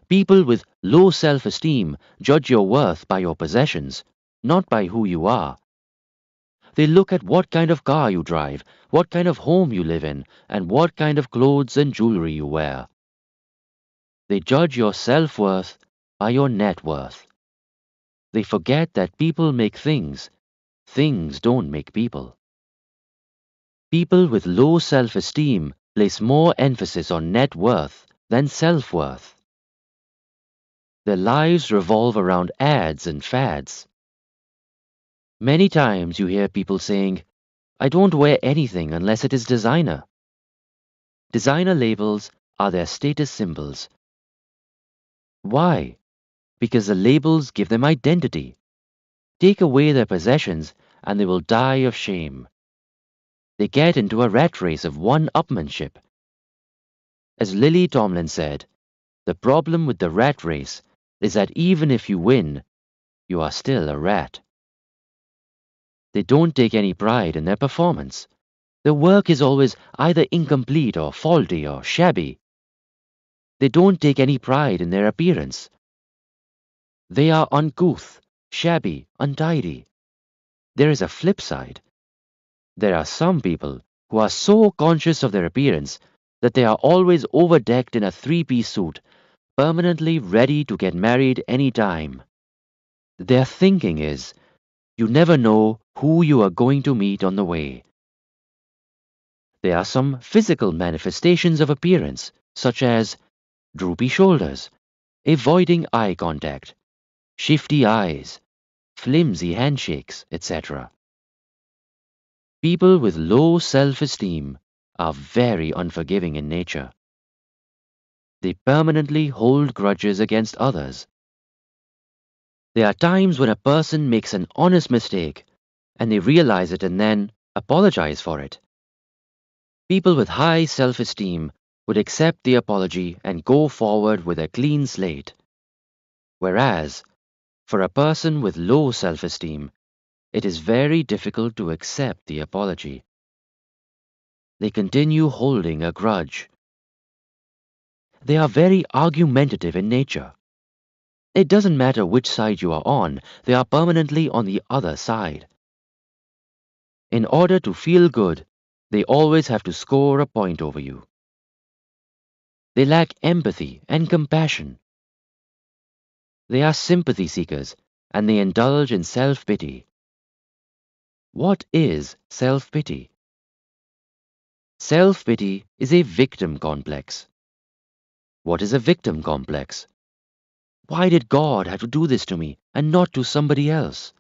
People with low self-esteem judge your worth by your possessions, not by who you are. They look at what kind of car you drive, what kind of home you live in, and what kind of clothes and jewelry you wear. They judge your self-worth by your net worth. They forget that people make things. Things don't make people. People with low self-esteem place more emphasis on net worth than self-worth. Their lives revolve around ads and fads. Many times you hear people saying, I don't wear anything unless it is designer. Designer labels are their status symbols. Why? Because the labels give them identity. Take away their possessions and they will die of shame. They get into a rat race of one-upmanship. As Lily Tomlin said, the problem with the rat race is that even if you win, you are still a rat. They don't take any pride in their performance. Their work is always either incomplete or faulty or shabby. They don't take any pride in their appearance. They are uncouth, shabby, untidy. There is a flip side. There are some people who are so conscious of their appearance that they are always overdecked in a three-piece suit, permanently ready to get married any time. Their thinking is, you never know who you are going to meet on the way. There are some physical manifestations of appearance, such as droopy shoulders, avoiding eye contact, shifty eyes, flimsy handshakes, etc. People with low self-esteem are very unforgiving in nature. They permanently hold grudges against others. There are times when a person makes an honest mistake and they realize it and then apologize for it. People with high self-esteem would accept the apology and go forward with a clean slate. Whereas, for a person with low self-esteem, it is very difficult to accept the apology. They continue holding a grudge. They are very argumentative in nature. It doesn't matter which side you are on, they are permanently on the other side. In order to feel good, they always have to score a point over you. They lack empathy and compassion. They are sympathy seekers and they indulge in self-pity. What is self-pity? Self-pity is a victim complex. What is a victim complex? Why did God have to do this to me and not to somebody else?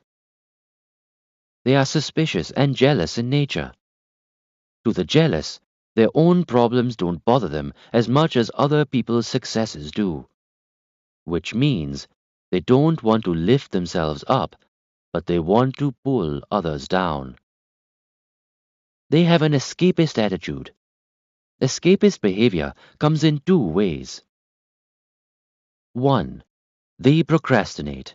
They are suspicious and jealous in nature. To the jealous, their own problems don't bother them as much as other people's successes do. Which means they don't want to lift themselves up, but they want to pull others down. They have an escapist attitude. Escapist behavior comes in two ways. 1. They procrastinate.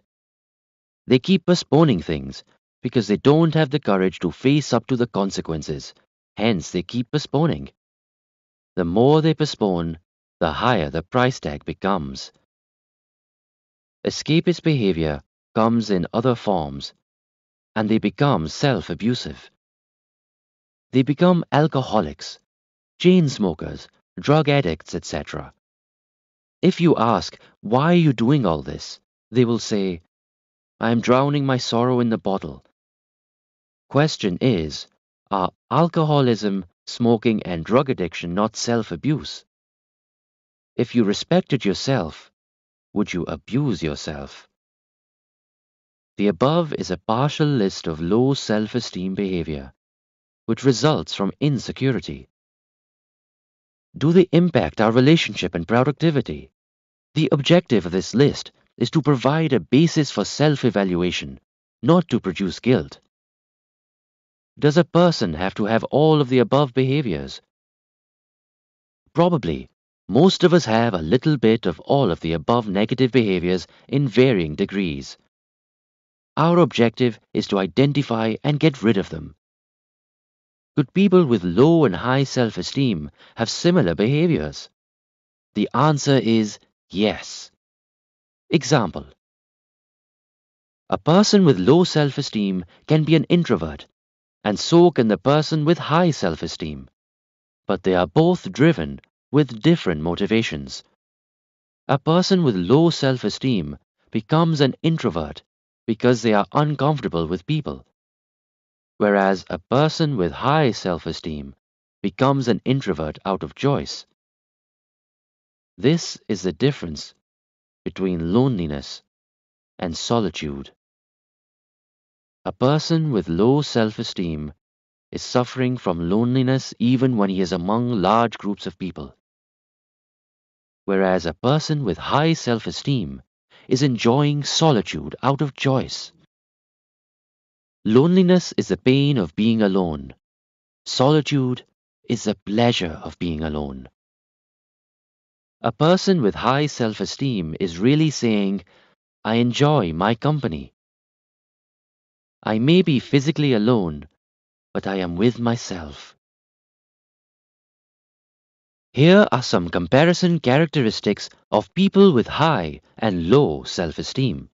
They keep postponing things because they don't have the courage to face up to the consequences. Hence, they keep postponing. The more they postpone, the higher the price tag becomes. Escapist behavior comes in other forms, and they become self-abusive. They become alcoholics, chain smokers, drug addicts, etc. If you ask, why are you doing all this? They will say, I am drowning my sorrow in the bottle. Question is, are alcoholism, smoking, and drug addiction not self-abuse? If you respected yourself, would you abuse yourself? The above is a partial list of low self-esteem behavior, which results from insecurity. Do they impact our relationship and productivity? The objective of this list is to provide a basis for self-evaluation, not to produce guilt. Does a person have to have all of the above behaviors? Probably. Most of us have a little bit of all of the above negative behaviors in varying degrees. Our objective is to identify and get rid of them. Could people with low and high self-esteem have similar behaviors? The answer is yes. Example. A person with low self-esteem can be an introvert, and so can the person with high self-esteem. But they are both driven with different motivations. A person with low self-esteem becomes an introvert because they are uncomfortable with people, whereas a person with high self-esteem becomes an introvert out of choice. This is the difference between loneliness and solitude. A person with low self-esteem is suffering from loneliness even when he is among large groups of people, whereas a person with high self-esteem is enjoying solitude out of choice. Loneliness is the pain of being alone. Solitude is the pleasure of being alone. A person with high self-esteem is really saying, I enjoy my company. I may be physically alone, but I am with myself. Here are some comparison characteristics of people with high and low self-esteem.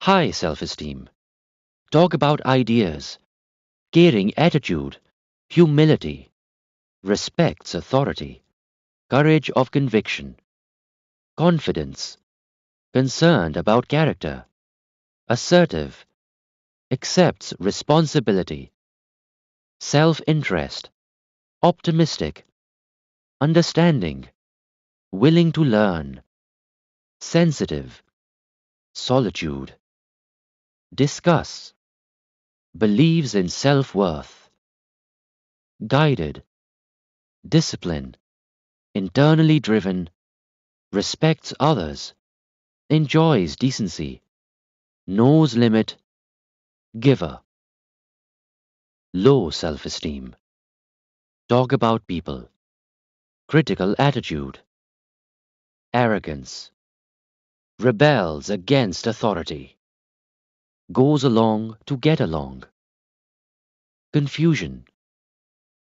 High self-esteem. Talk about ideas, caring attitude, humility, respects authority, courage of conviction, confidence, concerned about character, assertive, accepts responsibility, self-interest, optimistic, understanding, willing to learn, sensitive, solitude, discuss, believes in self-worth. guided, disciplined, internally driven, respects others, enjoys decency, knows limit, giver. Low self-esteem, talk about people, critical attitude, arrogance, rebels against authority, goes along to get along, confusion,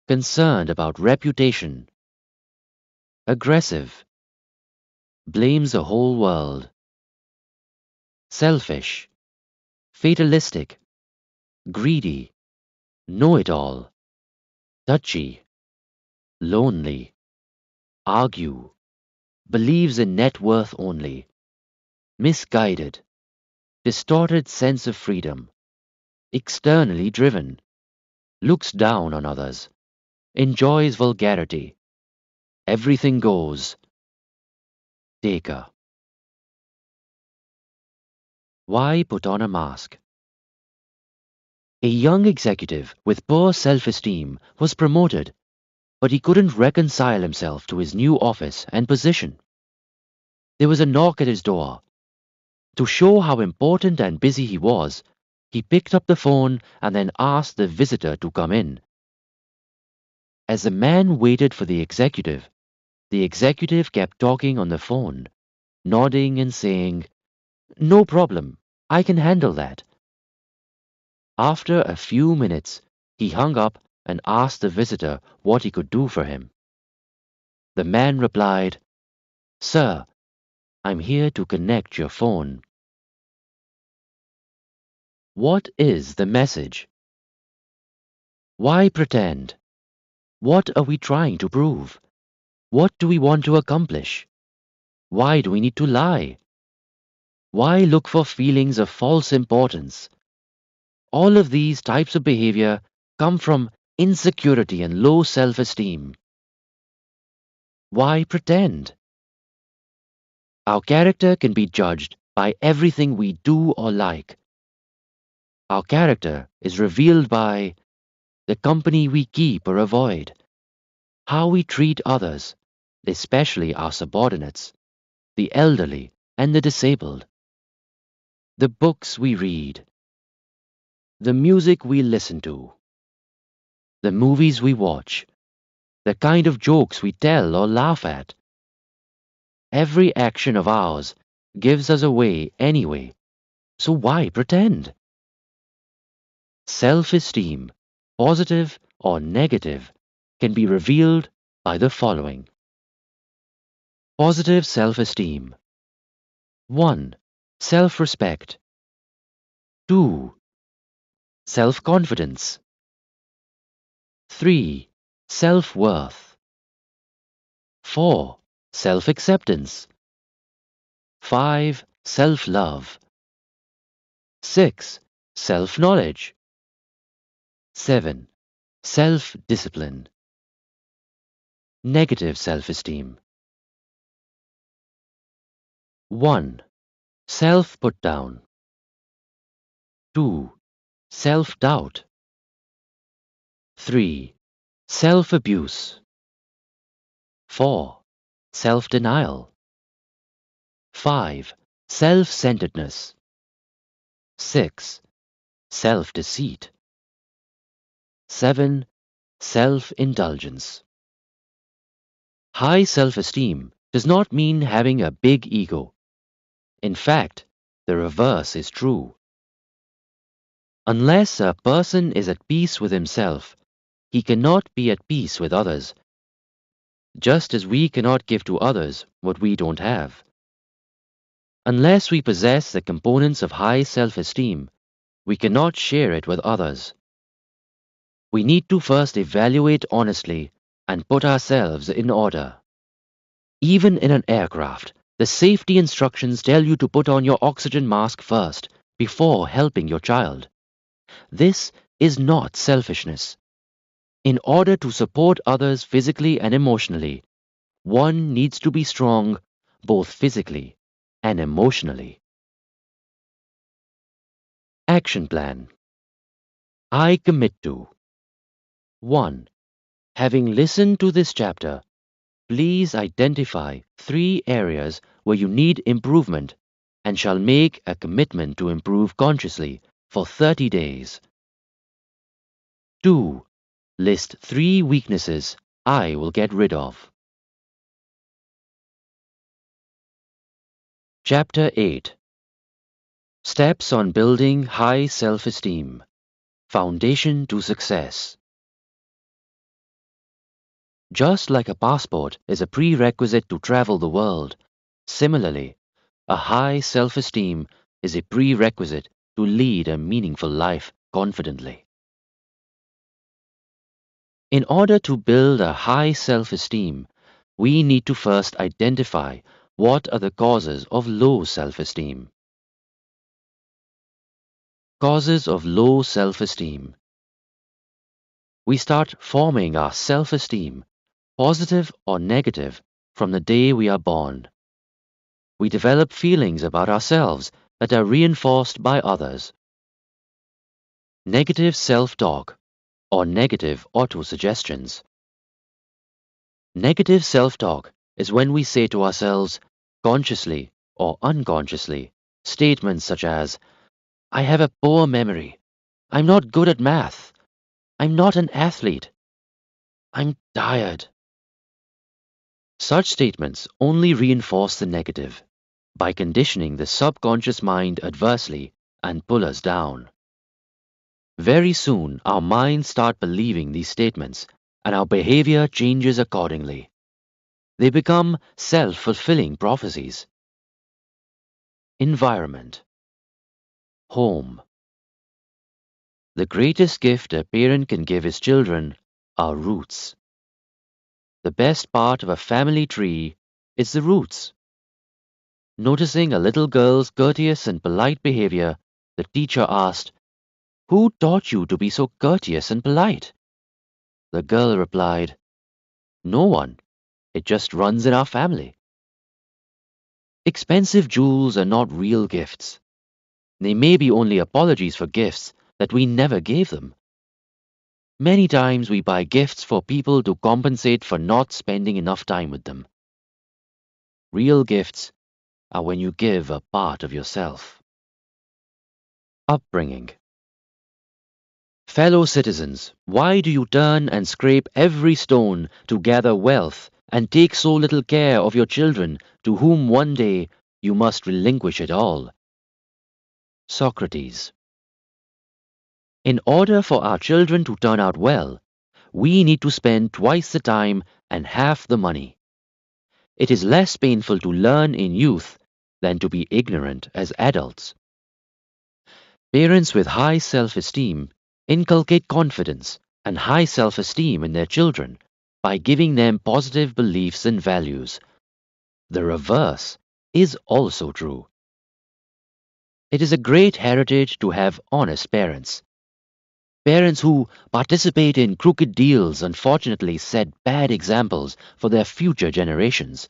concerned about reputation, aggressive, blames the whole world, selfish, fatalistic, greedy, know-it-all, touchy, lonely, argue, believes in net worth only, misguided, distorted sense of freedom, externally driven, looks down on others, enjoys vulgarity, everything goes, taker. Why put on a mask? A young executive with poor self-esteem was promoted, but he couldn't reconcile himself to his new office and position. There was a knock at his door. To show how important and busy he was, he picked up the phone and then asked the visitor to come in. As the man waited for the executive kept talking on the phone, nodding and saying, "No problem, I can handle that." After a few minutes, he hung up and asked the visitor what he could do for him. The man replied, "Sir, I'm here to connect your phone." What is the message? Why pretend? What are we trying to prove? What do we want to accomplish? Why do we need to lie? Why look for feelings of false importance? All of these types of behavior come from insecurity and low self-esteem. Why pretend? Our character can be judged by everything we do or like. Our character is revealed by the company we keep or avoid, how we treat others, especially our subordinates, the elderly and the disabled, the books we read, the music we listen to, the movies we watch, the kind of jokes we tell or laugh at. Every action of ours gives us away anyway, so why pretend? Self-esteem, positive or negative, can be revealed by the following. Positive self-esteem. 1. Self-respect. 2. Self-confidence. 3. Self-worth. 4. Self-acceptance. 5. Self-love. 6. Self-knowledge. 7. Self-discipline. Negative self-esteem. 1. Self-put-down. 2. Self-doubt. 3. Self-abuse. 4. Self-denial. 5. Self-centeredness. 6. Self-deceit. 7. Self-indulgence. High self-esteem does not mean having a big ego. In fact, the reverse is true. Unless a person is at peace with himself, he cannot be at peace with others, just as we cannot give to others what we don't have. Unless we possess the components of high self-esteem, we cannot share it with others. We need to first evaluate honestly and put ourselves in order. Even in an aircraft, the safety instructions tell you to put on your oxygen mask first, before helping your child. This is not selfishness. In order to support others physically and emotionally, one needs to be strong both physically and emotionally. Action plan. I commit to 1. Having listened to this chapter, please identify 3 areas where you need improvement and shall make a commitment to improve consciously for 30 days. 2. List 3 weaknesses I will get rid of. Chapter 8. Steps on Building High Self-Esteem. Foundation to Success. Just like a passport is a prerequisite to travel the world, similarly, a high self-esteem is a prerequisite to lead a meaningful life confidently. In order to build a high self-esteem, we need to first identify what are the causes of low self-esteem. Causes of low self-esteem. We start forming our self-esteem, positive or negative, from the day we are born. We develop feelings about ourselves that are reinforced by others. Negative self-talk or negative autosuggestions. Negative self-talk is when we say to ourselves, consciously or unconsciously, statements such as, I have a poor memory, I'm not good at math, I'm not an athlete, I'm tired. Such statements only reinforce the negative by conditioning the subconscious mind adversely and pull us down. Very soon, our minds start believing these statements and our behavior changes accordingly. They become self-fulfilling prophecies. Environment. Home. The greatest gift a parent can give his children are roots. The best part of a family tree is the roots. Noticing a little girl's courteous and polite behavior, the teacher asked, Who taught you to be so courteous and polite? The girl replied, No one. It just runs in our family. Expensive jewels are not real gifts. They may be only apologies for gifts that we never gave them. Many times we buy gifts for people to compensate for not spending enough time with them. Real gifts are when you give a part of yourself. Upbringing. Fellow citizens, why do you turn and scrape every stone to gather wealth and take so little care of your children to whom one day you must relinquish it all? Socrates. In order for our children to turn out well, we need to spend twice the time and half the money. It is less painful to learn in youth than to be ignorant as adults. Parents with high self-esteem inculcate confidence and high self-esteem in their children by giving them positive beliefs and values. The reverse is also true. It is a great heritage to have honest parents. Parents who participate in crooked deals unfortunately set bad examples for their future generations.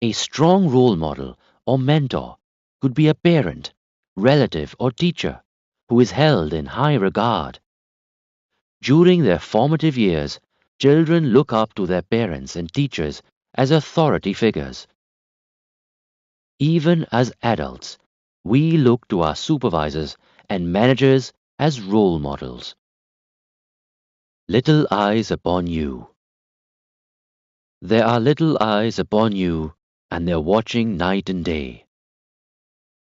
A strong role model or mentor could be a parent, relative or teacher who is held in high regard. During their formative years, children look up to their parents and teachers as authority figures. Even as adults, we look to our supervisors and managers as role models. Little eyes upon you. There are little eyes upon you, and they're watching night and day.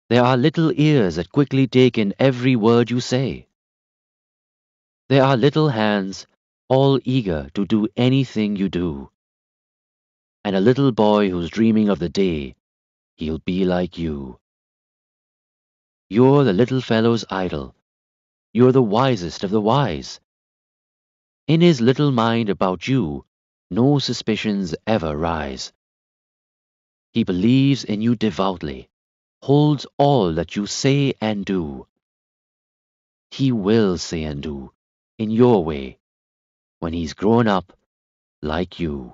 There are little ears that quickly take in every word you say. There are little hands, all eager to do anything you do. And a little boy who's dreaming of the day he'll be like you. You're the little fellow's idol. You're the wisest of the wise. In his little mind about you, no suspicions ever rise. He believes in you devoutly, holds all that you say and do. He will say and do, in your way, when he's grown up like you.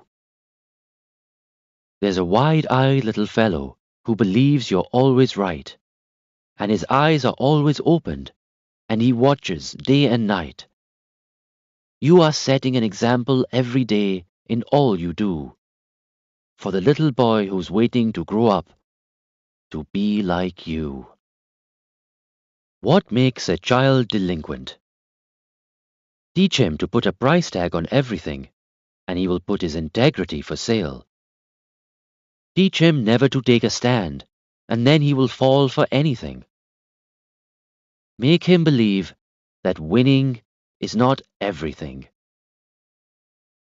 There's a wide-eyed little fellow who believes you're always right, and his eyes are always opened, and he watches day and night. You are setting an example every day in all you do for the little boy who's waiting to grow up to be like you. What makes a child delinquent? Teach him to put a price tag on everything, and he will put his integrity for sale. Teach him never to take a stand, and then he will fall for anything. Make him believe that winning is not everything,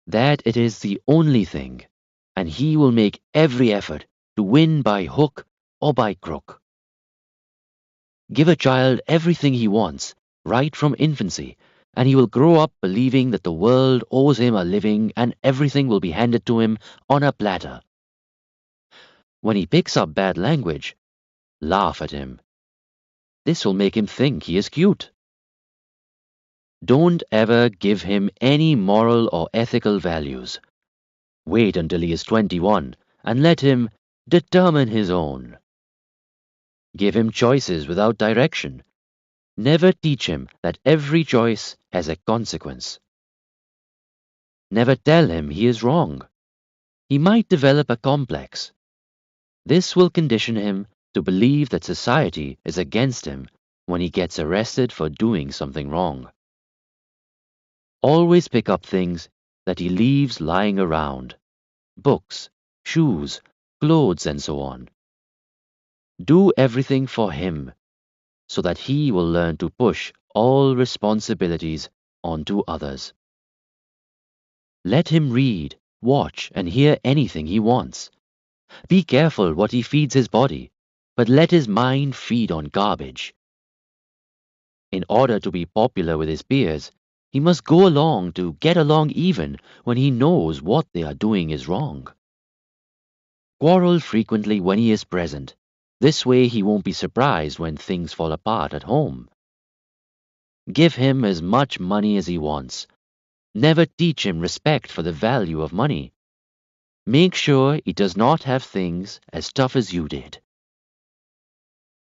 that it is the only thing, and he will make every effort to win by hook or by crook. Give a child everything he wants, right from infancy, and he will grow up believing that the world owes him a living and everything will be handed to him on a platter. When he picks up bad language, laugh at him. This will make him think he is cute. Don't ever give him any moral or ethical values. Wait until he is 21 and let him determine his own. Give him choices without direction. Never teach him that every choice has a consequence. Never tell him he is wrong. He might develop a complex. This will condition him to believe that society is against him when he gets arrested for doing something wrong. Always pick up things that he leaves lying around. Books, shoes, clothes, and so on. Do everything for him so that he will learn to push all responsibilities onto others. Let him read, watch, and hear anything he wants. Be careful what he feeds his body, but let his mind feed on garbage. In order to be popular with his peers, he must go along to get along even when he knows what they are doing is wrong. Quarrel frequently when he is present. This way he won't be surprised when things fall apart at home. Give him as much money as he wants. Never teach him respect for the value of money. Make sure he does not have things as tough as you did.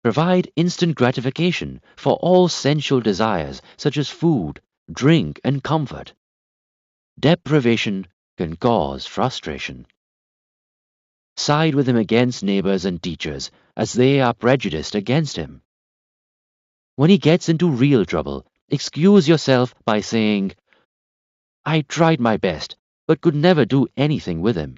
Provide instant gratification for all sensual desires such as food, drink, and comfort. Deprivation can cause frustration. Side with him against neighbors and teachers, as they are prejudiced against him. When he gets into real trouble, excuse yourself by saying, "I tried my best, but could never do anything with him."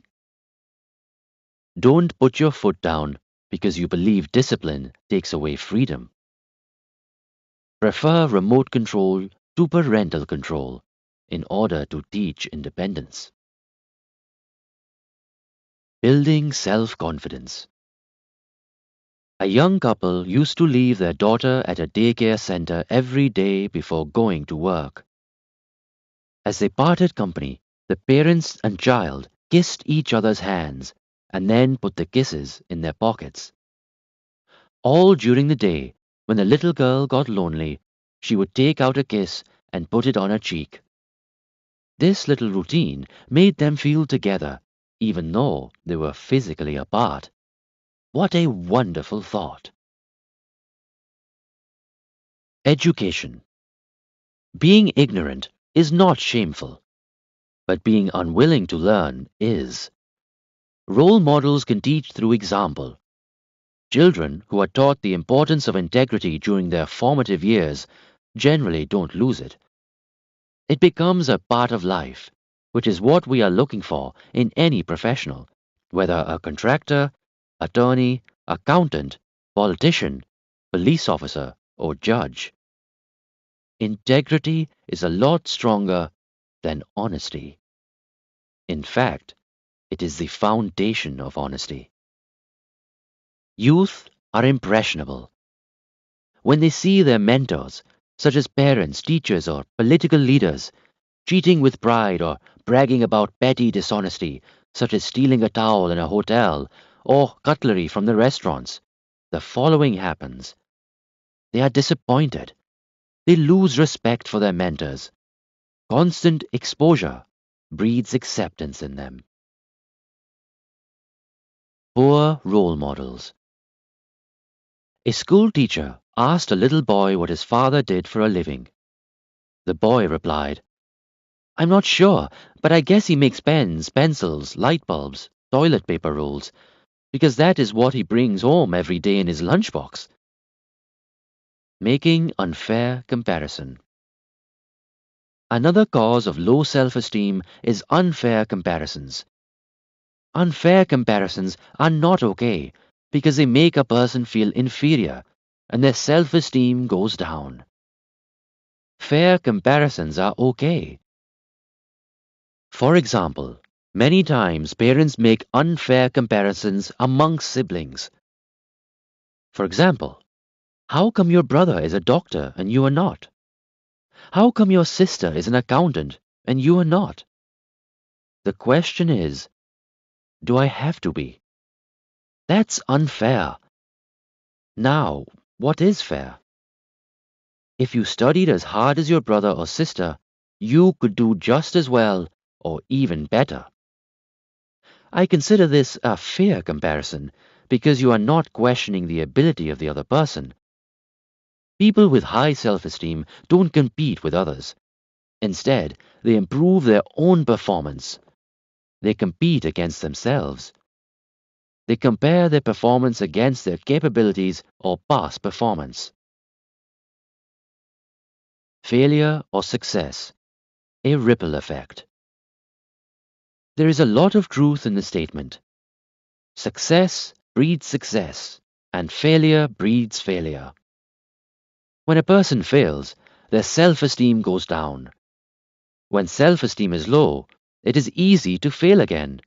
Don't put your foot down because you believe discipline takes away freedom. Prefer remote control to parental control in order to teach independence. Building self-confidence. A young couple used to leave their daughter at a daycare center every day before going to work. As they parted company, the parents and child kissed each other's hands and then put the kisses in their pockets. All during the day, when the little girl got lonely, she would take out a kiss and put it on her cheek. This little routine made them feel together, even though they were physically apart. What a wonderful thought! Education. Being ignorant is not shameful, but being unwilling to learn is. Role models can teach through example. Children who are taught the importance of integrity during their formative years generally don't lose it. It becomes a part of life, which is what we are looking for in any professional, whether a contractor, attorney, accountant, politician, police officer, or judge. Integrity is a lot stronger than honesty. In fact, it is the foundation of honesty. Youth are impressionable. When they see their mentors, such as parents, teachers, or political leaders, cheating with pride or bragging about petty dishonesty, such as stealing a towel in a hotel or cutlery from the restaurants, the following happens. They are disappointed. They lose respect for their mentors. Constant exposure breeds acceptance in them. Poor role models. A school teacher asked a little boy what his father did for a living. The boy replied, I'm not sure, but I guess he makes pens, pencils, light bulbs, toilet paper rolls, because that is what he brings home every day in his lunchbox. Making unfair comparison. Another cause of low self-esteem is unfair comparisons. Unfair comparisons are not okay because they make a person feel inferior and their self-esteem goes down. Fair comparisons are okay. For example, many times parents make unfair comparisons among siblings. For example, how come your brother is a doctor and you are not? How come your sister is an accountant and you are not? The question is, do I have to be? That's unfair. Now, what is fair? If you studied as hard as your brother or sister, you could do just as well or even better. I consider this a fair comparison because you are not questioning the ability of the other person. People with high self-esteem don't compete with others. Instead, they improve their own performance. They compete against themselves. They compare their performance against their capabilities or past performance. Failure or success, a ripple effect. There is a lot of truth in the statement. Success breeds success, and failure breeds failure. When a person fails, their self-esteem goes down. When self-esteem is low, it is easy to fail again.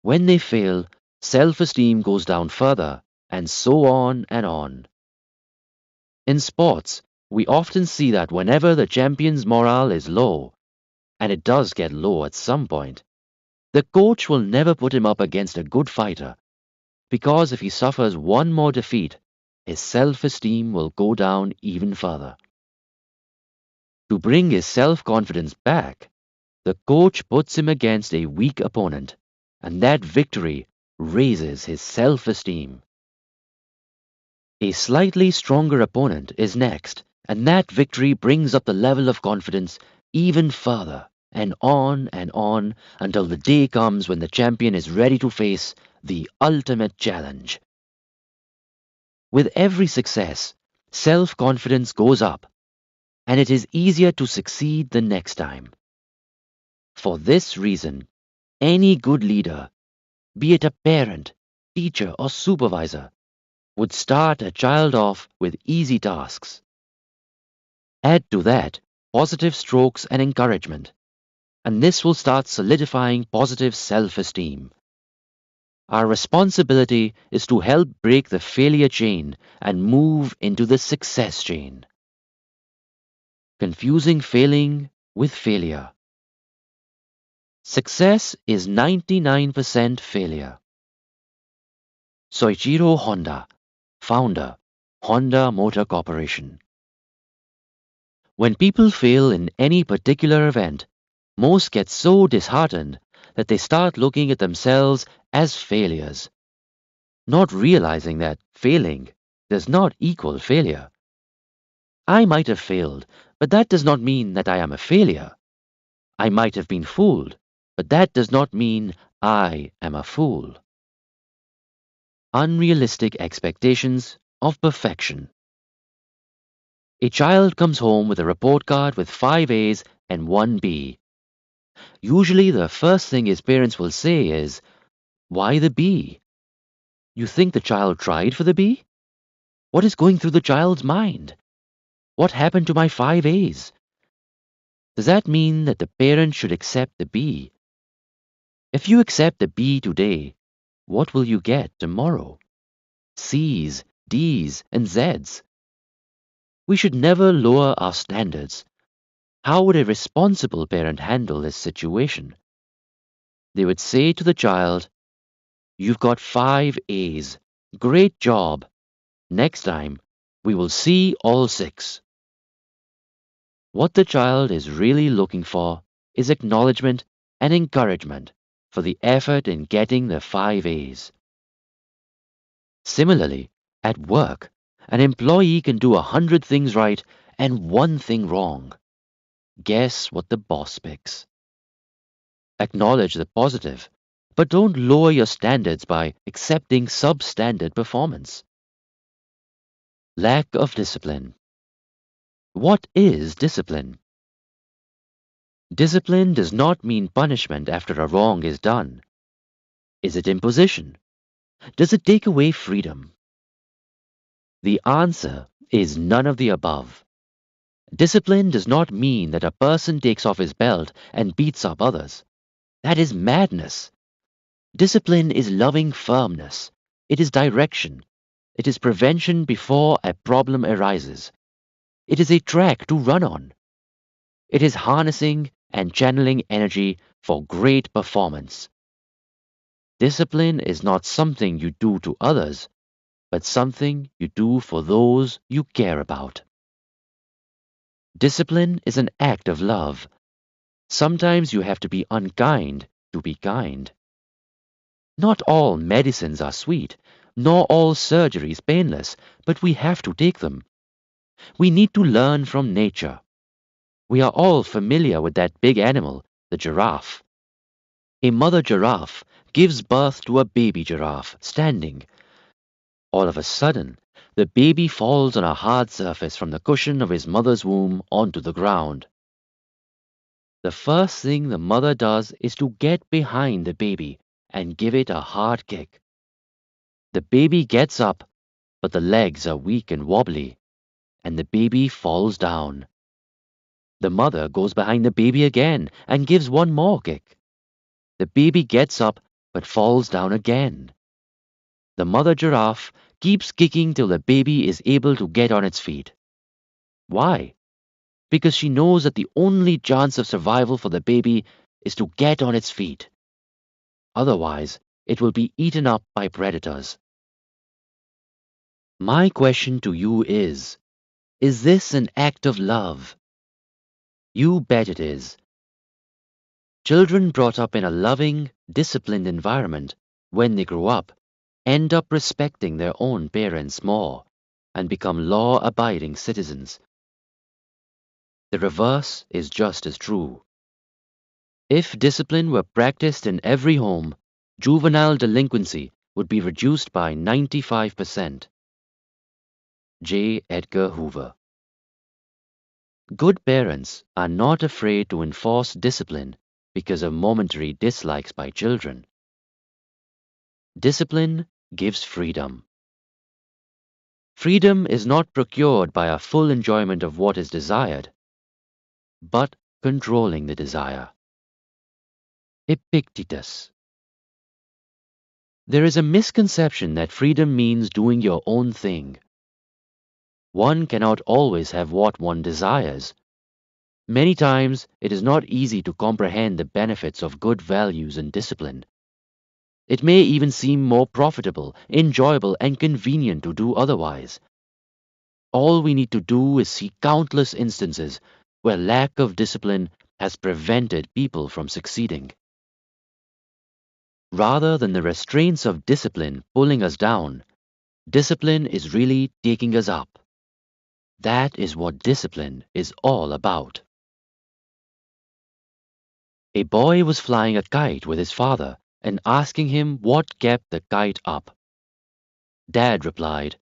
When they fail, self-esteem goes down further, and so on and on. In sports, we often see that whenever the champion's morale is low, and it does get low at some point, the coach will never put him up against a good fighter, because if he suffers one more defeat, his self-esteem will go down even further. To bring his self-confidence back, the coach puts him against a weak opponent, and that victory raises his self-esteem. A slightly stronger opponent is next, and that victory brings up the level of confidence even further, and on until the day comes when the champion is ready to face the ultimate challenge. With every success, self-confidence goes up, and it is easier to succeed the next time. For this reason, any good leader, be it a parent, teacher, or supervisor, would start a child off with easy tasks. Add to that positive strokes and encouragement, and this will start solidifying positive self-esteem. Our responsibility is to help break the failure chain and move into the success chain. Confusing failing with failure. Success is 99% failure. Soichiro Honda, founder, Honda Motor Corporation. When people fail in any particular event, most get so disheartened that they start looking at themselves as failures, not realizing that failing does not equal failure. I might have failed, but that does not mean that I am a failure. I might have been fooled, but that does not mean I am a fool. Unrealistic expectations of perfection. A child comes home with a report card with 5 A's and 1 B. Usually the first thing his parents will say is, "Why the B? You think the child tried for the B? What is going through the child's mind? What happened to my 5 A's?" Does that mean that the parent should accept the B? If you accept the B today, what will you get tomorrow? C's, D's, and Z's. We should never lower our standards. How would a responsible parent handle this situation? They would say to the child, "You've got 5 A's. Great job. Next time, we will see all 6. What the child is really looking for is acknowledgement and encouragement for the effort in getting the 5 A's. Similarly, at work, an employee can do 100 things right and 1 thing wrong. Guess what the boss picks. Acknowledge the positive, but don't lower your standards by accepting substandard performance. Lack of discipline. What is discipline? Discipline does not mean punishment after a wrong is done. Is it imposition? Does it take away freedom? The answer is none of the above. Discipline does not mean that a person takes off his belt and beats up others. That is madness. Discipline is loving firmness. It is direction. It is prevention before a problem arises. It is a track to run on. It is harnessing and channeling energy for great performance. Discipline is not something you do to others, but something you do for those you care about. Discipline is an act of love. Sometimes you have to be unkind to be kind. Not all medicines are sweet, nor all surgeries painless, but we have to take them. We need to learn from nature. We are all familiar with that big animal, the giraffe. A mother giraffe gives birth to a baby giraffe standing. All of a sudden, the baby falls on a hard surface from the cushion of his mother's womb onto the ground. The first thing the mother does is to get behind the baby and give it a hard kick. The baby gets up, but the legs are weak and wobbly, and the baby falls down. The mother goes behind the baby again and gives one more kick. The baby gets up but falls down again. The mother giraffe keeps kicking till the baby is able to get on its feet. Why? Because she knows that the only chance of survival for the baby is to get on its feet. Otherwise, it will be eaten up by predators. My question to you is this an act of love? You bet it is. Children brought up in a loving, disciplined environment, when they grow up, end up respecting their own parents more and become law-abiding citizens. The reverse is just as true. If discipline were practiced in every home, juvenile delinquency would be reduced by 95%. J. Edgar Hoover. Good parents are not afraid to enforce discipline because of momentary dislikes by children. Discipline gives freedom. Freedom is not procured by a full enjoyment of what is desired, but controlling the desire. Epictetus. There is a misconception that freedom means doing your own thing. One cannot always have what one desires. Many times it is not easy to comprehend the benefits of good values and discipline. It may even seem more profitable, enjoyable, and convenient to do otherwise. All we need to do is see countless instances where lack of discipline has prevented people from succeeding. Rather than the restraints of discipline pulling us down, discipline is really taking us up. That is what discipline is all about. A boy was flying a kite with his father and asking him what kept the kite up. Dad replied,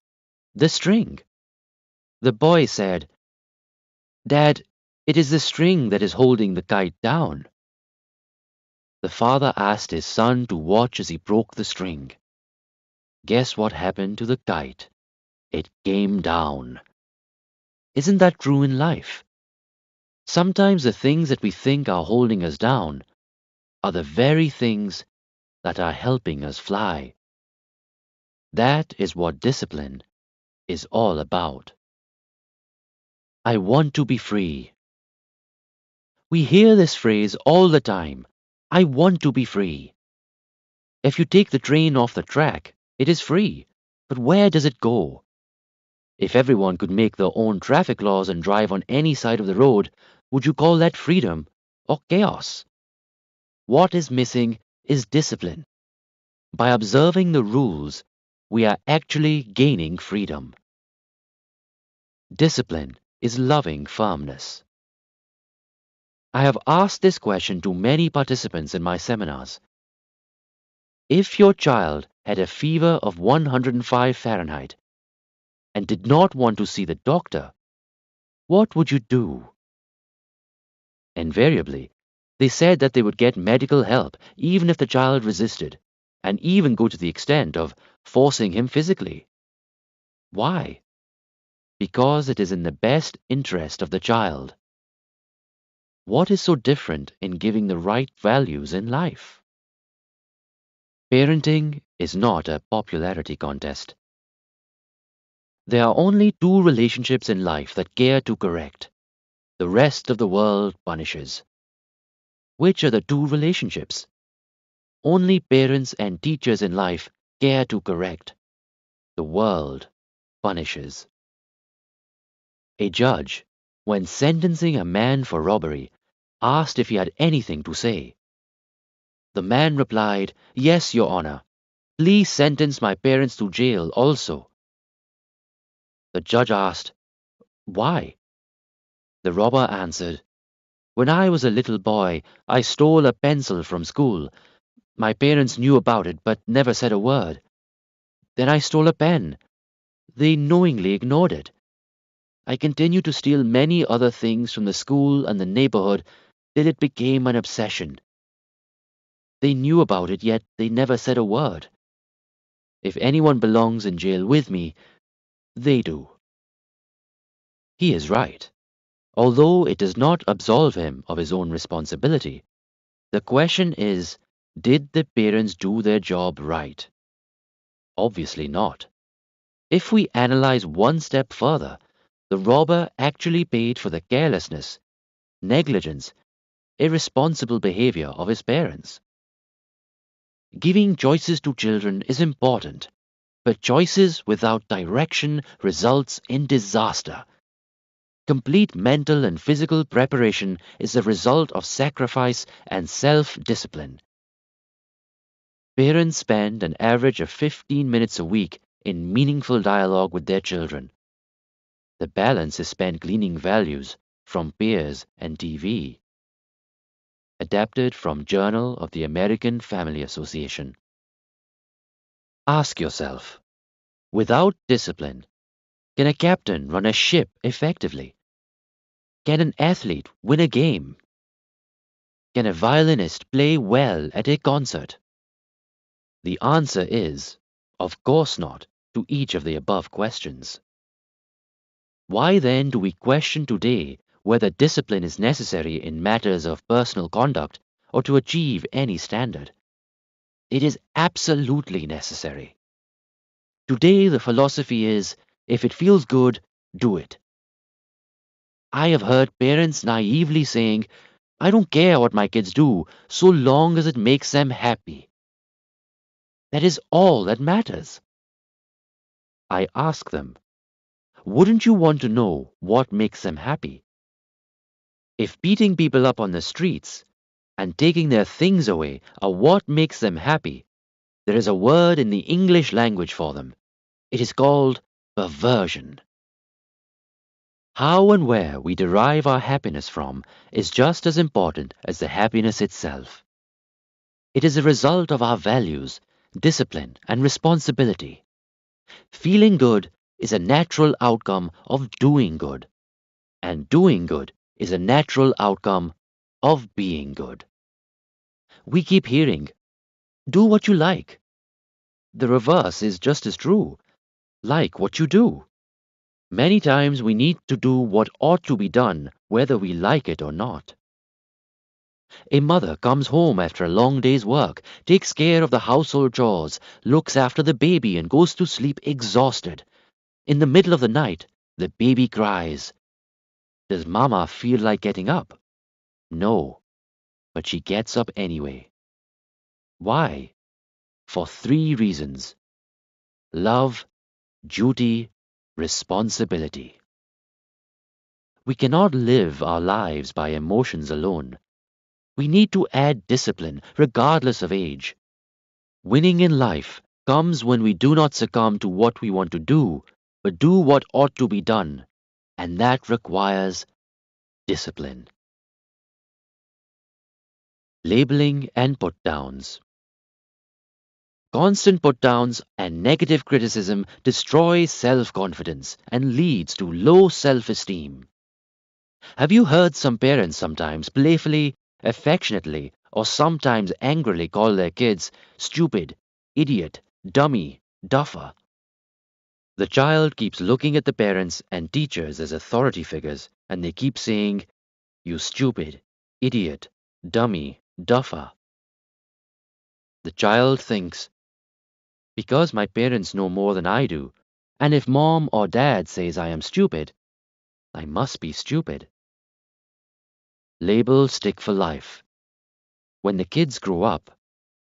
"The string." The boy said, "Dad, it is the string that is holding the kite down." The father asked his son to watch as he broke the string. Guess what happened to the kite? It came down. Isn't that true in life? Sometimes the things that we think are holding us down are the very things that are helping us fly. That is what discipline is all about. I want to be free. We hear this phrase all the time. I want to be free. If you take the train off the track, it is free. But where does it go? If everyone could make their own traffic laws and drive on any side of the road, would you call that freedom or chaos? What is missing is discipline. By observing the rules, we are actually gaining freedom. Discipline is loving firmness. I have asked this question to many participants in my seminars. If your child had a fever of 105 Fahrenheit and did not want to see the doctor, what would you do? Invariably, they said that they would get medical help even if the child resisted, and even go to the extent of forcing him physically. Why? Because it is in the best interest of the child. What is so different in giving the right values in life? Parenting is not a popularity contest. There are only two relationships in life that care to correct. The rest of the world punishes. Which are the two relationships? Only parents and teachers in life care to correct. The world punishes. A judge, when sentencing a man for robbery, asked if he had anything to say. The man replied, "Yes, Your Honor. Please sentence my parents to jail also." The judge asked, "Why?" The robber answered, "When I was a little boy, I stole a pencil from school. My parents knew about it but never said a word. Then I stole a pen. They knowingly ignored it. I continued to steal many other things from the school and the neighborhood till it became an obsession. They knew about it, yet they never said a word. If anyone belongs in jail with me, they do." He is right. Although it does not absolve him of his own responsibility, the question is, did the parents do their job right? Obviously not. If we analyze one step further, the robber actually paid for the carelessness, negligence, irresponsible behavior of his parents. Giving choices to children is important, but choices without direction results in disaster. Complete mental and physical preparation is the result of sacrifice and self-discipline. Parents spend an average of 15 minutes a week in meaningful dialogue with their children. The balance is spent gleaning values from peers and TV. Adapted from Journal of the American Family Association. Ask yourself, without discipline, can a captain run a ship effectively? Can an athlete win a game? Can a violinist play well at a concert? The answer is, of course not, to each of the above questions. Why then do we question today whether discipline is necessary in matters of personal conduct or to achieve any standard? It is absolutely necessary. Today the philosophy is, if it feels good, do it. I have heard parents naively saying, "I don't care what my kids do, so long as it makes them happy." That is all that matters. I ask them, wouldn't you want to know what makes them happy? If beating people up on the streets and taking their things away are what makes them happy, there is a word in the English language for them. It is called perversion. How and where we derive our happiness from is just as important as the happiness itself. It is a result of our values, discipline, and responsibility. Feeling good is a natural outcome of doing good, and doing good is a natural outcome of being good. We keep hearing, "Do what you like." The reverse is just as true. Like what you do. Many times we need to do what ought to be done, whether we like it or not. A mother comes home after a long day's work, takes care of the household chores, looks after the baby, and goes to sleep exhausted. In the middle of the night, the baby cries. Does Mama feel like getting up? No, but she gets up anyway. Why? For three reasons: love, duty, responsibility. We cannot live our lives by emotions alone. We need to add discipline, regardless of age. Winning in life comes when we do not succumb to what we want to do, but do what ought to be done, and that requires discipline. Labeling and put-downs. Constant put-downs and negative criticism destroy self-confidence and leads to low self-esteem. Have you heard some parents sometimes playfully, affectionately, or sometimes angrily call their kids stupid, idiot, dummy, duffer? The child keeps looking at the parents and teachers as authority figures, and they keep saying, "You stupid, idiot, dummy, duffer." The child thinks, because my parents know more than I do, and if mom or dad says I am stupid, I must be stupid. Labels stick for life. When the kids grow up,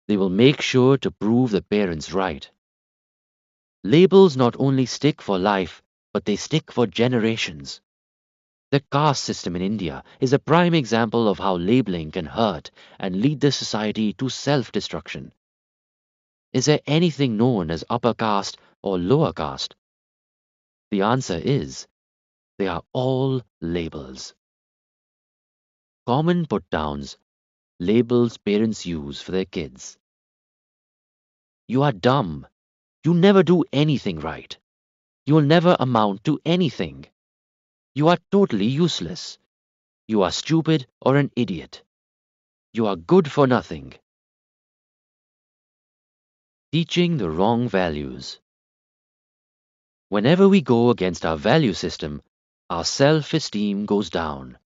they will make sure to prove the parents right. Labels not only stick for life, but they stick for generations. The caste system in India is a prime example of how labeling can hurt and lead the society to self-destruction. Is there anything known as upper caste or lower caste? The answer is, they are all labels. Common put-downs, labels parents use for their kids. You are dumb. You never do anything right. You will never amount to anything. You are totally useless. You are stupid or an idiot. You are good for nothing. Teaching the wrong values. Whenever we go against our value system, our self-esteem goes down.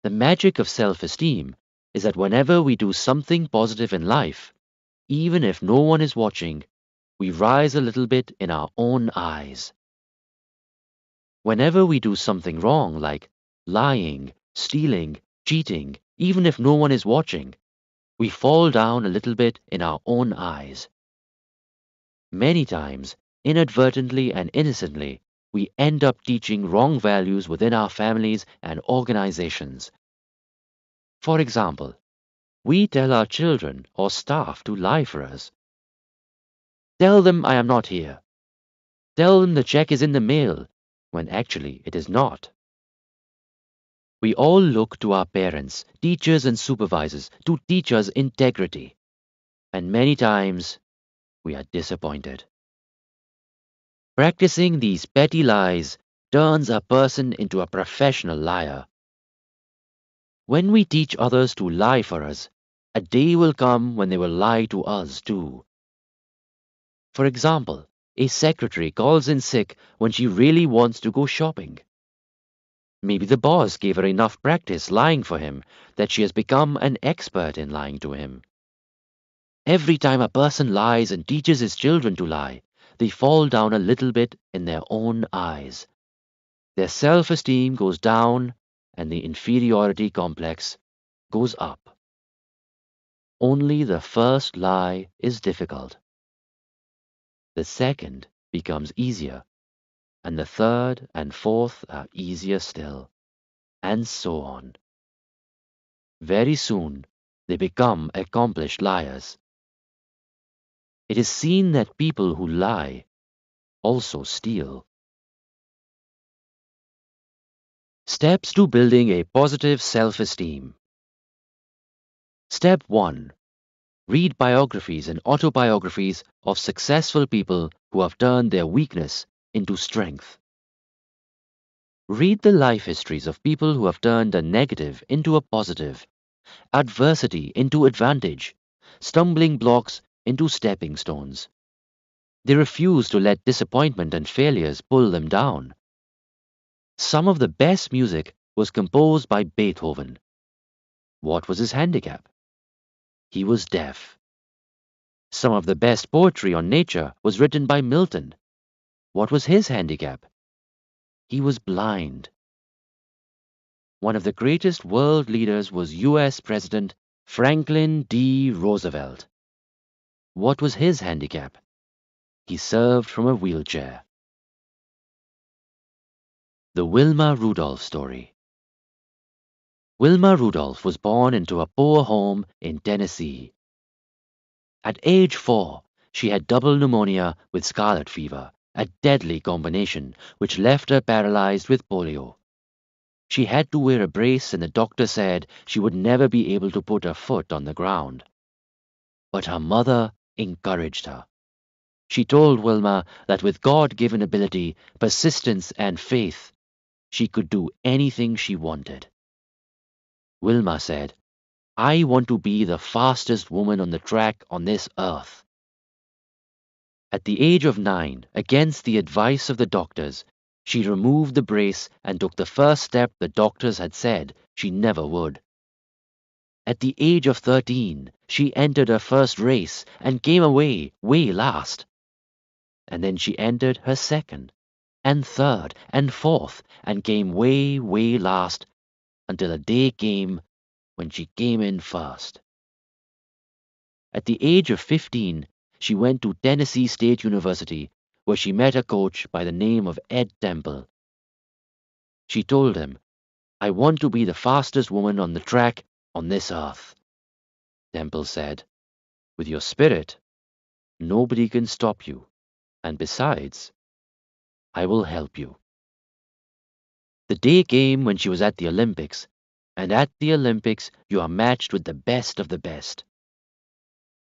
The magic of self-esteem is that whenever we do something positive in life, even if no one is watching, we rise a little bit in our own eyes. Whenever we do something wrong like lying, stealing, cheating, even if no one is watching, we fall down a little bit in our own eyes. Many times, inadvertently and innocently, we end up teaching wrong values within our families and organizations. For example, we tell our children or staff to lie for us. Tell them I am not here. Tell them the check is in the mail, when actually it is not. We all look to our parents, teachers, and supervisors to teach us integrity. And many times, we are disappointed. Practicing these petty lies turns a person into a professional liar. When we teach others to lie for us, a day will come when they will lie to us too. For example, a secretary calls in sick when she really wants to go shopping. Maybe the boss gave her enough practice lying for him that she has become an expert in lying to him. Every time a person lies and teaches his children to lie, they fall down a little bit in their own eyes. Their self-esteem goes down and the inferiority complex goes up. Only the first lie is difficult. The second becomes easier, and the third and fourth are easier still, and so on. Very soon, they become accomplished liars. It is seen that people who lie also steal. Steps to building a positive self-esteem. Step 1. Read biographies and autobiographies of successful people who have turned their weakness into strength. Read the life histories of people who have turned a negative into a positive, adversity into advantage, stumbling blocks into stepping stones. They refuse to let disappointment and failures pull them down. Some of the best music was composed by Beethoven. What was his handicap? He was deaf. Some of the best poetry on nature was written by Milton. What was his handicap? He was blind. One of the greatest world leaders was US President Franklin D. Roosevelt. What was his handicap? He served from a wheelchair. The Wilma Rudolph Story. Wilma Rudolph was born into a poor home in Tennessee. At age 4, she had double pneumonia with scarlet fever, a deadly combination which left her paralyzed with polio. She had to wear a brace, and the doctor said she would never be able to put her foot on the ground. But her mother encouraged her. She told Wilma that with God-given ability, persistence, and faith, she could do anything she wanted. Wilma said, "I want to be the fastest woman on the track on this earth." At the age of 9, against the advice of the doctors, she removed the brace and took the first step the doctors had said she never would. At the age of 13, she entered her first race and came away way last. And then she entered her second, and third, and fourth, and came way, way last, until a day came when she came in first. At the age of 15, she went to Tennessee State University, where she met a coach by the name of Ed Temple. She told him, "I want to be the fastest woman on the track on this earth." Temple said, "With your spirit, nobody can stop you, and besides, I will help you." The day came when she was at the Olympics, and at the Olympics you are matched with the best of the best.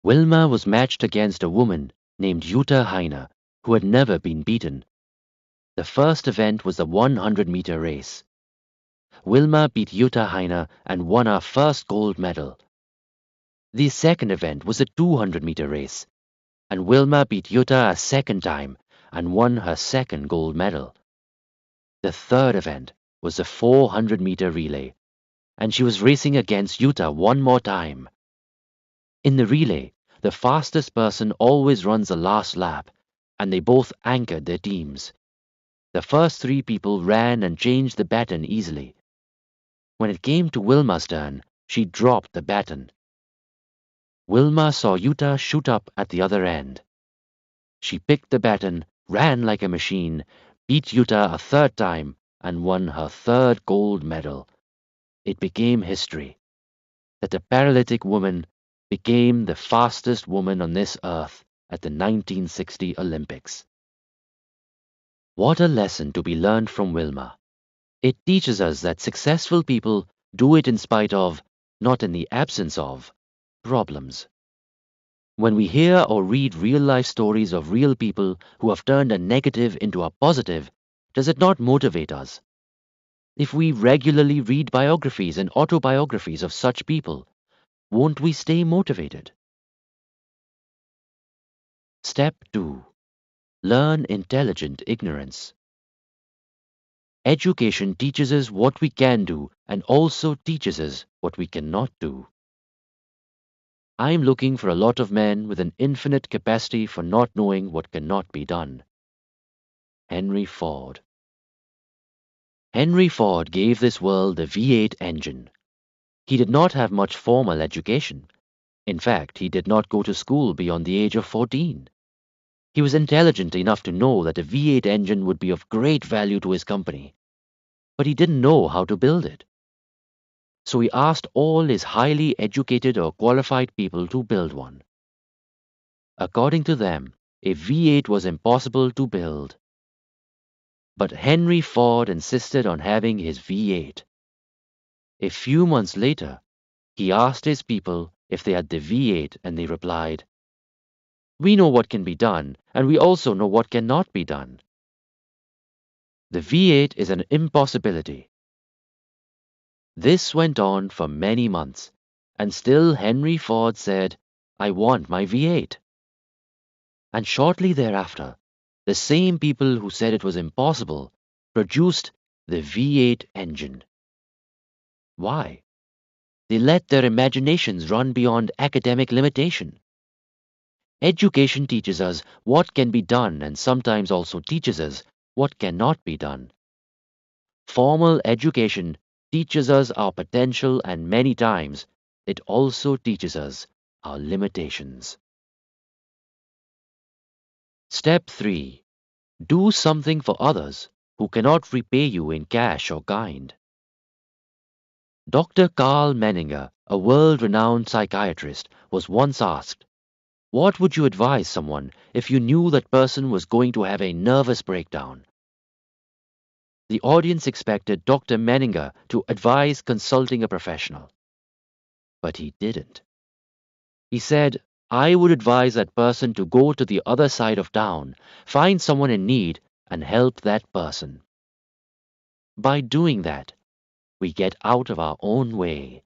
Wilma was matched against a woman named Jutta Heine, who had never been beaten. The first event was the 100-meter race. Wilma beat Jutta Heine and won her first gold medal. The second event was the 200-meter race, and Wilma beat Jutta a second time and won her second gold medal. The third event was the 400-meter relay, and she was racing against Jutta one more time. In the relay, the fastest person always runs the last lap, and they both anchored their teams. The first 3 people ran and changed the baton easily. When it came to Wilma's turn, she dropped the baton. Wilma saw Jutta shoot up at the other end. She picked the baton, ran like a machine, beat Jutta a third time, and won her third gold medal. It became history that a paralytic woman became the fastest woman on this earth at the 1960 Olympics. What a lesson to be learned from Wilma. It teaches us that successful people do it in spite of, not in the absence of, problems. When we hear or read real-life stories of real people who have turned a negative into a positive, does it not motivate us? If we regularly read biographies and autobiographies of such people, won't we stay motivated? Step 2. Learn intelligent ignorance. Education teaches us what we can do and also teaches us what we cannot do. I'm looking for a lot of men with an infinite capacity for not knowing what cannot be done. Henry Ford. Henry Ford gave this world the V8 engine. He did not have much formal education. In fact, he did not go to school beyond the age of 14. He was intelligent enough to know that a V8 engine would be of great value to his company, but he didn't know how to build it. So he asked all his highly educated or qualified people to build one. According to them, a V8 was impossible to build. But Henry Ford insisted on having his V8. A few months later, he asked his people if they had the V8, and they replied, "We know what can be done, and we also know what cannot be done." The V8 is an impossibility. This went on for many months, and still Henry Ford said, "I want my V8." And shortly thereafter, the same people who said it was impossible produced the V8 engine. Why? They let their imaginations run beyond academic limitation. Education teaches us what can be done and sometimes also teaches us what cannot be done. Formal education teaches us our potential, and many times it also teaches us our limitations. Step 3. Do something for others who cannot repay you in cash or kind. Dr. Carl Menninger, a world-renowned psychiatrist, was once asked, "What would you advise someone if you knew that person was going to have a nervous breakdown?" the audience expected Dr. Menninger to advise consulting a professional. But he didn't. He said, I would advise that person to go to the other side of town, find someone in need, and help that person. By doing that, we get out of our own way.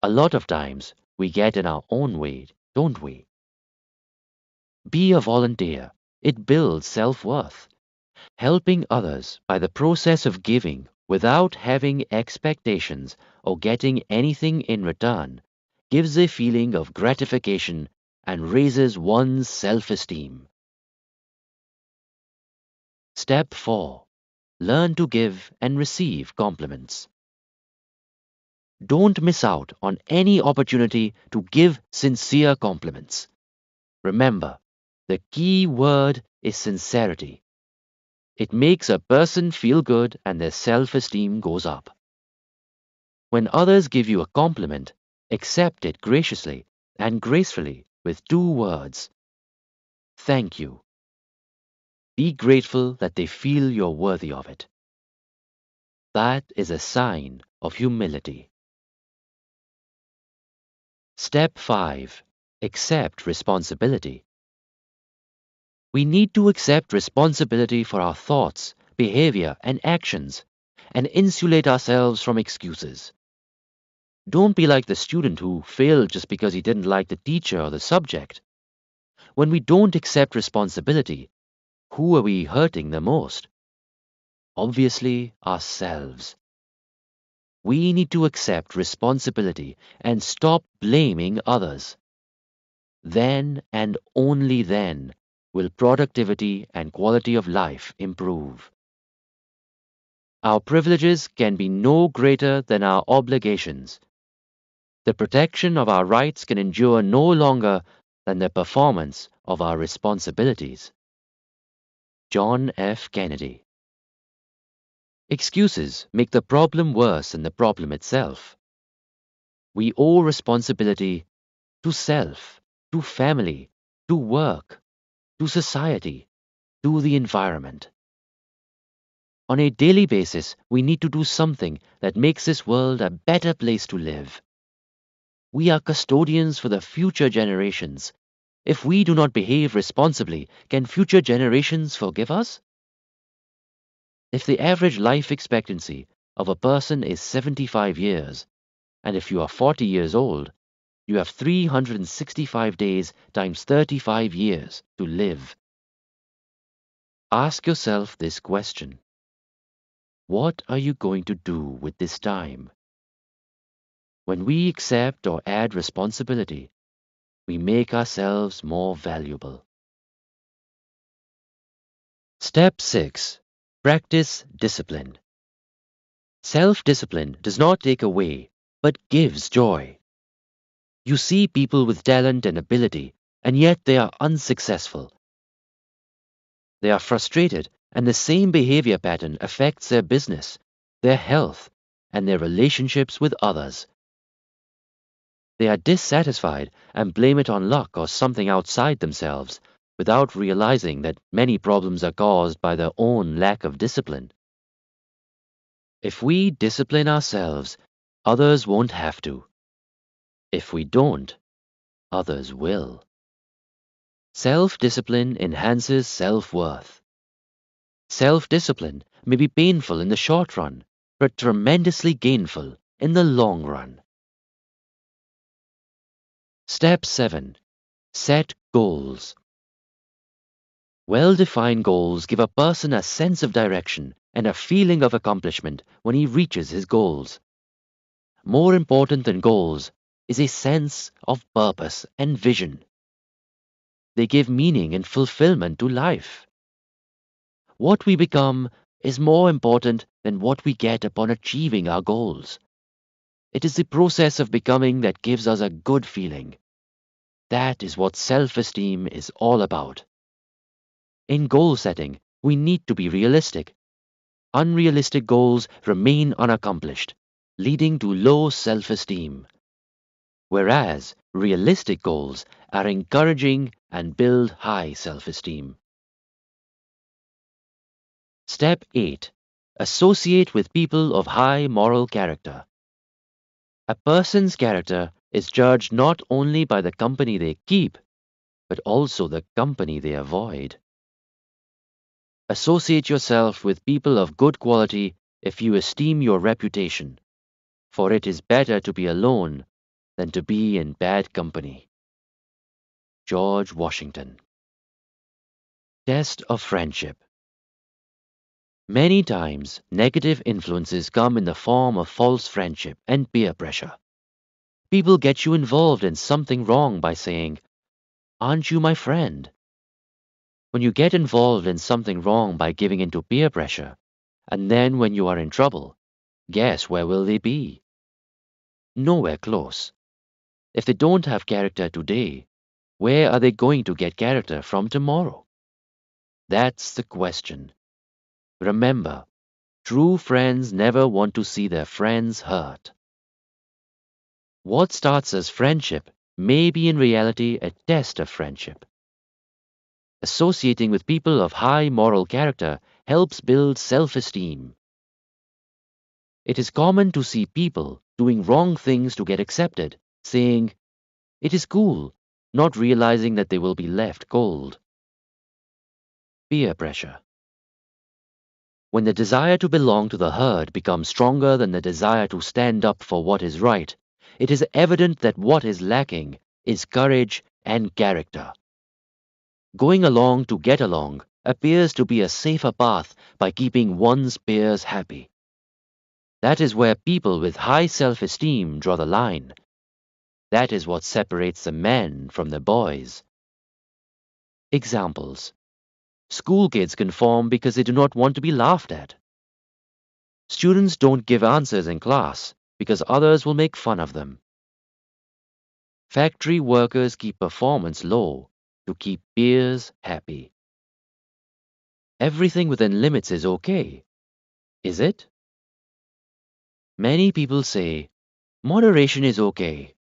A lot of times, we get in our own way, don't we? Be a volunteer. It builds self-worth. Helping others by the process of giving without having expectations or getting anything in return gives a feeling of gratification and raises one's self-esteem. Step 4. Learn to give and receive compliments. Don't miss out on any opportunity to give sincere compliments. Remember, the key word is sincerity. It makes a person feel good and their self-esteem goes up. When others give you a compliment, accept it graciously and gracefully with 2 words. Thank you. Be grateful that they feel you're worthy of it. That is a sign of humility. Step 5. Accept responsibility. We need to accept responsibility for our thoughts, behavior, and actions, and insulate ourselves from excuses. Don't be like the student who failed just because he didn't like the teacher or the subject. When we don't accept responsibility, who are we hurting the most? Obviously, ourselves. We need to accept responsibility and stop blaming others. Then and only then will productivity and quality of life improve. Our privileges can be no greater than our obligations. The protection of our rights can endure no longer than the performance of our responsibilities. John F. Kennedy. Excuses make the problem worse than the problem itself. We owe responsibility to self, to family, to work, to society, to the environment. On a daily basis, we need to do something that makes this world a better place to live. We are custodians for the future generations. If we do not behave responsibly, can future generations forgive us? If the average life expectancy of a person is 75 years, and if you are 40 years old, you have 365 days times 35 years to live. Ask yourself this question. What are you going to do with this time? When we accept or add responsibility, we make ourselves more valuable. Step 6. Practice discipline. Self-discipline does not take away, but gives joy. You see people with talent and ability, and yet they are unsuccessful. They are frustrated, and the same behavior pattern affects their business, their health, and their relationships with others. They are dissatisfied and blame it on luck or something outside themselves, without realizing that many problems are caused by their own lack of discipline. If we discipline ourselves, others won't have to. If we don't, others will. Self-discipline enhances self-worth. Self-discipline may be painful in the short run, but tremendously gainful in the long run. Step 7. Set goals. Well-defined goals give a person a sense of direction and a feeling of accomplishment when he reaches his goals. More important than goals is a sense of purpose and vision. They give meaning and fulfillment to life. What we become is more important than what we get upon achieving our goals. It is the process of becoming that gives us a good feeling. That is what self-esteem is all about. In goal setting, we need to be realistic. Unrealistic goals remain unaccomplished, leading to low self-esteem. Whereas realistic goals are encouraging and build high self-esteem. Step 8. Associate with people of high moral character. A person's character is judged not only by the company they keep, but also the company they avoid. Associate yourself with people of good quality if you esteem your reputation, for it is better to be alone than to be in bad company. George Washington. Test of friendship. Many times, negative influences come in the form of false friendship and peer pressure. People get you involved in something wrong by saying, "Aren't you my friend?" When you get involved in something wrong by giving into peer pressure, and then when you are in trouble, guess where will they be? Nowhere close. If they don't have character today, where are they going to get character from tomorrow? That's the question. Remember, true friends never want to see their friends hurt. What starts as friendship may be in reality a test of friendship. Associating with people of high moral character helps build self-esteem. It is common to see people doing wrong things to get accepted, saying, "It is cool," not realizing that they will be left cold. Peer pressure. When the desire to belong to the herd becomes stronger than the desire to stand up for what is right, it is evident that what is lacking is courage and character. Going along to get along appears to be a safer path by keeping one's peers happy. That is where people with high self-esteem draw the line. That is what separates the men from the boys. Examples. School kids conform because they do not want to be laughed at. Students don't give answers in class because others will make fun of them. Factory workers keep performance low to keep peers happy. Everything within limits is okay. Is it? Many people say, moderation is okay.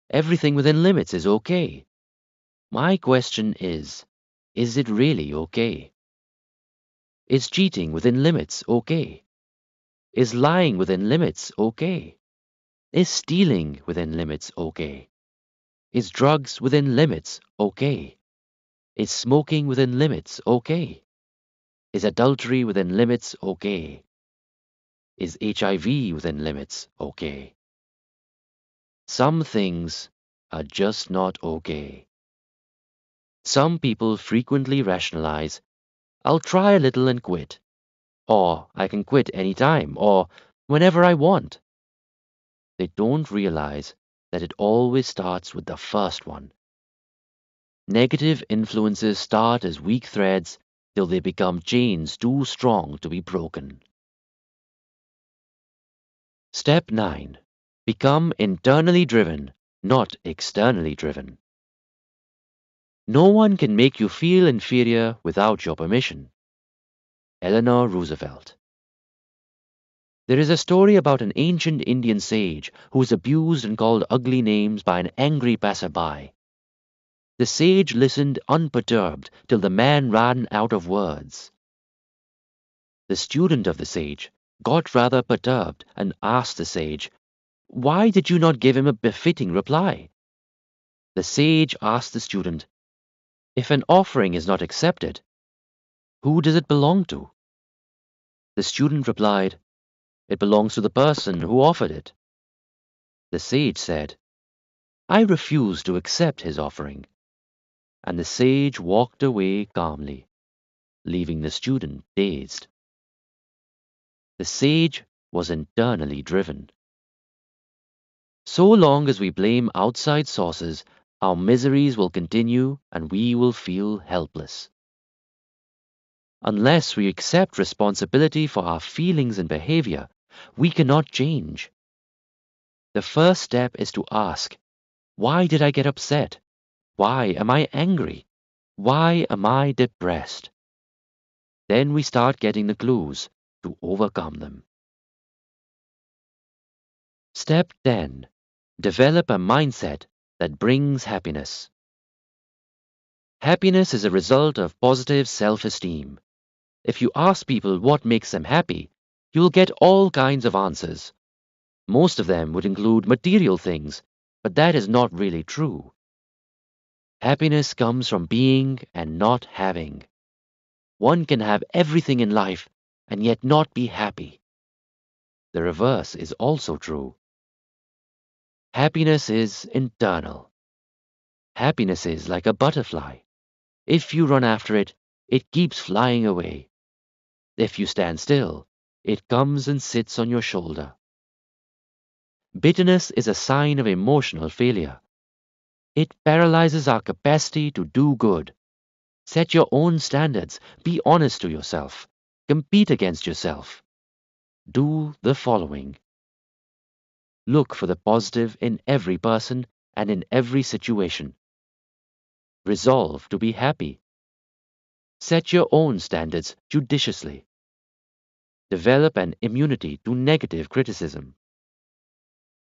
Everything within limits is okay. My question is it really okay? Is cheating within limits okay? Is lying within limits okay? Is stealing within limits okay? Is drugs within limits okay? Is smoking within limits okay? Is adultery within limits okay? Is HIV within limits okay? Some things are just not okay. Some people frequently rationalize, "I'll try a little and quit," or "I can quit anytime," or "whenever I want." They don't realize that it always starts with the first one. Negative influences start as weak threads till they become chains too strong to be broken. Step 9. Become internally driven, not externally driven. No one can make you feel inferior without your permission. Eleanor Roosevelt. There is a story about an ancient Indian sage who was abused and called ugly names by an angry passerby. The sage listened unperturbed till the man ran out of words. The student of the sage got rather perturbed and asked the sage, "Why did you not give him a befitting reply?" The sage asked the student, "If an offering is not accepted, who does it belong to?" The student replied, "It belongs to the person who offered it." The sage said, "I refuse to accept his offering." And the sage walked away calmly, leaving the student dazed. The sage was internally driven. So long as we blame outside sources, our miseries will continue and we will feel helpless. Unless we accept responsibility for our feelings and behavior, we cannot change. The first step is to ask, why did I get upset? Why am I angry? Why am I depressed? Then we start getting the clues to overcome them. Step 10. Develop a mindset that brings happiness. Happiness is a result of positive self-esteem. If you ask people what makes them happy, you'll get all kinds of answers. Most of them would include material things, but that is not really true. Happiness comes from being and not having. One can have everything in life and yet not be happy. The reverse is also true. Happiness is internal. Happiness is like a butterfly. If you run after it, it keeps flying away. If you stand still, it comes and sits on your shoulder. Bitterness is a sign of emotional failure. It paralyzes our capacity to do good. Set your own standards. Be honest to yourself. Compete against yourself. Do the following. Look for the positive in every person and in every situation. Resolve to be happy. Set your own standards judiciously. Develop an immunity to negative criticism.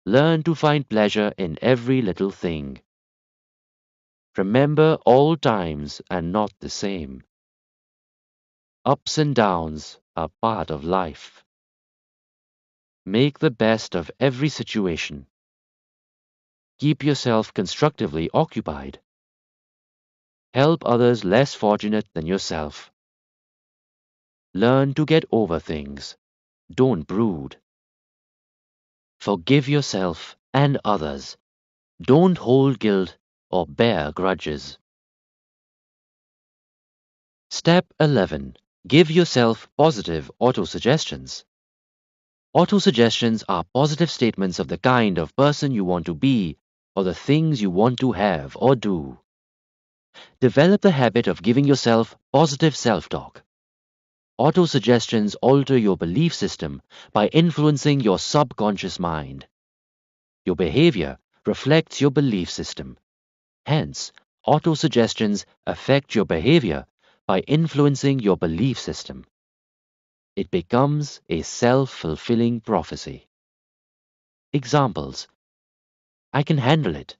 Learn to find pleasure in every little thing. Remember all times are not the same. Ups and downs are part of life. Make the best of every situation. Keep yourself constructively occupied. Help others less fortunate than yourself. Learn to get over things. Don't brood. Forgive yourself and others. Don't hold guilt or bear grudges. Step 11. Give yourself positive autosuggestions. Autosuggestions are positive statements of the kind of person you want to be or the things you want to have or do. Develop the habit of giving yourself positive self-talk. Autosuggestions alter your belief system by influencing your subconscious mind. Your behavior reflects your belief system. Hence, autosuggestions affect your behavior by influencing your belief system. It becomes a self-fulfilling prophecy. Examples: I can handle it.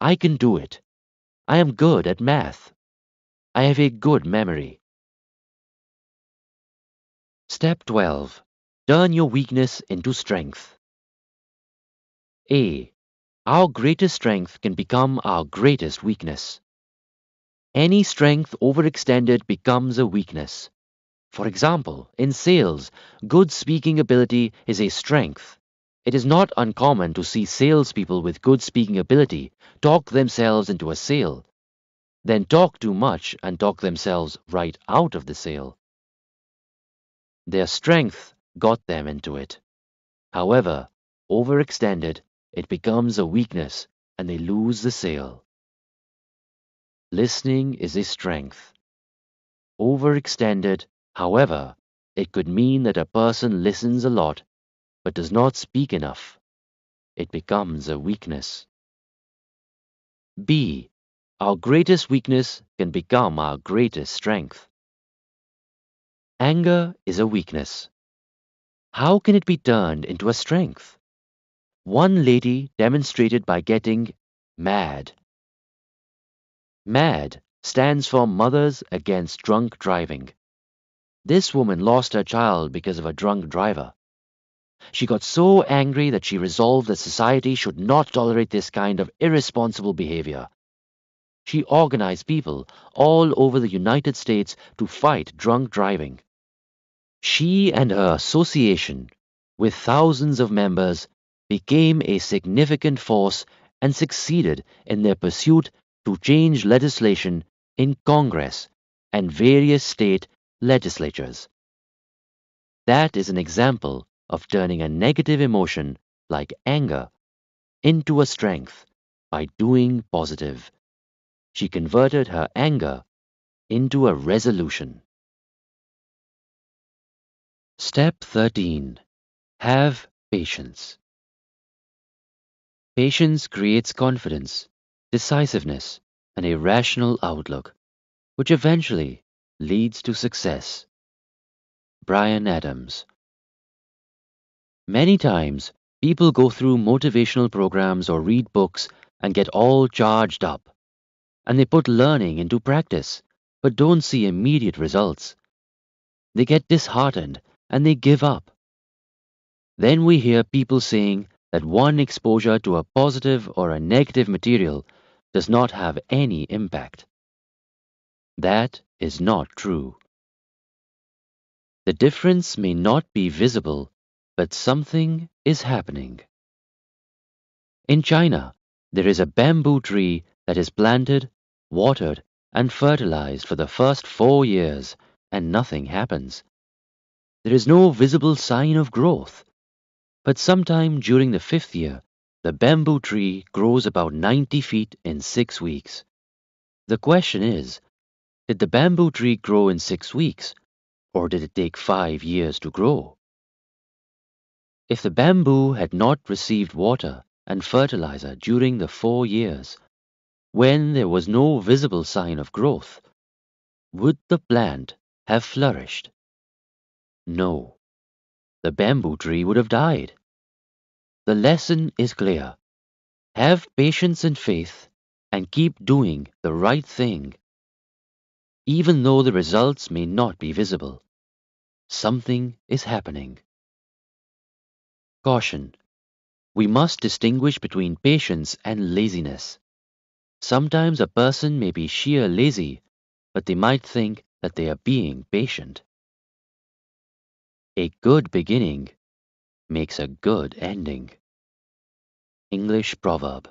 I can do it. I am good at math. I have a good memory. Step 12. Turn your weakness into strength. A. Our greatest strength can become our greatest weakness. Any strength overextended becomes a weakness. For example, in sales, good speaking ability is a strength. It is not uncommon to see salespeople with good speaking ability talk themselves into a sale, then talk too much and talk themselves right out of the sale. Their strength got them into it. However, overextended, it becomes a weakness and they lose the sale. Listening is a strength. Overextended, however, it could mean that a person listens a lot but does not speak enough. It becomes a weakness. B. Our greatest weakness can become our greatest strength. Anger is a weakness. How can it be turned into a strength? One lady demonstrated by getting mad. MAD stands for Mothers Against Drunk Driving. This woman lost her child because of a drunk driver. She got so angry that she resolved that society should not tolerate this kind of irresponsible behavior. She organized people all over the United States to fight drunk driving. She and her association, with thousands of members, became a significant force and succeeded in their pursuit to change legislation in Congress and various state legislatures. That is an example of turning a negative emotion like anger into a strength by doing positive. She converted her anger into a resolution. Step 13. Have patience. Patience creates confidence, decisiveness, and a rational outlook, which eventually leads to success. Bryan Adams. Many times, people go through motivational programs or read books and get all charged up, and they put learning into practice, but don't see immediate results. They get disheartened and they give up. Then we hear people saying that one exposure to a positive or a negative material does not have any impact. That is not true. The difference may not be visible, but something is happening. In China, there is a bamboo tree that is planted, watered, and fertilized for the first 4 years, and nothing happens. There is no visible sign of growth. But sometime during the 5th year, the bamboo tree grows about 90 feet in 6 weeks. The question is, did the bamboo tree grow in 6 weeks, or did it take 5 years to grow? If the bamboo had not received water and fertilizer during the 4 years, when there was no visible sign of growth, would the plant have flourished? No, the bamboo tree would have died. The lesson is clear. Have patience and faith and keep doing the right thing. Even though the results may not be visible, something is happening. Caution. We must distinguish between patience and laziness. Sometimes a person may be sheer lazy, but they might think that they are being patient. A good beginning makes a good ending. English proverb.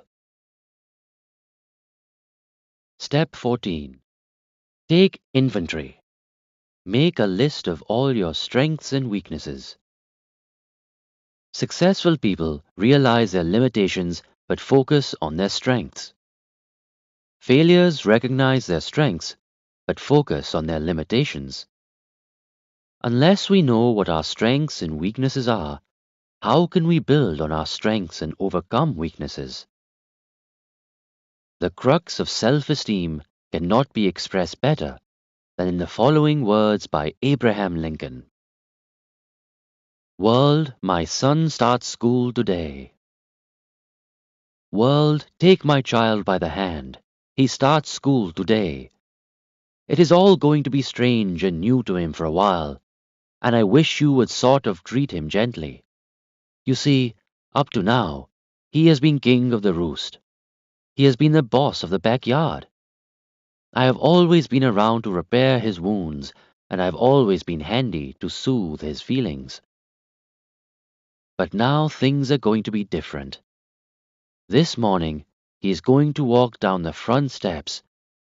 Step 14. Take inventory. Make a list of all your strengths and weaknesses. Successful people realize their limitations but focus on their strengths. Failures recognize their strengths but focus on their limitations. Unless we know what our strengths and weaknesses are, how can we build on our strengths and overcome weaknesses? The crux of self-esteem cannot be expressed better than in the following words by Abraham Lincoln. World, my son starts school today. World, take my child by the hand. He starts school today. It is all going to be strange and new to him for a while, and I wish you would sort of treat him gently. You see, up to now, he has been king of the roost. He has been the boss of the backyard. I have always been around to repair his wounds, and I have always been handy to soothe his feelings. But now things are going to be different. This morning, he is going to walk down the front steps,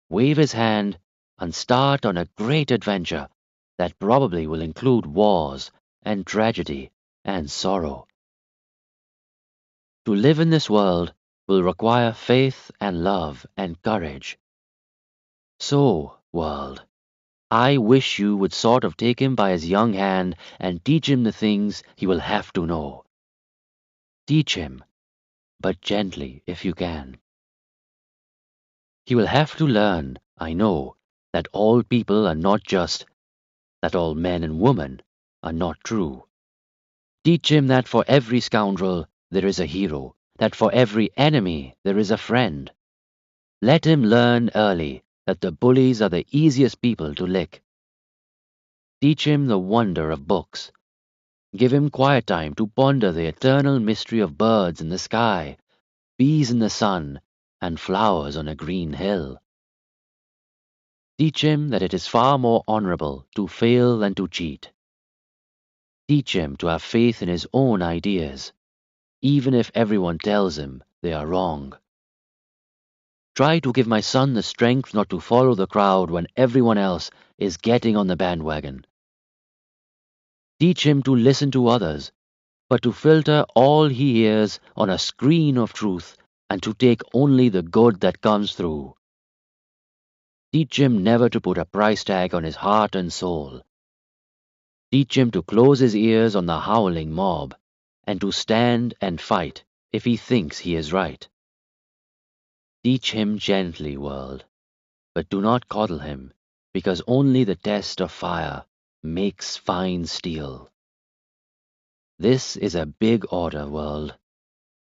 wave his hand, and start on a great adventure that probably will include wars and tragedy and sorrow. To live in this world will require faith and love and courage. So, world, I wish you would sort of take him by his young hand and teach him the things he will have to know. Teach him, but gently if you can. He will have to learn, I know, that all people are not just, that all men and women are not true. Teach him that for every scoundrel there is a hero, that for every enemy there is a friend. Let him learn early that the bullies are the easiest people to lick. Teach him the wonder of books. Give him quiet time to ponder the eternal mystery of birds in the sky, bees in the sun, and flowers on a green hill. Teach him that it is far more honorable to fail than to cheat. Teach him to have faith in his own ideas, even if everyone tells him they are wrong. Try to give my son the strength not to follow the crowd when everyone else is getting on the bandwagon. Teach him to listen to others, but to filter all he hears on a screen of truth and to take only the good that comes through. Teach him never to put a price tag on his heart and soul. Teach him to close his ears on the howling mob, and to stand and fight if he thinks he is right. Teach him gently, world, but do not coddle him, because only the test of fire makes fine steel. This is a big order, world,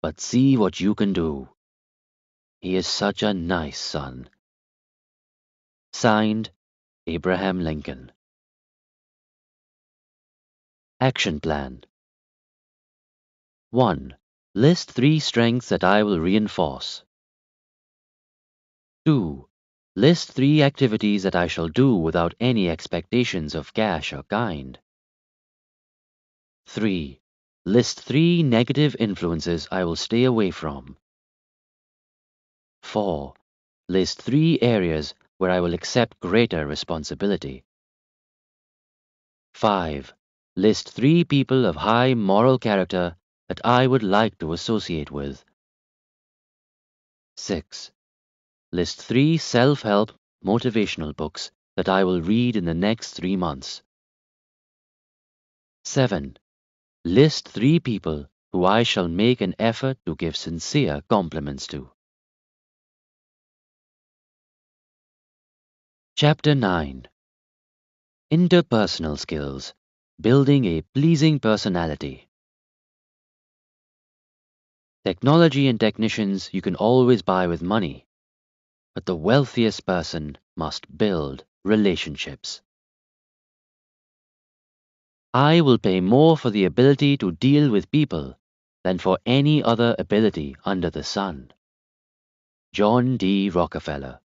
but see what you can do. He is such a nice son. Signed, Abraham Lincoln. Action Plan. 1. List 3 strengths that I will reinforce. 2. List 3 activities that I shall do without any expectations of cash or kind. 3. List 3 negative influences I will stay away from. 4. List 3 areas where I will accept greater responsibility. 5. List 3 people of high moral character that I would like to associate with. 6. List 3 self-help motivational books that I will read in the next 3 months. 7. List 3 people who I shall make an effort to give sincere compliments to. Chapter 9. Interpersonal Skills. Building a Pleasing Personality. Technology and technicians you can always buy with money, but the wealthiest person must build relationships. I will pay more for the ability to deal with people than for any other ability under the sun. John D. Rockefeller.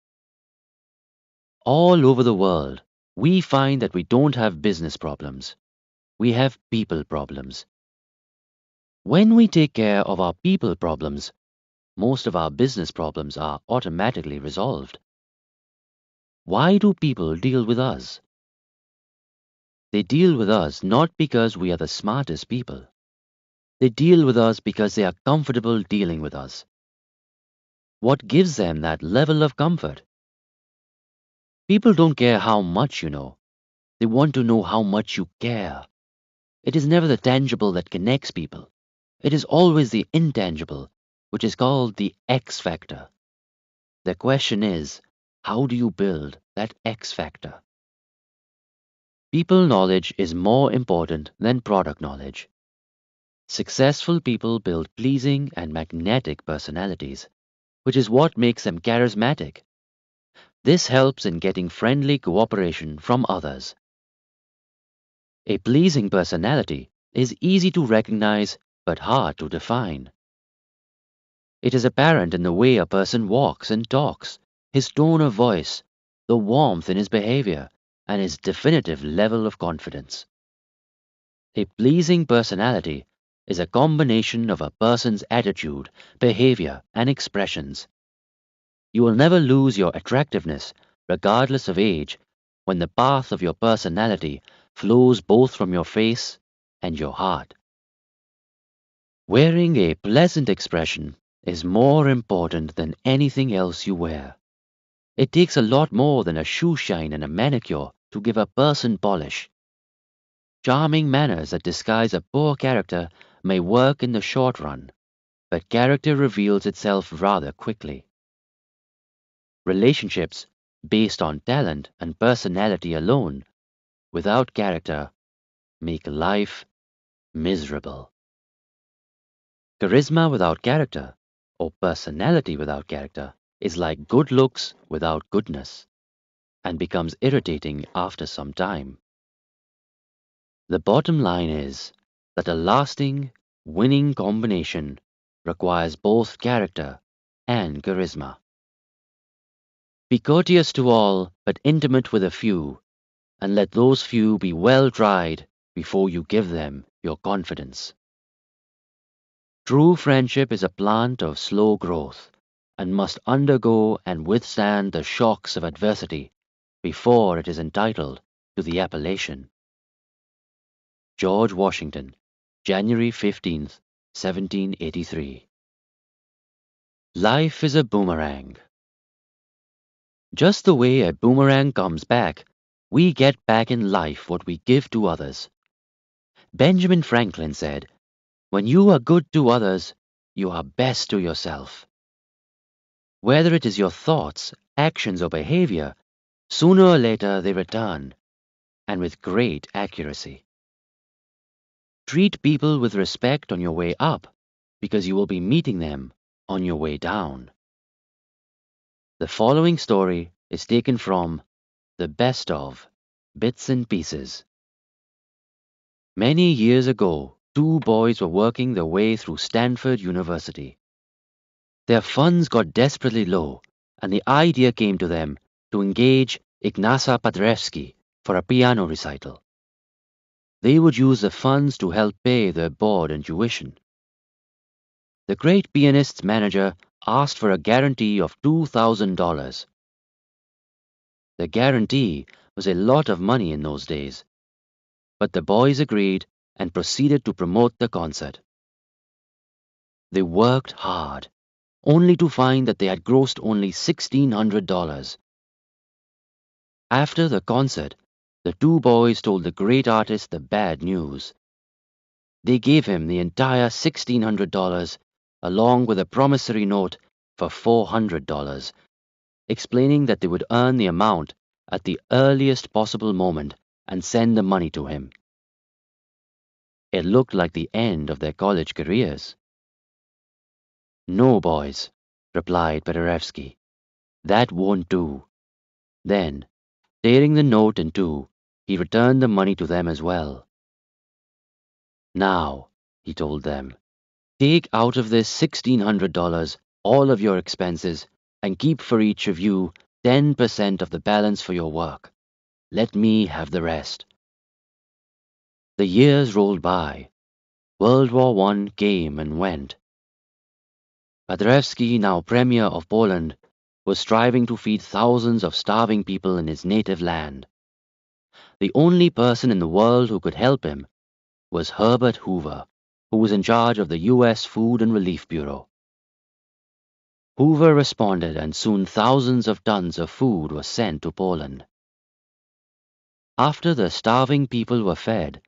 All over the world, we find that we don't have business problems. We have people problems. When we take care of our people problems, most of our business problems are automatically resolved. Why do people deal with us? They deal with us not because we are the smartest people. They deal with us because they are comfortable dealing with us. What gives them that level of comfort? People don't care how much you know. They want to know how much you care. It is never the tangible that connects people. It is always the intangible, which is called the X factor. The question is, how do you build that X factor? People knowledge is more important than product knowledge. Successful people build pleasing and magnetic personalities, which is what makes them charismatic. This helps in getting friendly cooperation from others. A pleasing personality is easy to recognize but hard to define. It is apparent in the way a person walks and talks, his tone of voice, the warmth in his behavior, and his definitive level of confidence. A pleasing personality is a combination of a person's attitude, behavior, and expressions. You will never lose your attractiveness, regardless of age, when the path of your personality flows both from your face and your heart. Wearing a pleasant expression is more important than anything else you wear. It takes a lot more than a shoe shine and a manicure to give a person polish. Charming manners that disguise a poor character may work in the short run, but character reveals itself rather quickly. Relationships based on talent and personality alone, without character, make life miserable. Charisma without character, or personality without character, is like good looks without goodness, and becomes irritating after some time. The bottom line is that a lasting, winning combination requires both character and charisma. Be courteous to all, but intimate with a few, and let those few be well tried before you give them your confidence. True friendship is a plant of slow growth, and must undergo and withstand the shocks of adversity before it is entitled to the appellation. George Washington, January 15th, 1783. Life is a boomerang. Just the way a boomerang comes back, we get back in life what we give to others. Benjamin Franklin said, "When you are good to others, you are best to yourself." Whether it is your thoughts, actions, or behavior, sooner or later they return, and with great accuracy. Treat people with respect on your way up, because you will be meeting them on your way down. The following story is taken from The Best of Bits and Pieces. Many years ago, two boys were working their way through Stanford University. Their funds got desperately low, and the idea came to them to engage Ignasa Paderewski for a piano recital. They would use the funds to help pay their board and tuition. The great pianist's manager asked for a guarantee of $2,000. The guarantee was a lot of money in those days, but the boys agreed and proceeded to promote the concert. They worked hard, only to find that they had grossed only $1,600. After the concert, the two boys told the great artist the bad news. They gave him the entire $1,600 along with a promissory note for $400, explaining that they would earn the amount at the earliest possible moment and send the money to him. It looked like the end of their college careers. "No, boys," replied Paderewski. "That won't do." Then, tearing the note in two, he returned the money to them as well. "Now," he told them, "take out of this $1,600 all of your expenses and keep for each of you 10% of the balance for your work. Let me have the rest." The years rolled by. World War I came and went. Paderewski, now Premier of Poland, was striving to feed thousands of starving people in his native land. The only person in the world who could help him was Herbert Hoover, who was in charge of the U.S. Food and Relief Bureau. Hoover responded, and soon thousands of tons of food were sent to Poland. After the starving people were fed,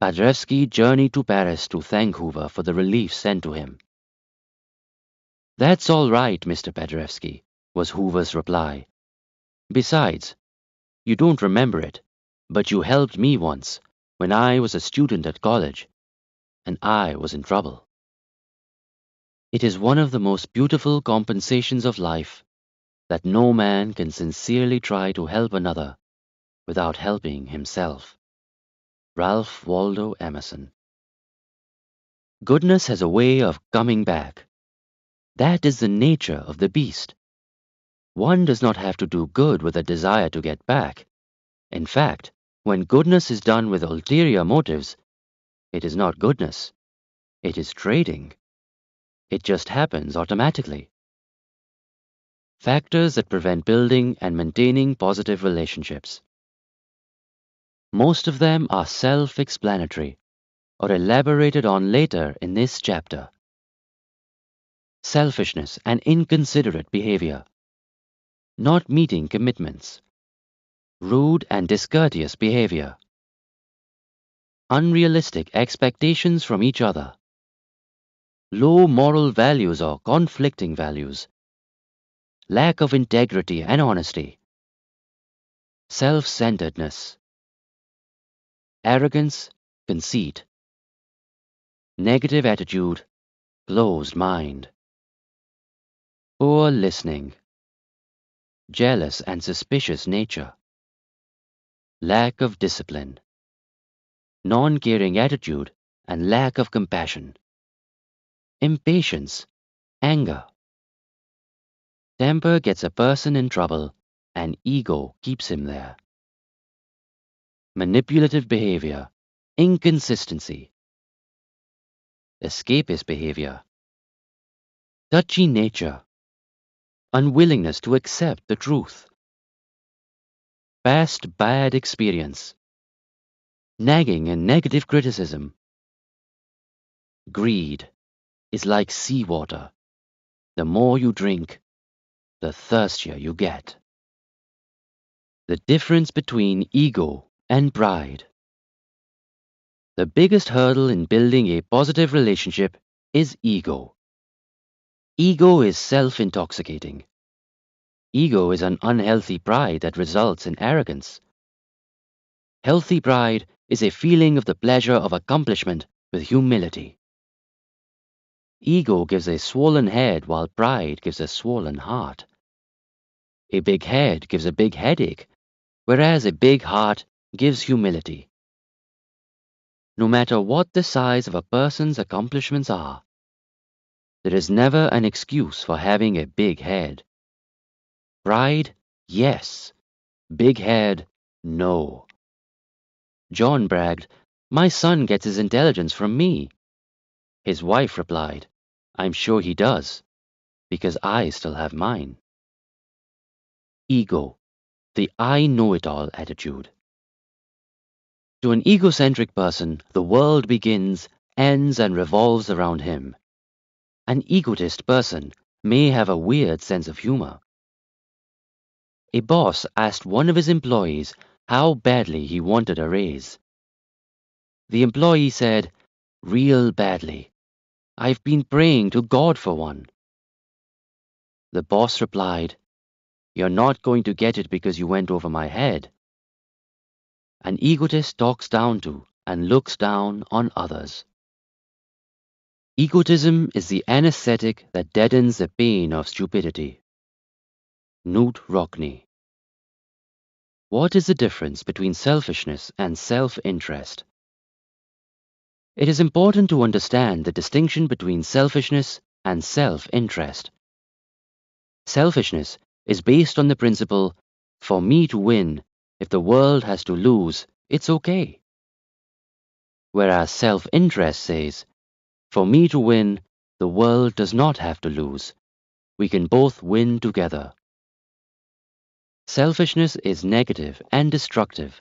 Paderewski journeyed to Paris to thank Hoover for the relief sent to him. "That's all right, Mr. Paderewski," was Hoover's reply. "Besides, you don't remember it, but you helped me once, when I was a student at college, and I was in trouble." It is one of the most beautiful compensations of life that no man can sincerely try to help another without helping himself. Ralph Waldo Emerson. Goodness has a way of coming back. That is the nature of the beast. One does not have to do good with a desire to get back. In fact, when goodness is done with ulterior motives, it is not goodness. It is trading. It just happens automatically. Factors that prevent building and maintaining positive relationships. Most of them are self-explanatory or elaborated on later in this chapter. Selfishness and inconsiderate behavior. Not meeting commitments. Rude and discourteous behavior. Unrealistic expectations from each other. Low moral values or conflicting values. Lack of integrity and honesty. Self-centeredness. Arrogance, conceit. Negative attitude, closed mind. Poor listening. Jealous and suspicious nature. Lack of discipline. Non-caring attitude and lack of compassion. Impatience, anger. Temper gets a person in trouble, and ego keeps him there. Manipulative behavior, inconsistency. Escapist behavior. Touchy nature. Unwillingness to accept the truth. Past bad experience. Nagging and negative criticism. Greed is like seawater. The more you drink, the thirstier you get. The difference between ego and pride. The biggest hurdle in building a positive relationship is ego. Ego is self-intoxicating. Ego is an unhealthy pride that results in arrogance. Healthy pride is a feeling of the pleasure of accomplishment with humility. Ego gives a swollen head while pride gives a swollen heart. A big head gives a big headache, whereas a big heart gives humility. No matter what the size of a person's accomplishments are, there is never an excuse for having a big head. Pride, yes. Big head, no. John bragged, "My son gets his intelligence from me." His wife replied, "I'm sure he does, because I still have mine." Ego, the I know it all attitude. To an egocentric person, the world begins, ends, and revolves around him. An egotist person may have a weird sense of humor. A boss asked one of his employees how badly he wanted a raise. The employee said, "Real badly. I've been praying to God for one." The boss replied, "You're not going to get it because you went over my head." An egotist talks down to and looks down on others. Egotism is the anesthetic that deadens the pain of stupidity. Knut Rockne. What is the difference between selfishness and self-interest? It is important to understand the distinction between selfishness and self-interest. Selfishness is based on the principle, for me to win, if the world has to lose, it's okay. Whereas self-interest says, for me to win, the world does not have to lose. We can both win together. Selfishness is negative and destructive.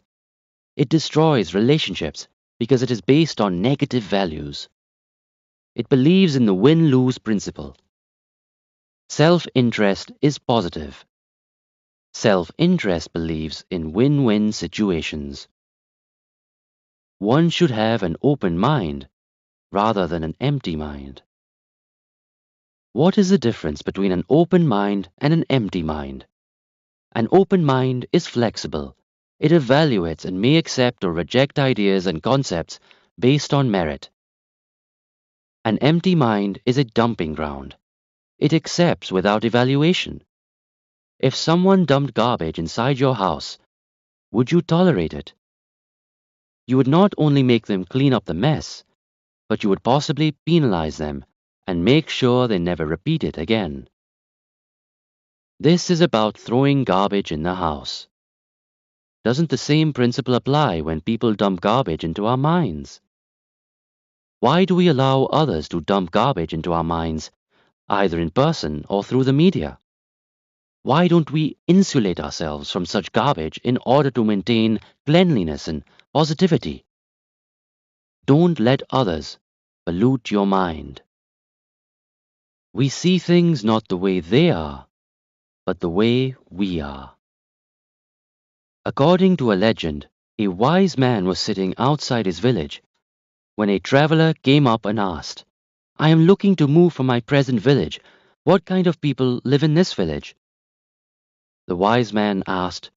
It destroys relationships because it is based on negative values. It believes in the win-lose principle. Self-interest is positive. Self-interest believes in win-win situations. One should have an open mind rather than an empty mind. What is the difference between an open mind and an empty mind? An open mind is flexible. It evaluates and may accept or reject ideas and concepts based on merit. An empty mind is a dumping ground. It accepts without evaluation. If someone dumped garbage inside your house, would you tolerate it? You would not only make them clean up the mess, but you would possibly penalize them and make sure they never repeat it again. This is about throwing garbage in the house. Doesn't the same principle apply when people dump garbage into our minds? Why do we allow others to dump garbage into our minds, either in person or through the media? Why don't we insulate ourselves from such garbage in order to maintain cleanliness and positivity? Don't let others pollute your mind. We see things not the way they are, but the way we are. According to a legend, a wise man was sitting outside his village when a traveler came up and asked, "I am looking to move from my present village. What kind of people live in this village?" The wise man asked,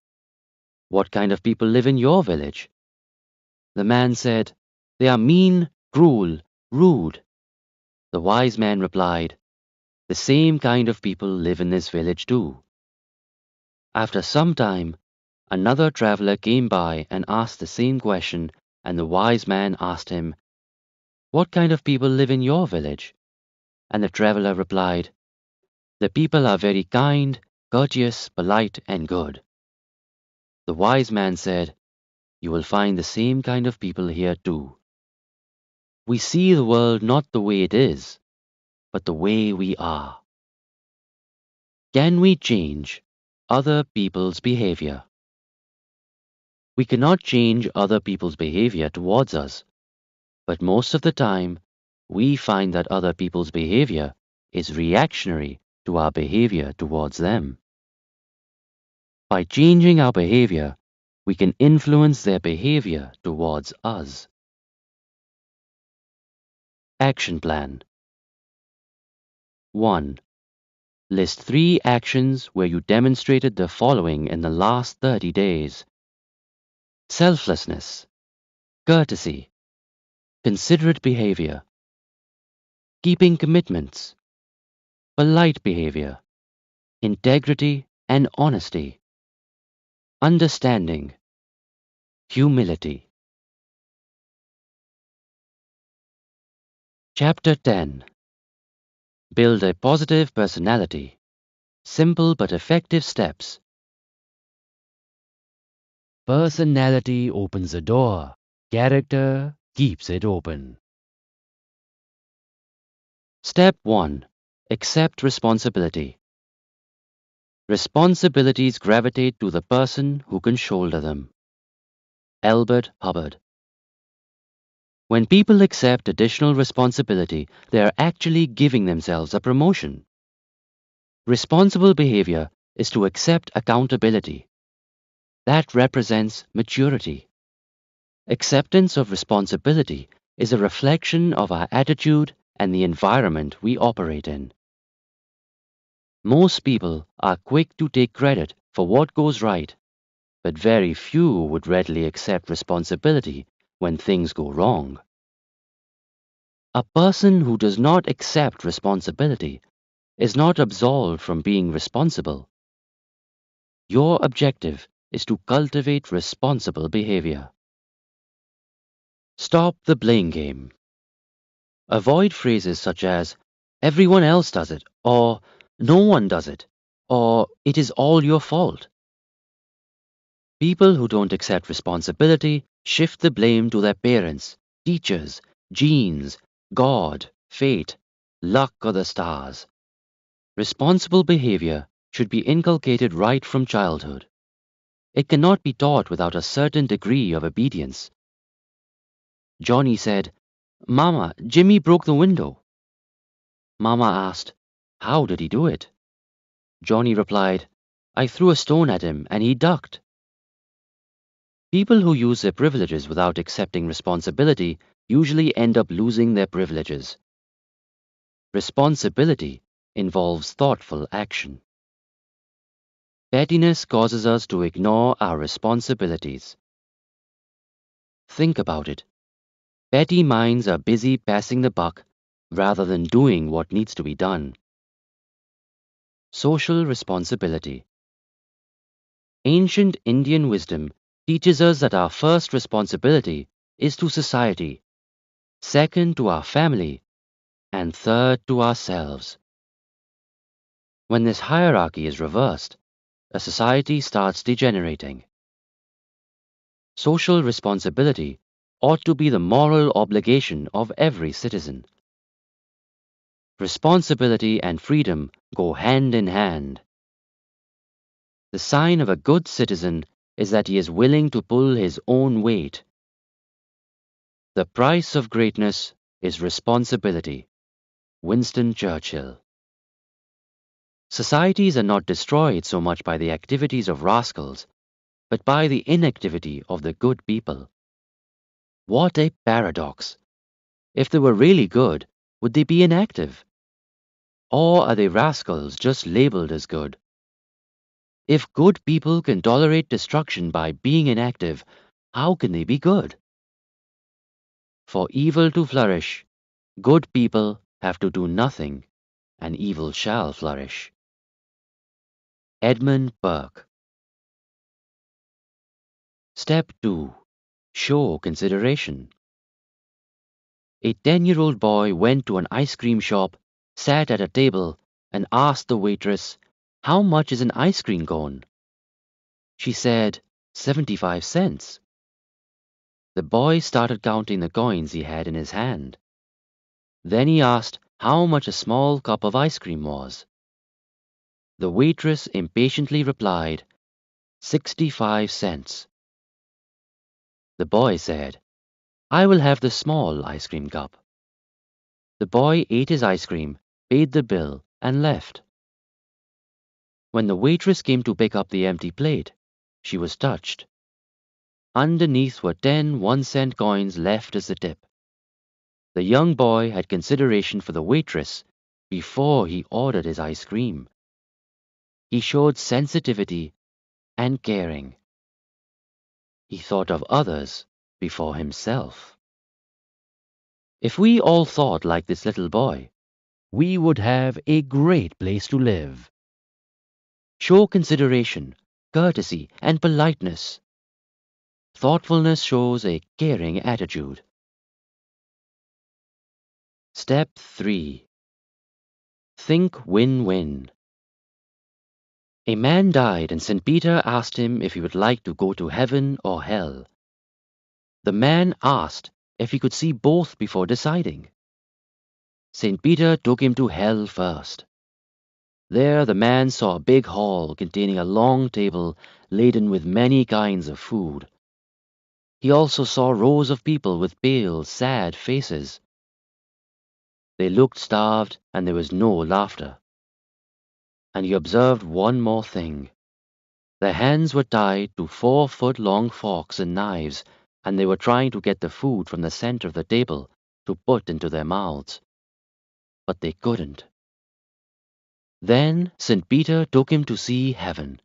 "What kind of people live in your village?" The man said, "They are mean, cruel, rude." The wise man replied, "The same kind of people live in this village too." After some time, another traveler came by and asked the same question, and the wise man asked him, "What kind of people live in your village?" And the traveler replied, "The people are very kind, courteous, polite, and good." The wise man said, "You will find the same kind of people here too." We see the world not the way it is, but the way we are. Can we change other people's behavior? We cannot change other people's behavior towards us, but most of the time, we find that other people's behavior is reactionary to our behavior towards them. By changing our behavior, we can influence their behavior towards us. Action Plan 1. List 3 actions where you demonstrated the following in the last 30 days. Selflessness, courtesy, considerate behavior, keeping commitments, polite behavior, integrity and honesty, understanding, humility. Chapter 10. Build a positive personality. Simple but effective steps. Personality opens a door. Character keeps it open. Step 1. Accept responsibility. Responsibilities gravitate to the person who can shoulder them. Albert Hubbard. When people accept additional responsibility, they are actually giving themselves a promotion. Responsible behavior is to accept accountability. That represents maturity. Acceptance of responsibility is a reflection of our attitude and the environment we operate in. Most people are quick to take credit for what goes right, but very few would readily accept responsibility when things go wrong. A person who does not accept responsibility is not absolved from being responsible. Your objective is to cultivate responsible behavior. Stop the blame game. Avoid phrases such as, everyone else does it, or no one does it, or it is all your fault. People who don't accept responsibility shift the blame to their parents, teachers, genes, God, fate, luck, or the stars. Responsible behavior should be inculcated right from childhood. It cannot be taught without a certain degree of obedience. Johnny said, Mama, Jimmy broke the window. Mama asked, how did he do it? Johnny replied, I threw a stone at him and he ducked. People who use their privileges without accepting responsibility usually end up losing their privileges. Responsibility involves thoughtful action. Pettiness causes us to ignore our responsibilities. Think about it. Petty minds are busy passing the buck rather than doing what needs to be done. Social responsibility. Ancient Indian wisdom teaches us that our first responsibility is to society, second to our family, and third to ourselves. When this hierarchy is reversed, a society starts degenerating. Social responsibility ought to be the moral obligation of every citizen. Responsibility and freedom go hand in hand. The sign of a good citizen is that he is willing to pull his own weight. The price of greatness is responsibility. Winston Churchill. Societies are not destroyed so much by the activities of rascals, but by the inactivity of the good people. What a paradox! If they were really good, would they be inactive? Or are they rascals just labeled as good? If good people can tolerate destruction by being inactive, how can they be good? For evil to flourish, good people have to do nothing, and evil shall flourish. Edmund Burke. Step 2. Show consideration. A 10-year-old boy went to an ice cream shop, sat at a table, and asked the waitress, how much is an ice cream cone? She said, 75 cents. The boy started counting the coins he had in his hand. Then he asked how much a small cup of ice cream was. The waitress impatiently replied, 65 cents. The boy said, I will have the small ice cream cup. The boy ate his ice cream, paid the bill, and left. When the waitress came to pick up the empty plate, she was touched. Underneath were 10 one-cent coins left as the tip. The young boy had consideration for the waitress before he ordered his ice cream. He showed sensitivity and caring. He thought of others before himself. If we all thought like this little boy, we would have a great place to live. Show consideration, courtesy, and politeness. Thoughtfulness shows a caring attitude. Step 3. Think win-win. A man died and St. Peter asked him if he would like to go to heaven or hell. The man asked if he could see both before deciding. St. Peter took him to hell first. There the man saw a big hall containing a long table laden with many kinds of food. He also saw rows of people with pale, sad faces. They looked starved and there was no laughter. And he observed one more thing. Their hands were tied to 4-foot-long forks and knives, and they were trying to get the food from the center of the table to put into their mouths. But they couldn't. Then St. Peter took him to see heaven.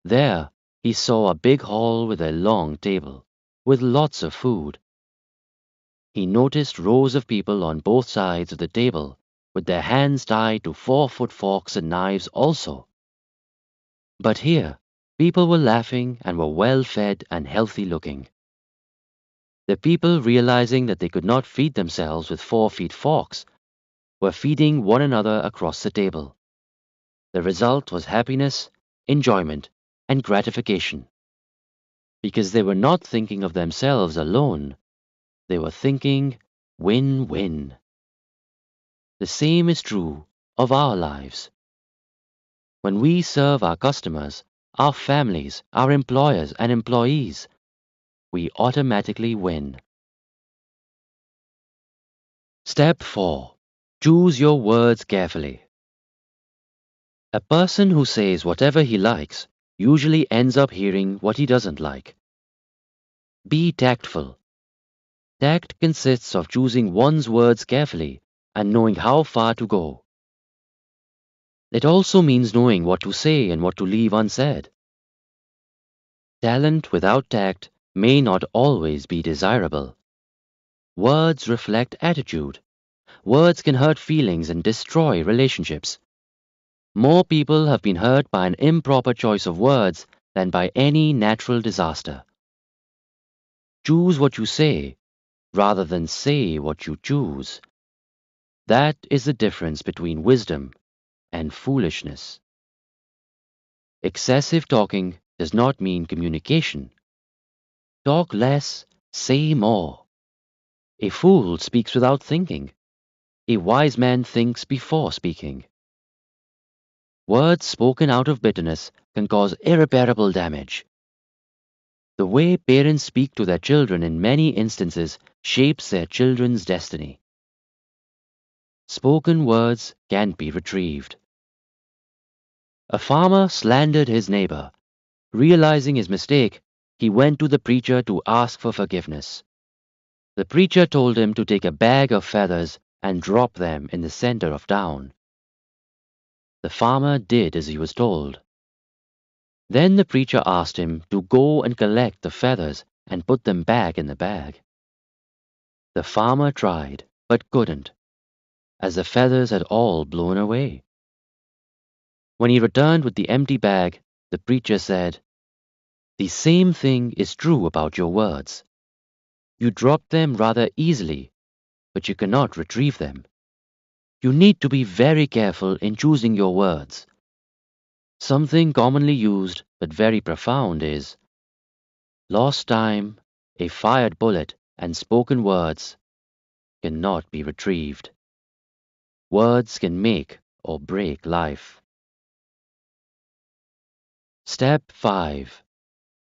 There he saw a big hall with a long table, with lots of food. He noticed rows of people on both sides of the table, with their hands tied to 4-foot forks and knives also. But here, people were laughing and were well-fed and healthy-looking. The people, realizing that they could not feed themselves with 4-foot forks, were feeding one another across the table. The result was happiness, enjoyment, and gratification. Because they were not thinking of themselves alone, they were thinking win-win. The same is true of our lives. When we serve our customers, our families, our employers and employees, we automatically win. Step 4. Choose your words carefully. A person who says whatever he likes usually ends up hearing what he doesn't like. Be tactful. Tact consists of choosing one's words carefully and knowing how far to go. It also means knowing what to say and what to leave unsaid. Talent without tact may not always be desirable. Words reflect attitude. Words can hurt feelings and destroy relationships. More people have been hurt by an improper choice of words than by any natural disaster. Choose what you say, rather than say what you choose. That is the difference between wisdom and foolishness. Excessive talking does not mean communication. Talk less, say more. A fool speaks without thinking. A wise man thinks before speaking. Words spoken out of bitterness can cause irreparable damage. The way parents speak to their children in many instances shapes their children's destiny. Spoken words can't be retrieved. A farmer slandered his neighbor. Realizing his mistake, he went to the preacher to ask for forgiveness. The preacher told him to take a bag of feathers and drop them in the center of town. The farmer did as he was told. Then the preacher asked him to go and collect the feathers and put them back in the bag. The farmer tried, but couldn't, as the feathers had all blown away. When he returned with the empty bag, the preacher said, "The same thing is true about your words. You drop them rather easily, but you cannot retrieve them. You need to be very careful in choosing your words." Something commonly used but very profound is, "Lost time, a fired bullet, and spoken words cannot be retrieved." Words can make or break life. Step 5.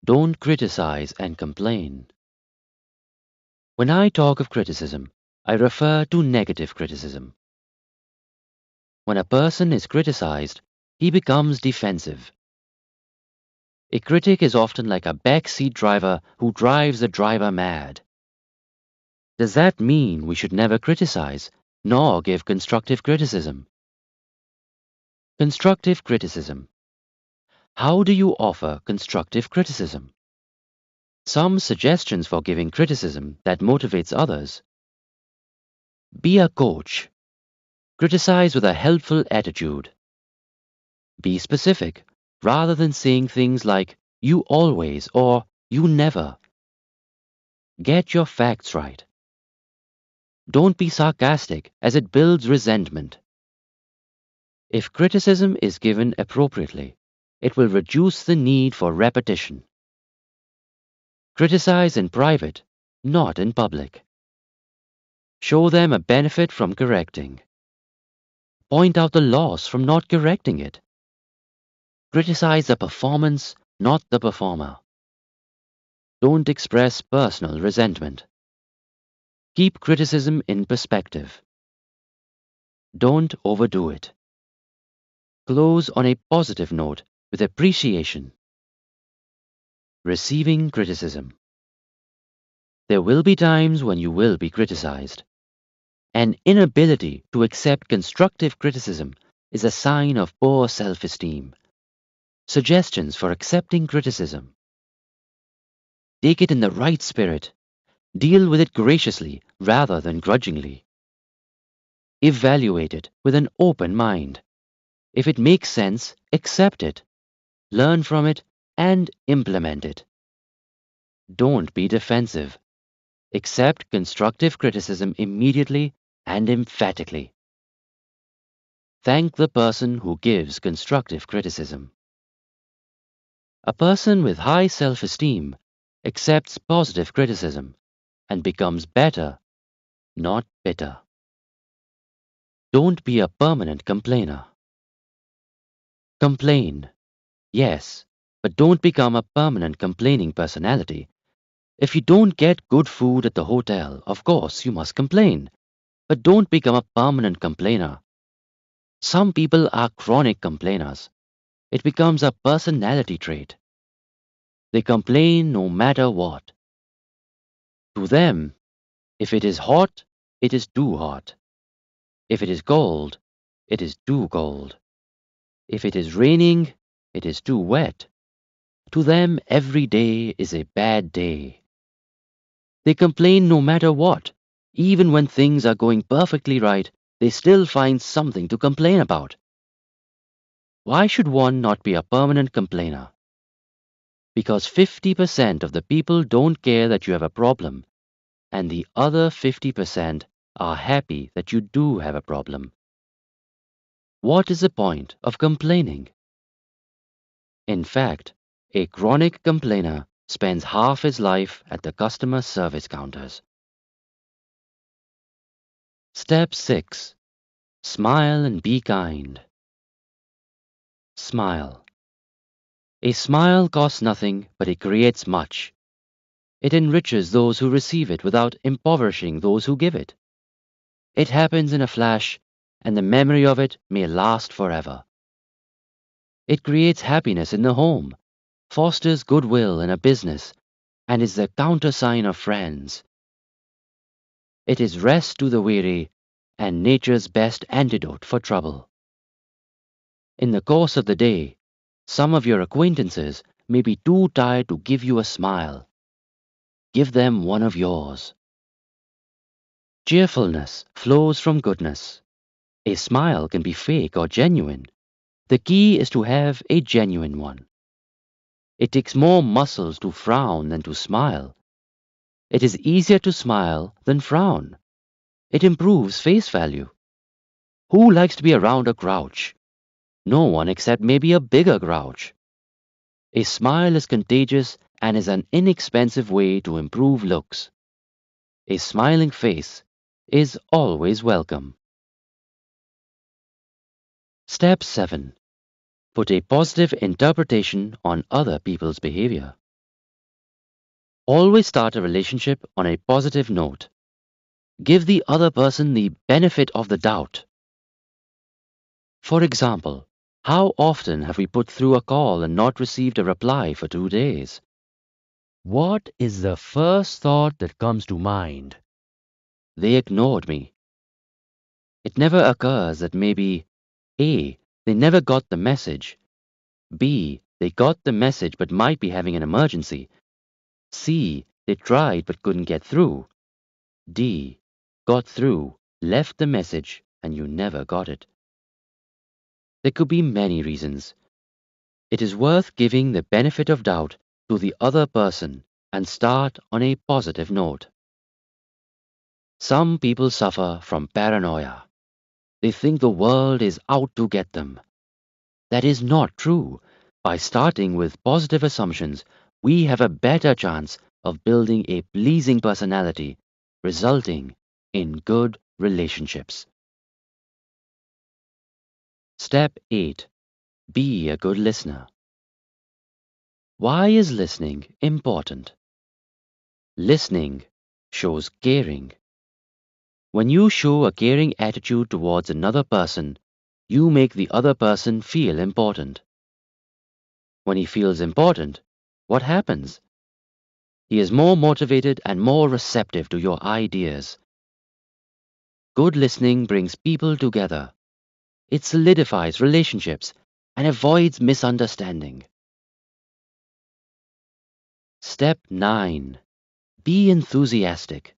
Don't criticize and complain. When I talk of criticism, I refer to negative criticism. When a person is criticized, he becomes defensive. A critic is often like a backseat driver who drives the driver mad. Does that mean we should never criticize, nor give constructive criticism? Constructive criticism. How do you offer constructive criticism? Some suggestions for giving criticism that motivates others. Be a coach. Criticize with a helpful attitude. Be specific, rather than saying things like, "you always" or "you never." Get your facts right. Don't be sarcastic, as it builds resentment. If criticism is given appropriately, it will reduce the need for repetition. Criticize in private, not in public. Show them a benefit from correcting. Point out the loss from not correcting it. Criticize the performance, not the performer. Don't express personal resentment. Keep criticism in perspective. Don't overdo it. Close on a positive note with appreciation. Receiving criticism. There will be times when you will be criticized. An inability to accept constructive criticism is a sign of poor self-esteem. Suggestions for accepting criticism. Take it in the right spirit. Deal with it graciously rather than grudgingly. Evaluate it with an open mind. If it makes sense, accept it. Learn from it and implement it. Don't be defensive. Accept constructive criticism immediately and emphatically. Thank the person who gives constructive criticism. A person with high self-esteem accepts positive criticism and becomes better, not bitter. Don't be a permanent complainer. Complain, yes, but don't become a permanent complaining personality. If you don't get good food at the hotel, of course you must complain, but don't become a permanent complainer. Some people are chronic complainers. It becomes a personality trait. They complain no matter what. To them, if it is hot, it is too hot. If it is cold, it is too cold. If it is raining, it is too wet. To them, every day is a bad day. They complain no matter what. Even when things are going perfectly right, they still find something to complain about. Why should one not be a permanent complainer? Because 50% of the people don't care that you have a problem, and the other 50% are happy that you do have a problem. What is the point of complaining? In fact, a chronic complainer spends half his life at the customer service counters. Step 6. Smile and be kind. Smile. A smile costs nothing, but it creates much. It enriches those who receive it without impoverishing those who give it. It happens in a flash, and the memory of it may last forever. It creates happiness in the home, fosters goodwill in a business, and is the countersign of friends. It is rest to the weary and nature's best antidote for trouble. In the course of the day, some of your acquaintances may be too tired to give you a smile. Give them one of yours. Cheerfulness flows from goodness. A smile can be fake or genuine. The key is to have a genuine one. It takes more muscles to frown than to smile. It is easier to smile than frown. It improves face value. Who likes to be around a grouch? No one except maybe a bigger grouch. A smile is contagious and is an inexpensive way to improve looks. A smiling face is always welcome. Step 7. Put a positive interpretation on other people's behavior. Always start a relationship on a positive note. Give the other person the benefit of the doubt. For example, how often have we put through a call and not received a reply for 2 days? What is the first thought that comes to mind? They ignored me. It never occurs that maybe A. They never got the message. B. They got the message but might be having an emergency. C. They tried but couldn't get through. D. Got through, left the message, and you never got it. There could be many reasons. It is worth giving the benefit of doubt to the other person and start on a positive note. Some people suffer from paranoia. They think the world is out to get them. That is not true. By starting with positive assumptions, we have a better chance of building a pleasing personality, resulting in good relationships. Step 8. Be a good listener. Why is listening important? Listening shows caring. When you show a caring attitude towards another person, you make the other person feel important. When he feels important, what happens? He is more motivated and more receptive to your ideas. Good listening brings people together. It solidifies relationships and avoids misunderstanding. Step 9. Be enthusiastic.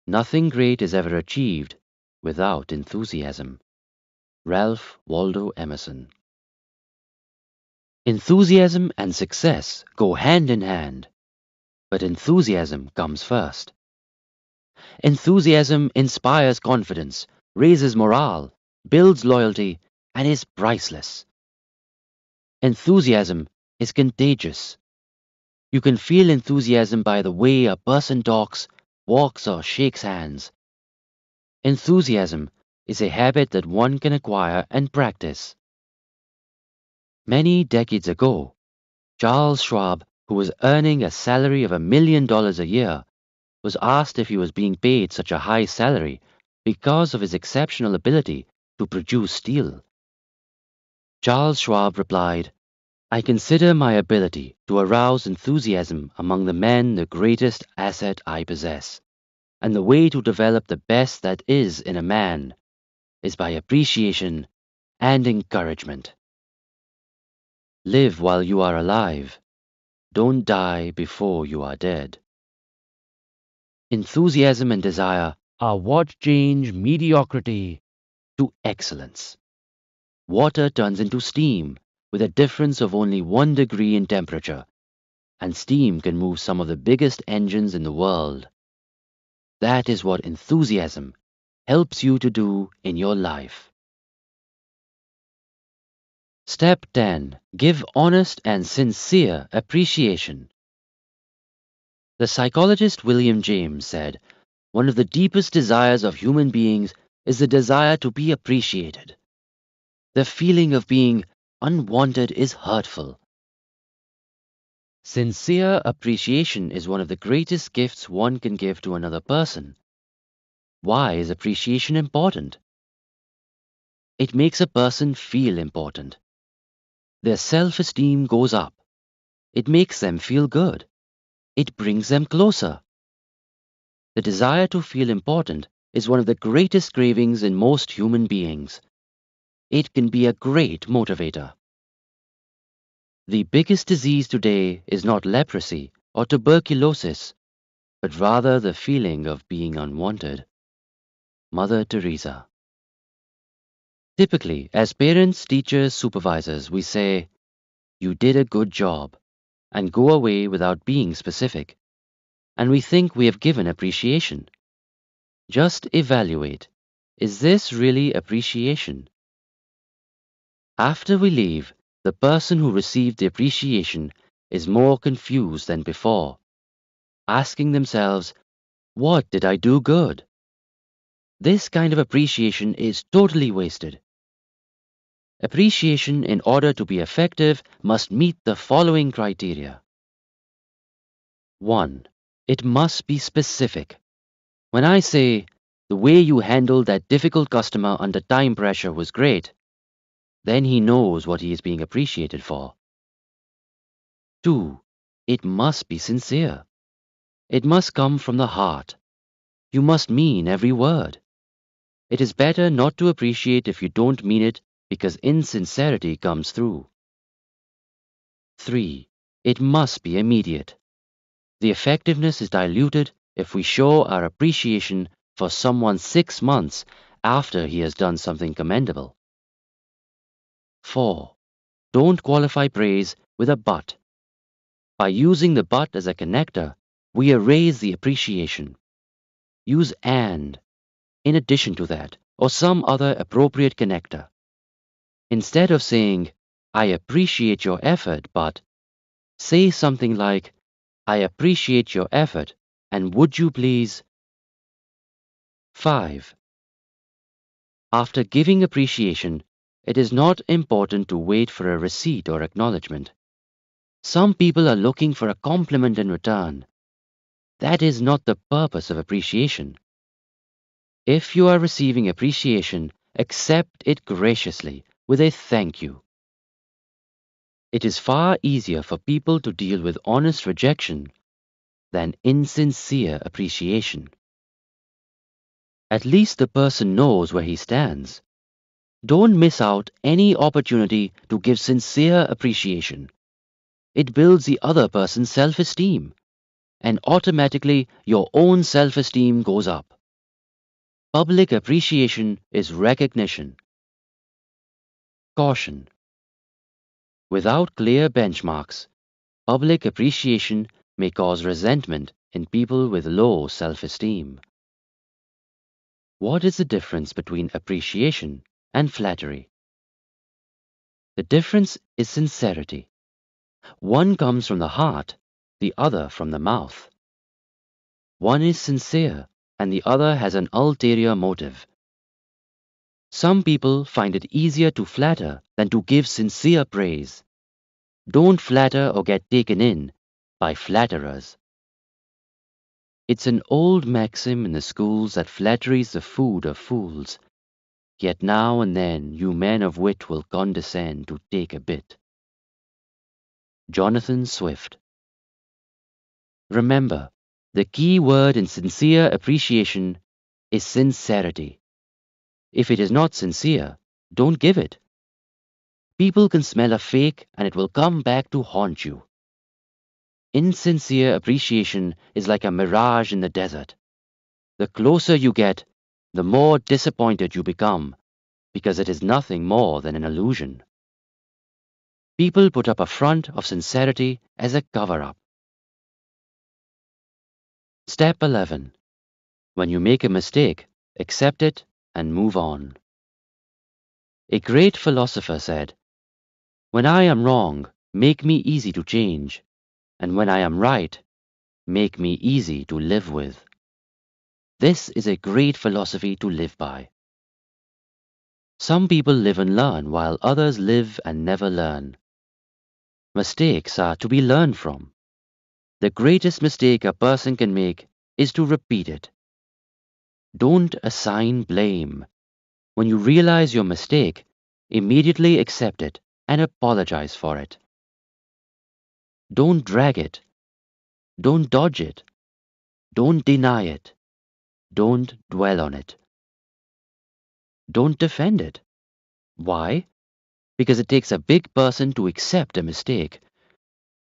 Nothing great is ever achieved without enthusiasm. Ralph Waldo Emerson. Enthusiasm and success go hand in hand, but enthusiasm comes first. Enthusiasm inspires confidence, raises morale, builds loyalty, and is priceless. Enthusiasm is contagious. You can feel enthusiasm by the way a person talks, walks, or shakes hands. Enthusiasm is a habit that one can acquire and practice. Many decades ago, Charles Schwab, who was earning a salary of $1 million a year, was asked if he was being paid such a high salary because of his exceptional ability to produce steel. Charles Schwab replied, "I consider my ability to arouse enthusiasm among the men the greatest asset I possess, and the way to develop the best that is in a man is by appreciation and encouragement." Live while you are alive. Don't die before you are dead. Enthusiasm and desire are what change mediocrity to excellence. Water turns into steam with a difference of only 1 degree in temperature, and steam can move some of the biggest engines in the world. That is what enthusiasm helps you to do in your life. Step 10. Give honest and sincere appreciation. The psychologist William James said, "One of the deepest desires of human beings is the desire to be appreciated. The feeling of being unwanted is hurtful." Sincere appreciation is one of the greatest gifts one can give to another person. Why is appreciation important? It makes a person feel important. Their self-esteem goes up. It makes them feel good. It brings them closer. The desire to feel important is one of the greatest cravings in most human beings. It can be a great motivator. The biggest disease today is not leprosy or tuberculosis, but rather the feeling of being unwanted. Mother Teresa. Typically, as parents, teachers, supervisors, we say, "You did a good job," and go away without being specific. And we think we have given appreciation. Just evaluate. Is this really appreciation? After we leave, the person who received the appreciation is more confused than before, asking themselves, "What did I do good?" This kind of appreciation is totally wasted. Appreciation, in order to be effective, must meet the following criteria. 1. It must be specific. When I say, "The way you handled that difficult customer under time pressure was great," then he knows what he is being appreciated for. 2. It must be sincere. It must come from the heart. You must mean every word. It is better not to appreciate if you don't mean it, because insincerity comes through. 3. It must be immediate. The effectiveness is diluted if we show our appreciation for someone 6 months after he has done something commendable. 4. Don't qualify praise with a but. By using the but as a connector, we erase the appreciation. use and in addition to that, or some other appropriate connector. Instead of saying, I appreciate your effort, but say something like, I appreciate your effort, and would you please? 5. After giving appreciation, it is not important to wait for a receipt or acknowledgement. Some people are looking for a compliment in return. That is not the purpose of appreciation. If you are receiving appreciation, accept it graciously with a thank you. It is far easier for people to deal with honest rejection than insincere appreciation. At least the person knows where he stands. Don't miss out any opportunity to give sincere appreciation. It builds the other person's self-esteem, and automatically your own self-esteem goes up. Public appreciation is recognition. Caution. Without clear benchmarks, public appreciation may cause resentment in people with low self-esteem. What is the difference between appreciation and flattery? The difference is sincerity. One comes from the heart, the other from the mouth. One is sincere, and the other has an ulterior motive. Some people find it easier to flatter than to give sincere praise. Don't flatter or get taken in by flatterers. It's an old maxim in the schools that flattery's the food of fools. Yet now and then you men of wit will condescend to take a bit. Jonathan Swift. Remember, the key word in sincere appreciation is sincerity. If it is not sincere, don't give it. People can smell a fake and it will come back to haunt you. Insincere appreciation is like a mirage in the desert. The closer you get, the more disappointed you become, because it is nothing more than an illusion. People put up a front of sincerity as a cover-up. Step 11. When you make a mistake, accept it and move on. A great philosopher said, "When I am wrong, make me easy to change, and when I am right, make me easy to live with." This is a great philosophy to live by. Some people live and learn, while others live and never learn. Mistakes are to be learned from. The greatest mistake a person can make is to repeat it. Don't assign blame. When you realize your mistake, immediately accept it and apologize for it. Don't drag it. Don't dodge it. Don't deny it. Don't dwell on it. Don't defend it. Why? Because it takes a big person to accept a mistake.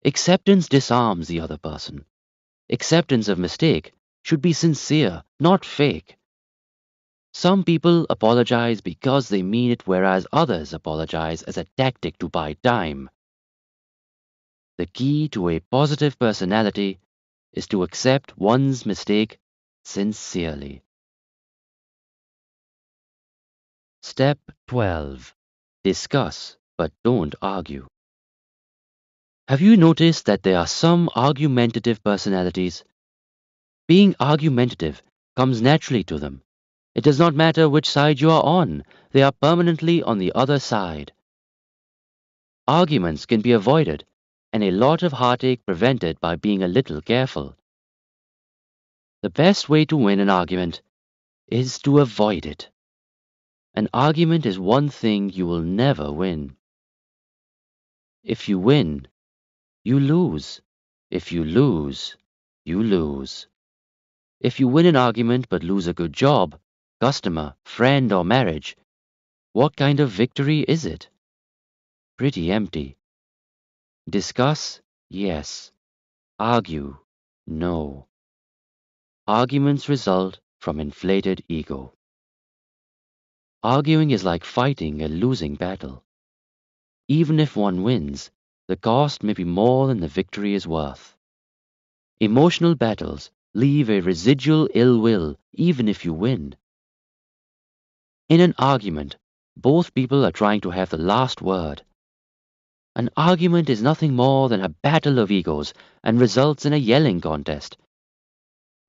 Acceptance disarms the other person. Acceptance of mistake should be sincere, not fake. Some people apologize because they mean it, whereas others apologize as a tactic to buy time. The key to a positive personality is to accept one's mistake sincerely. Step 12. Discuss, but don't argue. Have you noticed that there are some argumentative personalities? Being argumentative comes naturally to them. It does not matter which side you are on, they are permanently on the other side. Arguments can be avoided, and a lot of heartache prevented by being a little careful. The best way to win an argument is to avoid it. An argument is one thing you will never win. If you win, you lose. If you lose, you lose. If you win an argument but lose a good job, customer, friend, or marriage, what kind of victory is it? Pretty empty. Discuss? Yes. Argue? No. Arguments result from inflated ego. Arguing is like fighting a losing battle. Even if one wins, the cost may be more than the victory is worth. Emotional battles, leave a residual ill will even if you win. In an argument, both people are trying to have the last word. An argument is nothing more than a battle of egos and results in a yelling contest.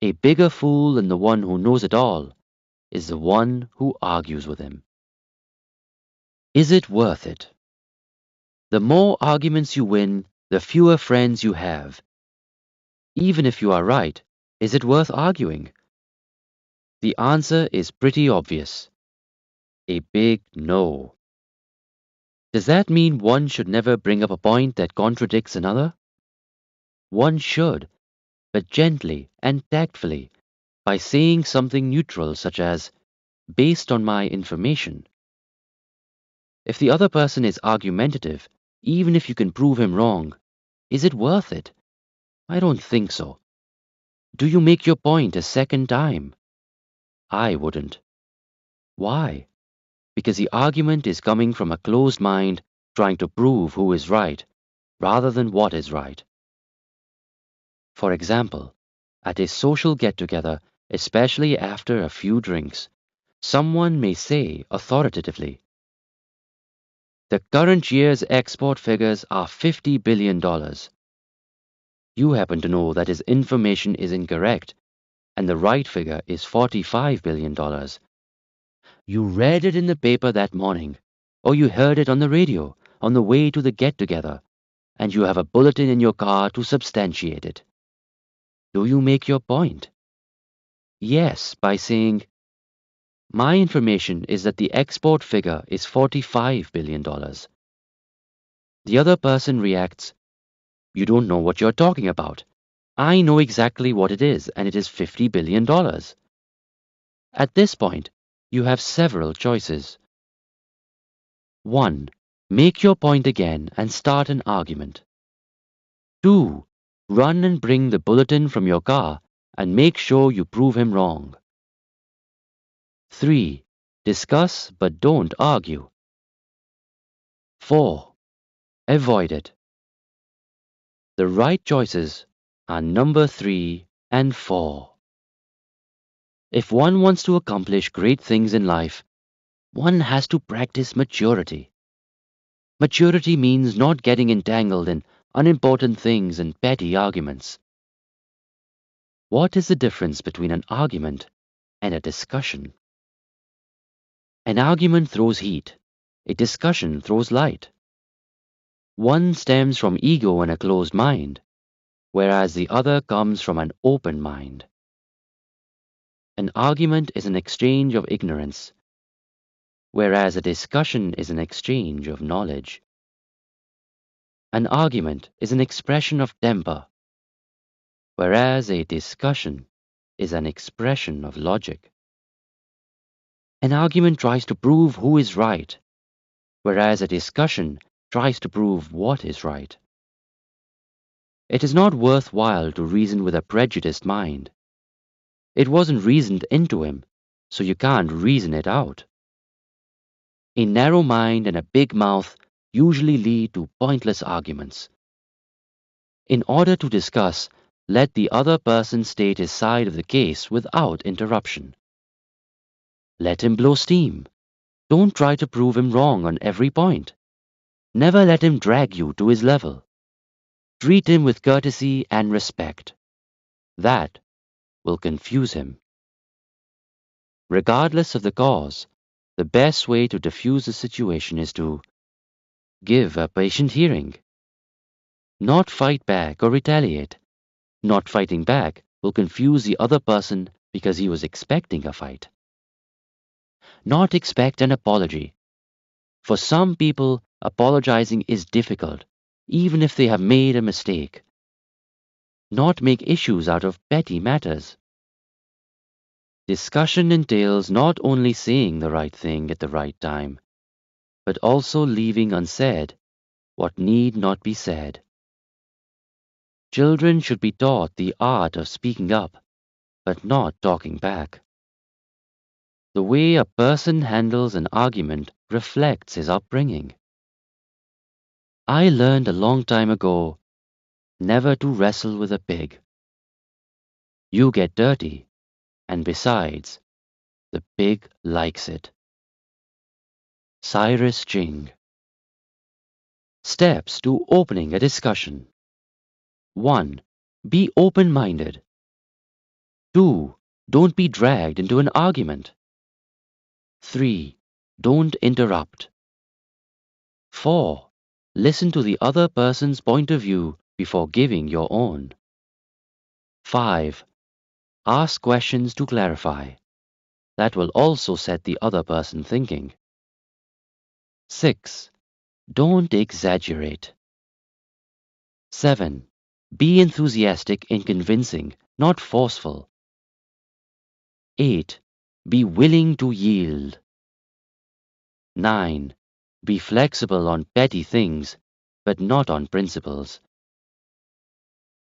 A bigger fool than the one who knows it all is the one who argues with him. Is it worth it? The more arguments you win, the fewer friends you have. Even if you are right, is it worth arguing? The answer is pretty obvious. A big no. Does that mean one should never bring up a point that contradicts another? One should, but gently and tactfully, by saying something neutral such as, based on my information. If the other person is argumentative, even if you can prove him wrong, is it worth it? I don't think so. Do you make your point a second time? I wouldn't. Why? Because the argument is coming from a closed mind trying to prove who is right, rather than what is right. For example, at a social get-together, especially after a few drinks, someone may say authoritatively, "The current year's export figures are $50 billion. You happen to know that his information is incorrect, and the right figure is $45 billion. You read it in the paper that morning, or you heard it on the radio on the way to the get-together, and you have a bulletin in your car to substantiate it. Do you make your point? Yes, by saying, my information is that the export figure is $45 billion. The other person reacts, you don't know what you're talking about. I know exactly what it is, and it is $50 billion. At this point, you have several choices. 1. Make your point again and start an argument. 2. Run and bring the bulletin from your car and make sure you prove him wrong. 3. Discuss but don't argue. 4. Avoid it. The right choices are number 3 and 4. If one wants to accomplish great things in life, one has to practice maturity. Maturity means not getting entangled in unimportant things and petty arguments. What is the difference between an argument and a discussion? An argument throws heat. A discussion throws light. One stems from ego and a closed mind, whereas the other comes from an open mind. An argument is an exchange of ignorance, whereas a discussion is an exchange of knowledge. An argument is an expression of temper, whereas a discussion is an expression of logic. An argument tries to prove who is right, whereas a discussion tries to prove what is right. It is not worthwhile to reason with a prejudiced mind. It wasn't reasoned into him, so you can't reason it out. A narrow mind and a big mouth usually lead to pointless arguments. In order to discuss, let the other person state his side of the case without interruption. Let him blow steam. Don't try to prove him wrong on every point. Never let him drag you to his level. Treat him with courtesy and respect. That will confuse him. Regardless of the cause, the best way to diffuse the situation is to give a patient hearing. Not fight back or retaliate. Not fighting back will confuse the other person because he was expecting a fight. Not expect an apology. For some people, apologizing is difficult, even if they have made a mistake. Not make issues out of petty matters. Discussion entails not only saying the right thing at the right time, but also leaving unsaid what need not be said. Children should be taught the art of speaking up, but not talking back. The way a person handles an argument reflects his upbringing. I learned a long time ago never to wrestle with a pig. You get dirty, and besides, the pig likes it. Cyrus Ching. Steps to opening a discussion. 1. Be open-minded. 2. Don't be dragged into an argument. 3. Don't interrupt. 4. Listen to the other person's point of view before giving your own. 5. Ask questions to clarify. That will also set the other person thinking. 6. Don't exaggerate. 7. Be enthusiastic in convincing, not forceful. 8. Be willing to yield. 9. Be flexible on petty things, but not on principles.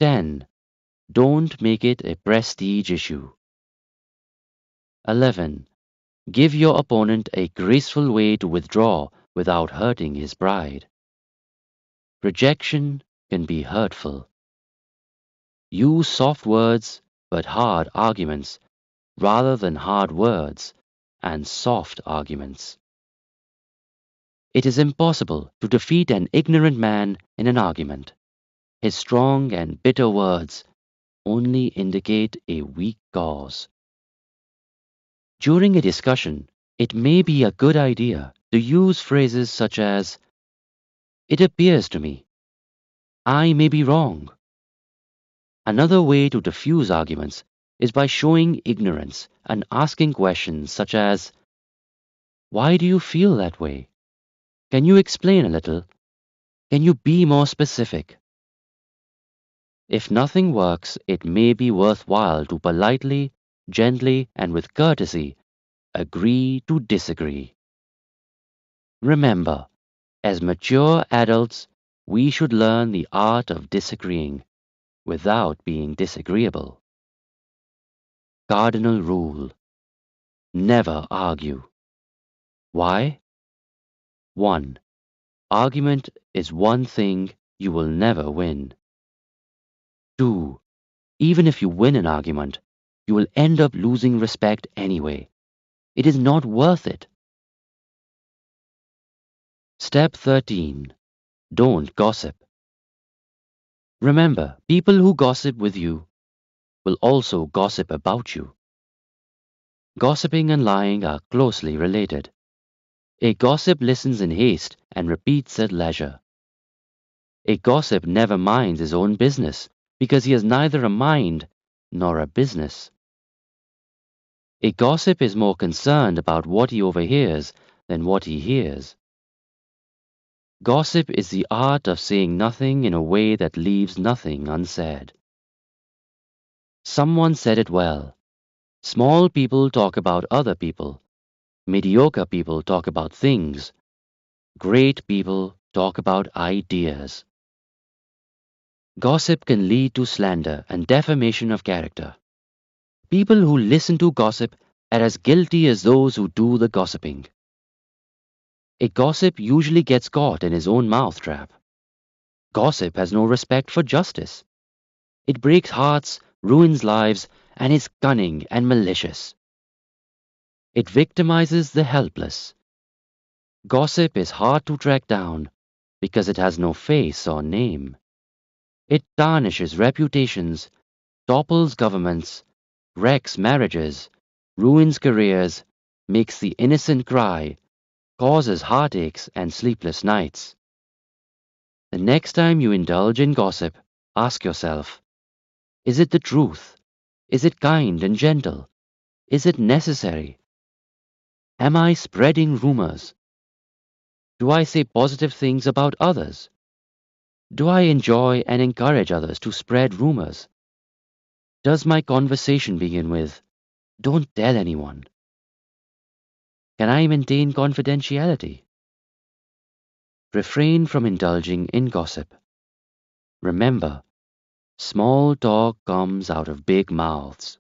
10. Don't make it a prestige issue. 11. Give your opponent a graceful way to withdraw without hurting his pride. Rejection can be hurtful. Use soft words but hard arguments rather than hard words and soft arguments. It is impossible to defeat an ignorant man in an argument. His strong and bitter words only indicate a weak cause. During a discussion, it may be a good idea to use phrases such as, "It appears to me," "I may be wrong." Another way to diffuse arguments is by showing ignorance and asking questions such as, "Why do you feel that way? Can you explain a little? Can you be more specific?" If nothing works, it may be worthwhile to politely, gently, and with courtesy agree to disagree. Remember, as mature adults, we should learn the art of disagreeing without being disagreeable. Cardinal rule: never argue. Why? 1. Argument is one thing you will never win. 2. Even if you win an argument, you will end up losing respect anyway. It is not worth it. Step 13. Don't gossip. Remember, people who gossip with you will also gossip about you. Gossiping and lying are closely related. A gossip listens in haste and repeats at leisure. A gossip never minds his own business because he has neither a mind nor a business. A gossip is more concerned about what he overhears than what he hears. Gossip is the art of saying nothing in a way that leaves nothing unsaid. Someone said it well. Small people talk about other people. Mediocre people talk about things. Great people talk about ideas. Gossip can lead to slander and defamation of character. People who listen to gossip are as guilty as those who do the gossiping. A gossip usually gets caught in his own mousetrap. Gossip has no respect for justice. It breaks hearts, ruins lives, and is cunning and malicious. It victimizes the helpless. Gossip is hard to track down because it has no face or name. It tarnishes reputations, topples governments, wrecks marriages, ruins careers, makes the innocent cry, causes heartaches and sleepless nights. The next time you indulge in gossip, ask yourself, is it the truth? Is it kind and gentle? Is it necessary? Am I spreading rumors? Do I say positive things about others? Do I enjoy and encourage others to spread rumors? Does my conversation begin with, "Don't tell anyone"? Can I maintain confidentiality? Refrain from indulging in gossip. Remember, small talk comes out of big mouths.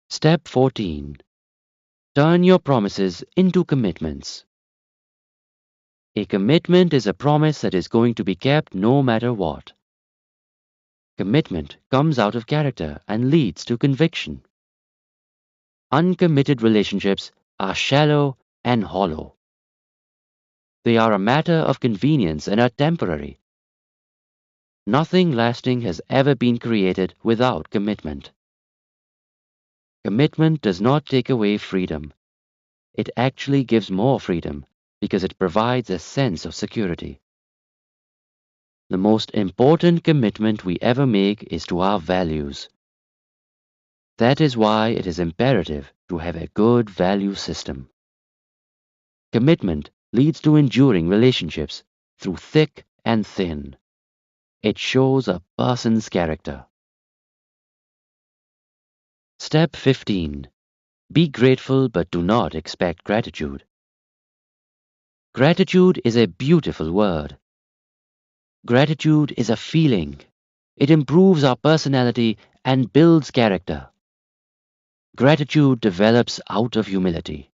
Step 14. Turn your promises into commitments. A commitment is a promise that is going to be kept no matter what. Commitment comes out of character and leads to conviction. Uncommitted relationships are shallow and hollow. They are a matter of convenience and are temporary. Nothing lasting has ever been created without commitment. Commitment does not take away freedom. It actually gives more freedom because it provides a sense of security. The most important commitment we ever make is to our values. That is why it is imperative to have a good value system. Commitment leads to enduring relationships through thick and thin. It shows a person's character. Step 15. Be grateful but do not expect gratitude. Gratitude is a beautiful word. Gratitude is a feeling. It improves our personality and builds character. Gratitude develops out of humility.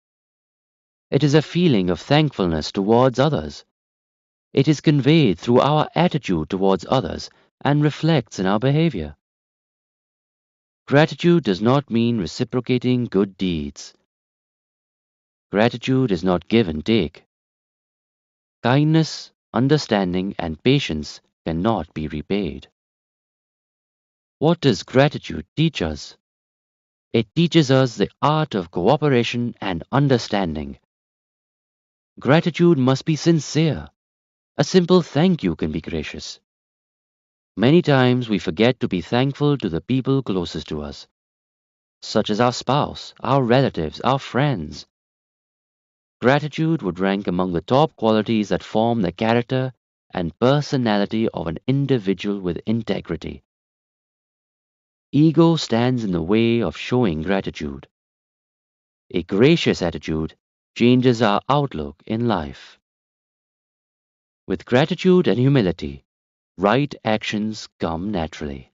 It is a feeling of thankfulness towards others. It is conveyed through our attitude towards others and reflects in our behavior. Gratitude does not mean reciprocating good deeds. Gratitude is not give and take. Kindness, understanding, and patience cannot be repaid. What does gratitude teach us? It teaches us the art of cooperation and understanding. Gratitude must be sincere. A simple thank you can be gracious. Many times we forget to be thankful to the people closest to us, such as our spouse, our relatives, our friends. Gratitude would rank among the top qualities that form the character and personality of an individual with integrity. Ego stands in the way of showing gratitude. A gracious attitude changes our outlook in life. With gratitude and humility, right actions come naturally.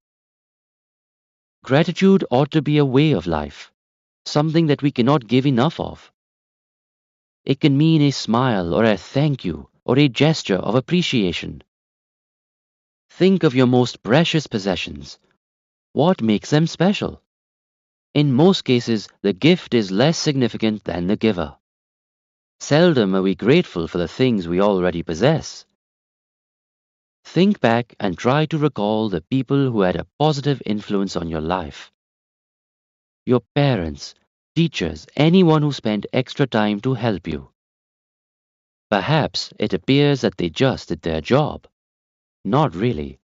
Gratitude ought to be a way of life, something that we cannot give enough of. It can mean a smile or a thank you or a gesture of appreciation. Think of your most precious possessions. What makes them special? In most cases, the gift is less significant than the giver. Seldom are we grateful for the things we already possess. Think back and try to recall the people who had a positive influence on your life. Your parents, teachers, anyone who spent extra time to help you. Perhaps it appears that they just did their job. Not really.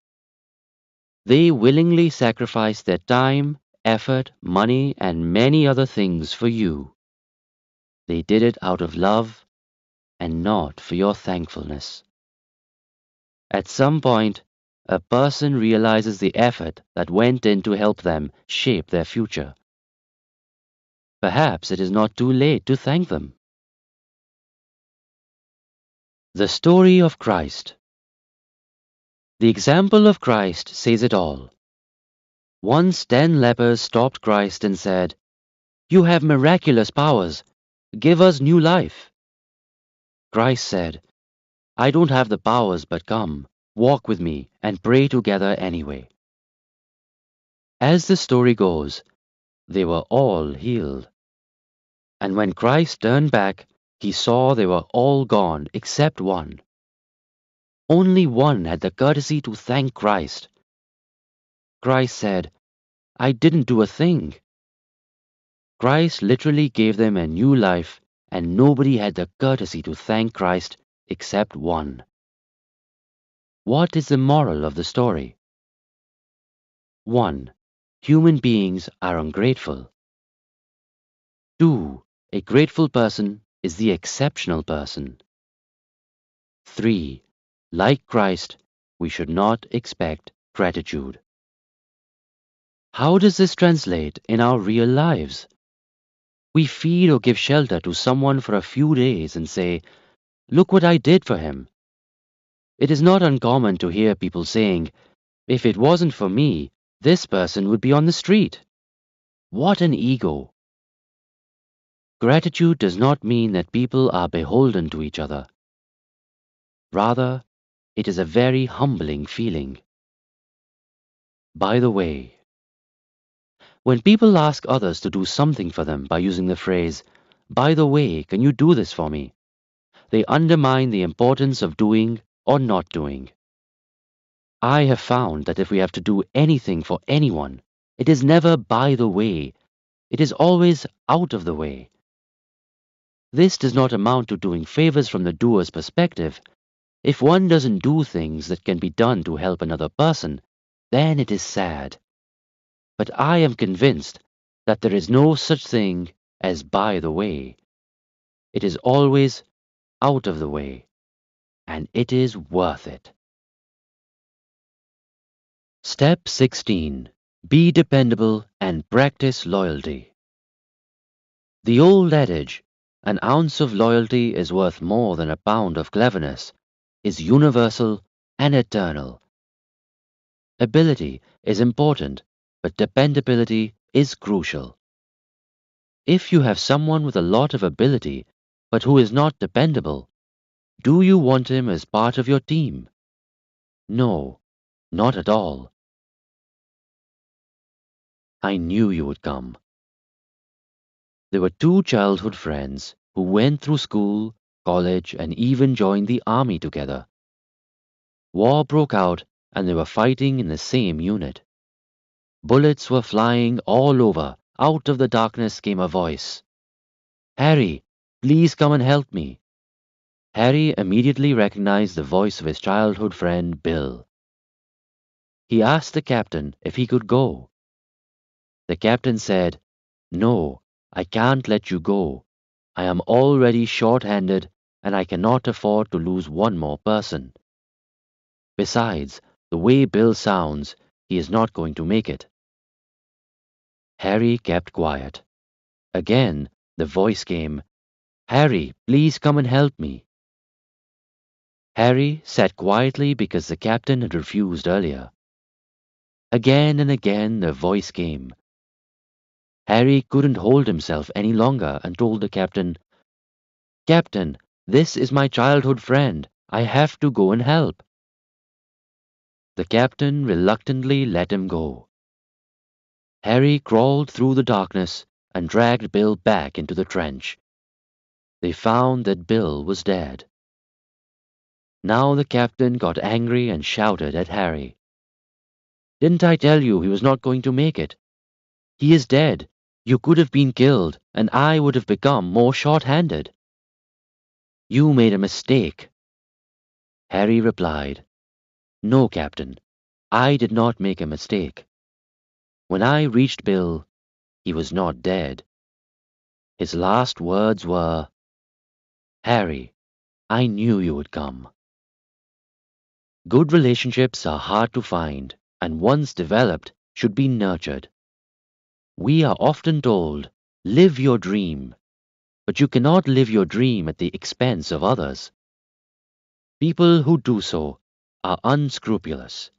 They willingly sacrificed their time, effort, money, and many other things for you. They did it out of love and not for your thankfulness. At some point, a person realizes the effort that went in to help them shape their future. Perhaps it is not too late to thank them. The story of Christ. The example of Christ says it all. Once 10 lepers stopped Christ and said, "You have miraculous powers. Give us new life." Christ said, "I don't have the powers, but come, walk with me, and pray together anyway." As the story goes, they were all healed. And when Christ turned back, he saw they were all gone except one. Only one had the courtesy to thank Christ. Christ said, "I didn't do a thing." Christ literally gave them a new life, and nobody had the courtesy to thank Christ except one. What is the moral of the story? 1. Human beings are ungrateful. 2. A grateful person is the exceptional person. 3. Like Christ, we should not expect gratitude. How does this translate in our real lives? We feed or give shelter to someone for a few days and say, "Look what I did for him." It is not uncommon to hear people saying, "If it wasn't for me, this person would be on the street." What an ego! Gratitude does not mean that people are beholden to each other. Rather, it is a very humbling feeling. By the way, when people ask others to do something for them by using the phrase, by the way, can you do this for me? They undermine the importance of doing or not doing. I have found that if we have to do anything for anyone, it is never by the way, it is always out of the way. This does not amount to doing favors from the doer's perspective. If one doesn't do things that can be done to help another person, then it is sad. But I am convinced that there is no such thing as by the way. It is always out of the way, and it is worth it. Step 16. Be dependable and practice loyalty. The old adage, an ounce of loyalty is worth more than a pound of cleverness, is universal and eternal. Ability is important, but dependability is crucial. If you have someone with a lot of ability, but who is not dependable, do you want him as part of your team? No, not at all. I knew you would come. There were two childhood friends who went through school, college, and even joined the army together. War broke out, and they were fighting in the same unit. Bullets were flying all over. Out of the darkness came a voice. Harry, please come and help me. Harry immediately recognized the voice of his childhood friend, Bill. He asked the captain if he could go. The captain said, No, I can't let you go. I am already short-handed, and I cannot afford to lose one more person. Besides, the way Bill sounds, he is not going to make it. Harry kept quiet. Again, the voice came, Harry, please come and help me. Harry sat quietly because the captain had refused earlier. Again and again the voice came. Harry couldn't hold himself any longer and told the captain, Captain, this is my childhood friend. I have to go and help. The captain reluctantly let him go. Harry crawled through the darkness and dragged Bill back into the trench. They found that Bill was dead. Now the captain got angry and shouted at Harry. Didn't I tell you he was not going to make it? He is dead. You could have been killed, and I would have become more short-handed. You made a mistake. Harry replied, No, Captain, I did not make a mistake. When I reached Bill, he was not dead. His last words were, Harry, I knew you would come. Good relationships are hard to find, and once developed, should be nurtured. We are often told, live your dream, but you cannot live your dream at the expense of others. People who do so are unscrupulous.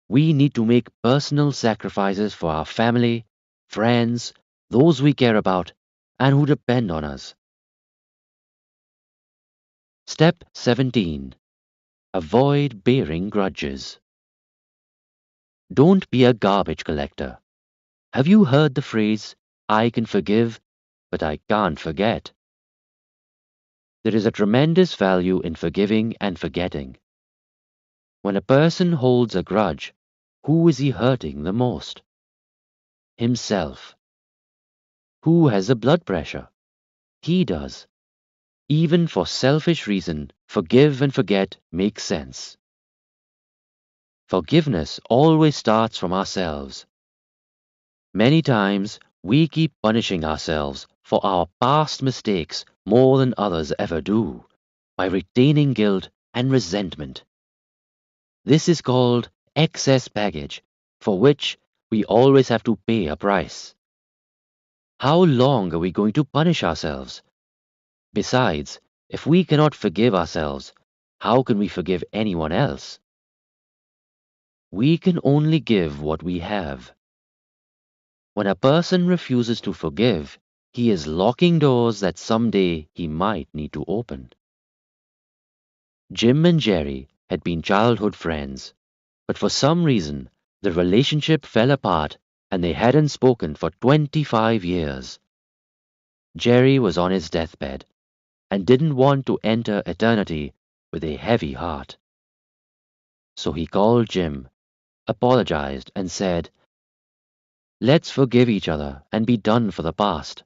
We need to make personal sacrifices for our family, friends, those we care about, and who depend on us. Step 17. Avoid bearing grudges. Don't be a garbage collector. Have you heard the phrase, I can forgive, but I can't forget? There is a tremendous value in forgiving and forgetting. When a person holds a grudge, who is he hurting the most? Himself. Who has the blood pressure? He does. Even for selfish reason, forgive and forget makes sense. Forgiveness always starts from ourselves. Many times, we keep punishing ourselves for our past mistakes more than others ever do, by retaining guilt and resentment. This is called excess baggage, for which we always have to pay a price. How long are we going to punish ourselves? Besides, if we cannot forgive ourselves, how can we forgive anyone else? We can only give what we have. When a person refuses to forgive, he is locking doors that someday he might need to open. Jim and Jerry had been childhood friends, but for some reason, The relationship fell apart and they hadn't spoken for 25 years. Jerry was on his deathbed and didn't want to enter eternity with a heavy heart. So he called Jim, apologized, and said, "Let's forgive each other and be done for the past."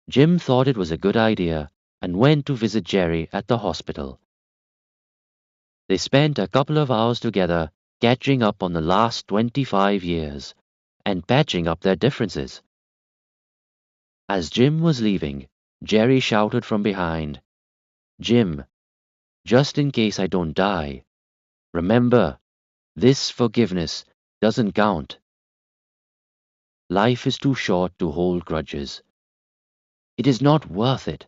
Jim thought it was a good idea and went to visit Jerry at the hospital. They spent a couple of hours together catching up on the last 25 years and patching up their differences. As Jim was leaving, Jerry shouted from behind, "Jim, just in case I don't die, remember, this forgiveness doesn't count. Life is too short to hold grudges. It is not worth it."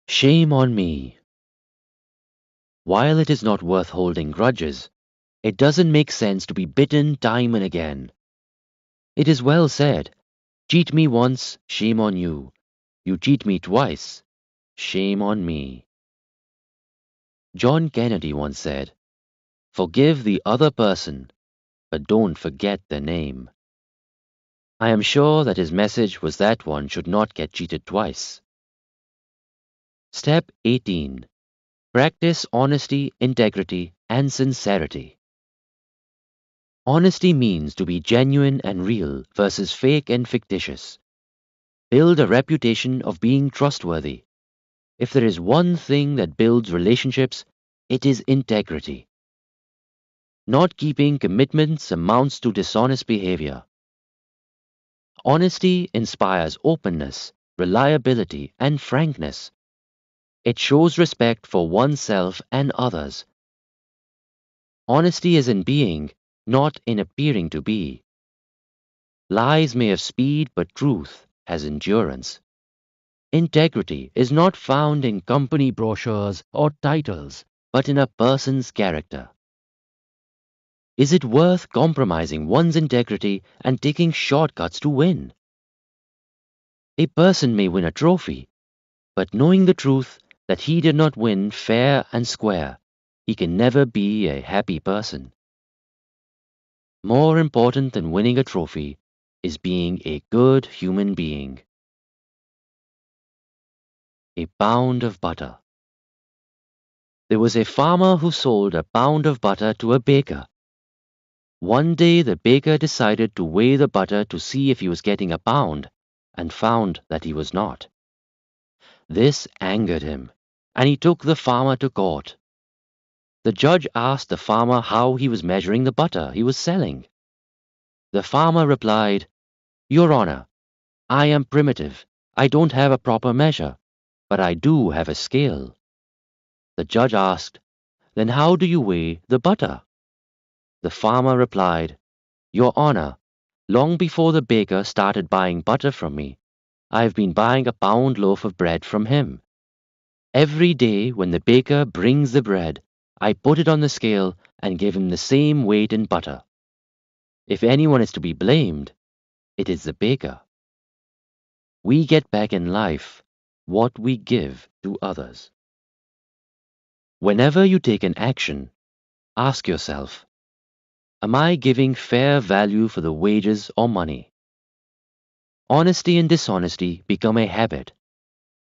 Shame on me. While it is not worth holding grudges, it doesn't make sense to be bitten time and again. It is well said, "Cheat me once, shame on you. You cheat me twice, shame on me." John Kennedy once said, "Forgive the other person, but don't forget their name." I am sure that his message was that one should not get cheated twice. Step 18. Practice honesty, integrity, and sincerity. Honesty means to be genuine and real versus fake and fictitious. Build a reputation of being trustworthy. If there is one thing that builds relationships, it is integrity. Not keeping commitments amounts to dishonest behavior. Honesty inspires openness, reliability, and frankness. It shows respect for oneself and others. Honesty is in being, not in appearing to be. Lies may have speed, but truth has endurance. Integrity is not found in company brochures or titles, but in a person's character. Is it worth compromising one's integrity and taking shortcuts to win? A person may win a trophy, but knowing the truth that he did not win fair and square, he can never be a happy person. More important than winning a trophy is being a good human being. A pound of butter. There was a farmer who sold a pound of butter to a baker. One day the baker decided to weigh the butter to see if he was getting a pound, and found that he was not. This angered him, and he took the farmer to court. The judge asked the farmer how he was measuring the butter he was selling. The farmer replied, "Your Honor, I am primitive. I don't have a proper measure, but I do have a scale." The judge asked, "Then how do you weigh the butter?" The farmer replied, "Your Honor, long before the baker started buying butter from me, I have been buying a pound loaf of bread from him. Every day when the baker brings the bread, I put it on the scale and give him the same weight in butter. If anyone is to be blamed, it is the baker." We get back in life what we give to others. Whenever you take an action, ask yourself, am I giving fair value for the wages or money? Honesty and dishonesty become a habit.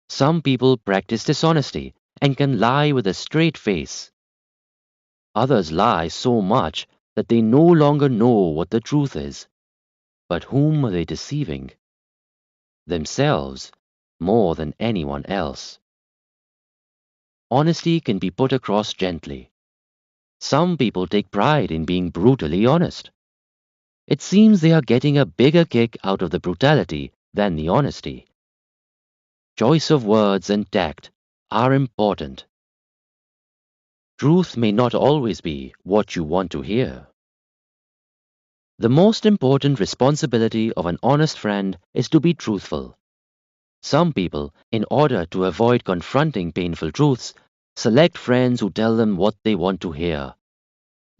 Some people practice dishonesty and can lie with a straight face. Others lie so much that they no longer know what the truth is. But whom are they deceiving? Themselves more than anyone else. Honesty can be put across gently. Some people take pride in being brutally honest. It seems they are getting a bigger kick out of the brutality than the honesty. Choice of words and tact are important. Truth may not always be what you want to hear. The most important responsibility of an honest friend is to be truthful. Some people, in order to avoid confronting painful truths, select friends who tell them what they want to hear.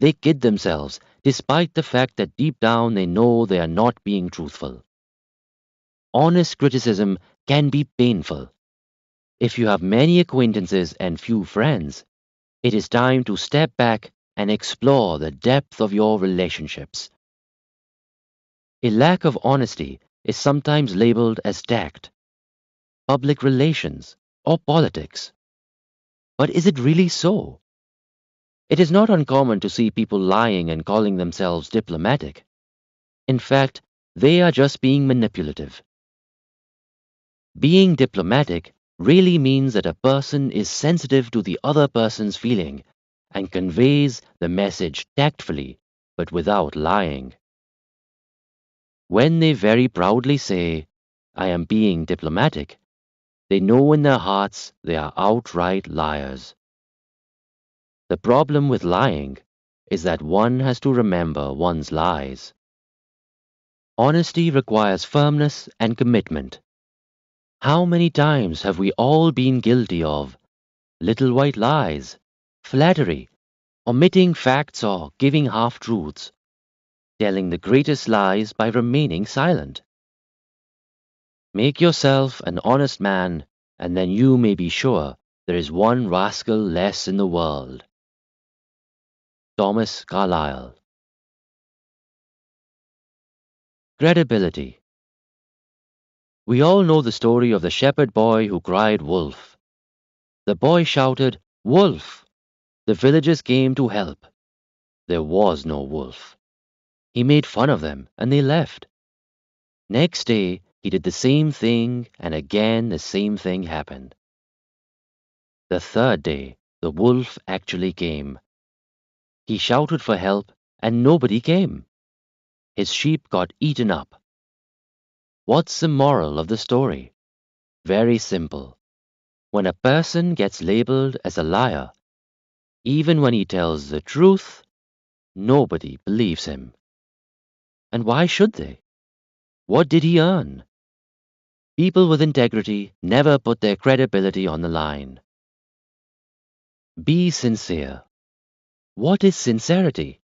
They kid themselves, despite the fact that deep down they know they are not being truthful. Honest criticism can be painful. If you have many acquaintances and few friends, it is time to step back and explore the depth of your relationships. A lack of honesty is sometimes labeled as tact, public relations, or politics. But is it really so? It is not uncommon to see people lying and calling themselves diplomatic. In fact, they are just being manipulative. Being diplomatic really means that a person is sensitive to the other person's feeling and conveys the message tactfully but without lying. When they very proudly say, "I am being diplomatic," they know in their hearts they are outright liars. The problem with lying is that one has to remember one's lies. Honesty requires firmness and commitment. How many times have we all been guilty of little white lies, flattery, omitting facts or giving half-truths, telling the greatest lies by remaining silent? Make yourself an honest man, and then you may be sure there is one rascal less in the world. Thomas Carlyle. Credibility. We all know the story of the shepherd boy who cried wolf. The boy shouted, "Wolf!" The villagers came to help. There was no wolf. He made fun of them, and they left. Next day, he did the same thing, and again the same thing happened. The third day, the wolf actually came. He shouted for help, and nobody came. His sheep got eaten up. What's the moral of the story? Very simple. When a person gets labeled as a liar, even when he tells the truth, nobody believes him. And why should they? What did he earn? People with integrity never put their credibility on the line. Be sincere. What is sincerity?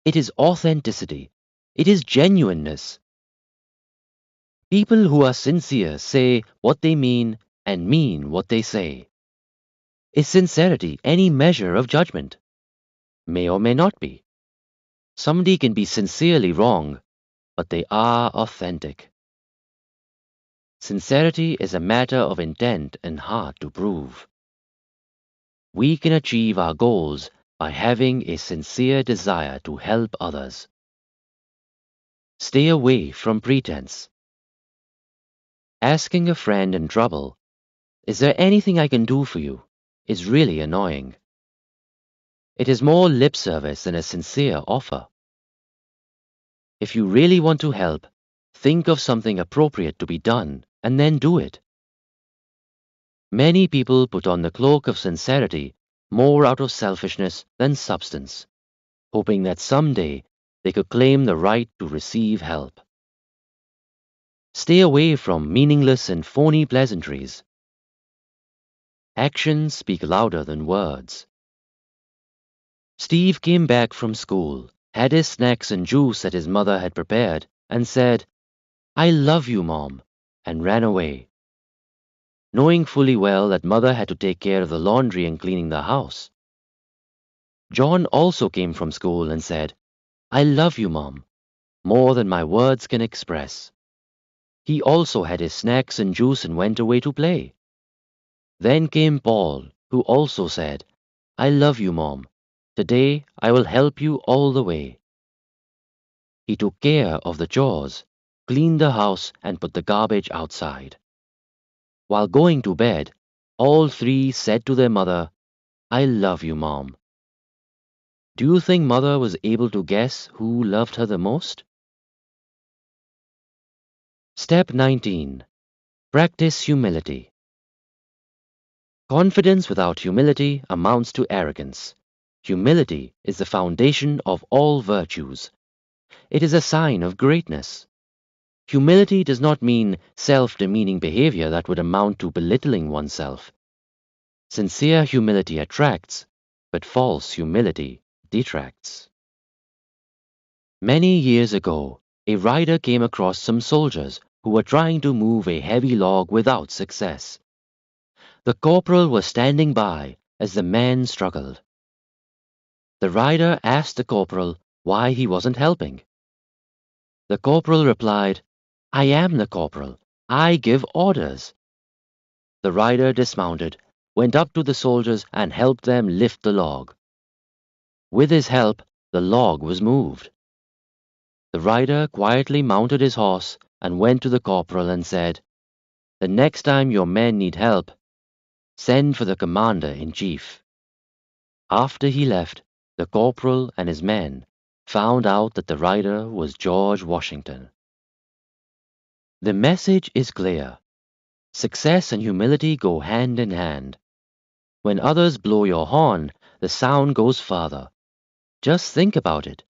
It is authenticity. It is genuineness. People who are sincere say what they mean and mean what they say. Is sincerity any measure of judgment? May or may not be. Somebody can be sincerely wrong, but they are authentic. Sincerity is a matter of intent and hard to prove. We can achieve our goals by having a sincere desire to help others. Stay away from pretense. Asking a friend in trouble, "Is there anything I can do for you?" is really annoying. It is more lip service than a sincere offer. If you really want to help, think of something appropriate to be done and then do it. Many people put on the cloak of sincerity more out of selfishness than substance, hoping that someday they could claim the right to receive help. Stay away from meaningless and phony pleasantries. Actions speak louder than words. Steve came back from school, had his snacks and juice that his mother had prepared, and said, "I love you, Mom," and ran away, knowing fully well that Mother had to take care of the laundry and cleaning the house. John also came from school and said, "I love you, Mom," more than my words can express. He also had his snacks and juice and went away to play. Then came Paul, who also said, "I love you, Mom. Today I will help you all the way." He took care of the chores, cleaned the house, and put the garbage outside. While going to bed, all three said to their mother, "I love you, Mom." Do you think Mother was able to guess who loved her the most? Step 19. Practice humility. Confidence without humility amounts to arrogance. Humility is the foundation of all virtues. It is a sign of greatness. Humility does not mean self-demeaning behavior that would amount to belittling oneself. Sincere humility attracts, but false humility detracts. Many years ago, a rider came across some soldiers who were trying to move a heavy log without success. The corporal was standing by as the men struggled. The rider asked the corporal why he wasn't helping. The corporal replied, "I am the corporal. I give orders." The rider dismounted, went up to the soldiers and helped them lift the log. With his help, the log was moved. The rider quietly mounted his horse and went to the corporal and said, "The next time your men need help, send for the commander-in-chief." After he left, the corporal and his men found out that the rider was George Washington. The message is clear. Success and humility go hand in hand. When others blow your horn, the sound goes farther. Just think about it.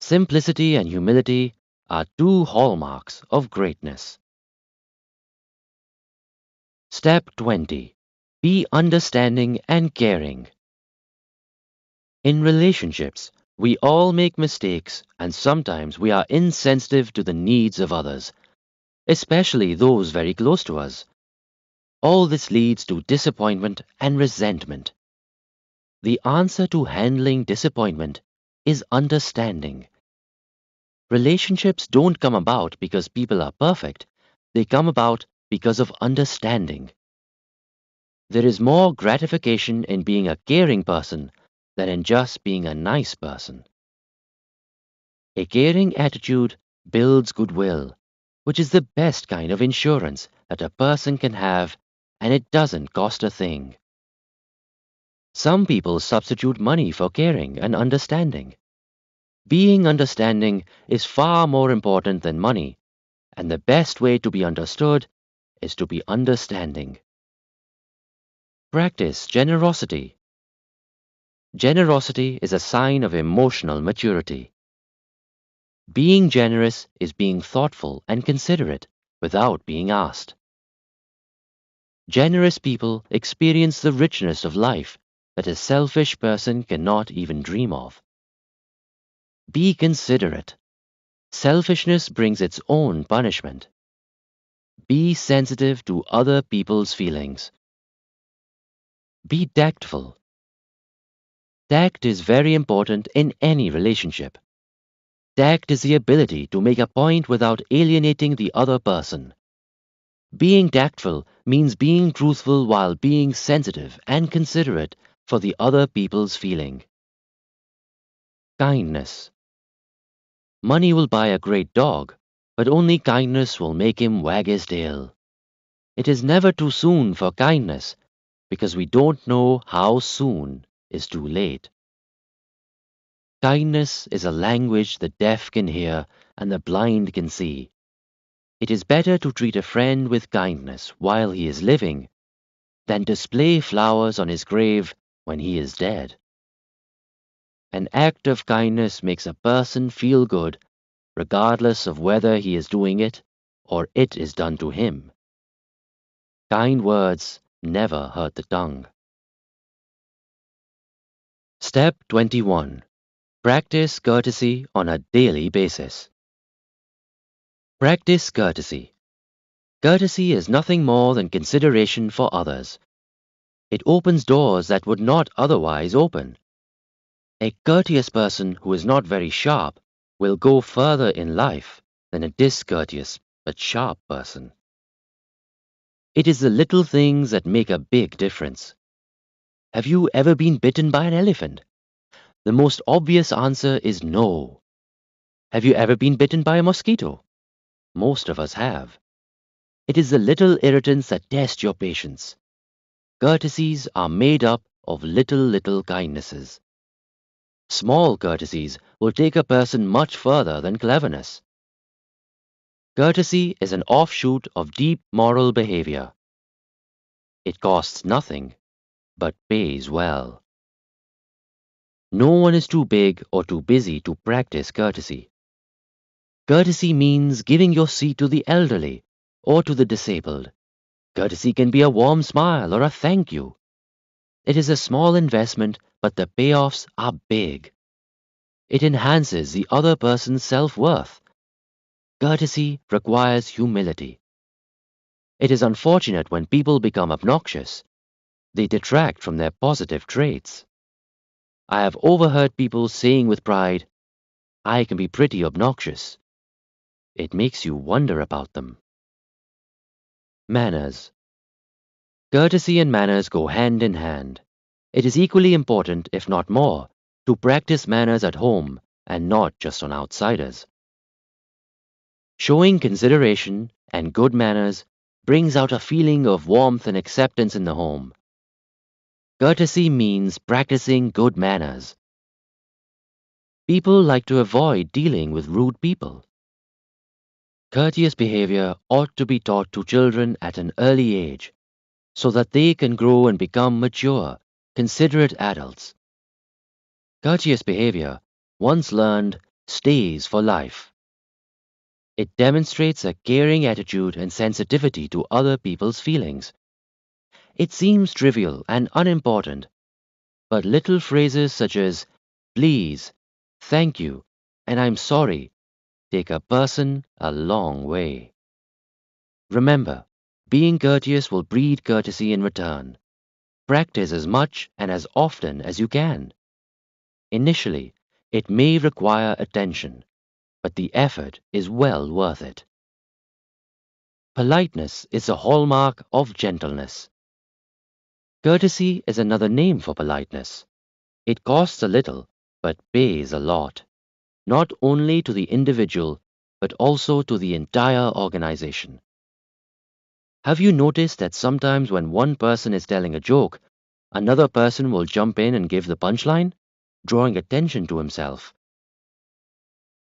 Simplicity and humility are two hallmarks of greatness. Step 20. Be understanding and caring. In relationships, we all make mistakes, and sometimes we are insensitive to the needs of others, especially those very close to us. All this leads to disappointment and resentment. The answer to handling disappointment is understanding. Relationships don't come about because people are perfect. They come about because of understanding. There is more gratification in being a caring person than in just being a nice person. A caring attitude builds goodwill, which is the best kind of insurance that a person can have, and it doesn't cost a thing. Some people substitute money for caring and understanding. Being understanding is far more important than money, and the best way to be understood is to be understanding. Practice generosity. Generosity is a sign of emotional maturity. Being generous is being thoughtful and considerate without being asked. Generous people experience the richness of life that a selfish person cannot even dream of. Be considerate. Selfishness brings its own punishment. Be sensitive to other people's feelings. Be tactful. Tact is very important in any relationship. Tact is the ability to make a point without alienating the other person. Being tactful means being truthful while being sensitive and considerate for the other people's feeling. Kindness. Money will buy a great dog, but only kindness will make him wag his tail. It is never too soon for kindness, because we don't know how soon is too late. Kindness is a language the deaf can hear and the blind can see. It is better to treat a friend with kindness while he is living than display flowers on his grave when he is dead. An act of kindness makes a person feel good, regardless of whether he is doing it or it is done to him. Kind words never hurt the tongue. Step 21. Practice courtesy on a daily basis. Practice courtesy. Courtesy is nothing more than consideration for others. It opens doors that would not otherwise open. A courteous person who is not very sharp will go further in life than a discourteous but sharp person. It is the little things that make a big difference. Have you ever been bitten by an elephant? The most obvious answer is no. Have you ever been bitten by a mosquito? Most of us have. It is the little irritants that test your patience. Courtesies are made up of little kindnesses. Small courtesies will take a person much further than cleverness. Courtesy is an offshoot of deep moral behavior. It costs nothing, but pays well. No one is too big or too busy to practice courtesy. Courtesy means giving your seat to the elderly or to the disabled. Courtesy can be a warm smile or a thank you. It is a small investment, but the payoffs are big. It enhances the other person's self-worth. Courtesy requires humility. It is unfortunate when people become obnoxious. They detract from their positive traits. I have overheard people saying with pride, "I can be pretty obnoxious." It makes you wonder about them. Manners. Courtesy and manners go hand in hand. It is equally important, if not more, to practice manners at home and not just on outsiders. Showing consideration and good manners brings out a feeling of warmth and acceptance in the home. Courtesy means practicing good manners. People like to avoid dealing with rude people. Courteous behavior ought to be taught to children at an early age so that they can grow and become mature, considerate adults. Courteous behavior, once learned, stays for life. It demonstrates a caring attitude and sensitivity to other people's feelings. It seems trivial and unimportant, but little phrases such as please, thank you, and I'm sorry take a person a long way. Remember, being courteous will breed courtesy in return. Practice as much and as often as you can. Initially, it may require attention, but the effort is well worth it. Politeness is a hallmark of gentleness. Courtesy is another name for politeness. It costs a little, but pays a lot, not only to the individual, but also to the entire organization. Have you noticed that sometimes when one person is telling a joke, another person will jump in and give the punchline, drawing attention to himself?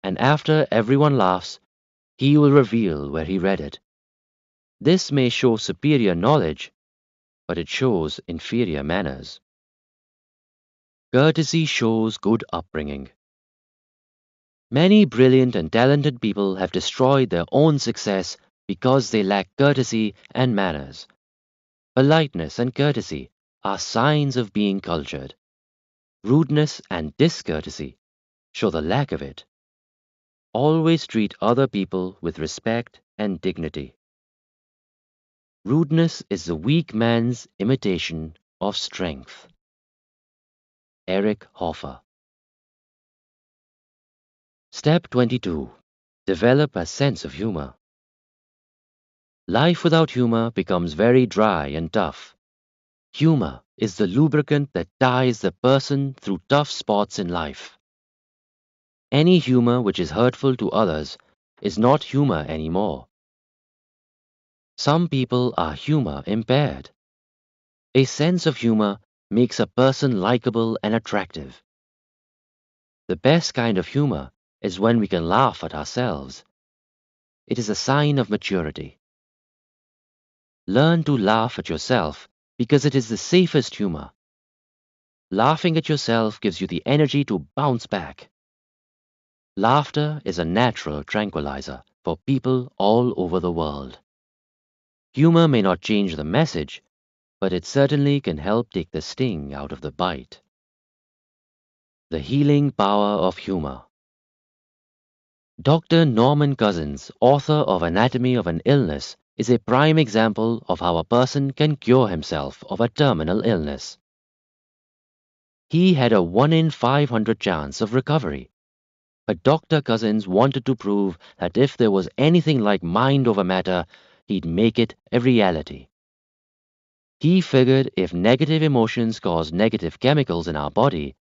And after everyone laughs, he will reveal where he read it. This may show superior knowledge, but it shows inferior manners. Courtesy shows good upbringing. Many brilliant and talented people have destroyed their own success because they lack courtesy and manners. Politeness and courtesy are signs of being cultured. Rudeness and discourtesy show the lack of it. Always treat other people with respect and dignity. Rudeness is the weak man's imitation of strength. Eric Hoffer. Step 22. Develop a sense of humor. Life without humor becomes very dry and tough. Humor is the lubricant that ties the person through tough spots in life. Any humor which is hurtful to others is not humor anymore. Some people are humor impaired. A sense of humor makes a person likable and attractive. The best kind of humor is when we can laugh at ourselves. It is a sign of maturity. Learn to laugh at yourself because it is the safest humor. Laughing at yourself gives you the energy to bounce back. Laughter is a natural tranquilizer for people all over the world. Humor may not change the message, but it certainly can help take the sting out of the bite. The healing power of humor. Dr. Norman Cousins, author of Anatomy of an Illness, is a prime example of how a person can cure himself of a terminal illness. He had a 1 in 500 chance of recovery. But Dr. Cousins wanted to prove that if there was anything like mind over matter, he'd make it a reality. He figured if negative emotions cause negative chemicals in our body,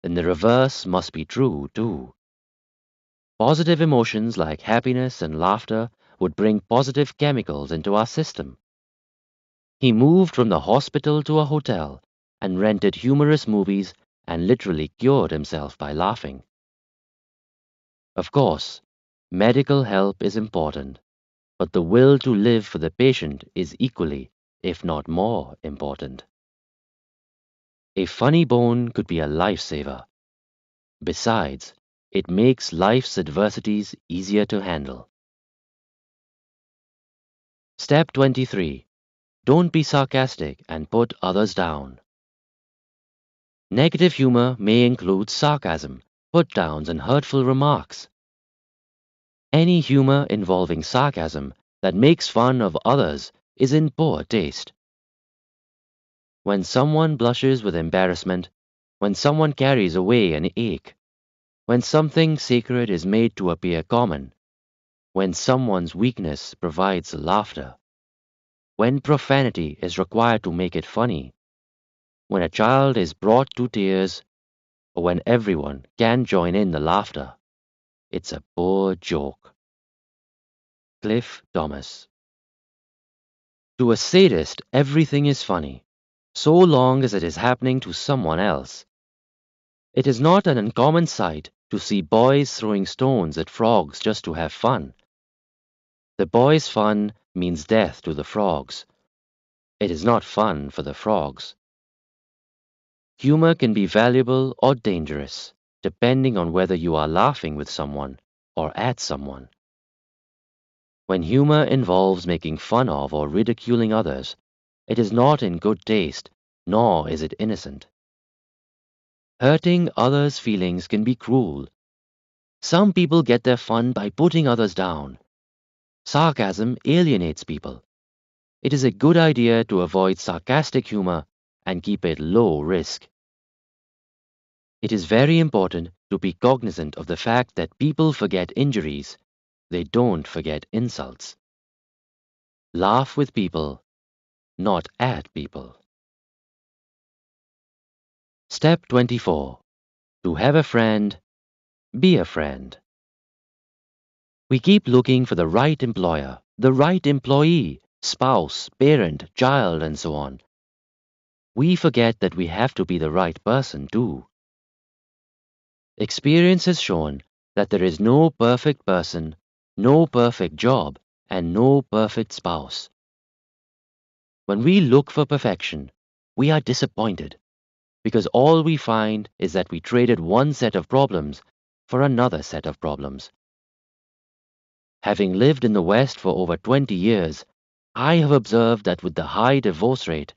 then the reverse must be true too. Positive emotions like happiness and laughter would bring positive chemicals into our system. He moved from the hospital to a hotel and rented humorous movies and literally cured himself by laughing. Of course, medical help is important, but the will to live for the patient is equally, if not more, important. A funny bone could be a lifesaver. Besides, it makes life's adversities easier to handle. Step 23. Don't be sarcastic and put others down. Negative humor may include sarcasm, put-downs, and hurtful remarks. Any humor involving sarcasm that makes fun of others is in poor taste. When someone blushes with embarrassment, when someone carries away an ache, when something sacred is made to appear common, when someone's weakness provides laughter, when profanity is required to make it funny, when a child is brought to tears, or when everyone can join in the laughter. It's a poor joke. Cliff Thomas. To a sadist, everything is funny, so long as it is happening to someone else. It is not an uncommon sight to see boys throwing stones at frogs just to have fun. The boys' fun means death to the frogs. It is not fun for the frogs. Humor can be valuable or dangerous, depending on whether you are laughing with someone or at someone. When humor involves making fun of or ridiculing others, it is not in good taste, nor is it innocent. Hurting others' feelings can be cruel. Some people get their fun by putting others down. Sarcasm alienates people. It is a good idea to avoid sarcastic humor and keep it low risk. It is very important to be cognizant of the fact that people forget injuries. They don't forget insults. Laugh with people, not at people. Step 24. To have a friend, be a friend. We keep looking for the right employer, the right employee, spouse, parent, child, and so on. We forget that we have to be the right person too. Experience has shown that there is no perfect person, no perfect job, and no perfect spouse. When we look for perfection, we are disappointed because all we find is that we traded one set of problems for another set of problems. Having lived in the West for over 20 years, I have observed that with the high divorce rate,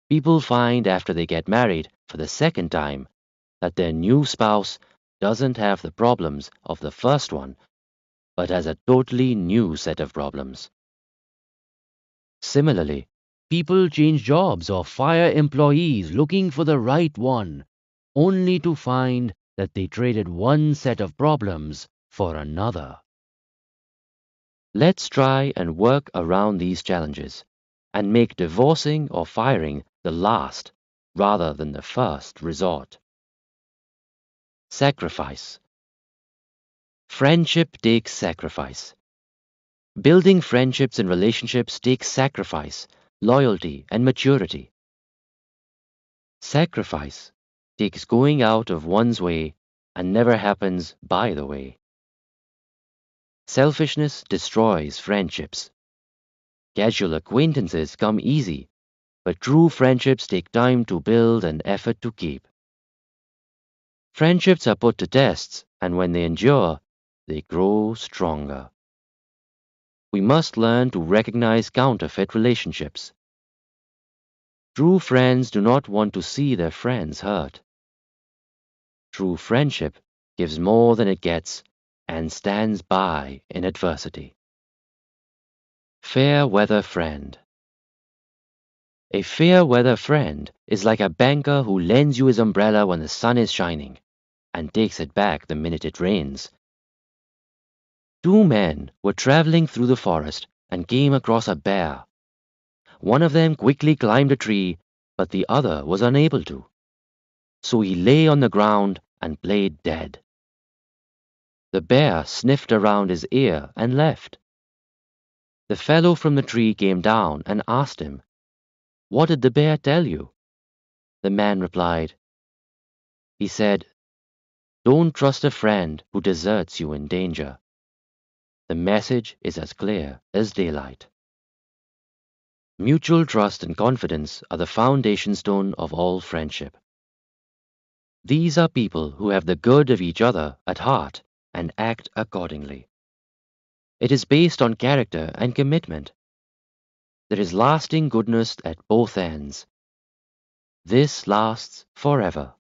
people find after they get married for the second time that their new spouse doesn't have the problems of the first one, but has a totally new set of problems. Similarly, people change jobs or fire employees looking for the right one, only to find that they traded one set of problems for another. Let's try and work around these challenges and make divorcing or firing the last rather than the first resort. Sacrifice. Friendship takes sacrifice. Building friendships and relationships takes sacrifice, loyalty, and maturity. Sacrifice takes going out of one's way and never happens by the way. Selfishness destroys friendships. Casual acquaintances come easy, but true friendships take time to build and effort to keep. Friendships are put to tests, and when they endure, they grow stronger. We must learn to recognize counterfeit relationships. True friends do not want to see their friends hurt. True friendship gives more than it gets and stands by in adversity. Fair weather friend. A fair weather friend is like a banker who lends you his umbrella when the sun is shining and takes it back the minute it rains. Two men were traveling through the forest and came across a bear. One of them quickly climbed a tree, but the other was unable to. So he lay on the ground and played dead. The bear sniffed around his ear and left. The fellow from the tree came down and asked him, "What did the bear tell you?" The man replied, "He said, 'Don't trust a friend who deserts you in danger.' The message is as clear as daylight." Mutual trust and confidence are the foundation stone of all friendship. These are people who have the good of each other at heart and act accordingly. It is based on character and commitment. There is lasting goodness at both ends. This lasts forever.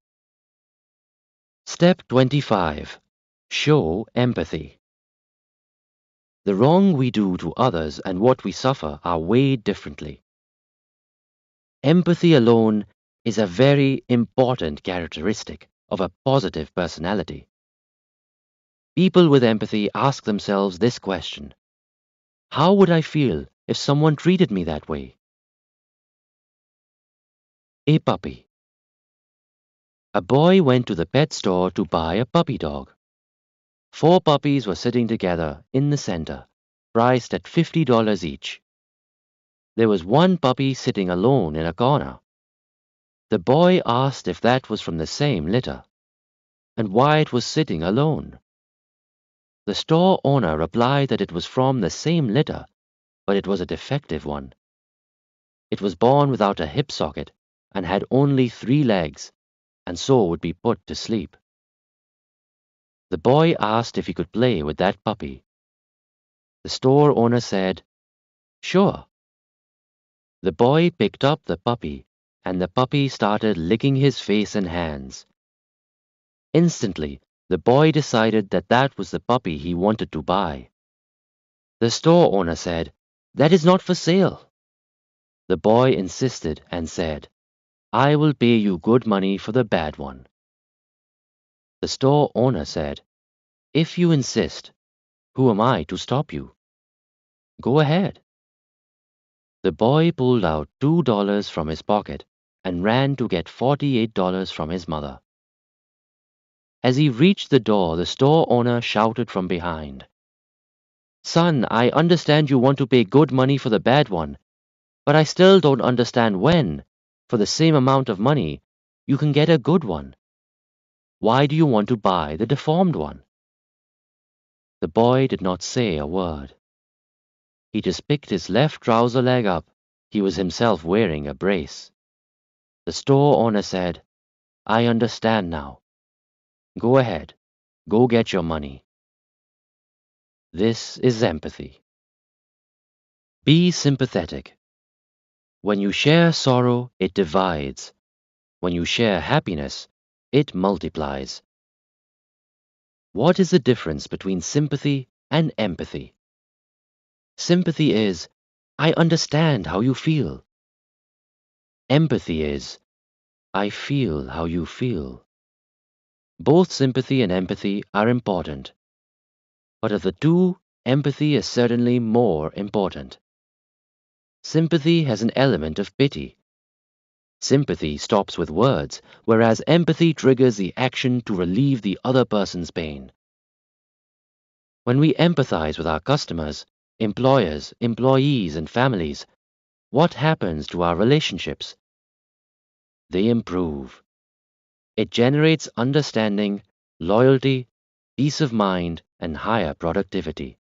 Step 25. Show empathy. The wrong we do to others and what we suffer are weighed differently. Empathy alone is a very important characteristic of a positive personality. People with empathy ask themselves this question: how would I feel if someone treated me that way? A puppy. A boy went to the pet store to buy a puppy dog. 4 puppies were sitting together in the center, priced at $50 each. There was one puppy sitting alone in a corner. The boy asked if that was from the same litter, and why it was sitting alone. The store owner replied that it was from the same litter, but it was a defective one. It was born without a hip socket and had only 3 legs, and so would be put to sleep. The boy asked if he could play with that puppy. The store owner said, "Sure." The boy picked up the puppy, and the puppy started licking his face and hands. Instantly, the boy decided that that was the puppy he wanted to buy. The store owner said, "That is not for sale." The boy insisted and said, "I will pay you good money for the bad one." The store owner said, "If you insist, who am I to stop you? Go ahead." The boy pulled out $2 from his pocket and ran to get $48 from his mother. As he reached the door, the store owner shouted from behind, "Son, I understand you want to pay good money for the bad one, but I still don't understand when, for the same amount of money, you can get a good one. Why do you want to buy the deformed one?" The boy did not say a word. He just picked his left trouser leg up. He was himself wearing a brace. The store owner said, "I understand now. Go ahead. Go get your money." This is empathy. Be sympathetic. When you share sorrow, it divides. When you share happiness, it multiplies. What is the difference between sympathy and empathy? Sympathy is, "I understand how you feel." Empathy is, "I feel how you feel." Both sympathy and empathy are important. But of the two, empathy is certainly more important. Sympathy has an element of pity. Sympathy stops with words, whereas empathy triggers the action to relieve the other person's pain. When we empathize with our customers, employers, employees, and families, what happens to our relationships? They improve. It generates understanding, loyalty, peace of mind, and higher productivity.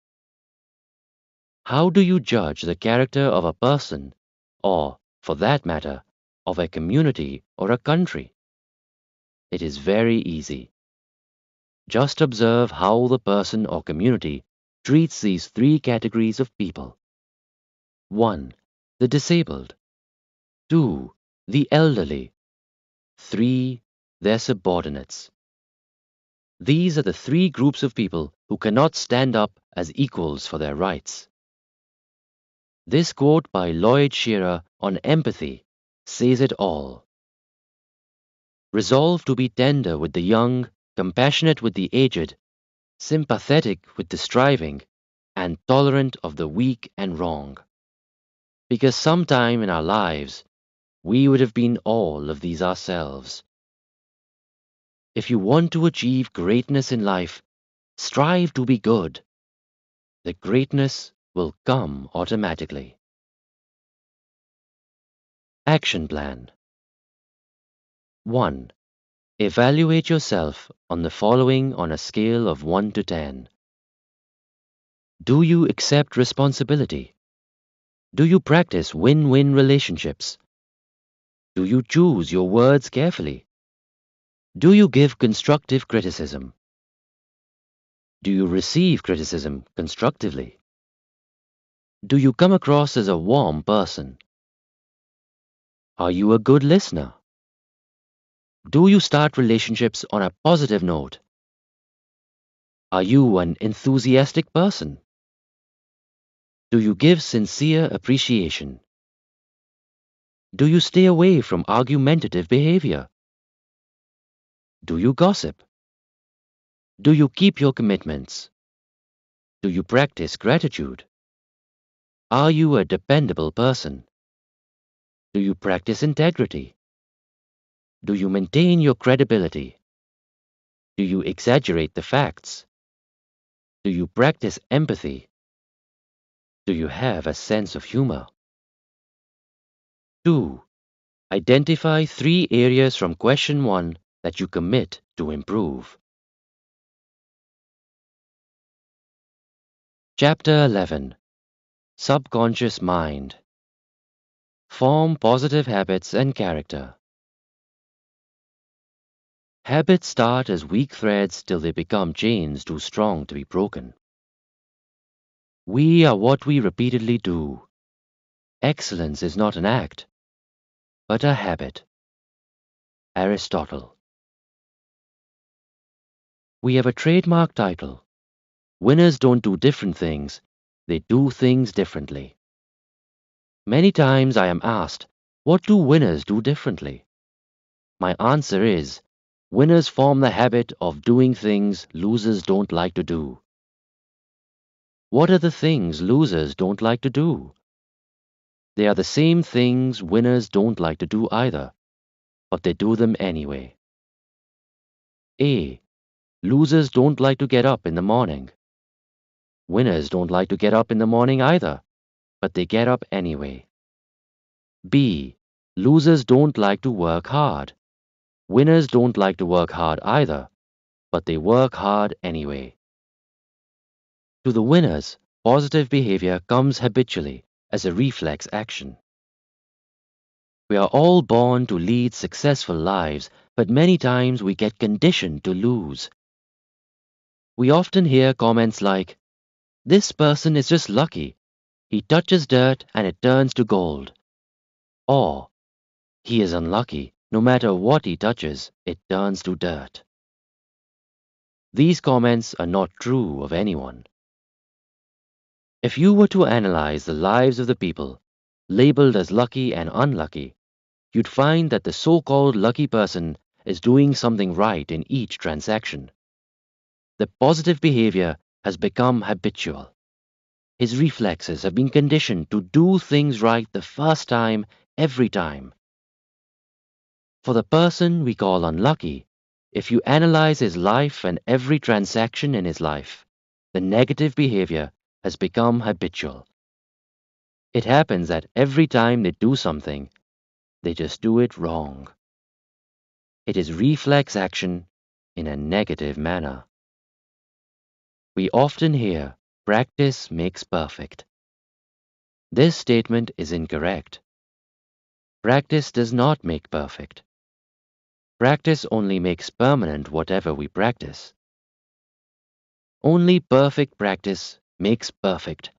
How do you judge the character of a person, or, for that matter, of a community or a country? It is very easy. Just observe how the person or community treats these 3 categories of people. 1. The disabled. 2. The elderly. 3. Their subordinates. These are the 3 groups of people who cannot stand up as equals for their rights. This quote by Lloyd Shearer on empathy says it all. Resolve to be tender with the young, compassionate with the aged, sympathetic with the striving, and tolerant of the weak and wrong. Because sometime in our lives, we would have been all of these ourselves. If you want to achieve greatness in life, strive to be good. The greatness will come automatically. Action Plan. 1. Evaluate yourself on the following on a scale of 1 to 10. Do you accept responsibility? Do you practice win-win relationships? Do you choose your words carefully? Do you give constructive criticism? Do you receive criticism constructively? Do you come across as a warm person? Are you a good listener? Do you start relationships on a positive note? Are you an enthusiastic person? Do you give sincere appreciation? Do you stay away from argumentative behavior? Do you gossip? Do you keep your commitments? Do you practice gratitude? Are you a dependable person? Do you practice integrity? Do you maintain your credibility? Do you exaggerate the facts? Do you practice empathy? Do you have a sense of humor? 2. Identify 3 areas from question 1 that you commit to improve. Chapter 11. Subconscious Mind. Form positive habits and character. Habits start as weak threads till they become chains too strong to be broken. We are what we repeatedly do. Excellence is not an act, but a habit. Aristotle. We have a trademark title. Winners don't do different things, they do things differently. Many times I am asked, what do winners do differently? My answer is, winners form the habit of doing things losers don't like to do. What are the things losers don't like to do? They are the same things winners don't like to do either, but they do them anyway. A. Losers don't like to get up in the morning. Winners don't like to get up in the morning either, but they get up anyway. B. Losers don't like to work hard. Winners don't like to work hard either, but they work hard anyway. To the winners, positive behavior comes habitually as a reflex action. We are all born to lead successful lives, but many times we get conditioned to lose. We often hear comments like, "This person is just lucky. He touches dirt and it turns to gold." Or, "He is unlucky. No matter what he touches, it turns to dirt." These comments are not true of anyone. If you were to analyze the lives of the people labeled as lucky and unlucky, you'd find that the so-called lucky person is doing something right in each transaction. The positive behavior has become habitual. His reflexes have been conditioned to do things right the first time, every time. For the person we call unlucky, if you analyze his life and every transaction in his life, the negative behavior has become habitual. It happens that every time they do something, they just do it wrong. It is reflex action in a negative manner. We often hear, "Practice makes perfect." This statement is incorrect. Practice does not make perfect. Practice only makes permanent whatever we practice. Only perfect practice makes perfect.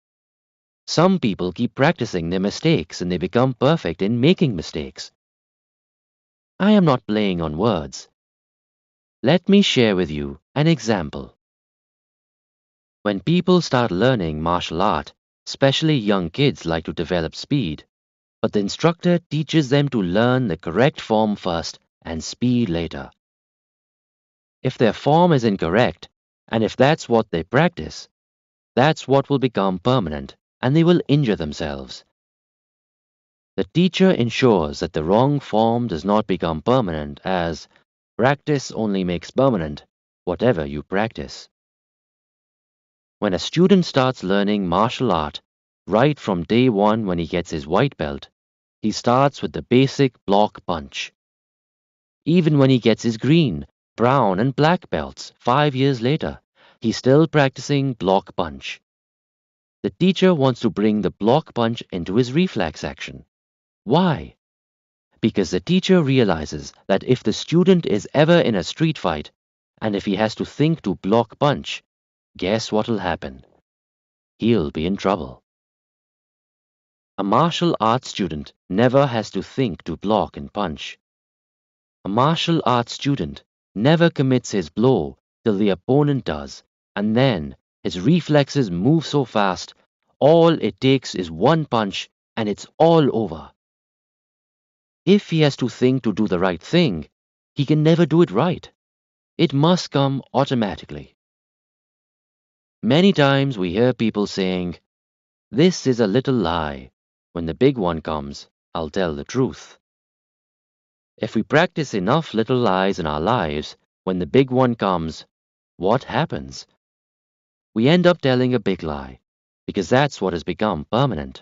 Some people keep practicing their mistakes and they become perfect in making mistakes. I am not playing on words. Let me share with you an example. When people start learning martial art, especially young kids like to develop speed, but the instructor teaches them to learn the correct form first and speed later. If their form is incorrect, and if that's what they practice, that's what will become permanent, and they will injure themselves. The teacher ensures that the wrong form does not become permanent, as practice only makes permanent whatever you practice. When a student starts learning martial art, right from day 1 when he gets his white belt, he starts with the basic block punch. Even when he gets his green, brown, and black belts 5 years later, he's still practicing block punch. The teacher wants to bring the block punch into his reflex action. Why? Because the teacher realizes that if the student is ever in a street fight, and if he has to think to block punch, guess what will happen? He'll be in trouble. A martial arts student never has to think to block and punch. A martial arts student never commits his blow till the opponent does, and then his reflexes move so fast, all it takes is one punch and it's all over. If he has to think to do the right thing, he can never do it right. It must come automatically. Many times we hear people saying, "This is a little lie. When the big one comes, I'll tell the truth." If we practice enough little lies in our lives, when the big one comes, what happens? We end up telling a big lie, because that's what has become permanent.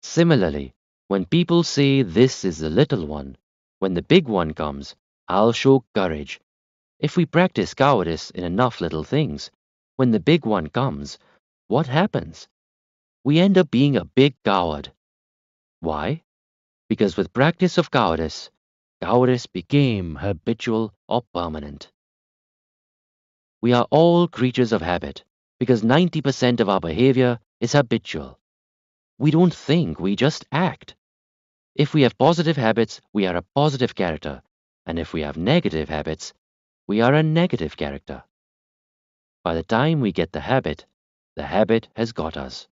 Similarly, when people say this is the little one, when the big one comes, I'll show courage. If we practice cowardice in enough little things, when the big one comes, what happens? We end up being a big coward. Why? Because with practice of cowardice, cowardice became habitual or permanent. We are all creatures of habit, because 90% of our behavior is habitual. We don't think, we just act. If we have positive habits, we are a positive character, and if we have negative habits, we are a negative character. By the time we get the habit has got us.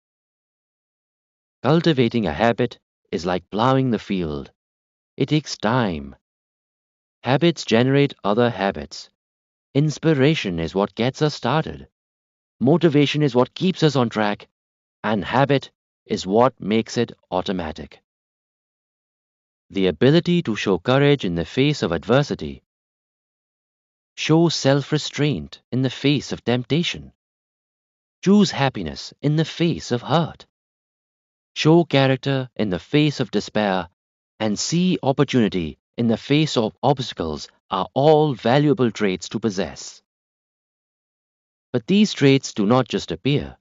Cultivating a habit is like plowing the field. It takes time. Habits generate other habits. Inspiration is what gets us started. Motivation is what keeps us on track, and habit is what makes it automatic. The ability to show courage in the face of adversity. Show self-restraint in the face of temptation. Choose happiness in the face of hurt. Show character in the face of despair, and see opportunity in the face of obstacles are all valuable traits to possess. But these traits do not just appear.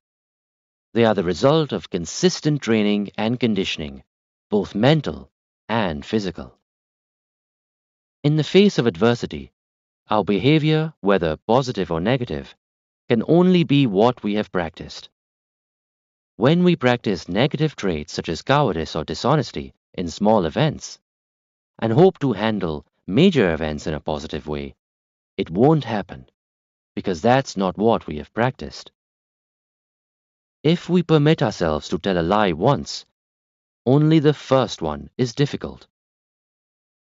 They are the result of consistent training and conditioning, both mental and physical. In the face of adversity, our behavior, whether positive or negative, can only be what we have practiced. When we practice negative traits such as cowardice or dishonesty in small events, and hope to handle major events in a positive way, it won't happen, because that's not what we have practiced. If we permit ourselves to tell a lie once, only the first one is difficult.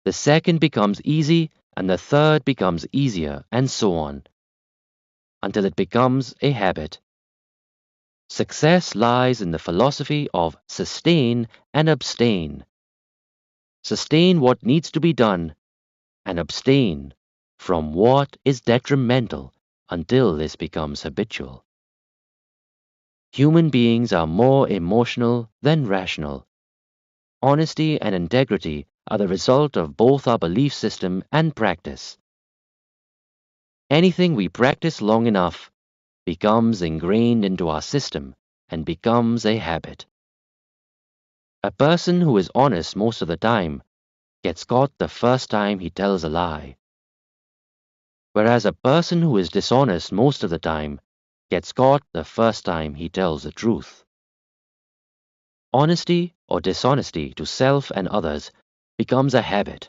The second becomes easy, and the third becomes easier, and so on, until it becomes a habit. Success lies in the philosophy of sustain and abstain. Sustain what needs to be done, and abstain from what is detrimental until this becomes habitual. Human beings are more emotional than rational. Honesty and integrity are the result of both our belief system and practice. Anything we practice long enough becomes ingrained into our system and becomes a habit. A person who is honest most of the time gets caught the first time he tells a lie, whereas a person who is dishonest most of the time gets caught the first time he tells the truth. Honesty or dishonesty to self and others becomes a habit.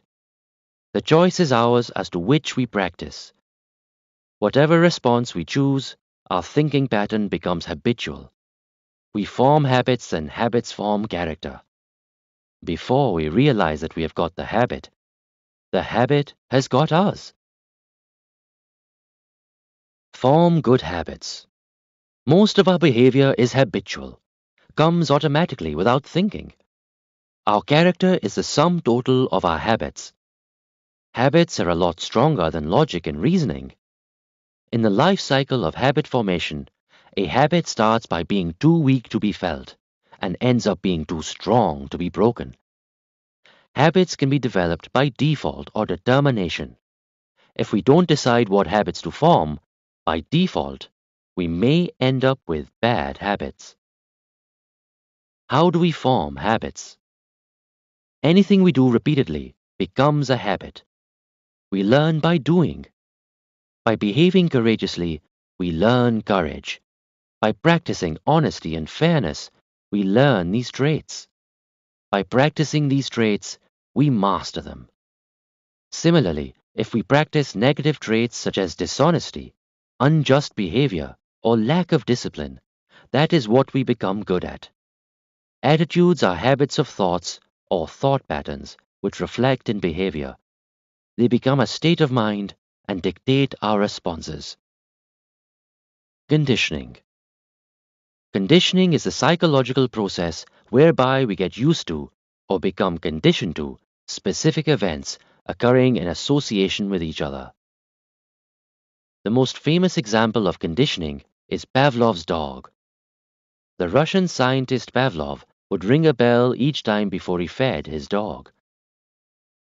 The choice is ours as to which we practice. Whatever response we choose, our thinking pattern becomes habitual. We form habits and habits form character. Before we realize that we have got the habit has got us. Form good habits. Most of our behavior is habitual, comes automatically without thinking. Our character is the sum total of our habits. Habits are a lot stronger than logic and reasoning. In the life cycle of habit formation, a habit starts by being too weak to be felt and ends up being too strong to be broken. Habits can be developed by default or determination. If we don't decide what habits to form, by default, we may end up with bad habits. How do we form habits? Anything we do repeatedly becomes a habit. We learn by doing. By behaving courageously, we learn courage. By practicing honesty and fairness, we learn these traits. By practicing these traits, we master them. Similarly, if we practice negative traits such as dishonesty, unjust behavior, or lack of discipline, that is what we become good at. Attitudes are habits of thoughts or thought patterns which reflect in behavior. They become a state of mind and dictate our responses. Conditioning. Conditioning is a psychological process whereby we get used to or become conditioned to specific events occurring in association with each other. The most famous example of conditioning is Pavlov's dog. The Russian scientist Pavlov would ring a bell each time before he fed his dog.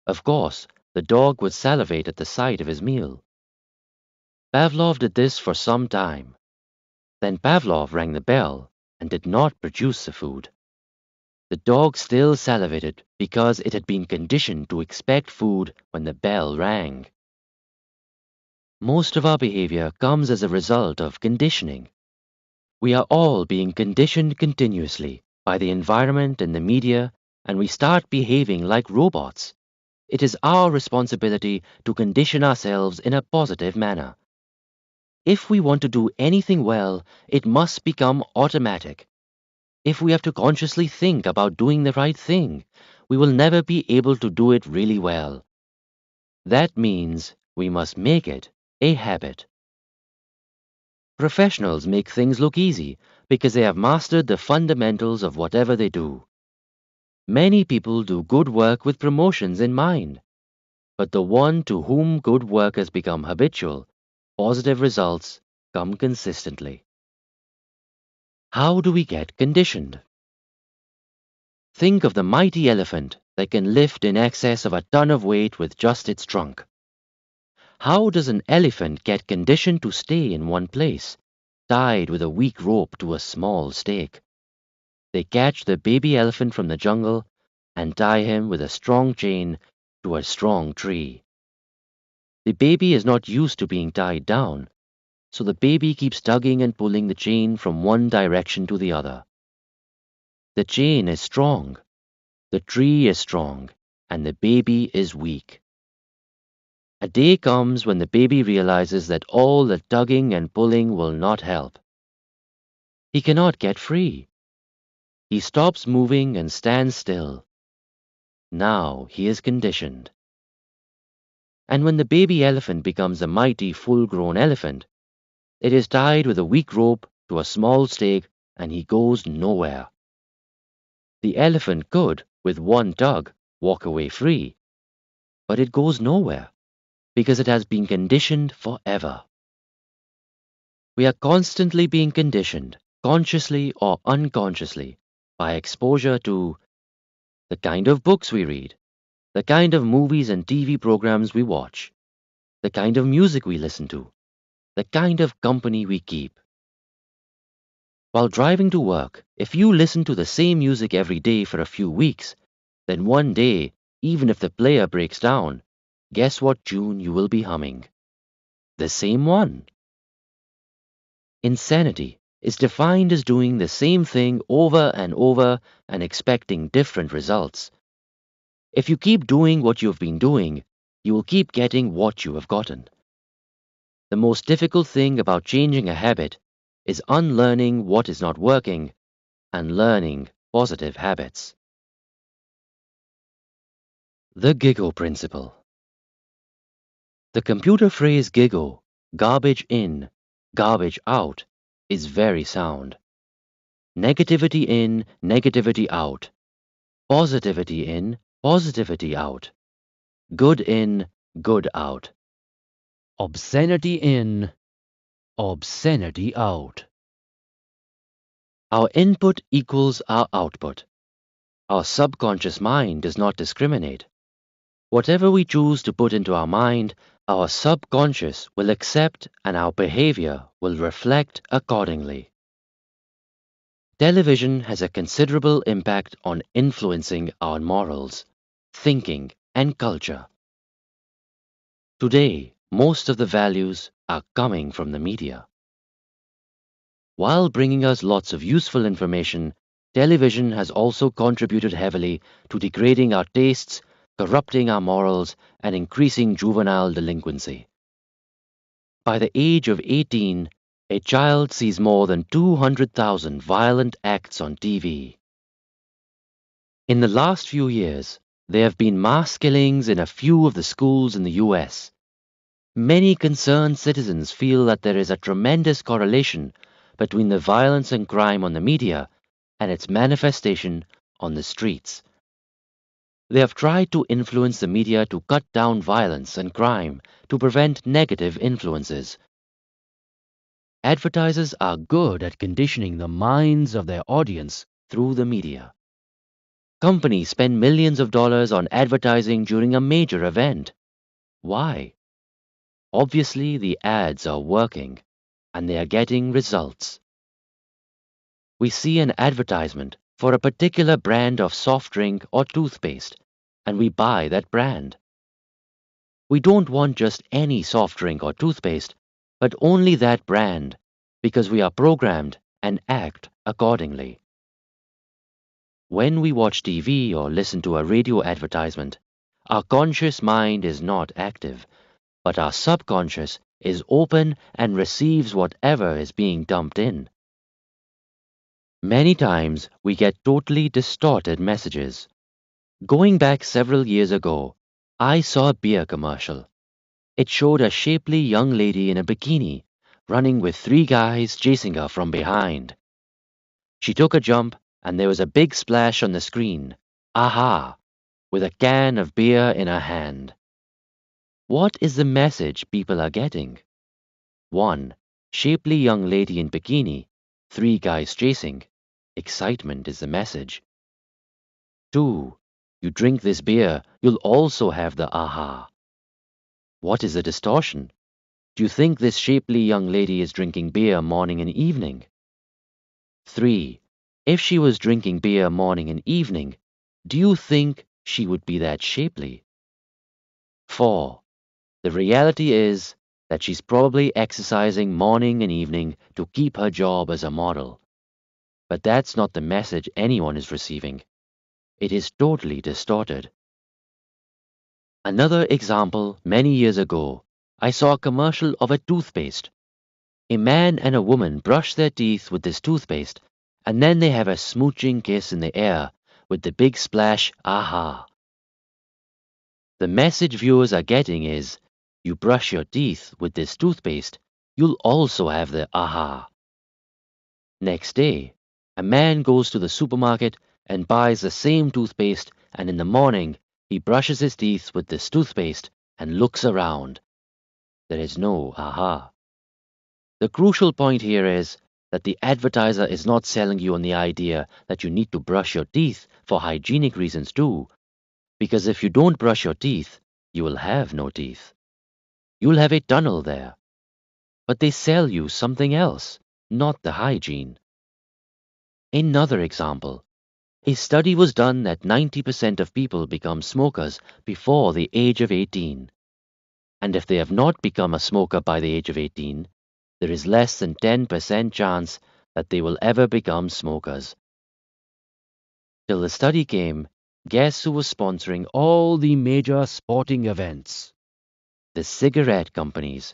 Of course, the dog would salivate at the sight of his meal. Pavlov did this for some time. Then Pavlov rang the bell and did not produce the food. The dog still salivated because it had been conditioned to expect food when the bell rang. Most of our behavior comes as a result of conditioning. We are all being conditioned continuously by the environment and the media, and we start behaving like robots. It is our responsibility to condition ourselves in a positive manner. If we want to do anything well, it must become automatic. If we have to consciously think about doing the right thing, we will never be able to do it really well. That means we must make it a habit. Professionals make things look easy because they have mastered the fundamentals of whatever they do. Many people do good work with promotions in mind, but the one to whom good work has become habitual, positive results come consistently. How do we get conditioned? Think of the mighty elephant that can lift in excess of a ton of weight with just its trunk. How does an elephant get conditioned to stay in one place, tied with a weak rope to a small stake? They catch the baby elephant from the jungle and tie him with a strong chain to a strong tree. The baby is not used to being tied down, so the baby keeps tugging and pulling the chain from one direction to the other. The chain is strong, the tree is strong, and the baby is weak. A day comes when the baby realizes that all the tugging and pulling will not help. He cannot get free. He stops moving and stands still. Now he is conditioned. And when the baby elephant becomes a mighty full-grown elephant, it is tied with a weak rope to a small stake and he goes nowhere. The elephant could, with one tug, walk away free, but it goes nowhere because it has been conditioned forever. We are constantly being conditioned, consciously or unconsciously, by exposure to the kind of books we read, the kind of movies and TV programs we watch, the kind of music we listen to, the kind of company we keep. While driving to work, if you listen to the same music every day for a few weeks, then one day, even if the player breaks down, guess what tune you will be humming? The same one. Insanity is defined as doing the same thing over and over and expecting different results. If you keep doing what you have been doing, you will keep getting what you have gotten. The most difficult thing about changing a habit is unlearning what is not working and learning positive habits. The GIGO principle. The computer phrase GIGO, garbage in, garbage out, is very sound. Negativity in, negativity out. Positivity in, positivity out. Good in, good out. Obscenity in, obscenity out. Our input equals our output. Our subconscious mind does not discriminate. Whatever we choose to put into our mind, our subconscious will accept and our behavior will reflect accordingly. Television has a considerable impact on influencing our morals, thinking, and culture. Today, most of the values are coming from the media. While bringing us lots of useful information, television has also contributed heavily to degrading our tastes, corrupting our morals, and increasing juvenile delinquency. By the age of 18, a child sees more than 200,000 violent acts on TV. In the last few years, There have been mass killings in a few of the schools in the US. Many concerned citizens feel that there is a tremendous correlation between the violence and crime on the media and its manifestation on the streets. They have tried to influence the media to cut down violence and crime to prevent negative influences. Advertisers are good at conditioning the minds of their audience through the media. Companies spend millions of dollars on advertising during a major event. Why? Obviously, the ads are working and they are getting results. We see an advertisement for a particular brand of soft drink or toothpaste, and we buy that brand. We don't want just any soft drink or toothpaste, but only that brand, because we are programmed and act accordingly. When we watch TV or listen to a radio advertisement, our conscious mind is not active, but our subconscious is open and receives whatever is being dumped in. Many times we get totally distorted messages. Going back several years ago, I saw a beer commercial. It showed a shapely young lady in a bikini running with three guys chasing her from behind. She took a jump and there was a big splash on the screen. Aha! With a can of beer in her hand. What is the message people are getting? 1. Shapely young lady in bikini, three guys chasing. Excitement is the message. 2. You drink this beer, you'll also have the aha. What is the distortion? Do you think this shapely young lady is drinking beer morning and evening? 3. If she was drinking beer morning and evening, do you think she would be that shapely? 4. The reality is that she's probably exercising morning and evening to keep her job as a model. But that's not the message anyone is receiving. It is totally distorted. Another example, many years ago, I saw a commercial of a toothpaste. A man and a woman brush their teeth with this toothpaste, and then they have a smooching kiss in the air with the big splash, aha. The message viewers are getting is, you brush your teeth with this toothpaste, you'll also have the aha. Next day, a man goes to the supermarket and buys the same toothpaste, and in the morning, he brushes his teeth with this toothpaste and looks around. There is no aha. The crucial point here is that the advertiser is not selling you on the idea that you need to brush your teeth for hygienic reasons too, because if you don't brush your teeth, you will have no teeth. You'll have a tunnel there. But they sell you something else, not the hygiene. Another example. A study was done that 90% of people become smokers before the age of 18. And if they have not become a smoker by the age of 18, there is less than 10% chance that they will ever become smokers. Till the study came, guess who was sponsoring all the major sporting events? The cigarette companies.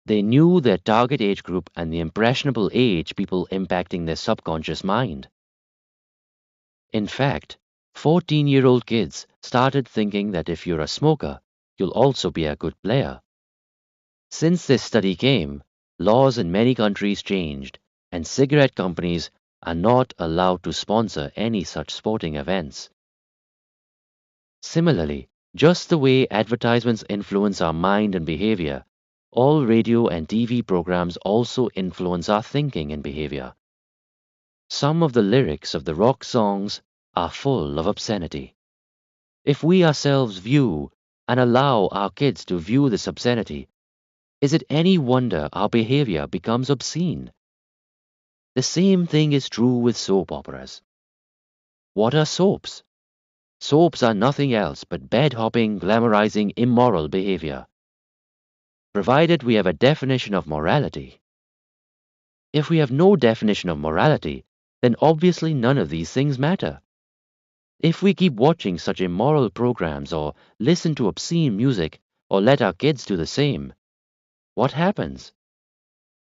They knew their target age group and the impressionable age people impacting their subconscious mind. In fact, 14-year-old kids started thinking that if you're a smoker, you'll also be a good player. Since this study came, laws in many countries changed, and cigarette companies are not allowed to sponsor any such sporting events. Similarly, just the way advertisements influence our mind and behavior, all radio and TV programs also influence our thinking and behavior. Some of the lyrics of the rock songs are full of obscenity. If we ourselves view and allow our kids to view this obscenity, is it any wonder our behavior becomes obscene? The same thing is true with soap operas. What are soaps? Soaps are nothing else but bed-hopping, glamorizing, immoral behavior, provided we have a definition of morality. If we have no definition of morality, then obviously none of these things matter. If we keep watching such immoral programs or listen to obscene music or let our kids do the same, what happens?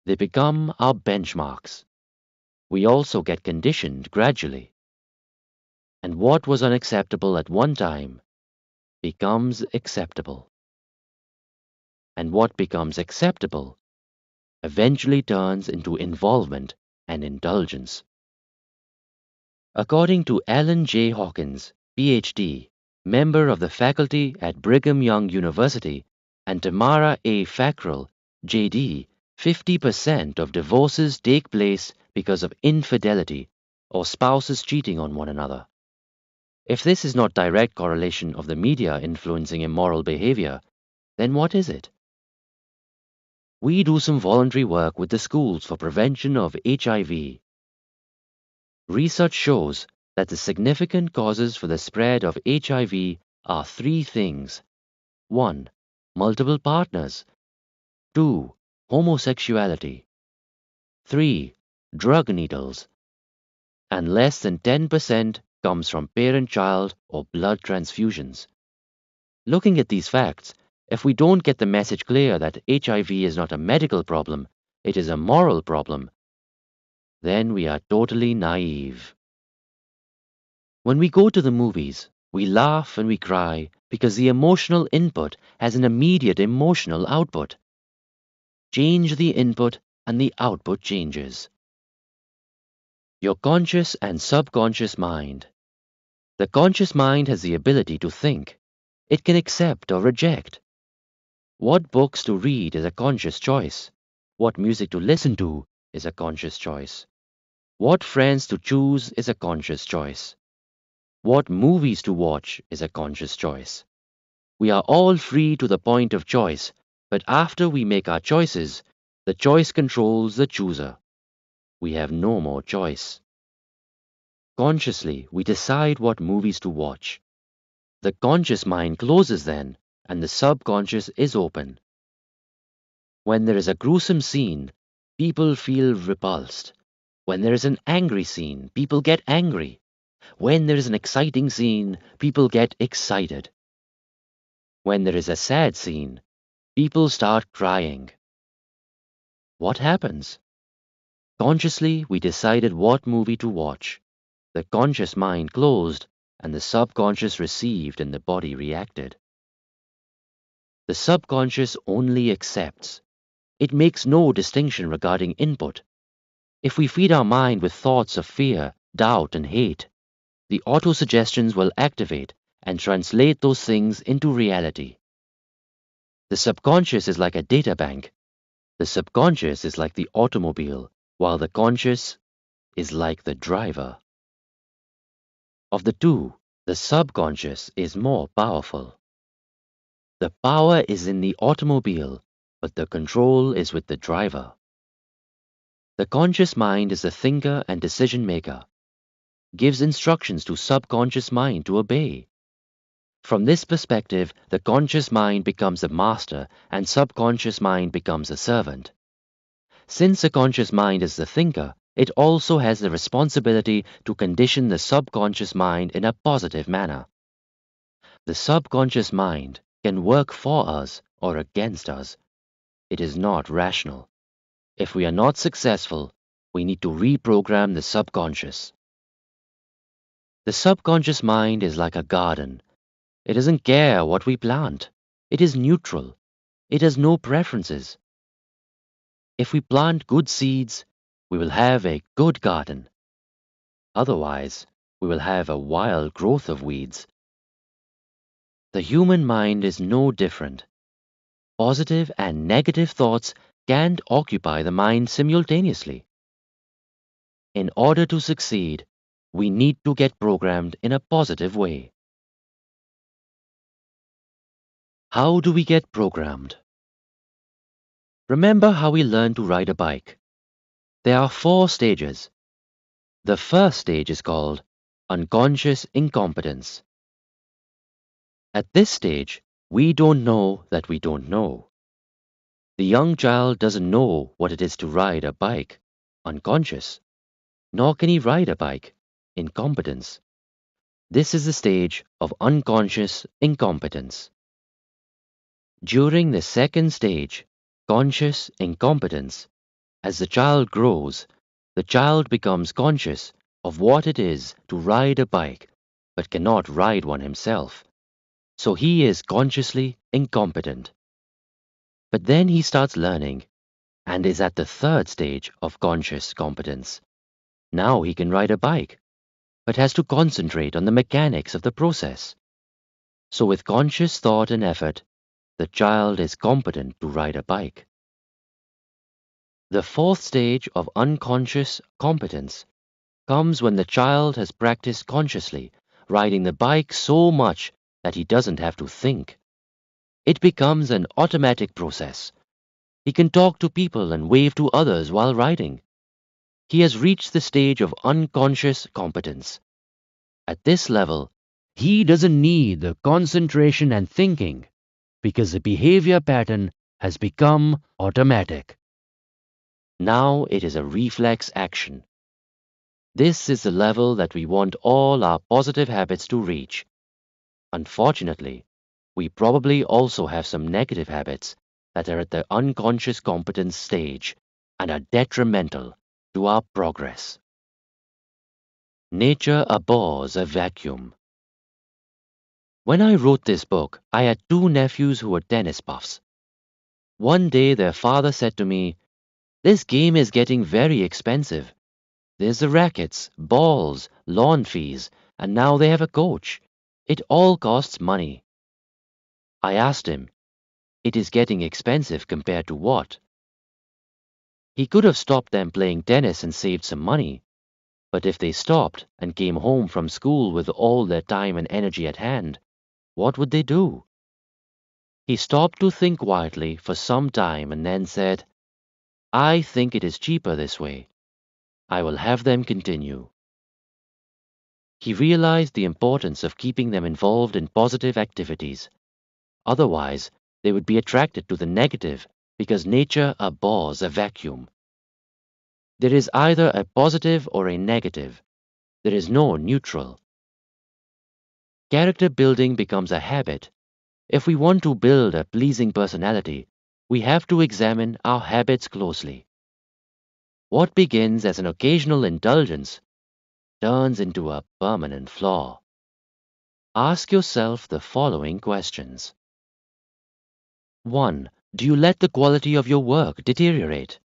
They become our benchmarks. We also get conditioned gradually. and what was unacceptable at one time becomes acceptable. And what becomes acceptable eventually turns into involvement and indulgence. According to Alan J. Hawkins, PhD, member of the faculty at Brigham Young University, and Tamara A. Fackrell, JD, 50% of divorces take place because of infidelity or spouses cheating on one another. If this is not direct correlation of the media influencing immoral behavior, then what is it? We do some voluntary work with the schools for prevention of HIV. Research shows that the significant causes for the spread of HIV are three things. 1. Multiple partners. 2. Homosexuality. 3. Drug needles. And less than 10% comes from parent-child or blood transfusions. Looking at these facts, if we don't get the message clear that HIV is not a medical problem, it is a moral problem, then we are totally naive. When we go to the movies, we laugh and we cry because the emotional input has an immediate emotional output. Change the input and the output changes. Your conscious and subconscious mind. The conscious mind has the ability to think. It can accept or reject. What books to read is a conscious choice. What music to listen to is a conscious choice. What friends to choose is a conscious choice. What movies to watch is a conscious choice. We are all free to the point of choice, but after we make our choices, the choice controls the chooser. We have no more choice. Consciously, we decide what movies to watch. The conscious mind closes then, and the subconscious is open. When there is a gruesome scene, people feel repulsed. When there is an angry scene, people get angry. When there is an exciting scene, people get excited. When there is a sad scene, people start crying. What happens? Consciously, we decided what movie to watch. The conscious mind closed, and the subconscious received and the body reacted. The subconscious only accepts. It makes no distinction regarding input. If we feed our mind with thoughts of fear, doubt, and hate, the autosuggestions will activate and translate those things into reality. The subconscious is like a data bank. The subconscious is like the automobile, while the conscious is like the driver. Of the two, the subconscious is more powerful. The power is in the automobile, but the control is with the driver. The conscious mind is the thinker and decision maker, gives instructions to subconscious mind to obey. From this perspective, the conscious mind becomes the master and subconscious mind becomes a servant. Since the conscious mind is the thinker, it also has the responsibility to condition the subconscious mind in a positive manner. The subconscious mind can work for us or against us. It is not rational. If we are not successful, we need to reprogram the subconscious. The subconscious mind is like a garden. It doesn't care what we plant. It is neutral. It has no preferences. If we plant good seeds, we will have a good garden. Otherwise, we will have a wild growth of weeds. The human mind is no different. Positive and negative thoughts can't occupy the mind simultaneously. In order to succeed, we need to get programmed in a positive way. How do we get programmed? Remember how we learned to ride a bike. There are 4 stages. The first stage is called unconscious incompetence. At this stage, we don't know that we don't know. The young child doesn't know what it is to ride a bike, unconscious. Nor can he ride a bike, incompetence. This is the stage of unconscious incompetence. During the second stage, conscious incompetence, as the child grows, the child becomes conscious of what it is to ride a bike but cannot ride one himself, so he is consciously incompetent. But then he starts learning and is at the third stage of conscious competence. Now he can ride a bike, but has to concentrate on the mechanics of the process. So with conscious thought and effort, the child is competent to ride a bike. The fourth stage of unconscious competence comes when the child has practiced consciously riding the bike so much that he doesn't have to think. It becomes an automatic process. He can talk to people and wave to others while riding. He has reached the stage of unconscious competence. At this level, he doesn't need the concentration and thinking because the behavior pattern has become automatic. Now it is a reflex action. This is the level that we want all our positive habits to reach. Unfortunately, we probably also have some negative habits that are at the unconscious competence stage and are detrimental to our progress. Nature abhors a vacuum. When I wrote this book, I had two nephews who were tennis buffs. One day their father said to me, "This game is getting very expensive. There's the rackets, balls, lawn fees, and now they have a coach. It all costs money." I asked him, "It is getting expensive compared to what?" He could have stopped them playing tennis and saved some money, but if they stopped and came home from school with all their time and energy at hand, what would they do? He stopped to think quietly for some time and then said, "I think it is cheaper this way. I will have them continue." He realized the importance of keeping them involved in positive activities. Otherwise, they would be attracted to the negative because nature abhors a vacuum. There is either a positive or a negative. There is no neutral. Character building becomes a habit. If we want to build a pleasing personality, we have to examine our habits closely. What begins as an occasional indulgence turns into a permanent flaw. Ask yourself the following questions. 1. Do you let the quality of your work deteriorate?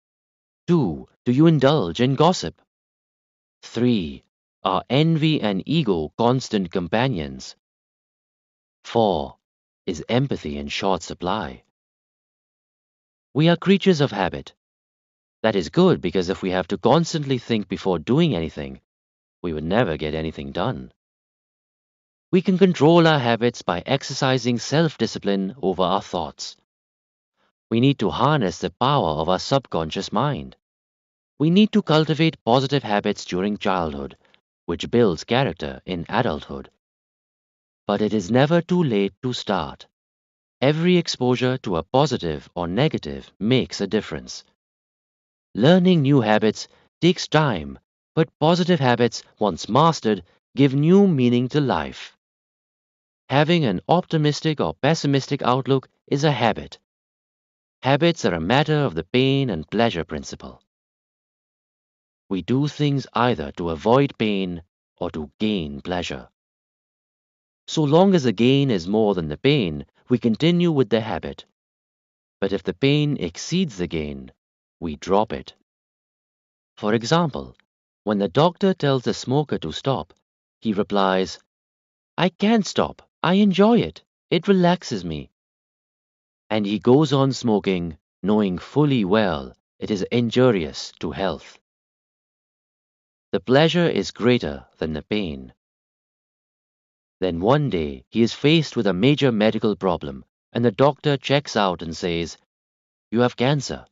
2. Do you indulge in gossip? 3. Are envy and ego constant companions? 4. Is empathy in short supply? We are creatures of habit. That is good because if we have to constantly think before doing anything, we would never get anything done. We can control our habits by exercising self-discipline over our thoughts. We need to harness the power of our subconscious mind. We need to cultivate positive habits during childhood, which builds character in adulthood. But it is never too late to start. Every exposure to a positive or negative makes a difference. Learning new habits takes time, but positive habits, once mastered, give new meaning to life. Having an optimistic or pessimistic outlook is a habit. Habits are a matter of the pain and pleasure principle. We do things either to avoid pain or to gain pleasure. So long as the gain is more than the pain, we continue with the habit. But if the pain exceeds the gain, we drop it. For example, when the doctor tells the smoker to stop, he replies, "I can't stop. I enjoy it. It relaxes me." And he goes on smoking, knowing fully well it is injurious to health. The pleasure is greater than the pain. Then one day he is faced with a major medical problem, and the doctor checks out and says, "You have cancer.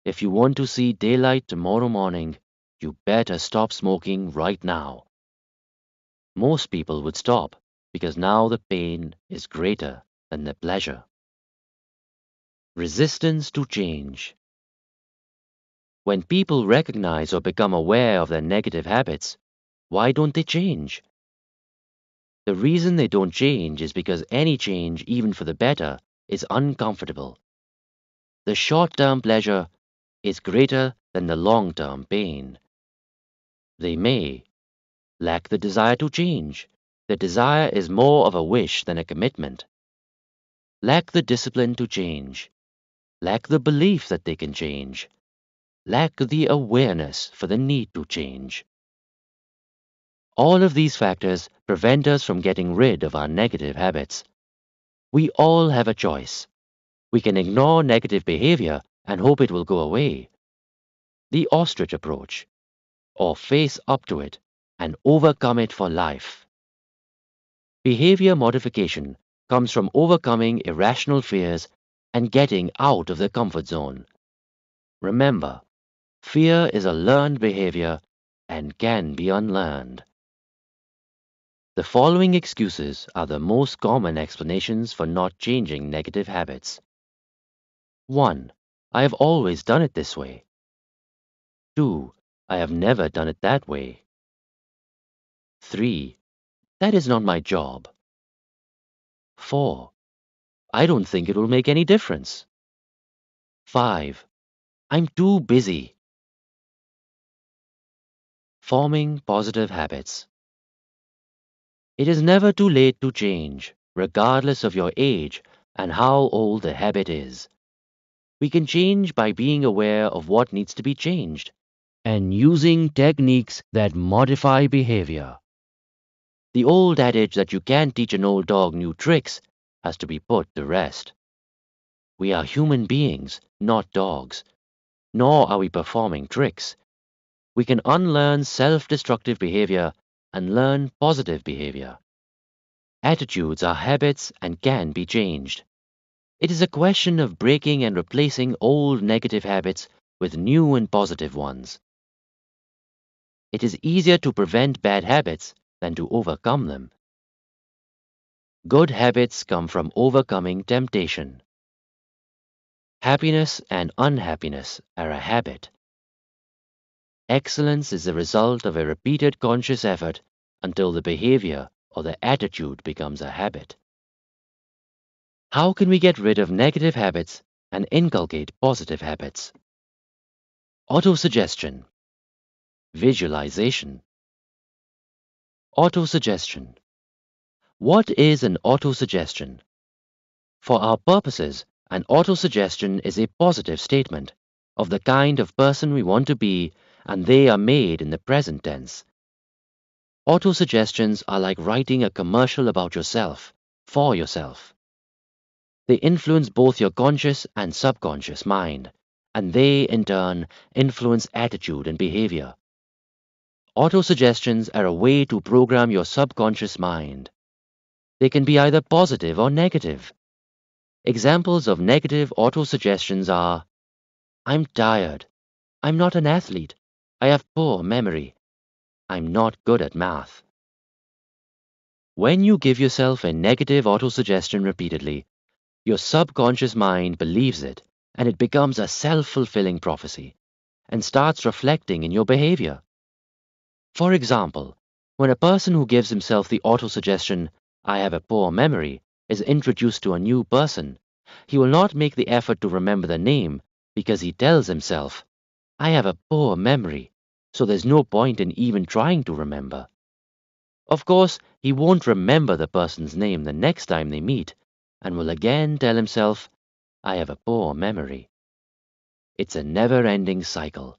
If you want to see daylight tomorrow morning, you better stop smoking right now." Most people would stop because now the pain is greater than the pleasure. Resistance to change. When people recognize or become aware of their negative habits, why don't they change? The reason they don't change is because any change, even for the better, is uncomfortable. The short-term pleasure is greater than the long-term pain. They may lack the desire to change, The desire is more of a wish than a commitment. Lack the discipline to change. Lack the belief that they can change. Lack the awareness for the need to change. All of these factors prevent us from getting rid of our negative habits. We all have a choice. We can ignore negative behavior and hope it will go away. The ostrich approach, or face up to it and overcome it for life. Behavior modification comes from overcoming irrational fears and getting out of the comfort zone. Remember, fear is a learned behavior and can be unlearned. The following excuses are the most common explanations for not changing negative habits. 1. I have always done it this way. 2. I have never done it that way. 3. That is not my job. 4. I don't think it will make any difference. 5. I'm too busy. Forming positive habits. It is never too late to change, regardless of your age and how old the habit is. We can change by being aware of what needs to be changed and using techniques that modify behavior. The old adage that you can't teach an old dog new tricks has to be put to rest. We are human beings, not dogs, nor are we performing tricks. We can unlearn self-destructive behavior and learn positive behavior. Attitudes are habits and can be changed. It is a question of breaking and replacing old negative habits with new and positive ones. It is easier to prevent bad habits than to overcome them. Good habits come from overcoming temptation. Happiness and unhappiness are a habit. Excellence is the result of a repeated conscious effort until the behavior or the attitude becomes a habit. How can we get rid of negative habits and inculcate positive habits? Autosuggestion. Visualization. Autosuggestion. What is an autosuggestion? For our purposes, an autosuggestion is a positive statement of the kind of person we want to be, and they are made in the present tense. Autosuggestions are like writing a commercial about yourself, for yourself. They influence both your conscious and subconscious mind, and they, in turn, influence attitude and behavior. Autosuggestions are a way to program your subconscious mind. They can be either positive or negative. Examples of negative autosuggestions are, I'm tired. I'm not an athlete. I have poor memory. I'm not good at math. When you give yourself a negative autosuggestion repeatedly, your subconscious mind believes it, and it becomes a self-fulfilling prophecy and starts reflecting in your behavior. For example, when a person who gives himself the autosuggestion, I have a poor memory, is introduced to a new person, he will not make the effort to remember the name because he tells himself, I have a poor memory, so there's no point in even trying to remember. Of course, he won't remember the person's name the next time they meet, and will again tell himself, I have a poor memory. It's a never-ending cycle,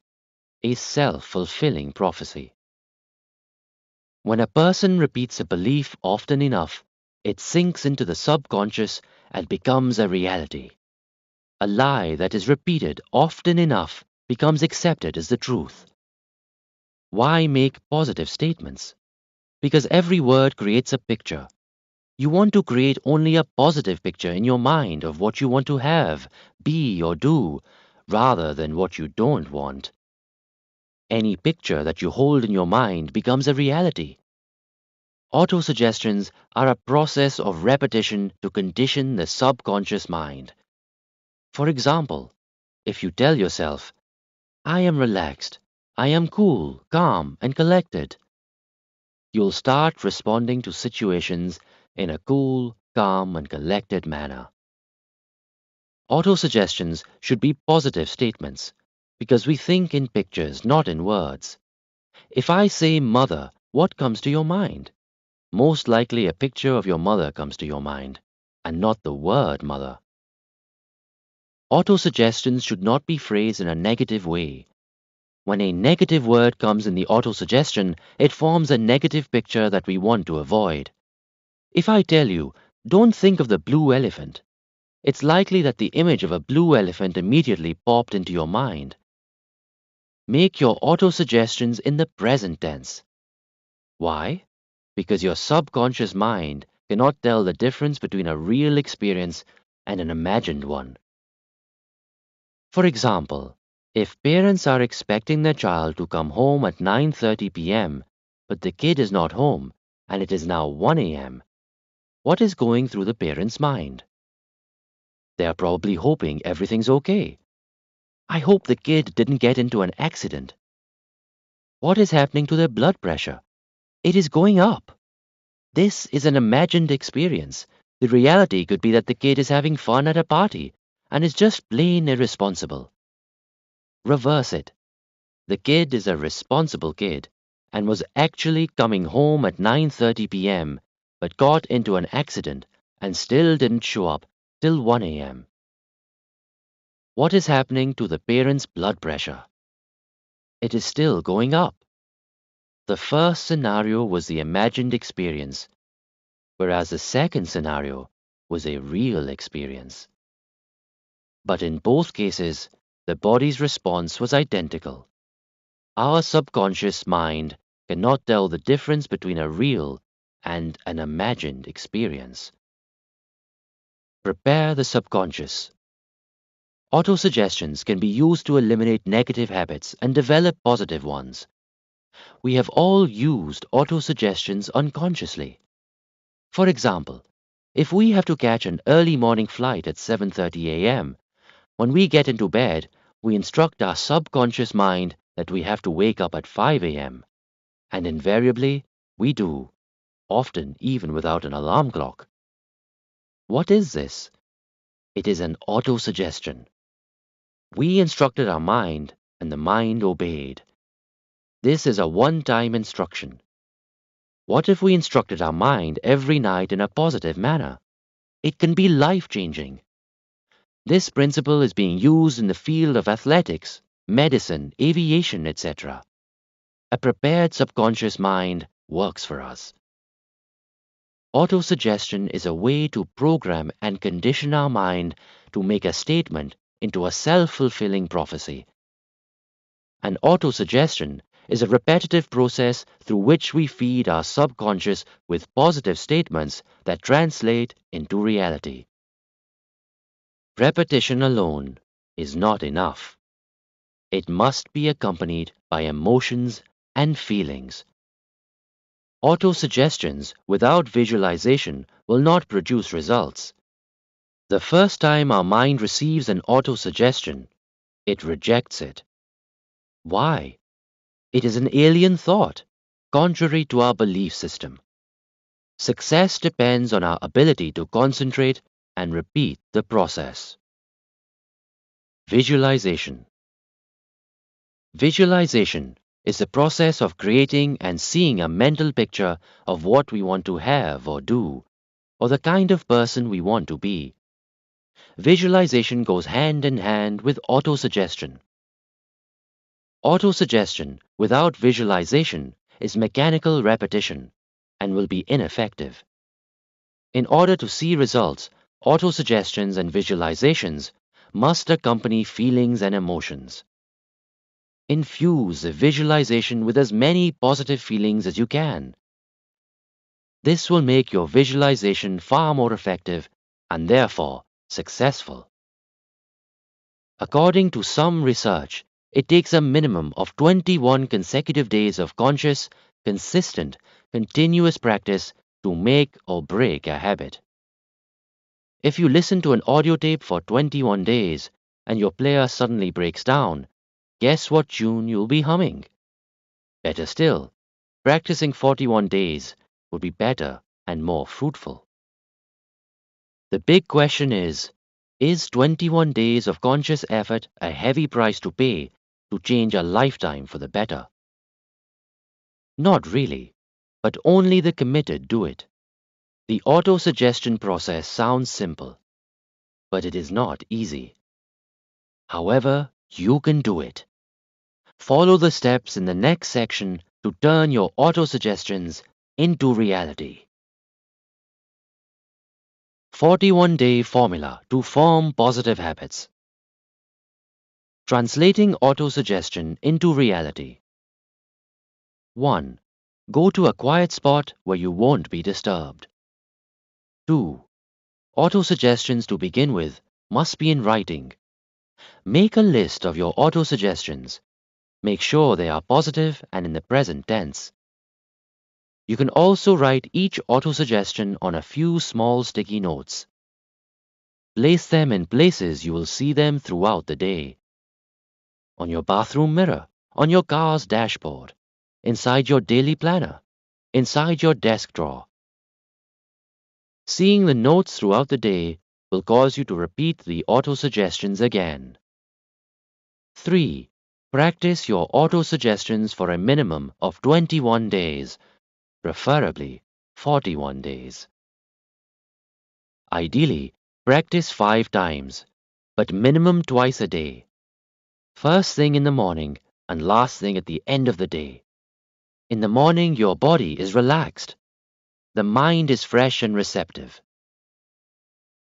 a self-fulfilling prophecy. When a person repeats a belief often enough, it sinks into the subconscious and becomes a reality. A lie that is repeated often enough becomes accepted as the truth. Why make positive statements? Because every word creates a picture. You want to create only a positive picture in your mind of what you want to have, be, or do, rather than what you don't want. Any picture that you hold in your mind becomes a reality. Autosuggestions are a process of repetition to condition the subconscious mind. For example, if you tell yourself, I am relaxed, I am cool, calm, and collected, you'll start responding to situations in a cool, calm, and collected manner. Autosuggestions should be positive statements because we think in pictures, not in words. If I say mother, what comes to your mind? most likely a picture of your mother comes to your mind, and not the word mother. Autosuggestions should not be phrased in a negative way. When a negative word comes in the autosuggestion, it forms a negative picture that we want to avoid. If I tell you, don't think of the blue elephant, it's likely that the image of a blue elephant immediately popped into your mind. Make your autosuggestions in the present tense. Why? Because your subconscious mind cannot tell the difference between a real experience and an imagined one. For example, if parents are expecting their child to come home at 9:30 p.m., but the kid is not home and it is now 1 a.m., what is going through the parent's mind? They are probably hoping everything's okay. I hope the kid didn't get into an accident. What is happening to their blood pressure? It is going up. This is an imagined experience. The reality could be that the kid is having fun at a party and is just plain irresponsible. Reverse it. The kid is a responsible kid and was actually coming home at 9:30 p.m. but got into an accident and still didn't show up till 1 a.m. What is happening to the parent's blood pressure? It is still going up. The first scenario was the imagined experience, whereas the second scenario was a real experience. But in both cases, the body's response was identical. Our subconscious mind cannot tell the difference between a real and an imagined experience. Prepare the subconscious. Autosuggestions can be used to eliminate negative habits and develop positive ones. We have all used autosuggestions unconsciously. For example, if we have to catch an early morning flight at 7:30 a.m., when we get into bed, we instruct our subconscious mind that we have to wake up at 5 a.m. And invariably, we do, often even without an alarm clock. What is this? It is an autosuggestion. We instructed our mind, and the mind obeyed. This is a one-time instruction. What if we instructed our mind every night in a positive manner? It can be life-changing. This principle is being used in the field of athletics, medicine, aviation, etc. A prepared subconscious mind works for us. Autosuggestion is a way to program and condition our mind to make a statement into a self-fulfilling prophecy. An autosuggestion is a repetitive process through which we feed our subconscious with positive statements that translate into reality. Repetition alone is not enough. It must be accompanied by emotions and feelings. Autosuggestions without visualization will not produce results. The first time our mind receives an autosuggestion, it rejects it. Why? It is an alien thought, contrary to our belief system. Success depends on our ability to concentrate and repeat the process. Visualization. Visualization is the process of creating and seeing a mental picture of what we want to have or do, or the kind of person we want to be. Visualization goes hand in hand with autosuggestion. Autosuggestion without visualization is mechanical repetition and will be ineffective. In order to see results, autosuggestions and visualizations must accompany feelings and emotions. Infuse the visualization with as many positive feelings as you can. This will make your visualization far more effective and therefore successful. According to some research, it takes a minimum of 21 consecutive days of conscious, consistent, continuous practice to make or break a habit. If you listen to an audio tape for 21 days and your player suddenly breaks down, guess what tune you'll be humming? Better still, practicing 41 days would be better and more fruitful. The big question is 21 days of conscious effort a heavy price to pay to change a lifetime for the better? Not really. but only the committed do it. The auto-suggestion process sounds simple, but it is not easy. However, you can do it. Follow the steps in the next section to turn your auto-suggestions into reality. 41-day formula to form positive habits. Translating auto-suggestion into reality. 1. Go to a quiet spot where you won't be disturbed. 2. Auto-suggestions to begin with must be in writing. Make a list of your auto-suggestions. Make sure they are positive and in the present tense. You can also write each auto-suggestion on a few small sticky notes. Place them in places you will see them throughout the day. On your bathroom mirror, on your car's dashboard, inside your daily planner, inside your desk drawer. Seeing the notes throughout the day will cause you to repeat the auto-suggestions again. 3. Practice your auto-suggestions for a minimum of 21 days, preferably 41 days. Ideally, practice 5 times, but minimum twice a day. First thing in the morning and last thing at the end of the day. In the morning, your body is relaxed. The mind is fresh and receptive.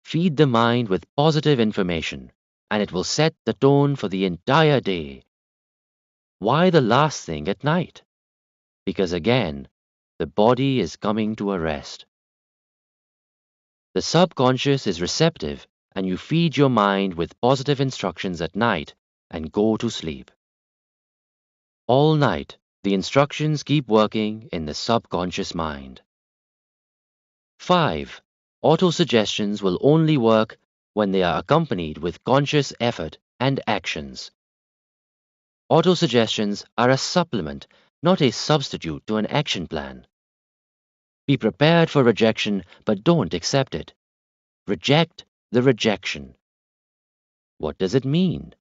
Feed the mind with positive information, and it will set the tone for the entire day. Why the last thing at night? Because again, the body is coming to a rest. The subconscious is receptive, and you feed your mind with positive instructions at night and go to sleep. All night, the instructions keep working in the subconscious mind. 5. Auto-suggestions will only work when they are accompanied with conscious effort and actions. Auto-suggestions are a supplement, not a substitute to an action plan. Be prepared for rejection, but don't accept it. Reject the rejection. What does it mean?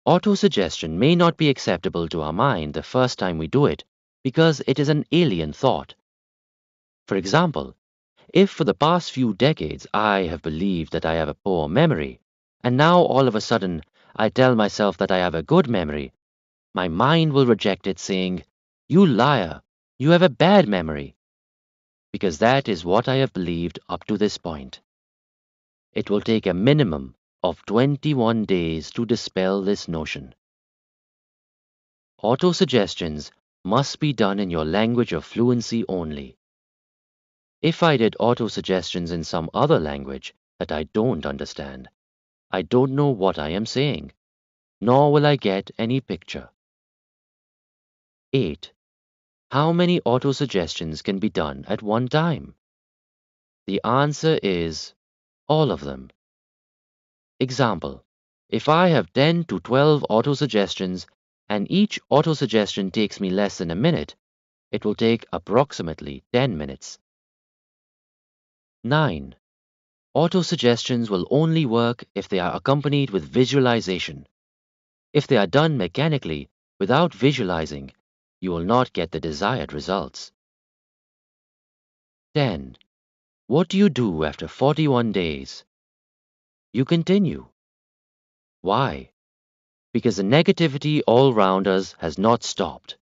Auto-suggestion may not be acceptable to our mind the first time we do it because it is an alien thought. For example, if for the past few decades I have believed that I have a poor memory, and now all of a sudden I tell myself that I have a good memory, my mind will reject it saying, "You liar, you have a bad memory," because that is what I have believed up to this point. It will take a minimum of 21 days to dispel this notion. Auto-suggestions must be done in your language of fluency only. If I did auto-suggestions in some other language that I don't understand, I don't know what I am saying, nor will I get any picture. 8. How many auto-suggestions can be done at one time? The answer is all of them. Example, if I have 10 to 12 auto-suggestions and each auto-suggestion takes me less than a minute, it will take approximately 10 minutes. 9. Auto-suggestions will only work if they are accompanied with visualization. If they are done mechanically, without visualizing, you will not get the desired results. 10. What do you do after 41 days? You continue. Why? Because the negativity all around us has not stopped.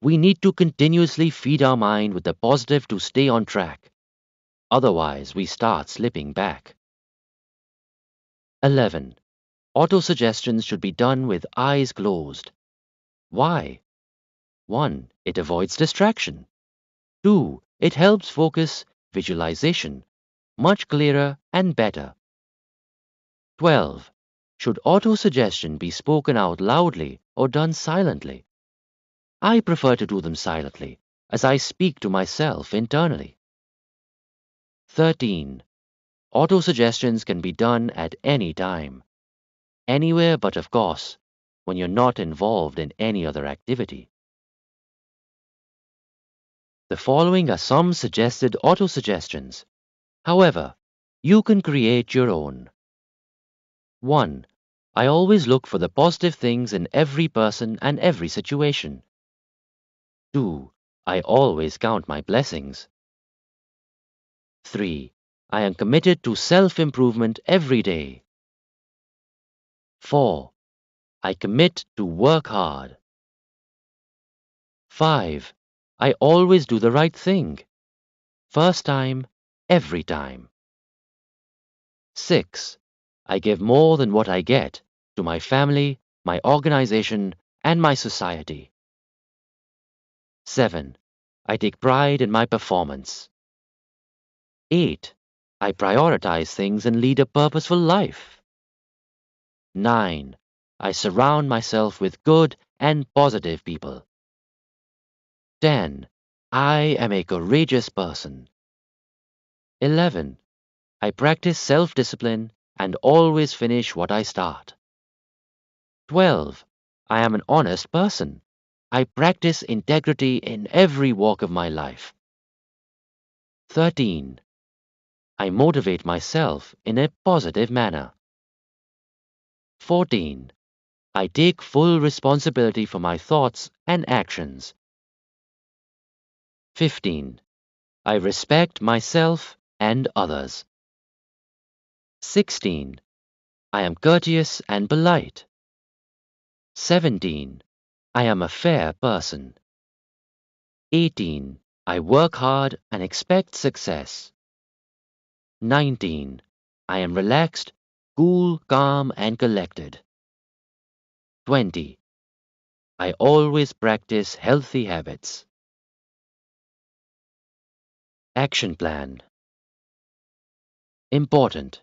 We need to continuously feed our mind with the positive to stay on track. Otherwise, we start slipping back. 11. Auto-suggestions should be done with eyes closed. Why? 1. It avoids distraction. 2. It helps focus visualization much clearer and better. 12. Should auto-suggestion be spoken out loudly or done silently? I prefer to do them silently, as I speak to myself internally. 13. Auto-suggestions can be done at any time. Anywhere but, of course, when you're not involved in any other activity. The following are some suggested auto-suggestions. However, you can create your own. 1. I always look for the positive things in every person and every situation. 2. I always count my blessings. 3. I am committed to self-improvement every day. 4. I commit to work hard. 5. I always do the right thing. First time, every time. 6. I give more than what I get to my family, my organization, and my society. 7. I take pride in my performance. 8. I prioritize things and lead a purposeful life. 9. I surround myself with good and positive people. 10. I am a courageous person. 11. I practice self-discipline and always finish what I start. 12. I am an honest person. I practice integrity in every walk of my life. 13. I motivate myself in a positive manner. 14. I take full responsibility for my thoughts and actions. 15. I respect myself and others. 16. I am courteous and polite. 17. I am a fair person. 18. I work hard and expect success. 19. I am relaxed, cool, calm, and collected. 20. I always practice healthy habits. Action plan. Important.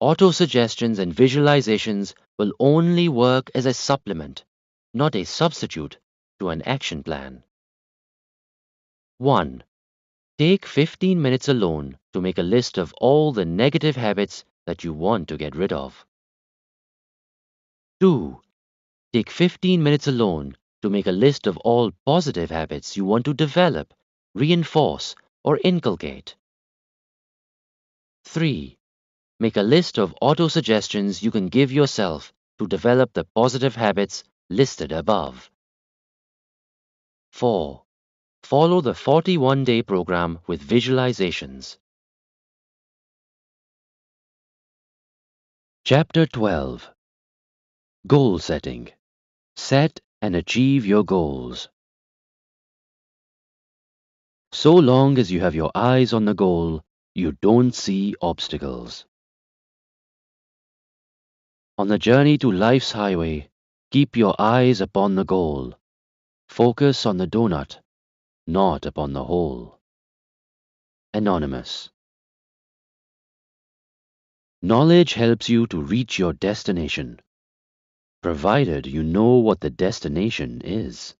Auto-suggestions and visualizations will only work as a supplement, not a substitute, to an action plan. 1. Take 15 minutes alone to make a list of all the negative habits that you want to get rid of. 2. Take 15 minutes alone to make a list of all positive habits you want to develop, reinforce, or inculcate. 3. Make a list of auto-suggestions you can give yourself to develop the positive habits listed above. 4. Follow the 41-day program with visualizations. Chapter 12. Goal Setting. Set and achieve your goals. So long as you have your eyes on the goal, you don't see obstacles. On the journey to life's highway, keep your eyes upon the goal. Focus on the donut, not upon the hole. Anonymous. Knowledge helps you to reach your destination, provided you know what the destination is.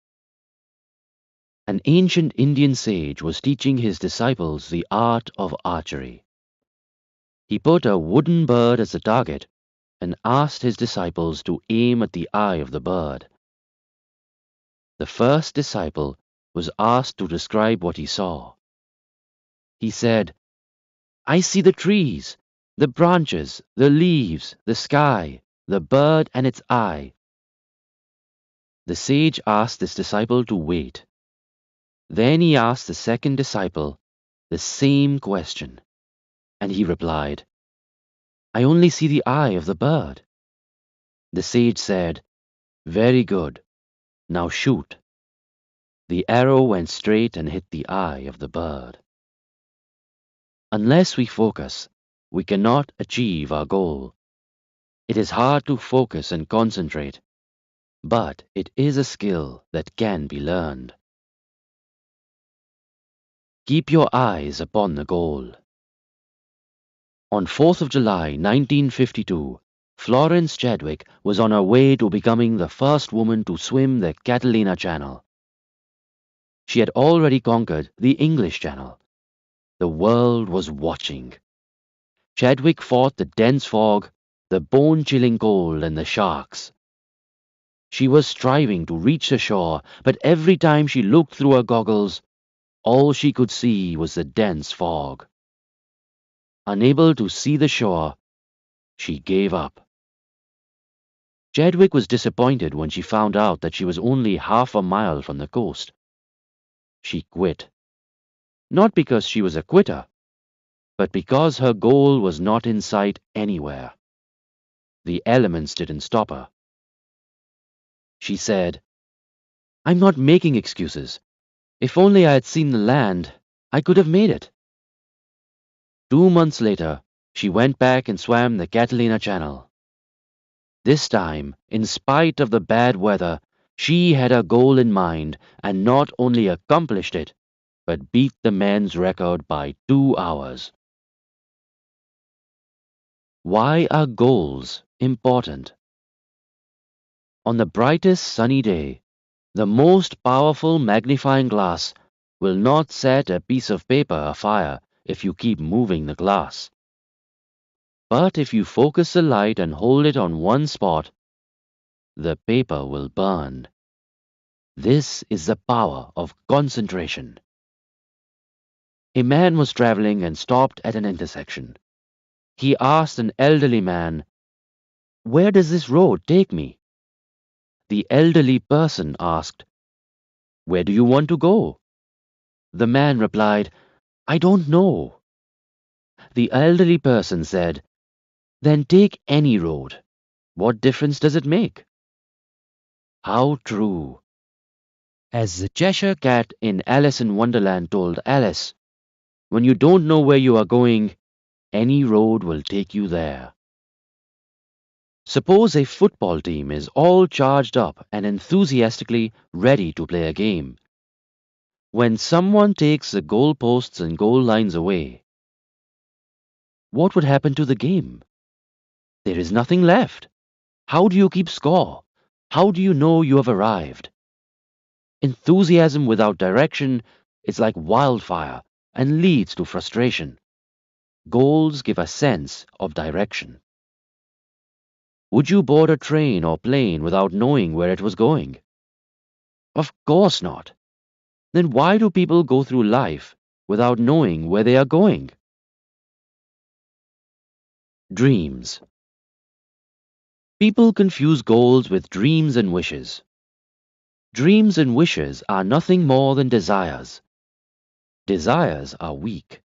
An ancient Indian sage was teaching his disciples the art of archery. He put a wooden bird as the target and asked his disciples to aim at the eye of the bird. The first disciple was asked to describe what he saw. He said, "I see the trees, the branches, the leaves, the sky, the bird and its eye." The sage asked this disciple to wait. Then he asked the second disciple the same question, and he replied, "I only see the eye of the bird." The sage said, "Very good. Now shoot." The arrow went straight and hit the eye of the bird. Unless we focus, we cannot achieve our goal. It is hard to focus and concentrate, but it is a skill that can be learned. Keep your eyes upon the goal. On 4th of July 1952, Florence Chadwick was on her way to becoming the first woman to swim the Catalina Channel. She had already conquered the English Channel. The world was watching. Chadwick fought the dense fog, the bone-chilling cold, and the sharks. She was striving to reach the shore, but every time she looked through her goggles, all she could see was the dense fog. Unable to see the shore, she gave up. Chadwick was disappointed when she found out that she was only half a mile from the coast. she quit. Not because she was a quitter, but because her goal was not in sight anywhere. The elements didn't stop her. She said, "I'm not making excuses. If only I had seen the land, I could have made it." 2 months later, she went back and swam the Catalina Channel. This time, in spite of the bad weather, she had a goal in mind and not only accomplished it, but beat the men's record by 2 hours. Why are goals important? On the brightest sunny day, the most powerful magnifying glass will not set a piece of paper afire if you keep moving the glass. But if you focus the light and hold it on one spot, the paper will burn. This is the power of concentration. A man was traveling and stopped at an intersection. He asked an elderly man, "Where does this road take me?" The elderly person asked, "Where do you want to go?" The man replied, "I don't know." The elderly person said, "Then take any road. What difference does it make?" How true. As the Cheshire Cat in Alice in Wonderland told Alice, when you don't know where you are going, any road will take you there. Suppose a football team is all charged up and enthusiastically ready to play a game. When someone takes the goalposts and goal lines away, what would happen to the game? There is nothing left. How do you keep score? How do you know you have arrived? Enthusiasm without direction is like wildfire and leads to frustration. Goals give a sense of direction. Would you board a train or plane without knowing where it was going? Of course not. Then why do people go through life without knowing where they are going? Dreams. People confuse goals with dreams and wishes. Dreams and wishes are nothing more than desires. Desires are weak.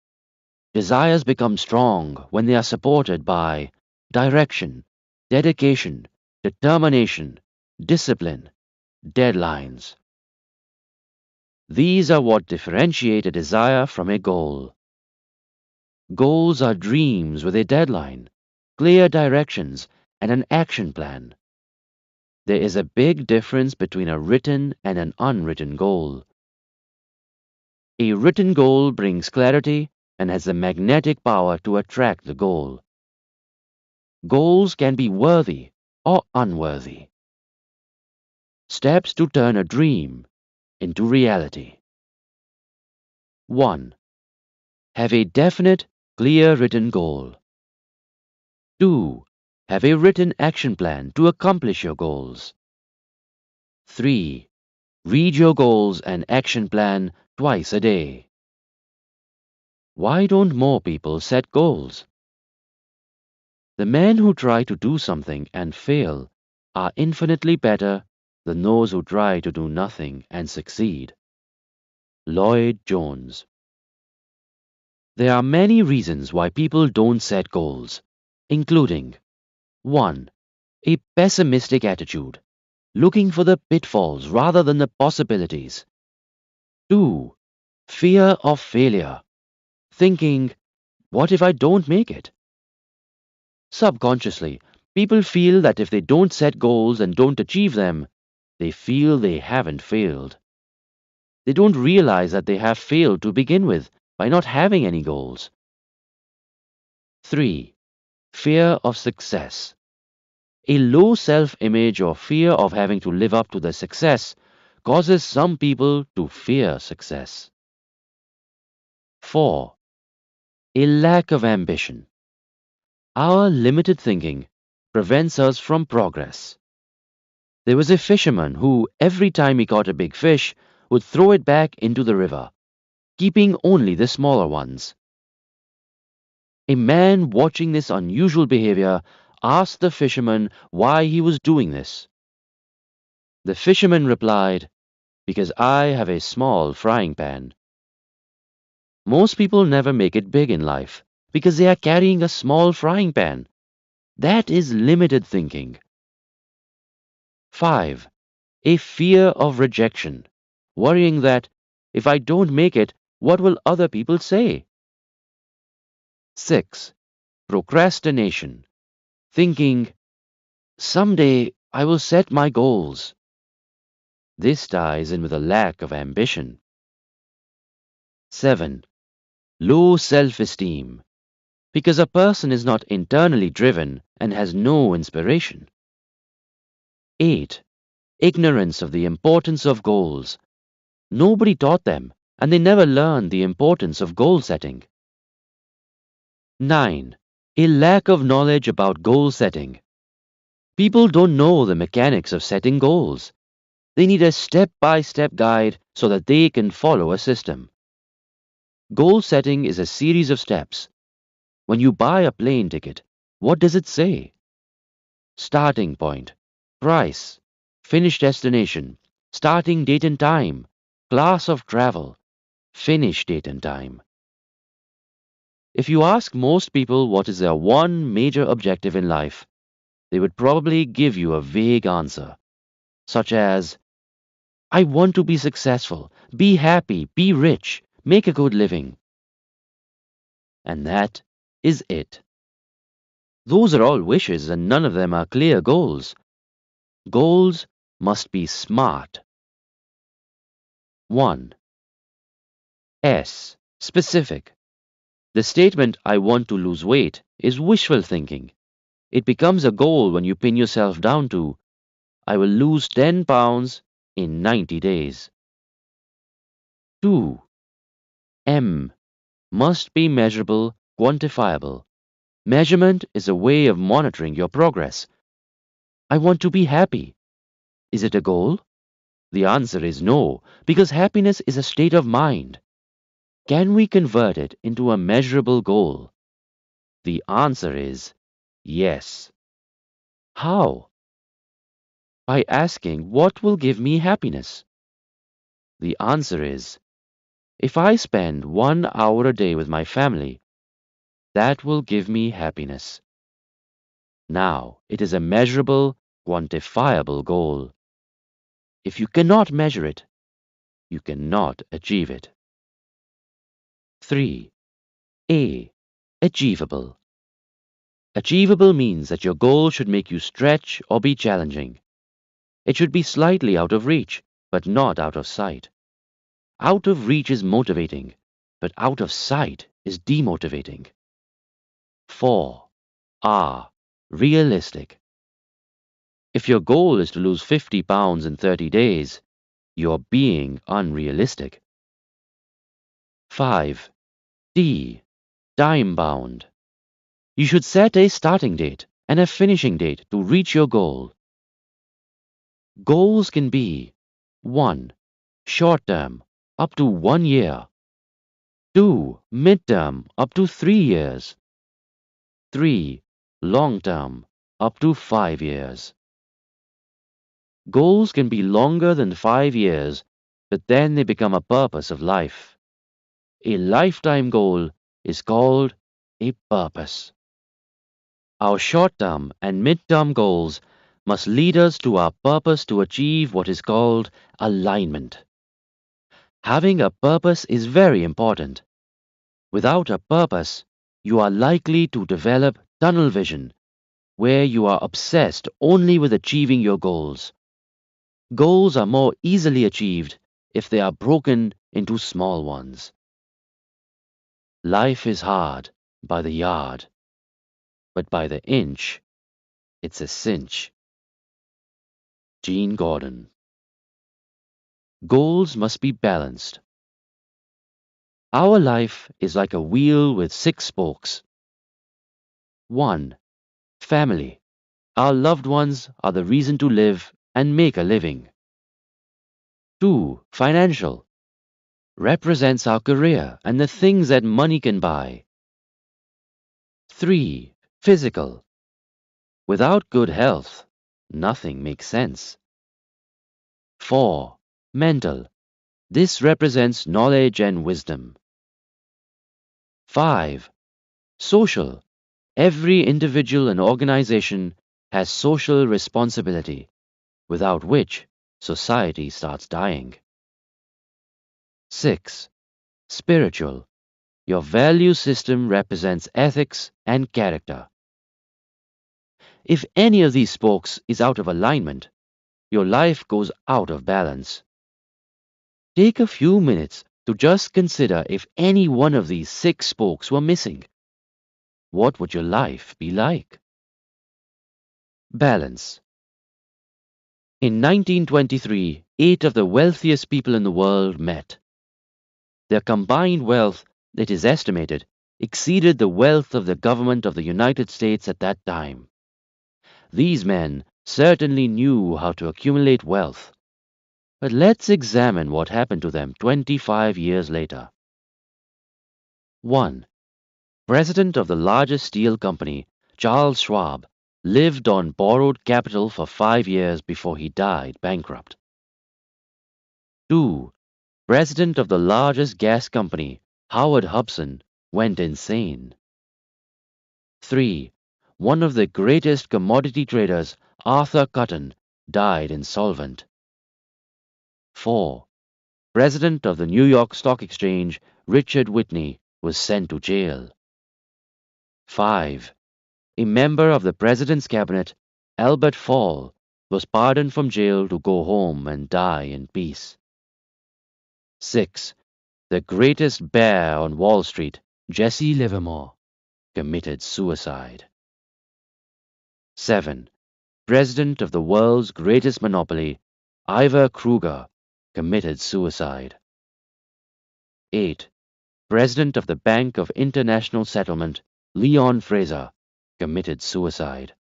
Desires become strong when they are supported by direction, dedication, determination, discipline, deadlines. These are what differentiate a desire from a goal. Goals are dreams with a deadline, clear directions, and an action plan. There is a big difference between a written and an unwritten goal. A written goal brings clarity and has the magnetic power to attract the goal. Goals can be worthy or unworthy. Steps to turn a dream into reality. 1. Have a definite, clear written goal. 2. Have a written action plan to accomplish your goals. 3. Read your goals and action plan twice a day. Why don't more people set goals? The men who try to do something and fail are infinitely better than those who try to do nothing and succeed. Lloyd Jones. There are many reasons why people don't set goals, including 1. A pessimistic attitude, looking for the pitfalls rather than the possibilities. 2. Fear of failure, thinking, what if I don't make it? Subconsciously, people feel that if they don't set goals and don't achieve them, they feel they haven't failed. They don't realize that they have failed to begin with by not having any goals. 3. Fear of success. A low self-image or fear of having to live up to their success causes some people to fear success. 4. A lack of ambition. Our limited thinking prevents us from progress. There was a fisherman who, every time he caught a big fish, would throw it back into the river, keeping only the smaller ones. A man watching this unusual behavior asked the fisherman why he was doing this. The fisherman replied, because I have a small frying pan. Most people never make it big in life because they are carrying a small frying pan. That is limited thinking. 5. A fear of rejection, worrying that if I don't make it, what will other people say? 6. Procrastination, thinking, someday I will set my goals. This ties in with a lack of ambition. 7. Low self-esteem, because a person is not internally driven and has no inspiration. 8. Ignorance of the importance of goals. Nobody taught them, and they never learned the importance of goal setting. 9. A lack of knowledge about goal setting. People don't know the mechanics of setting goals. They need a step-by-step guide so that they can follow a system. Goal setting is a series of steps. When you buy a plane ticket, what does it say? Starting point, price, finish destination, starting date and time, class of travel, finish date and time. If you ask most people what is their one major objective in life, they would probably give you a vague answer, such as, I want to be successful, be happy, be rich, make a good living. And that is it. Those are all wishes and none of them are clear goals. Goals must be smart. 1. S. Specific. The statement, I want to lose weight, is wishful thinking. It becomes a goal when you pin yourself down to, I will lose 10 pounds in 90 days. 2. M. Must be measurable, quantifiable. Measurement is a way of monitoring your progress. I want to be happy. Is it a goal? The answer is no, because happiness is a state of mind. Can we convert it into a measurable goal? The answer is yes. How? By asking what will give me happiness. The answer is, if I spend 1 hour a day with my family, that will give me happiness. Now, it is a measurable, quantifiable goal. If you cannot measure it, you cannot achieve it. 3. A. Achievable. Achievable means that your goal should make you stretch or be challenging. It should be slightly out of reach, but not out of sight. Out of reach is motivating, but out of sight is demotivating. 4. R. Realistic. If your goal is to lose 50 pounds in 30 days, you're being unrealistic. 5. D. Time-bound. You should set a starting date and a finishing date to reach your goal. Goals can be 1. Short-term, up to 1 year. 2. Mid-term, up to 3 years. 3. Long-term, up to 5 years. Goals can be longer than 5 years, but then they become a purpose of life. A lifetime goal is called a purpose. Our short-term and mid-term goals must lead us to our purpose to achieve what is called alignment. Having a purpose is very important. Without a purpose, you are likely to develop tunnel vision, where you are obsessed only with achieving your goals. Goals are more easily achieved if they are broken into small ones. Life is hard by the yard, but by the inch, it's a cinch. Gene Gordon. Goals must be balanced. Our life is like a wheel with 6 spokes. 1. Family. Our loved ones are the reason to live and make a living. 2. Financial. Represents our career and the things that money can buy. 3. Physical. Without good health, nothing makes sense. 4. Mental. This represents knowledge and wisdom. 5. Social. Every individual and organization has social responsibility, without which society starts dying. 6. Spiritual. Your value system represents ethics and character. If any of these spokes is out of alignment, your life goes out of balance. Take a few minutes to just consider if any one of these 6 spokes were missing. What would your life be like? Balance. In 1923, 8 of the wealthiest people in the world met. Their combined wealth, it is estimated, exceeded the wealth of the government of the United States at that time. These men certainly knew how to accumulate wealth. But let's examine what happened to them 25 years later. 1. President of the largest steel company, Charles Schwab, lived on borrowed capital for 5 years before he died bankrupt. 2. President of the largest gas company, Howard Hubson, went insane. 3. One of the greatest commodity traders, Arthur Cutten, died insolvent. 4. President of the New York Stock Exchange, Richard Whitney, was sent to jail. 5. A member of the President's cabinet, Albert Fall, was pardoned from jail to go home and die in peace. 6. The greatest bear on Wall Street, Jesse Livermore, committed suicide. 7. President of the world's greatest monopoly, Ivor Kruger, committed suicide. 8. President of the Bank of International Settlement, Leon Fraser, committed suicide.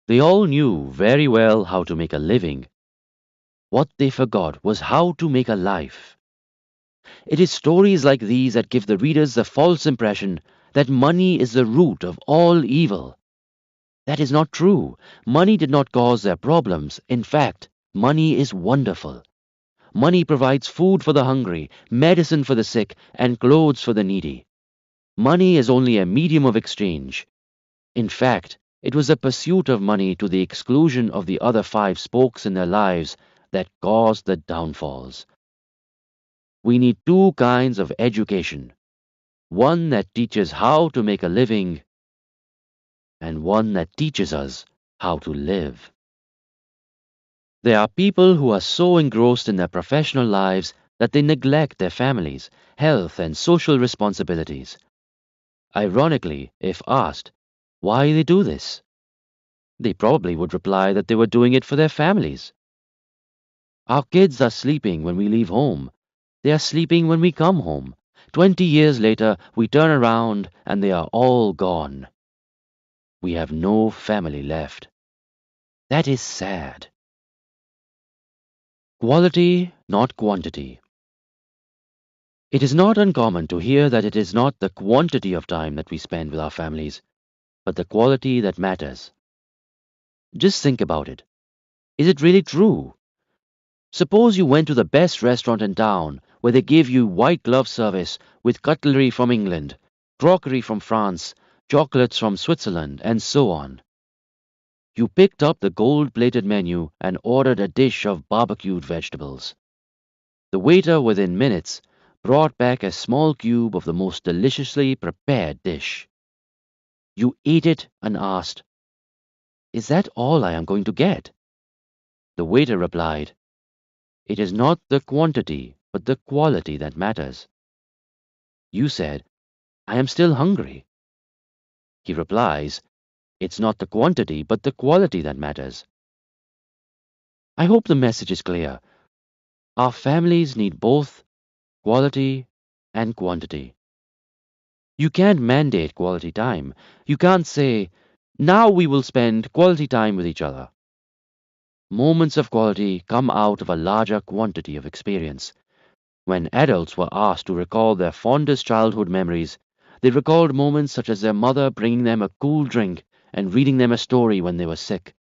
They all knew very well how to make a living. What they forgot was how to make a life. It is stories like these that give the readers the false impression that money is the root of all evil. That is not true. Money did not cause their problems. In fact, money is wonderful. Money provides food for the hungry, medicine for the sick, and clothes for the needy. Money is only a medium of exchange. In fact, it was the pursuit of money to the exclusion of the other 5 spokes in their lives that caused the downfalls. We need 2 kinds of education. One that teaches how to make a living, and one that teaches us how to live. There are people who are so engrossed in their professional lives that they neglect their families, health, and social responsibilities. Ironically, if asked why they do this, they probably would reply that they were doing it for their families. Our kids are sleeping when we leave home. They are sleeping when we come home. 20 years later, we turn around and they are all gone. We have no family left. That is sad. Quality, not quantity. It is not uncommon to hear that it is not the quantity of time that we spend with our families, but the quality that matters. Just think about it. Is it really true? Suppose you went to the best restaurant in town where they give you white glove service with cutlery from England, crockery from France, chocolates from Switzerland, and so on. You picked up the gold-plated menu and ordered a dish of barbecued vegetables. The waiter, within minutes, brought back a small cube of the most deliciously prepared dish. You ate it and asked, "Is that all I am going to get?" The waiter replied, "It is not the quantity, but the quality that matters." You said, "I am still hungry." He replies, "It's not the quantity, but the quality that matters." I hope the message is clear. Our families need both quality and quantity. You can't mandate quality time. You can't say, "Now we will spend quality time with each other." Moments of quality come out of a larger quantity of experience. When adults were asked to recall their fondest childhood memories, they recalled moments such as their mother bringing them a cool drink and reading them a story when they were sick.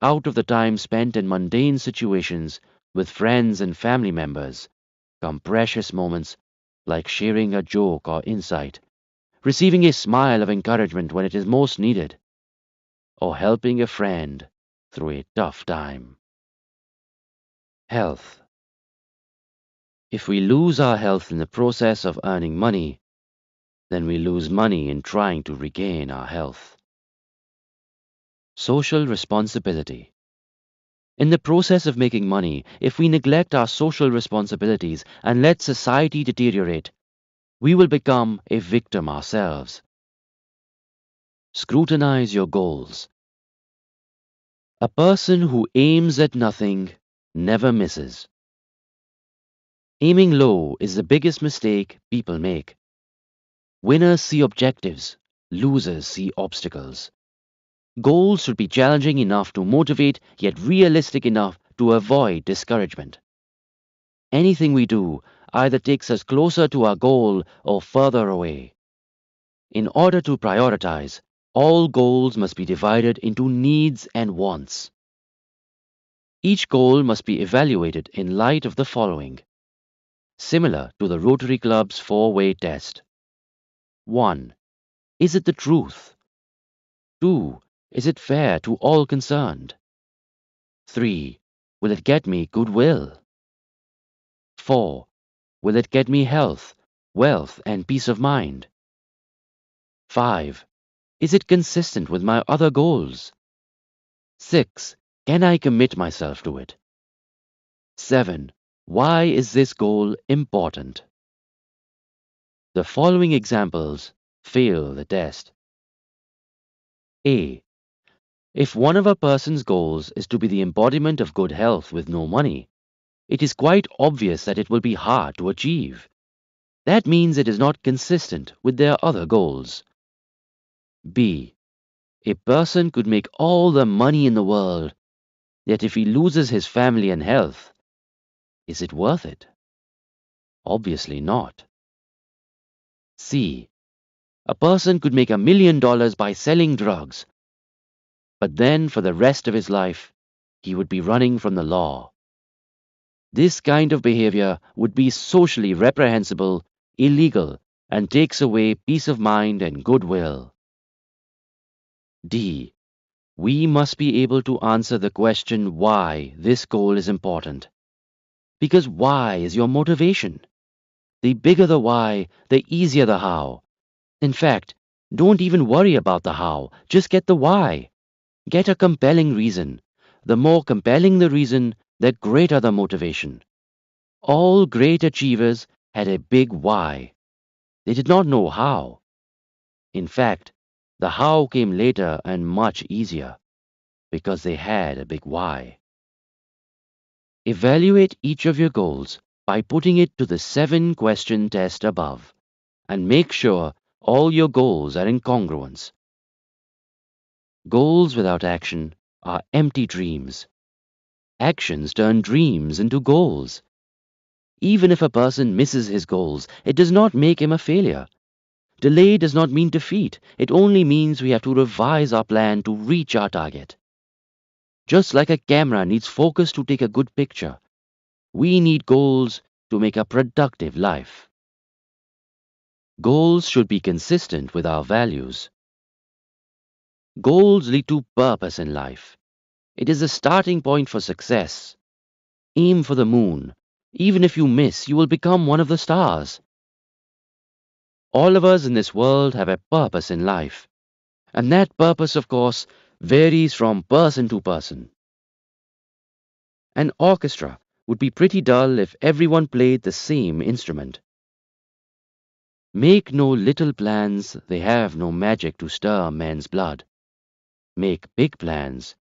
Out of the time spent in mundane situations, With friends and family members come precious moments like sharing a joke or insight, receiving a smile of encouragement when it is most needed, or helping a friend through a tough time. Health. If we lose our health in the process of earning money, then we lose money in trying to regain our health. Social responsibility. In the process of making money, if we neglect our social responsibilities and let society deteriorate, we will become a victim ourselves. Scrutinize your goals. A person who aims at nothing never misses. Aiming low is the biggest mistake people make. Winners see objectives, losers see obstacles. Goals should be challenging enough to motivate, yet realistic enough to avoid discouragement. Anything we do either takes us closer to our goal or further away. In order to prioritize, all goals must be divided into needs and wants. Each goal must be evaluated in light of the following, similar to the Rotary Club's four-way test. 1. Is it the truth? 2. Is it fair to all concerned? 3. Will it get me goodwill? 4. Will it get me health, wealth, and peace of mind? 5. Is it consistent with my other goals? 6. Can I commit myself to it? 7. Why is this goal important? The following examples fail the test. A. If one of a person's goals is to be the embodiment of good health with no money, it is quite obvious that it will be hard to achieve. That means it is not consistent with their other goals. B. A person could make all the money in the world, yet if he loses his family and health, is it worth it? Obviously not. C. A person could make $1 million by selling drugs, but then for the rest of his life, he would be running from the law. This kind of behavior would be socially reprehensible, illegal, and takes away peace of mind and goodwill. D. We must be able to answer the question why this goal is important. Because why is your motivation. The bigger the why, the easier the how. In fact, don't even worry about the how, just get the why. Get a compelling reason. The more compelling the reason, the greater the motivation. All great achievers had a big why. They did not know how. In fact, the how came later and much easier, because they had a big why. Evaluate each of your goals by putting it to the 7-question test above, and make sure all your goals are in congruence. Goals without action are empty dreams. Actions turn dreams into goals. Even if a person misses his goals, it does not make him a failure. Delay does not mean defeat. It only means we have to revise our plan to reach our target. Just like a camera needs focus to take a good picture, we need goals to make a productive life. Goals should be consistent with our values. Goals lead to purpose in life. It is the starting point for success. Aim for the moon. Even if you miss, you will become one of the stars. All of us in this world have a purpose in life. And that purpose, of course, varies from person to person. An orchestra would be pretty dull if everyone played the same instrument. Make no little plans, they have no magic to stir men's blood. Make big plans,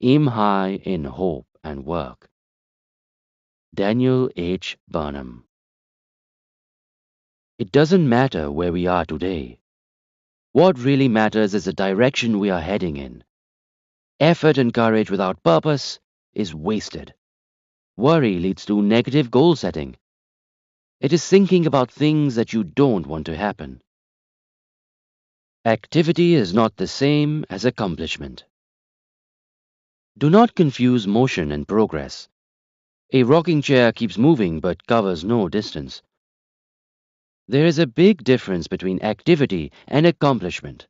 aim high in hope and work. Daniel H. Burnham. It doesn't matter where we are today. What really matters is the direction we are heading in. Effort and courage without purpose is wasted. Worry leads to negative goal setting. It is thinking about things that you don't want to happen. Activity is not the same as accomplishment. Do not confuse motion and progress. A rocking chair keeps moving but covers no distance. There is a big difference between activity and accomplishment.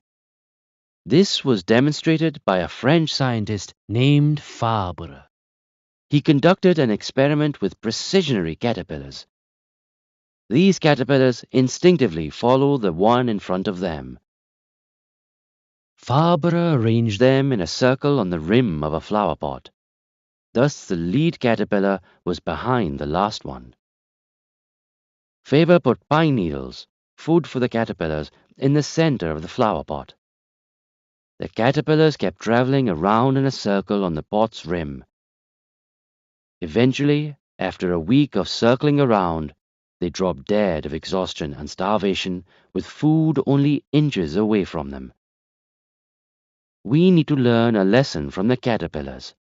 This was demonstrated by a French scientist named Fabre. He conducted an experiment with precisionary caterpillars. These caterpillars instinctively follow the one in front of them. Fabre arranged them in a circle on the rim of a flower pot. Thus the lead caterpillar was behind the last one. Fabre put pine needles, food for the caterpillars, in the center of the flower pot. The caterpillars kept traveling around in a circle on the pot's rim. Eventually, after a week of circling around, they dropped dead of exhaustion and starvation with food only inches away from them. We need to learn a lesson from the caterpillars.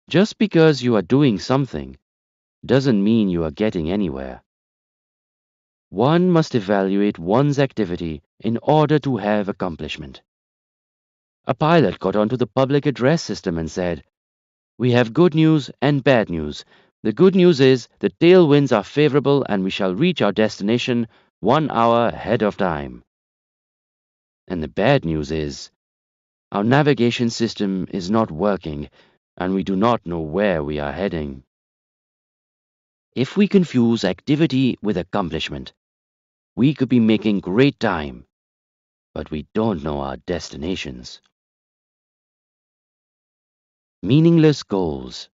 Just because you are doing something doesn't mean you are getting anywhere. One must evaluate one's activity in order to have accomplishment. A pilot got onto the public address system and said, "We have good news and bad news. The good news is the tailwinds are favorable and we shall reach our destination 1 hour ahead of time. And the bad news is our navigation system is not working and we do not know where we are heading." If we confuse activity with accomplishment, we could be making great time, but we don't know our destinations. Meaningless goals.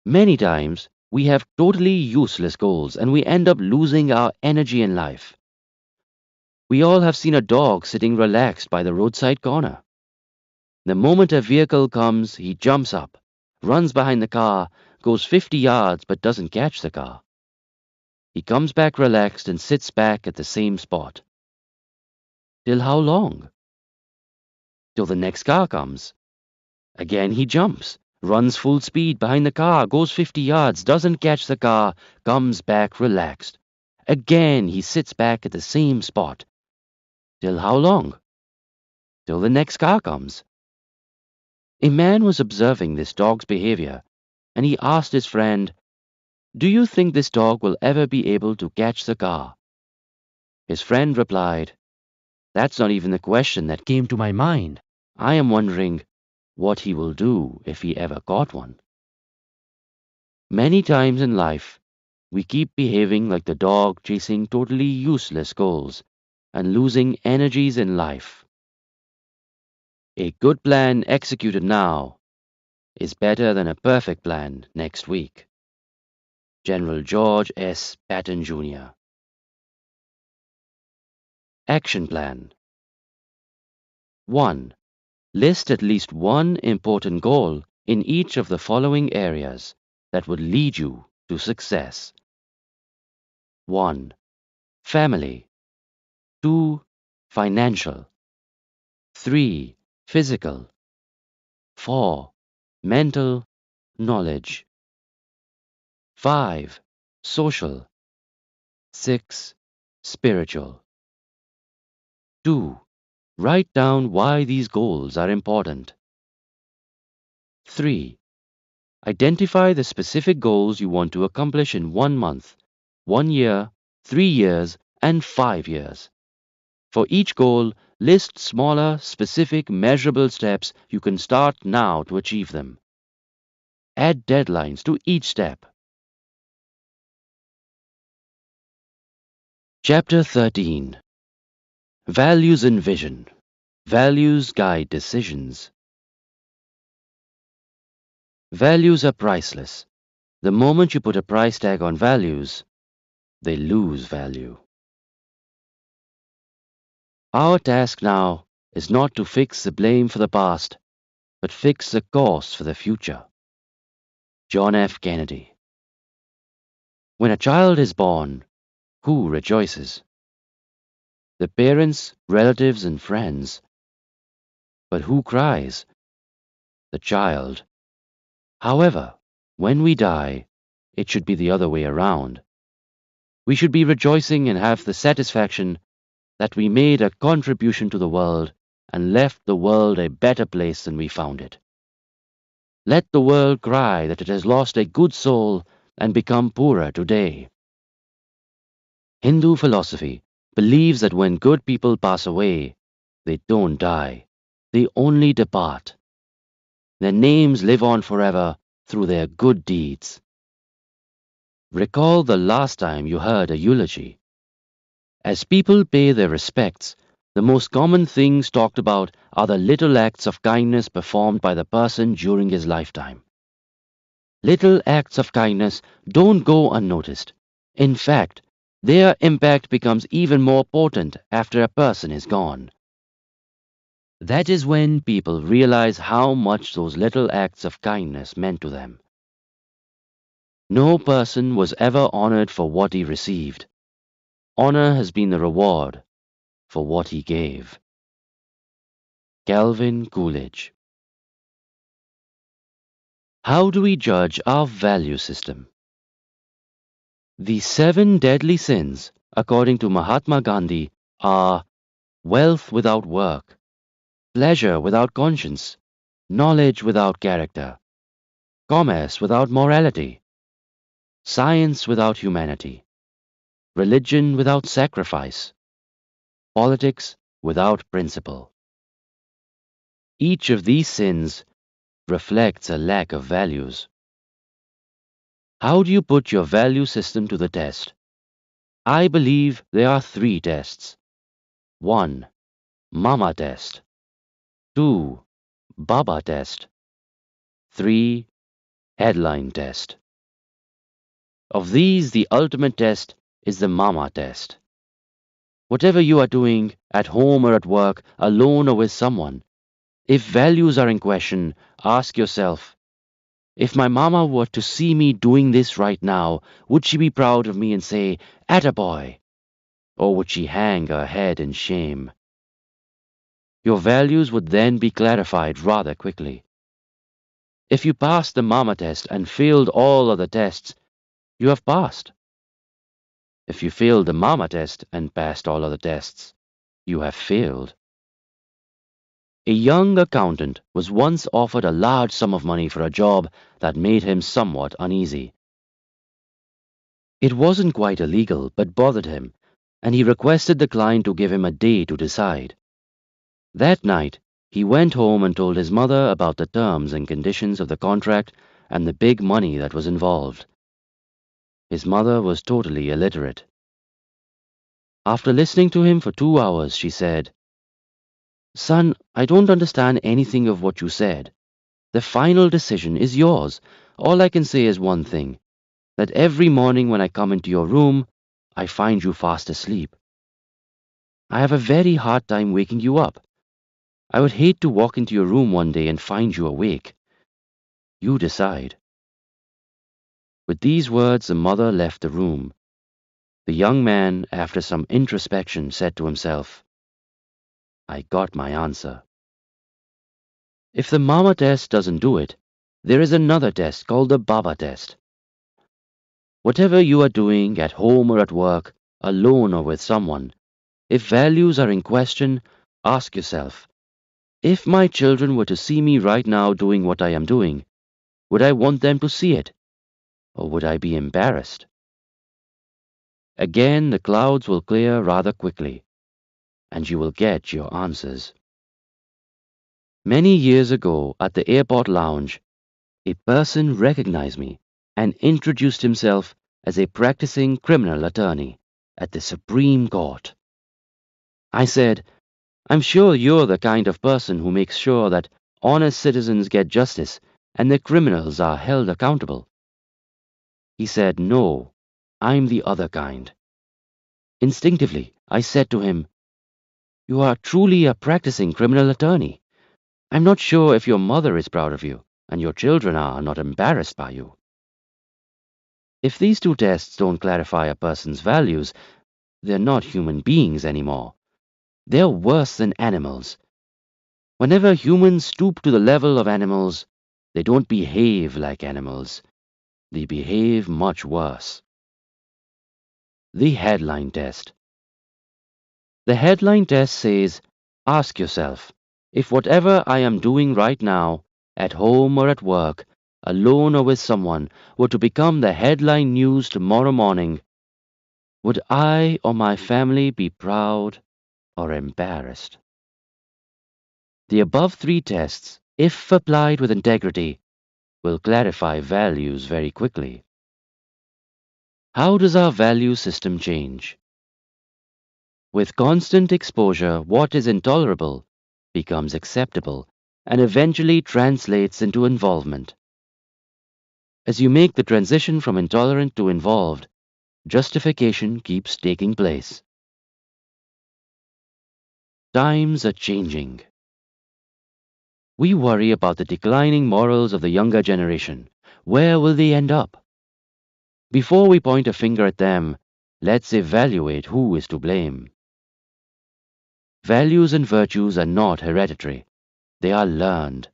Many times, we have totally useless goals and we end up losing our energy in life. We all have seen a dog sitting relaxed by the roadside corner. The moment a vehicle comes, he jumps up, runs behind the car, goes 50 yards but doesn't catch the car. He comes back relaxed and sits back at the same spot. Till how long? Till the next car comes. Again he jumps, runs full speed behind the car, goes 50 yards, doesn't catch the car, comes back relaxed. Again he sits back at the same spot. Till how long? Till the next car comes. A man was observing this dog's behavior, and he asked his friend, "Do you think this dog will ever be able to catch the car?" His friend replied, "That's not even the question that came to my mind. I am wondering what he will do if he ever caught one." Many times in life, we keep behaving like the dog chasing totally useless goals and losing energies in life. A good plan executed now is better than a perfect plan next week. General George S. Patton, Jr. Action Plan. 1. List at least one important goal in each of the following areas that would lead you to success. 1. Family. 2. Financial. 3. Physical. 4. Mental, knowledge. 5. Social. 6. Spiritual. 2. Write down why these goals are important. 3. Identify the specific goals you want to accomplish in 1 month, 1 year, 3 years, and 5 years. For each goal, list smaller, specific, measurable steps you can start now to achieve them. Add deadlines to each step. Chapter 13. Values and Vision. Values guide decisions. Values are priceless. The moment you put a price tag on values, they lose value. Our task now is not to fix the blame for the past, but fix the course for the future. John F. Kennedy. When a child is born, who rejoices? The parents, relatives, and friends. But who cries? The child. However, when we die, it should be the other way around. We should be rejoicing and have the satisfaction that we made a contribution to the world and left the world a better place than we found it. Let the world cry that it has lost a good soul and become poorer today. Hindu philosophy believes that when good people pass away, they don't die, they only depart. Their names live on forever through their good deeds. Recall the last time you heard a eulogy. As people pay their respects, the most common things talked about are the little acts of kindness performed by the person during his lifetime. Little acts of kindness don't go unnoticed. In fact, their impact becomes even more potent after a person is gone. That is when people realize how much those little acts of kindness meant to them. No person was ever honored for what he received. Honor has been the reward for what he gave. Calvin Coolidge. How do we judge our value system? The 7 deadly sins, according to Mahatma Gandhi, are wealth without work, pleasure without conscience, knowledge without character, commerce without morality, science without humanity, religion without sacrifice, politics without principle. Each of these sins reflects a lack of values. How do you put your value system to the test? I believe there are 3 tests. 1. Mama test. 2. Baba test. 3. Headline test. Of these, the ultimate test is the Mama test. Whatever you are doing, at home or at work, alone or with someone, if values are in question, ask yourself, if my mama were to see me doing this right now, would she be proud of me and say, "Attaboy"? Or would she hang her head in shame? Your values would then be clarified rather quickly. If you passed the Mama test and failed all other tests, you have passed. If you failed the Mama test and passed all other tests, you have failed. A young accountant was once offered a large sum of money for a job that made him somewhat uneasy. It wasn't quite illegal, but bothered him, and he requested the client to give him a day to decide. That night, he went home and told his mother about the terms and conditions of the contract and the big money that was involved. His mother was totally illiterate. After listening to him for 2 hours, she said, "Son, I don't understand anything of what you said. The final decision is yours. All I can say is one thing, that every morning when I come into your room, I find you fast asleep. I have a very hard time waking you up. I would hate to walk into your room one day and find you awake. You decide." With these words, the mother left the room. The young man, after some introspection, said to himself, "I got my answer." If the Mama test doesn't do it, there is another test called the Baba test. Whatever you are doing, at home or at work, alone or with someone, if values are in question, ask yourself, if my children were to see me right now doing what I am doing, would I want them to see it? Or would I be embarrassed? Again, the clouds will clear rather quickly, and you will get your answers. Many years ago, at the airport lounge, a person recognized me and introduced himself as a practicing criminal attorney at the Supreme Court. I said, "I'm sure you're the kind of person who makes sure that honest citizens get justice and the criminals are held accountable." He said, "No, I'm the other kind." Instinctively, I said to him, "You are truly a practicing criminal attorney. I'm not sure if your mother is proud of you and your children are not embarrassed by you." If these 2 tests don't clarify a person's values, they're not human beings anymore. They're worse than animals. Whenever humans stoop to the level of animals, they don't behave like animals. They behave much worse. The headline test. The headline test says, ask yourself, if whatever I am doing right now at home or at work, alone or with someone, were to become the headline news tomorrow morning, would I or my family be proud or embarrassed? The above three tests, if applied with integrity, will clarify values very quickly. How does our value system change? With constant exposure, what is intolerable becomes acceptable and eventually translates into involvement. As you make the transition from intolerant to involved, justification keeps taking place. Times are changing. We worry about the declining morals of the younger generation. Where will they end up? Before we point a finger at them, let's evaluate who is to blame. Values and virtues are not hereditary. They are learned.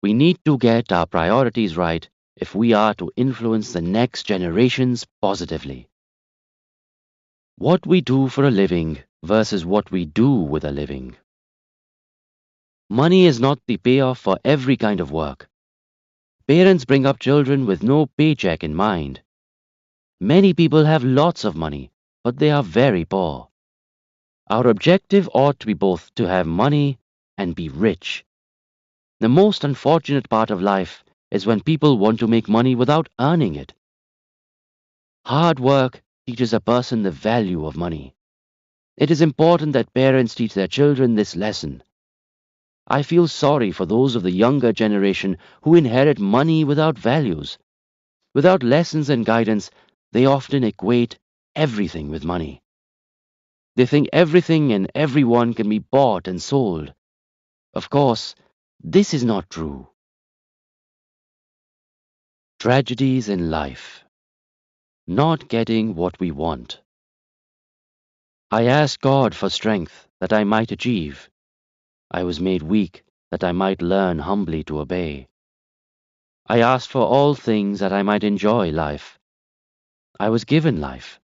We need to get our priorities right if we are to influence the next generations positively. What we do for a living versus what we do with a living. Money is not the payoff for every kind of work. Parents bring up children with no paycheck in mind. Many people have lots of money, but they are very poor. Our objective ought to be both to have money and be rich. The most unfortunate part of life is when people want to make money without earning it. Hard work teaches a person the value of money. It is important that parents teach their children this lesson. I feel sorry for those of the younger generation who inherit money without values. Without lessons and guidance, they often equate everything with money. They think everything and everyone can be bought and sold. Of course, this is not true. Tragedies in life. Not getting what we want. I asked God for strength that I might achieve. I was made weak that I might learn humbly to obey. I asked for all things that I might enjoy life. I was given life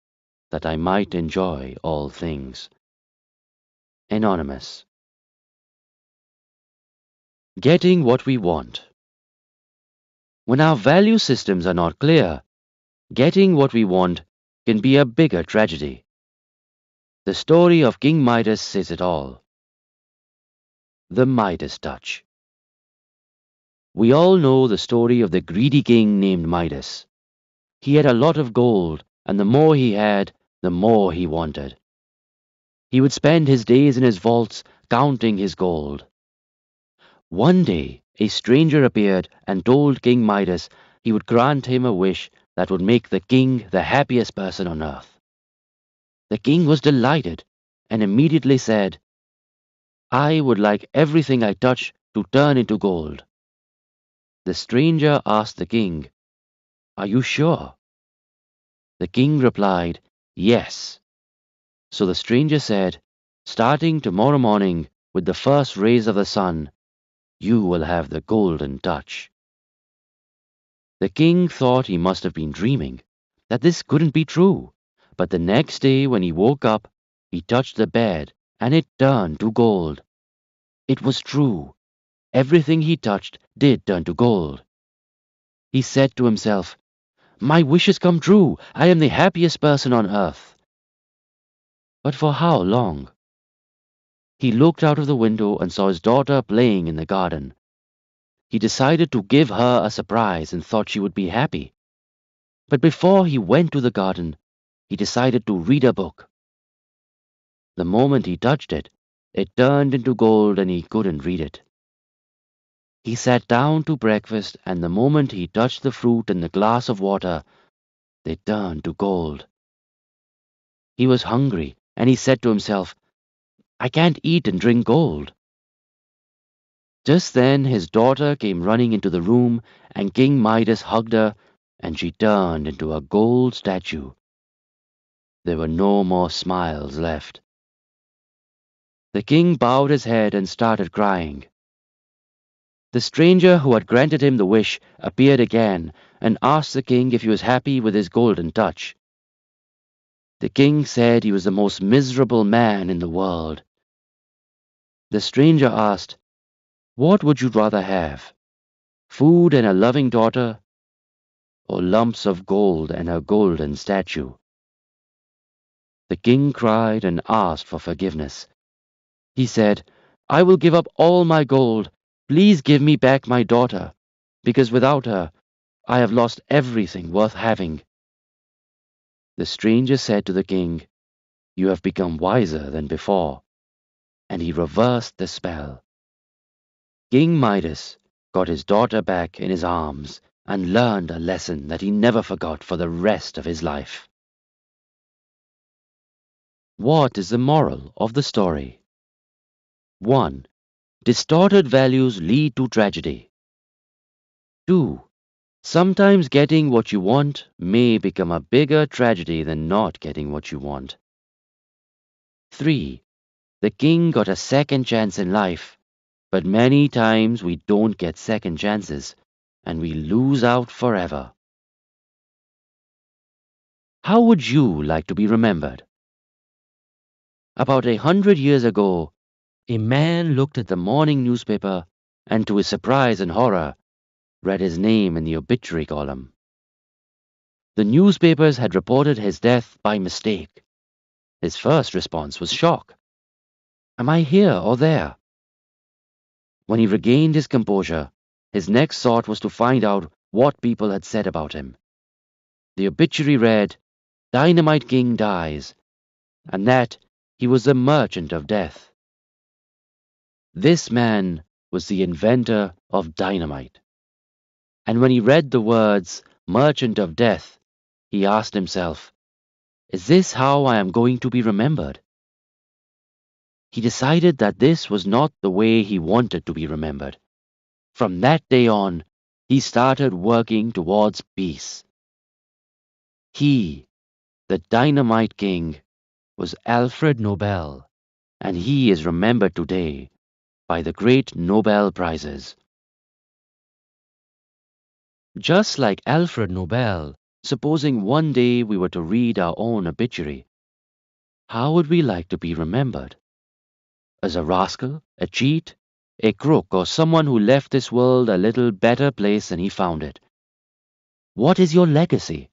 that I might enjoy all things. Anonymous. Getting what we want. When our value systems are not clear, getting what we want can be a bigger tragedy. The story of King Midas says it all. The Midas touch. We all know the story of the greedy king named Midas. He had a lot of gold, and the more he had, the more he wanted. He would spend his days in his vaults counting his gold. One day, a stranger appeared and told King Midas he would grant him a wish that would make the king the happiest person on earth. The king was delighted and immediately said, "I would like everything I touch to turn into gold." The stranger asked the king, "Are you sure?" The king replied, "Yes." So the stranger said, "Starting tomorrow morning with the first rays of the sun, you will have the golden touch." The king thought he must have been dreaming, that this couldn't be true. But the next day when he woke up, he touched the bed and it turned to gold. It was true. Everything he touched did turn to gold. He said to himself, "My wish has come true. I am the happiest person on earth." But for how long? He looked out of the window and saw his daughter playing in the garden. He decided to give her a surprise and thought she would be happy. But before he went to the garden, he decided to read a book. The moment he touched it, it turned into gold and he couldn't read it. He sat down to breakfast, and the moment he touched the fruit and the glass of water, they turned to gold. He was hungry, and he said to himself, "I can't eat and drink gold." Just then his daughter came running into the room, and King Midas hugged her, and she turned into a gold statue. There were no more smiles left. The king bowed his head and started crying. The stranger who had granted him the wish appeared again and asked the king if he was happy with his golden touch. The king said he was the most miserable man in the world. The stranger asked, "What would you rather have? food and a loving daughter, or lumps of gold and a golden statue? The king cried and asked for forgiveness. He said, I will give up all my gold. Please give me back my daughter, because without her, I have lost everything worth having. The stranger said to the king, You have become wiser than before, and he reversed the spell. King Midas got his daughter back in his arms and learned a lesson that he never forgot for the rest of his life. What is the moral of the story? 1. Distorted values lead to tragedy. 2. Sometimes getting what you want may become a bigger tragedy than not getting what you want. 3. The king got a second chance in life, but many times we don't get second chances, and we lose out forever. How would you like to be remembered? About 100 years ago, a man looked at the morning newspaper and, to his surprise and horror, read his name in the obituary column. The newspapers had reported his death by mistake. His first response was shock. Am I here or there? When he regained his composure, his next thought was to find out what people had said about him. The obituary read, Dynamite King dies, and that he was the merchant of death. This man was the inventor of dynamite. And when he read the words, merchant of death, he asked himself, Is this how I am going to be remembered? He decided that this was not the way he wanted to be remembered. From that day on, he started working towards peace. He, the Dynamite King, was Alfred Nobel, and he is remembered today by the great Nobel Prizes. Just like Alfred Nobel, supposing one day we were to read our own obituary, how would we like to be remembered? As a rascal, a cheat, a crook, or someone who left this world a little better place than he found it? What is your legacy?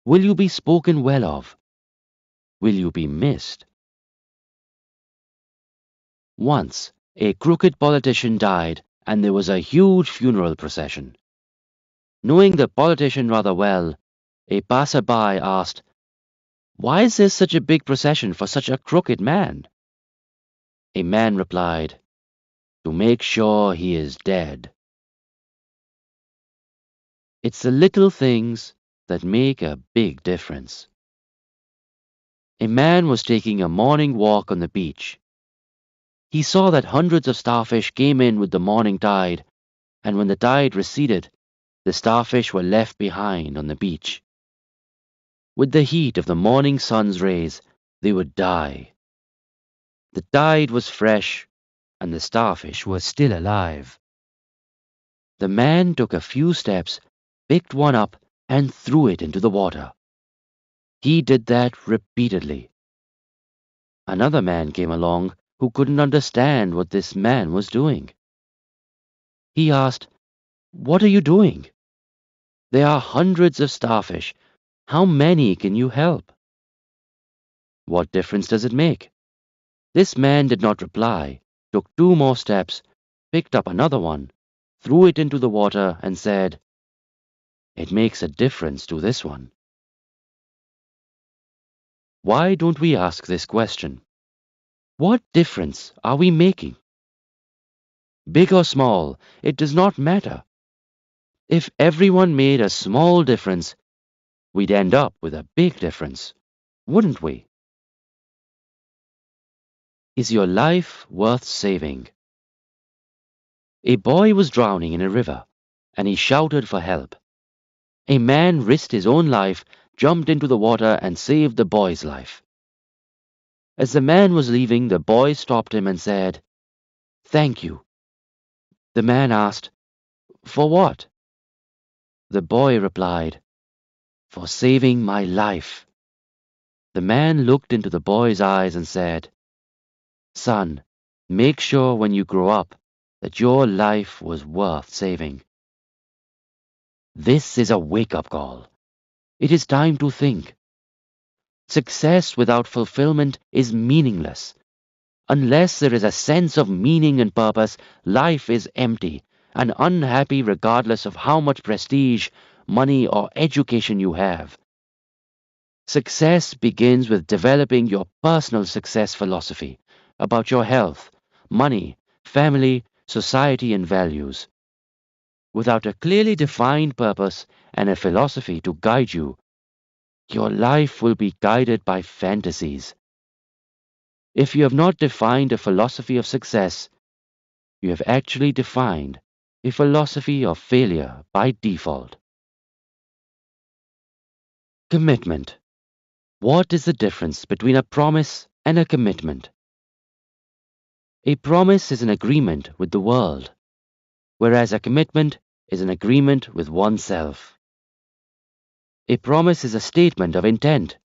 Will you be spoken well of? Will you be missed? Once, a crooked politician died, and there was a huge funeral procession. Knowing the politician rather well, a passerby asked, Why is there such a big procession for such a crooked man? A man replied, To make sure he is dead. It's the little things that make a big difference. A man was taking a morning walk on the beach. He saw that hundreds of starfish came in with the morning tide, and when the tide receded, the starfish were left behind on the beach. With the heat of the morning sun's rays, they would die. The tide was fresh, and the starfish were still alive. The man took a few steps, picked one up, and threw it into the water. He did that repeatedly. Another man came along who couldn't understand what this man was doing. He asked, What are you doing? There are hundreds of starfish. How many can you help? What difference does it make? This man did not reply, took 2 more steps, picked up another one, threw it into the water, and said, It makes a difference to this one. Why don't we ask this question? What difference are we making? Big or small, it does not matter. If everyone made a small difference, we'd end up with a big difference, wouldn't we? Is your life worth saving? A boy was drowning in a river, and he shouted for help. A man risked his own life, jumped into the water, and saved the boy's life. As the man was leaving, the boy stopped him and said, Thank you. The man asked, For what? The boy replied, For saving my life. The man looked into the boy's eyes and said, Son, make sure when you grow up that your life was worth saving. This is a wake-up call. It is time to think. Success without fulfillment is meaningless. Unless there is a sense of meaning and purpose, life is empty and unhappy regardless of how much prestige, money, or education you have. Success begins with developing your personal success philosophy about your health, money, family, society, and values. Without a clearly defined purpose and a philosophy to guide you, your life will be guided by fantasies. If you have not defined a philosophy of success, you have actually defined a philosophy of failure by default. Commitment. What is the difference between a promise and a commitment? A promise is an agreement with the world, whereas a commitment is an agreement with oneself. A promise is a statement of intent,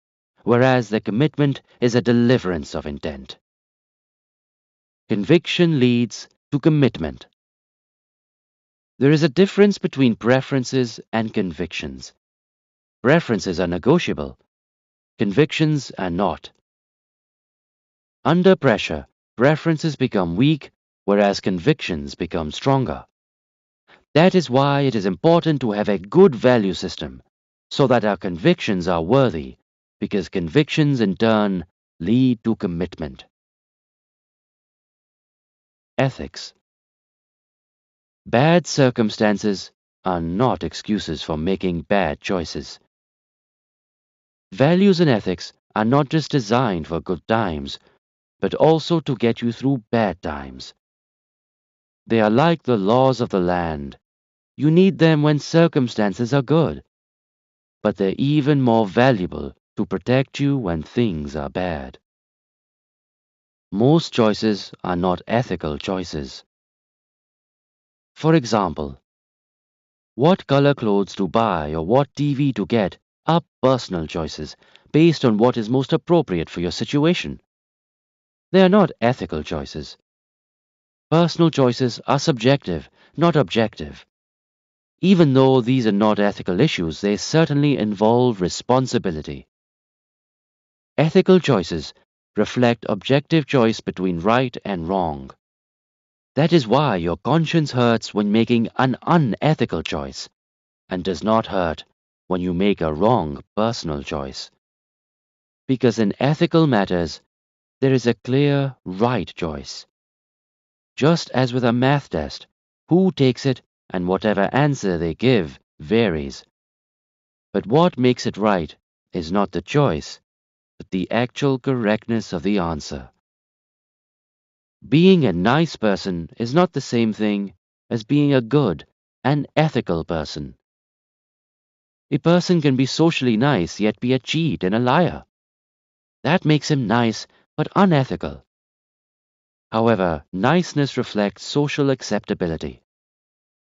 whereas the commitment is a deliverance of intent. Conviction leads to commitment. There is a difference between preferences and convictions. Preferences are negotiable. Convictions are not. Under pressure, preferences become weak, whereas convictions become stronger. That is why it is important to have a good value system, so that our convictions are worthy, because convictions in turn lead to commitment. Ethics. Bad circumstances are not excuses for making bad choices. Values and ethics are not just designed for good times, but also to get you through bad times. They are like the laws of the land. You need them when circumstances are good, but they're even more valuable to protect you when things are bad. Most choices are not ethical choices. For example, what color clothes to buy or what TV to get are personal choices based on what is most appropriate for your situation. They are not ethical choices. Personal choices are subjective, not objective. Even though these are not ethical issues, they certainly involve responsibility. Ethical choices reflect objective choice between right and wrong. That is why your conscience hurts when making an unethical choice, and does not hurt when you make a wrong personal choice. Because in ethical matters, there is a clear right choice. Just as with a math test, who takes it and whatever answer they give varies. But what makes it right is not the choice, but the actual correctness of the answer. Being a nice person is not the same thing as being a good and ethical person. A person can be socially nice yet be a cheat and a liar. That makes him nice but unethical. However, niceness reflects social acceptability.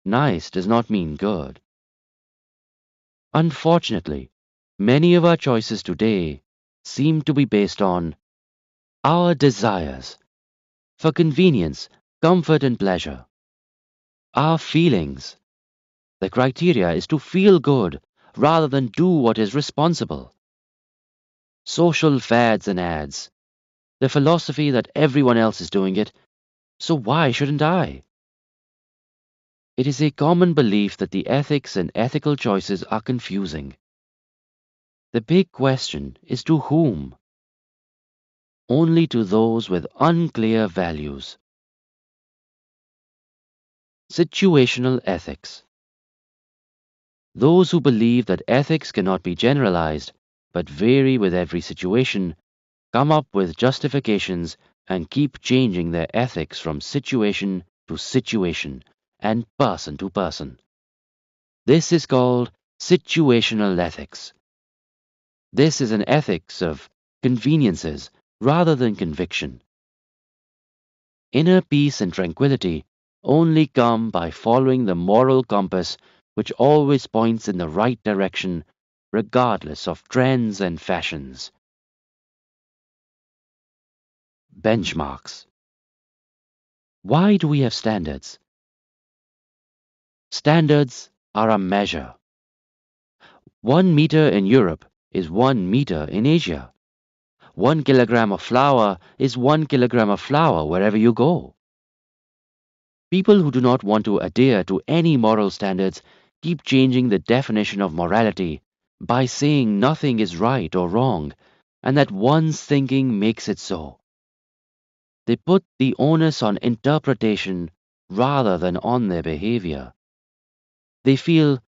Nice does not mean good. Unfortunately, many of our choices today seem to be based on our desires for convenience, comfort, and pleasure. Our feelings. The criteria is to feel good rather than do what is responsible. Social fads and ads. The philosophy that everyone else is doing it, so why shouldn't I? It is a common belief that the ethics and ethical choices are confusing. The big question is to whom? Only to those with unclear values. Situational ethics. Those who believe that ethics cannot be generalized, but vary with every situation, come up with justifications and keep changing their ethics from situation to situation and person to person. This is called situational ethics. This is an ethics of conveniences rather than conviction. Inner peace and tranquility only come by following the moral compass which always points in the right direction regardless of trends and fashions. Benchmarks. Why do we have standards? Standards are a measure. 1 meter in Europe is 1 meter in Asia. 1 kilogram of flour is 1 kilogram of flour wherever you go. People who do not want to adhere to any moral standards keep changing the definition of morality by saying nothing is right or wrong, and that one's thinking makes it so. They put the onus on interpretation rather than on their behavior. They feel,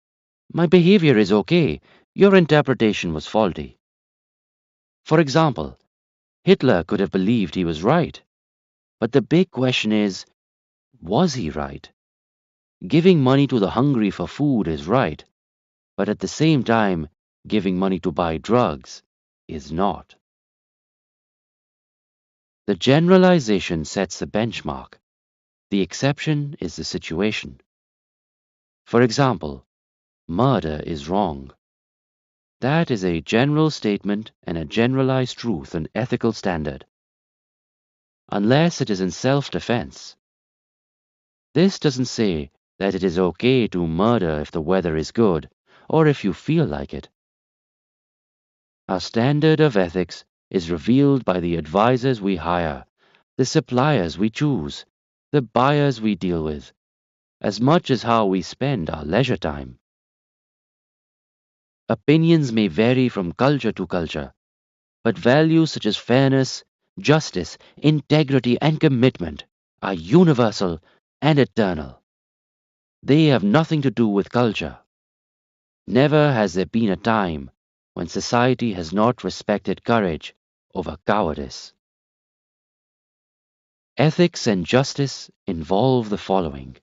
my behavior is okay, your interpretation was faulty. For example, Hitler could have believed he was right, but the big question is, was he right? Giving money to the hungry for food is right, but at the same time, giving money to buy drugs is not. The generalization sets the benchmark. The exception is the situation. For example, murder is wrong. That is a general statement and a generalized truth and ethical standard. Unless it is in self-defense. This doesn't say that it is okay to murder if the weather is good or if you feel like it. Our standard of ethics is revealed by the advisors we hire, the suppliers we choose, the buyers we deal with, as much as how we spend our leisure time. Opinions may vary from culture to culture, but values such as fairness, justice, integrity, and commitment are universal and eternal. They have nothing to do with culture. Never has there been a time when society has not respected courage over cowardice. Ethics and justice involve the following: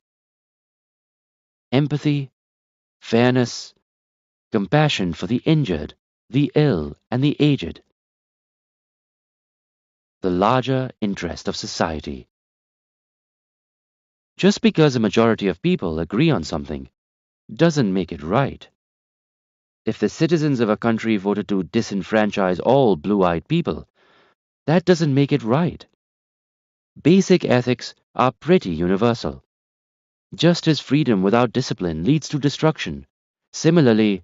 empathy, fairness, compassion for the injured, the ill, and the aged. The larger interest of society. Just because a majority of people agree on something doesn't make it right. If the citizens of a country voted to disenfranchise all blue-eyed people, that doesn't make it right. Basic ethics are pretty universal. Just as freedom without discipline leads to destruction, similarly,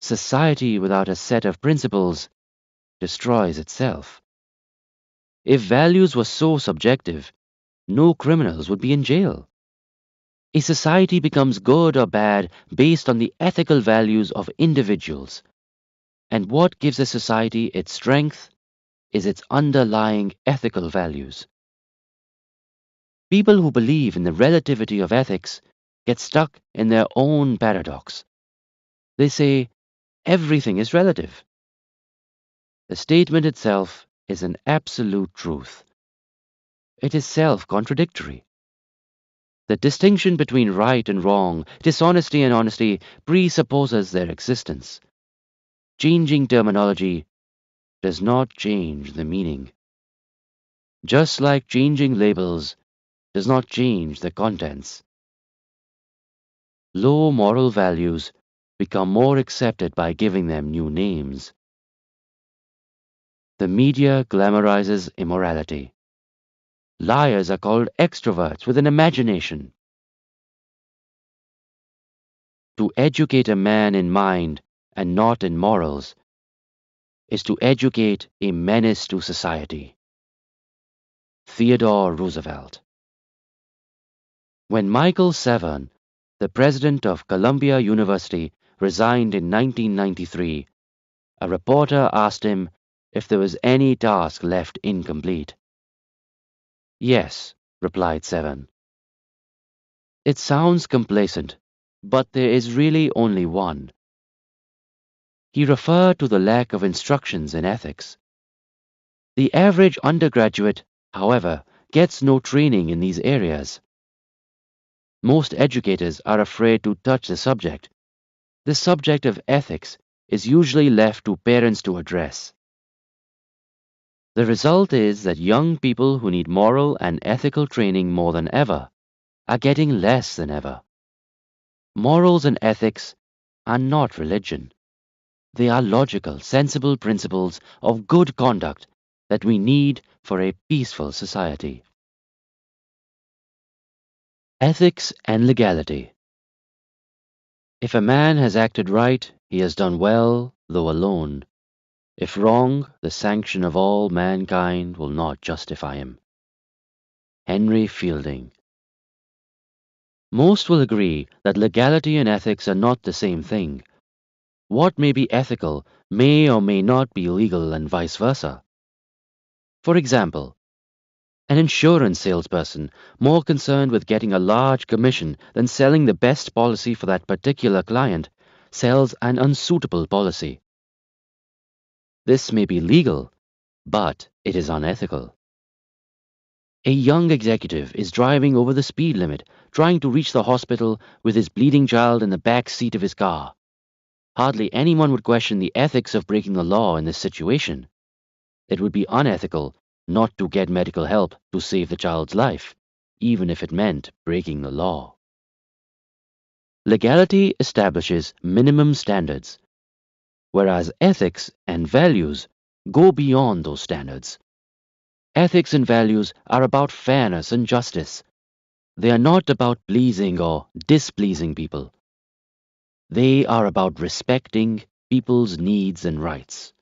society without a set of principles destroys itself. If values were so subjective, no criminals would be in jail. A society becomes good or bad based on the ethical values of individuals. And what gives a society its strength is its underlying ethical values. People who believe in the relativity of ethics get stuck in their own paradox. They say, everything is relative. The statement itself is an absolute truth. It is self-contradictory. The distinction between right and wrong, dishonesty and honesty presupposes their existence. Changing terminology does not change the meaning. Just like changing labels does not change the contents. Low moral values become more accepted by giving them new names. The media glamorizes immorality. Liars are called extroverts with an imagination. To educate a man in mind and not in morals is to educate a menace to society. Theodore Roosevelt. When Michael Severn, the president of Columbia University, resigned in 1993, a reporter asked him if there was any task left incomplete. Yes, replied Severn. It sounds complacent, but there is really only one. He referred to the lack of instructions in ethics. The average undergraduate, however, gets no training in these areas. Most educators are afraid to touch the subject. The subject of ethics is usually left to parents to address. The result is that young people who need moral and ethical training more than ever are getting less than ever. Morals and ethics are not religion. They are logical, sensible principles of good conduct that we need for a peaceful society. Ethics and legality. If a man has acted right, He has done well, though alone. If wrong, the sanction of all mankind will not justify him. Henry Fielding. Most will agree that legality and ethics are not the same thing. What may be ethical may or may not be legal and vice versa. For example, an insurance salesperson, more concerned with getting a large commission than selling the best policy for that particular client, sells an unsuitable policy. This may be legal, but it is unethical. A young executive is driving over the speed limit, trying to reach the hospital with his bleeding child in the back seat of his car. Hardly anyone would question the ethics of breaking the law in this situation. It would be unethical not to get medical help to save the child's life, even if it meant breaking the law. Legality establishes minimum standards, whereas ethics and values go beyond those standards. Ethics and values are about fairness and justice. They are not about pleasing or displeasing people. They are about respecting people's needs and rights.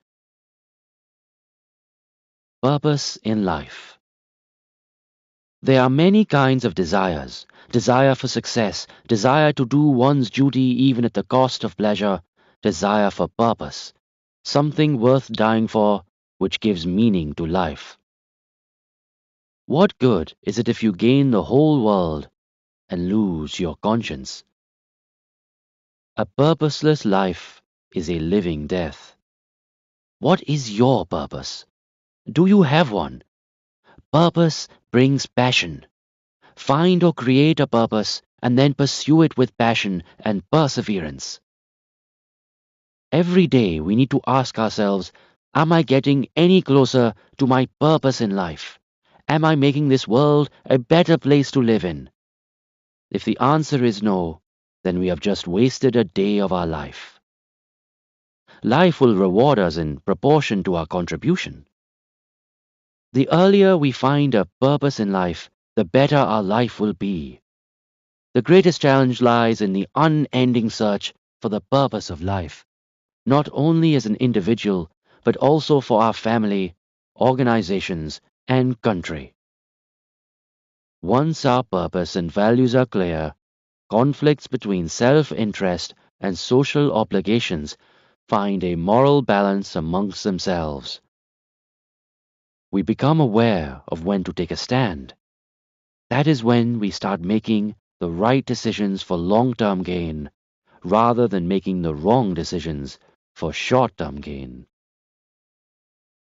Purpose in life. There are many kinds of desires: desire for success, desire to do one's duty even at the cost of pleasure, desire for purpose, something worth dying for, which gives meaning to life. What good is it if you gain the whole world and lose your conscience? A purposeless life is a living death. What is your purpose? Do you have one? Purpose brings passion. Find or create a purpose and then pursue it with passion and perseverance. Every day we need to ask ourselves, am I getting any closer to my purpose in life? Am I making this world a better place to live in? If the answer is no, then we have just wasted a day of our life. Life will reward us in proportion to our contribution. The earlier we find a purpose in life, the better our life will be. The greatest challenge lies in the unending search for the purpose of life, not only as an individual, but also for our family, organizations, and country. Once our purpose and values are clear, conflicts between self-interest and social obligations find a moral balance amongst themselves. We become aware of when to take a stand. That is when we start making the right decisions for long-term gain, rather than making the wrong decisions for short-term gain.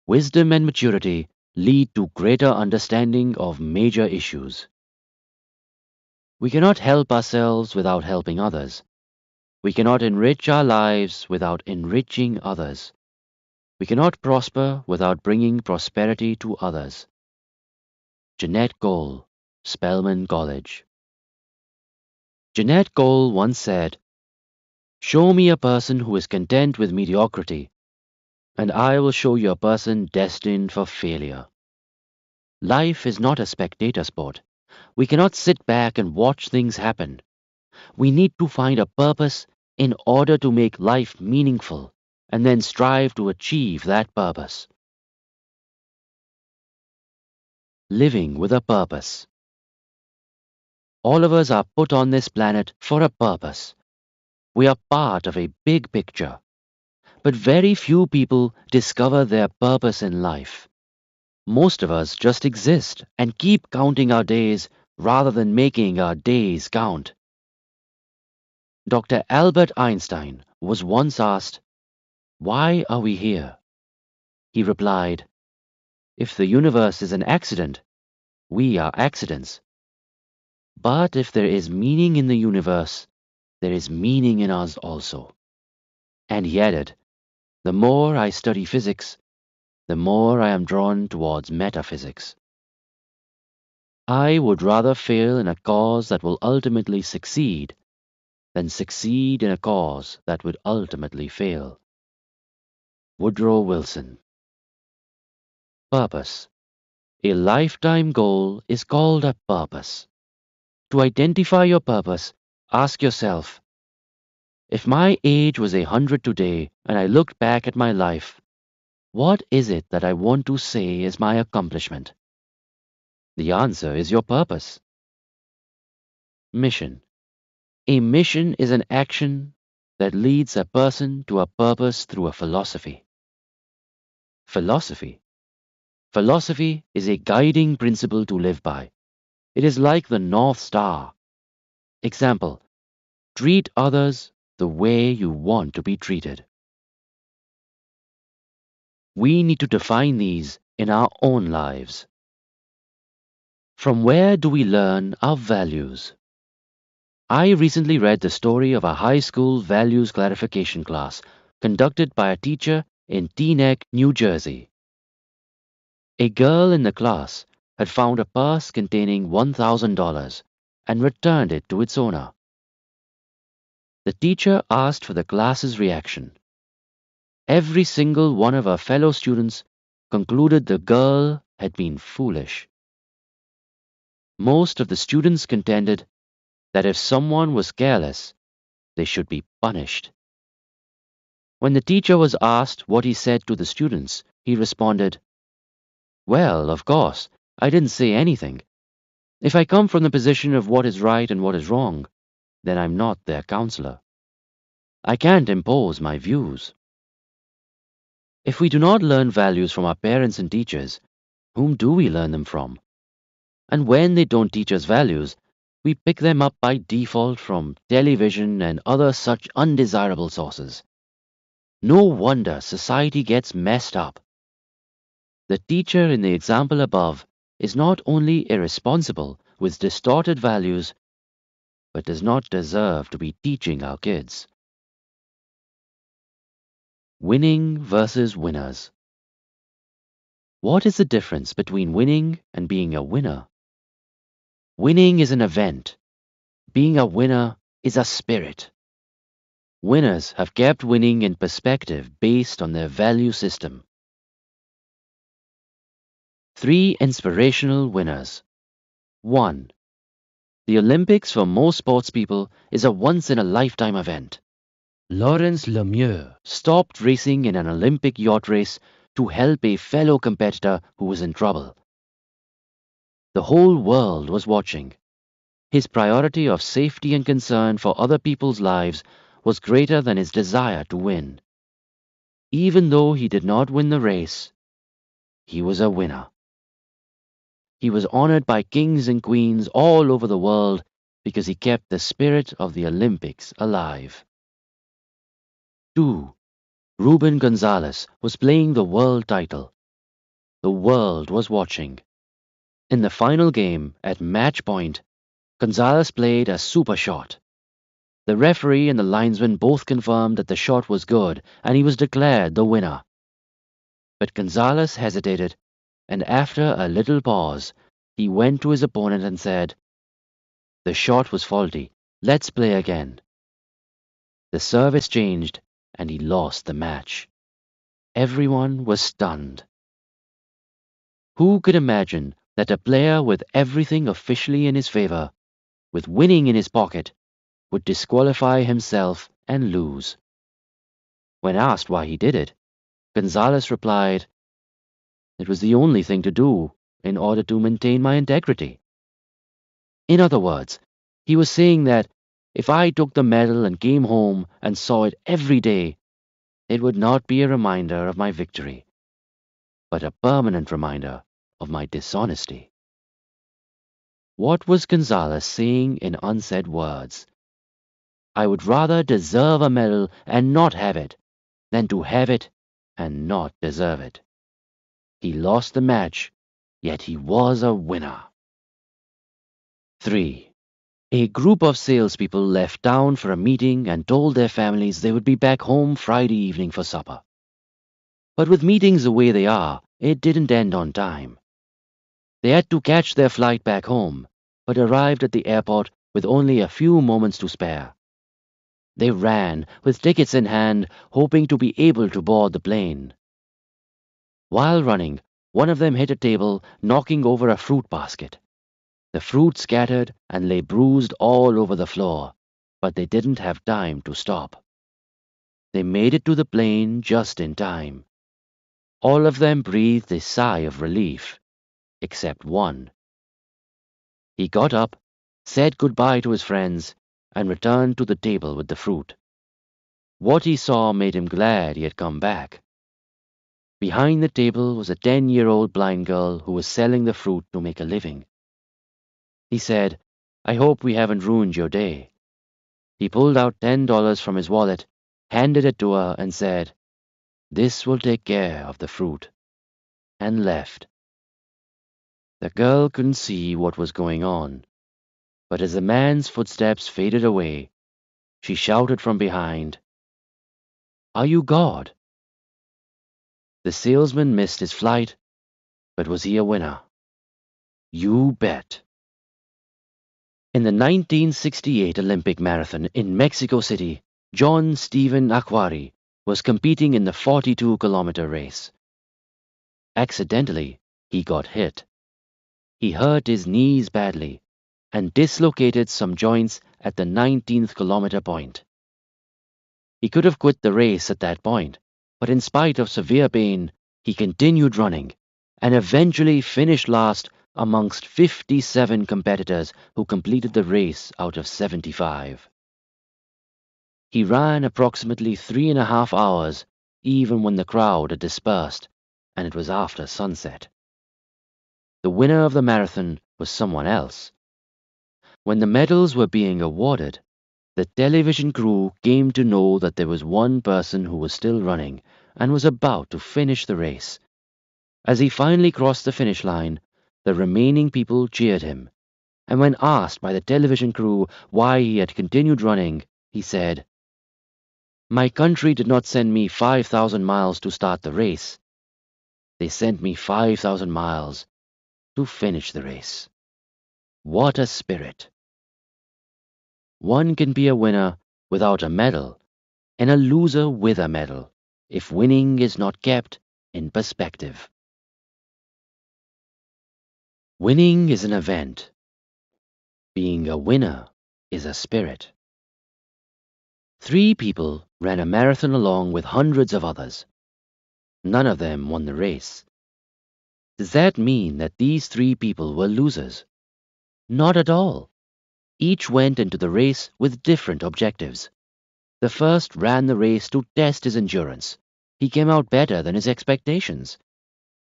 Wisdom and maturity lead to greater understanding of major issues. We cannot help ourselves without helping others. We cannot enrich our lives without enriching others. We cannot prosper without bringing prosperity to others. Jeanette Cole, Spelman College. Jeanette Cole once said, "Show me a person who is content with mediocrity, and I will show you a person destined for failure." Life is not a spectator sport. We cannot sit back and watch things happen. We need to find a purpose in order to make life meaningful, and then strive to achieve that purpose. Living with a purpose. All of us are put on this planet for a purpose. We are part of a big picture. But very few people discover their purpose in life. Most of us just exist and keep counting our days rather than making our days count. Dr. Albert Einstein was once asked, "Why are we here?" He replied, "If the universe is an accident, we are accidents. But if there is meaning in the universe, there is meaning in us also." And he added, "The more I study physics, the more I am drawn towards metaphysics. I would rather fail in a cause that will ultimately succeed than succeed in a cause that would ultimately fail." Woodrow Wilson. Purpose. A lifetime goal is called a purpose. To identify your purpose, ask yourself, If my age was 100 today and I looked back at my life, what is it that I want to say is my accomplishment? The answer is your purpose. Mission. A mission is an action that leads a person to a purpose through a philosophy. Philosophy. Philosophy is a guiding principle to live by. It is like the North Star. Example, treat others the way you want to be treated. We need to define these in our own lives. From where do we learn our values? I recently read the story of a high school values clarification class conducted by a teacher in Teaneck, New Jersey. A girl in the class had found a purse containing $1,000 and returned it to its owner. The teacher asked for the class's reaction. Every single one of her fellow students concluded the girl had been foolish. Most of the students contended that if someone was careless, they should be punished. When the teacher was asked what he said to the students, he responded, "Well, of course, I didn't say anything. If I come from the position of what is right and what is wrong, then I'm not their counselor. I can't impose my views." If we do not learn values from our parents and teachers, whom do we learn them from? And when they don't teach us values, we pick them up by default from television and other such undesirable sources. No wonder society gets messed up. The teacher in the example above is not only irresponsible with distorted values, but does not deserve to be teaching our kids. Winning versus winners. What is the difference between winning and being a winner? Winning is an event. Being a winner is a spirit. Winners have kept winning in perspective based on their value system. 3 inspirational winners. 1. The Olympics for most sports people is a once-in-a-lifetime event. Laurence Lemieux stopped racing in an Olympic yacht race to help a fellow competitor who was in trouble. The whole world was watching. His priority of safety and concern for other people's lives was greater than his desire to win. Even though he did not win the race, he was a winner. He was honored by kings and queens all over the world because he kept the spirit of the Olympics alive. 2. Ruben Gonzalez was playing the world title. The world was watching. In the final game, at match point, Gonzalez played a super shot. The referee and the linesman both confirmed that the shot was good and he was declared the winner. But Gonzalez hesitated, and after a little pause, he went to his opponent and said, "The shot was faulty. Let's play again." The service changed, and he lost the match. Everyone was stunned. Who could imagine that a player with everything officially in his favor, with winning in his pocket, would disqualify himself and lose? When asked why he did it, Gonzalez replied, "It was the only thing to do in order to maintain my integrity." In other words, he was saying that if I took the medal and came home and saw it every day, it would not be a reminder of my victory, but a permanent reminder of my dishonesty. What was Gonzalez saying in unsaid words? I would rather deserve a medal and not have it than to have it and not deserve it. He lost the match, yet he was a winner. 3. A group of salespeople left town for a meeting and told their families they would be back home Friday evening for supper. But with meetings the way they are, it didn't end on time. They had to catch their flight back home, but arrived at the airport with only a few moments to spare. They ran, with tickets in hand, hoping to be able to board the plane. While running, one of them hit a table, knocking over a fruit basket. The fruit scattered and lay bruised all over the floor. but they didn't have time to stop. They made it to the plane just in time. All of them breathed a sigh of relief, except one. He got up, said goodbye to his friends, and returned to the table with the fruit. What he saw made him glad he had come back. Behind the table was a 10-year-old blind girl who was selling the fruit to make a living. He said, "I hope we haven't ruined your day." He pulled out $10 from his wallet, handed it to her, and said, "This will take care of the fruit," and left. The girl couldn't see what was going on, but as the man's footsteps faded away, she shouted from behind, "Are you God?" The salesman missed his flight, but was he a winner? You bet. In the 1968 Olympic Marathon in Mexico City, John Stephen Aquari was competing in the 42-kilometer race. Accidentally, he got hit. He hurt his knees badly and dislocated some joints at the 19th kilometer point. He could have quit the race at that point, but in spite of severe pain, he continued running and eventually finished last amongst 57 competitors who completed the race out of 75. He ran approximately 3.5 hours, even when the crowd had dispersed, and it was after sunset. The winner of the marathon was someone else. When the medals were being awarded, the television crew came to know that there was one person who was still running and was about to finish the race. As he finally crossed the finish line, the remaining people cheered him, and when asked by the television crew why he had continued running, he said, "My country did not send me 5,000 miles to start the race. They sent me 5,000 miles to finish the race." What a spirit! One can be a winner without a medal, and a loser with a medal, if winning is not kept in perspective. Winning is an event. Being a winner is a spirit. 3 people ran a marathon along with hundreds of others. None of them won the race. Does that mean that these 3 people were losers? Not at all. Each went into the race with different objectives. The first ran the race to test his endurance. He came out better than his expectations.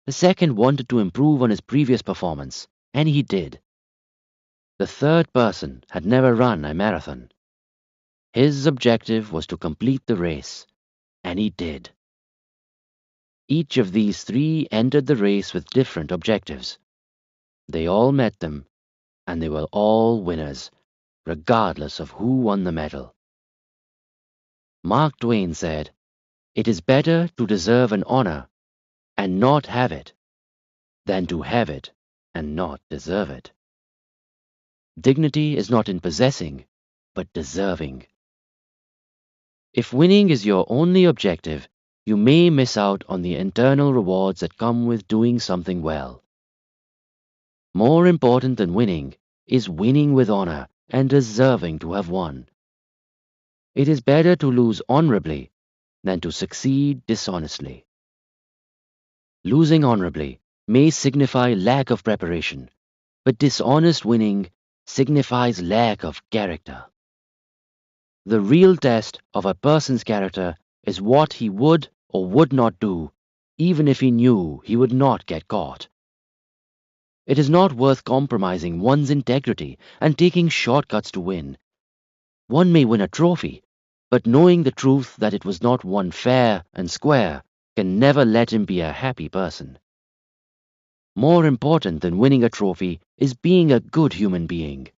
The second wanted to improve on his previous performance, and he did. The third person had never run a marathon. His objective was to complete the race, and he did. Each of these 3 entered the race with different objectives. They all met them, and they were all winners, regardless of who won the medal. Mark Twain said, "It is better to deserve an honor and not have it than to have it and not deserve it." Dignity is not in possessing, but deserving. If winning is your only objective, you may miss out on the internal rewards that come with doing something well. More important than winning is winning with honor and deserving to have won. It is better to lose honorably than to succeed dishonestly. Losing honorably may signify lack of preparation, but dishonest winning signifies lack of character. The real test of a person's character is what he would or would not do, even if he knew he would not get caught. It is not worth compromising one's integrity and taking shortcuts to win. One may win a trophy, but knowing the truth that it was not won fair and square can never let him be a happy person. More important than winning a trophy is being a good human being.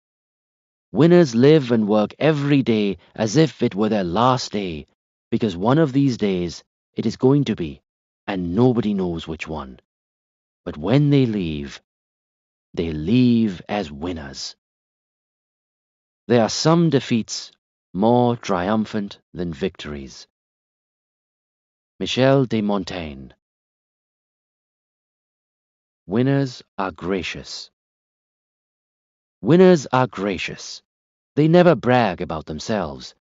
Winners live and work every day as if it were their last day, because one of these days it is going to be, and nobody knows which one. But when they leave as winners. There are some defeats more triumphant than victories. Michel de Montaigne. Winners are gracious. Winners are gracious. They never brag about themselves.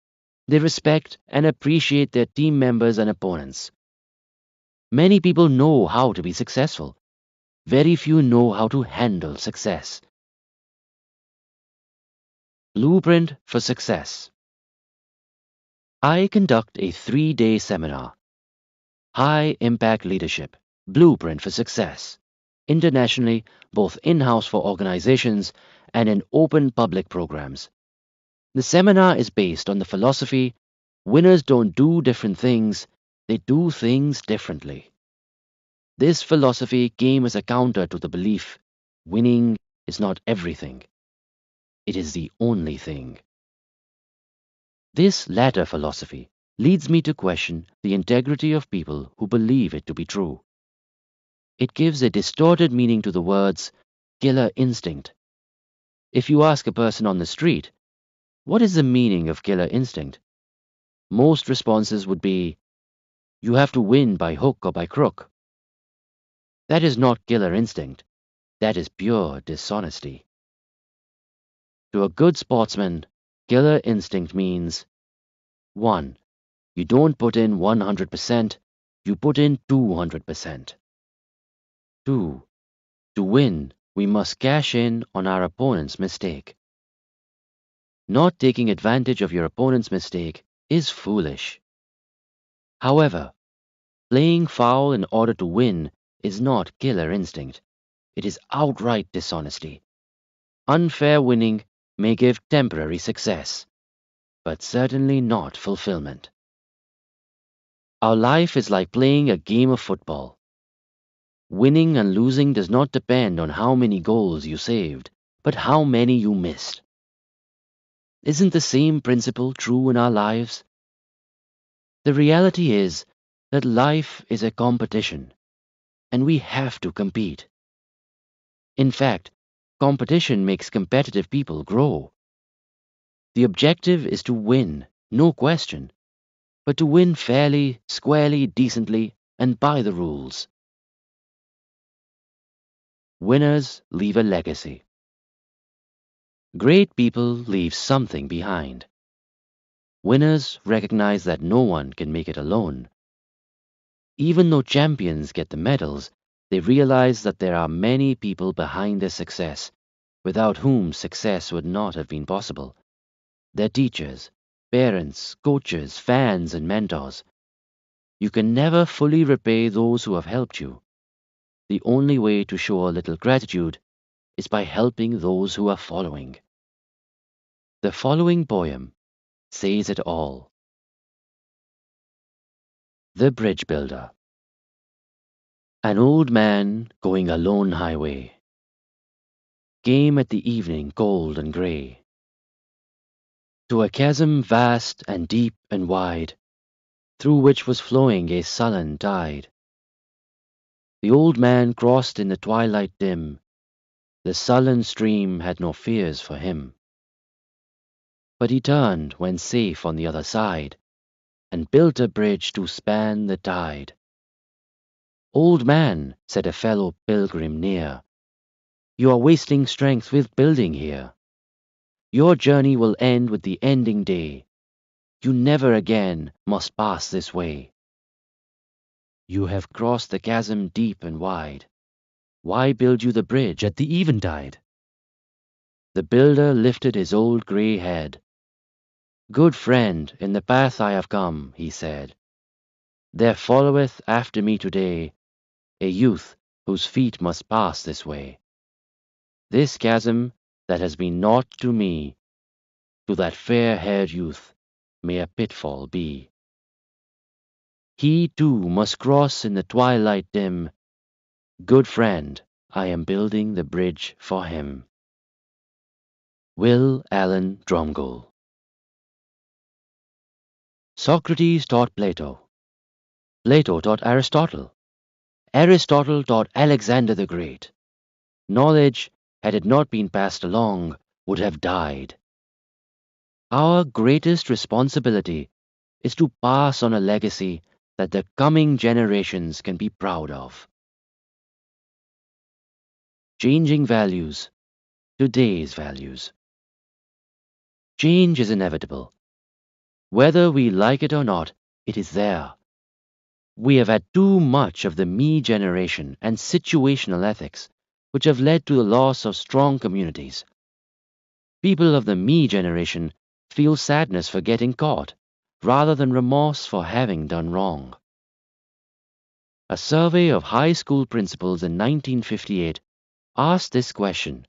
They respect and appreciate their team members and opponents. Many people know how to be successful. Very few know how to handle success. Blueprint for Success. I conduct a 3-day seminar. High Impact Leadership, Blueprint for Success. Internationally, both in-house for organizations and in open public programs. The seminar is based on the philosophy, winners don't do different things, they do things differently. This philosophy came as a counter to the belief, winning is not everything. It is the only thing. This latter philosophy leads me to question the integrity of people who believe it to be true. It gives a distorted meaning to the words killer instinct. If you ask a person on the street, what is the meaning of killer instinct? Most responses would be, you have to win by hook or by crook. That is not killer instinct. That is pure dishonesty. To a good sportsman, killer instinct means 1. You don't put in 100%, you put in 200%. 2. To win, we must cash in on our opponent's mistake. Not taking advantage of your opponent's mistake is foolish. However, playing foul in order to win is not killer instinct. It is outright dishonesty. Unfair winning may give temporary success, but certainly not fulfillment. Our life is like playing a game of football. Winning and losing does not depend on how many goals you saved, but how many you missed. Isn't the same principle true in our lives? The reality is that life is a competition, and we have to compete. In fact, competition makes competitive people grow. The objective is to win, no question, but to win fairly, squarely, decently, and by the rules. Winners leave a legacy. Great people leave something behind. Winners recognize that no one can make it alone. Even though champions get the medals, they realize that there are many people behind their success, without whom success would not have been possible. Their teachers, parents, coaches, fans, and mentors. You can never fully repay those who have helped you. The only way to show a little gratitude is by helping those who are following. The following poem says it all. The Bridge Builder. An old man going a lone highway came at the evening cold and grey to a chasm vast and deep and wide, through which was flowing a sullen tide. The old man crossed in the twilight dim. The sullen stream had no fears for him. But he turned when safe on the other side, and built a bridge to span the tide. "Old man," said a fellow pilgrim near, "you are wasting strength with building here. Your journey will end with the ending day. You never again must pass this way. You have crossed the chasm deep and wide. Why build you the bridge at the eventide?" The builder lifted his old grey head. "Good friend, in the path I have come," he said, "there followeth after me today a youth whose feet must pass this way. This chasm that has been naught to me, to that fair-haired youth may a pitfall be. He too must cross in the twilight dim. Good friend, I am building the bridge for him." Will Allen Dromgoole. Socrates taught Plato. Plato taught Aristotle. Aristotle taught Alexander the Great. Knowledge, had it not been passed along, would have died. Our greatest responsibility is to pass on a legacy that the coming generations can be proud of. Changing values, today's values. Change is inevitable. Whether we like it or not, it is there. We have had too much of the me generation and situational ethics, which have led to the loss of strong communities. People of the me generation feel sadness for getting caught, rather than remorse for having done wrong. A survey of high school principals in 1958 asked this question: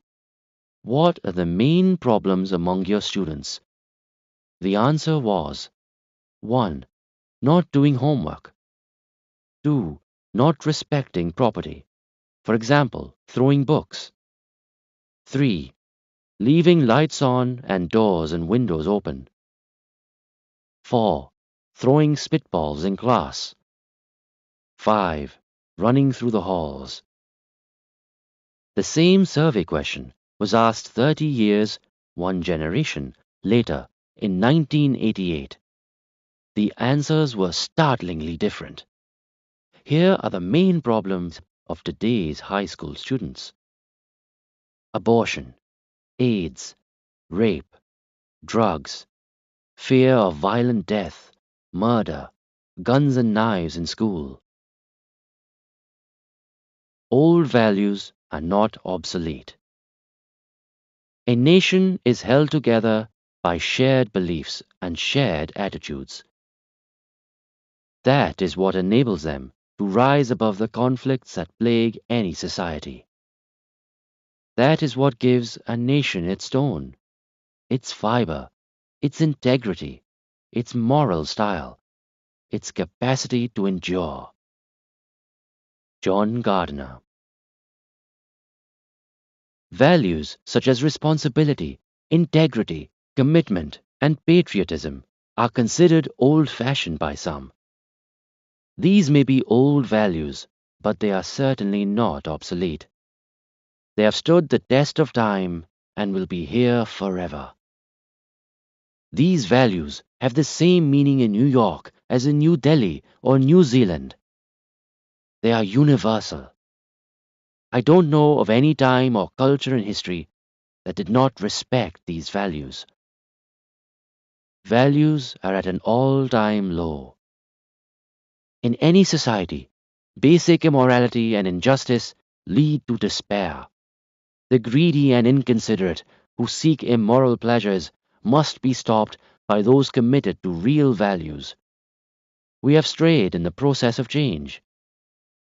what are the main problems among your students? The answer was 1. Not doing homework. 2. Not respecting property. For example, throwing books. 3. Leaving lights on and doors and windows open. 4. Throwing spitballs in class. 5. Running through the halls. The same survey question was asked 30 years, one generation, later, in 1988. The answers were startlingly different. Here are the main problems of today's high school students: abortion, AIDS, rape, drugs, fear of violent death, murder, guns and knives in school. Old values are not obsolete. A nation is held together by shared beliefs and shared attitudes. That is what enables them to rise above the conflicts that plague any society. That is what gives a nation its tone, its fiber, its integrity, its moral style, its capacity to endure. John Gardner. Values such as responsibility, integrity, commitment, and patriotism are considered old-fashioned by some. These may be old values, but they are certainly not obsolete. They have stood the test of time and will be here forever. These values have the same meaning in New York as in New Delhi or New Zealand. They are universal. I don't know of any time or culture in history that did not respect these values. Values are at an all-time low. In any society, basic immorality and injustice lead to despair. The greedy and inconsiderate who seek immoral pleasures must be stopped by those committed to real values. We have strayed in the process of change.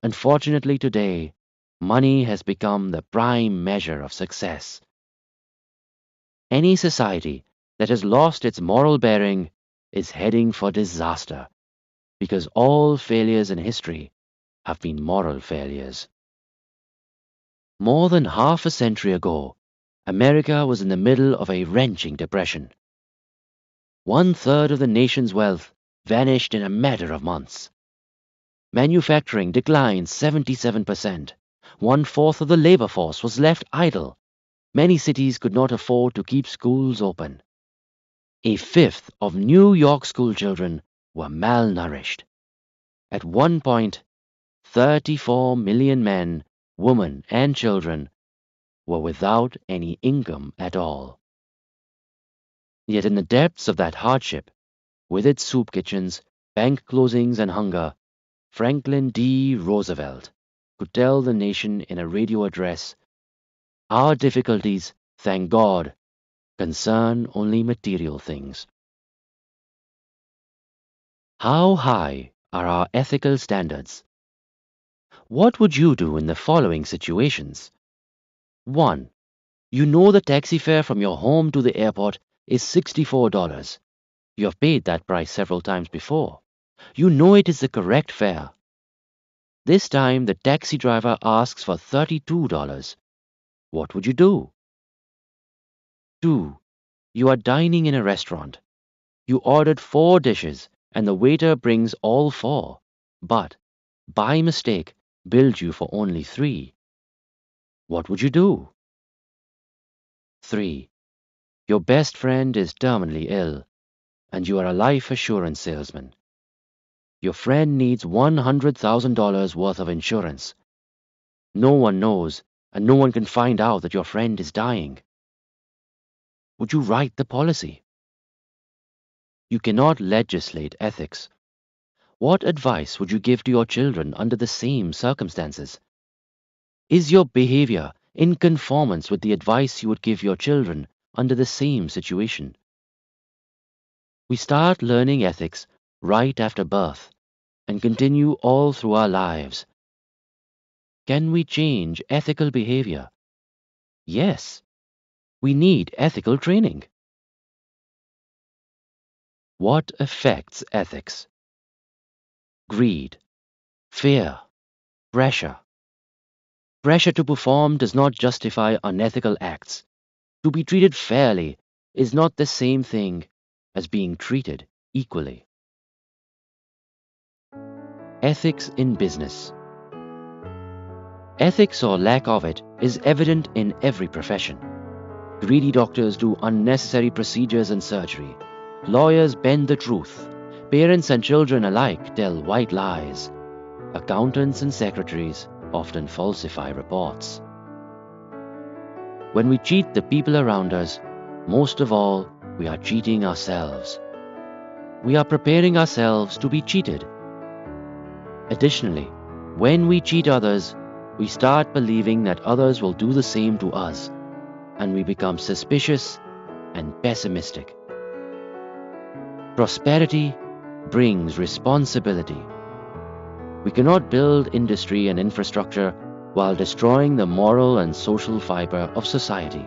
Unfortunately today, money has become the prime measure of success. Any society that has lost its moral bearing is heading for disaster, because all failures in history have been moral failures. More than half a century ago, America was in the middle of a wrenching depression. 1/3 of the nation's wealth vanished in a matter of months. Manufacturing declined 77%. 1/4 of the labor force was left idle. Many cities could not afford to keep schools open. 1/5 of New York school children were malnourished. At one point, 34 million men, women, and children were without any income at all. Yet in the depths of that hardship, with its soup kitchens, bank closings, and hunger, Franklin D. Roosevelt could tell the nation in a radio address, "Our difficulties, thank God, concern only material things." How high are our ethical standards? What would you do in the following situations? 1. You know the taxi fare from your home to the airport is $64. You have paid that price several times before. You know it is the correct fare. This time the taxi driver asks for $32. What would you do? 2. You are dining in a restaurant. You ordered 4 dishes and the waiter brings all 4, but, by mistake, billed you for only 3. What would you do? 3. Your best friend is terminally ill, and you are a life assurance salesman. Your friend needs $100,000 worth of insurance. No one knows, and no one can find out that your friend is dying. Would you write the policy? You cannot legislate ethics. What advice would you give to your children under the same circumstances? Is your behavior in conformance with the advice you would give your children under the same situation? We start learning ethics right after birth and continue all through our lives. Can we change ethical behavior? Yes, we need ethical training. What affects ethics? Greed, fear, pressure. Pressure to perform does not justify unethical acts. To be treated fairly is not the same thing as being treated equally. Ethics in business. Ethics or lack of it is evident in every profession. Greedy doctors do unnecessary procedures and surgery. Lawyers bend the truth. Parents and children alike tell white lies. Accountants and secretaries often falsify reports. When we cheat the people around us, most of all, we are cheating ourselves. We are preparing ourselves to be cheated. Additionally, when we cheat others, we start believing that others will do the same to us, and we become suspicious and pessimistic. Prosperity brings responsibility. We cannot build industry and infrastructure while destroying the moral and social fiber of society.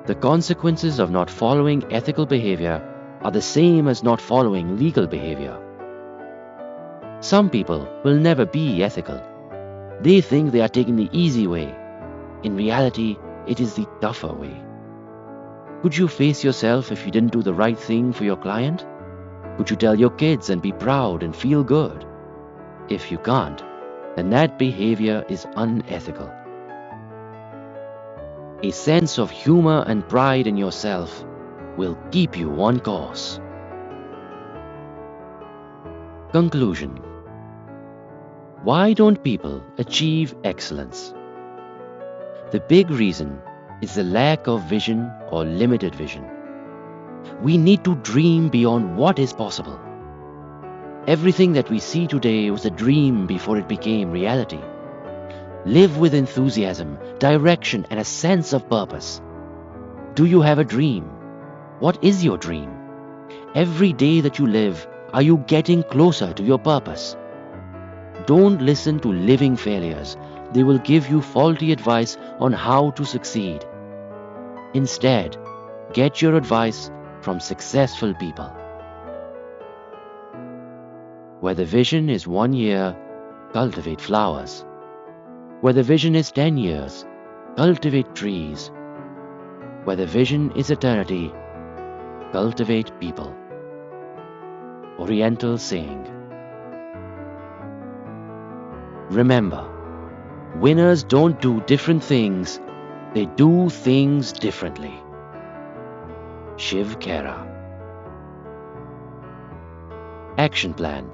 The consequences of not following ethical behavior are the same as not following legal behavior. Some people will never be ethical. They think they are taking the easy way. In reality, it is the tougher way. Could you face yourself if you didn't do the right thing for your client? Could you tell your kids and be proud and feel good? If you can't, then that behavior is unethical. A sense of humor and pride in yourself will keep you on course. Conclusion. Why don't people achieve excellence? The big reason is the lack of vision or limited vision. We need to dream beyond what is possible. Everything that we see today was a dream before it became reality. Live with enthusiasm, direction, and a sense of purpose. Do you have a dream? What is your dream? Every day that you live, are you getting closer to your purpose? Don't listen to living failures. They will give you faulty advice on how to succeed. Instead, get your advice from successful people. Where the vision is 1 year, cultivate flowers. Where the vision is 10 years, cultivate trees. Where the vision is eternity, cultivate people. Oriental saying. Remember, winners don't do different things, they do things differently. Shiv, Khera. Action plan.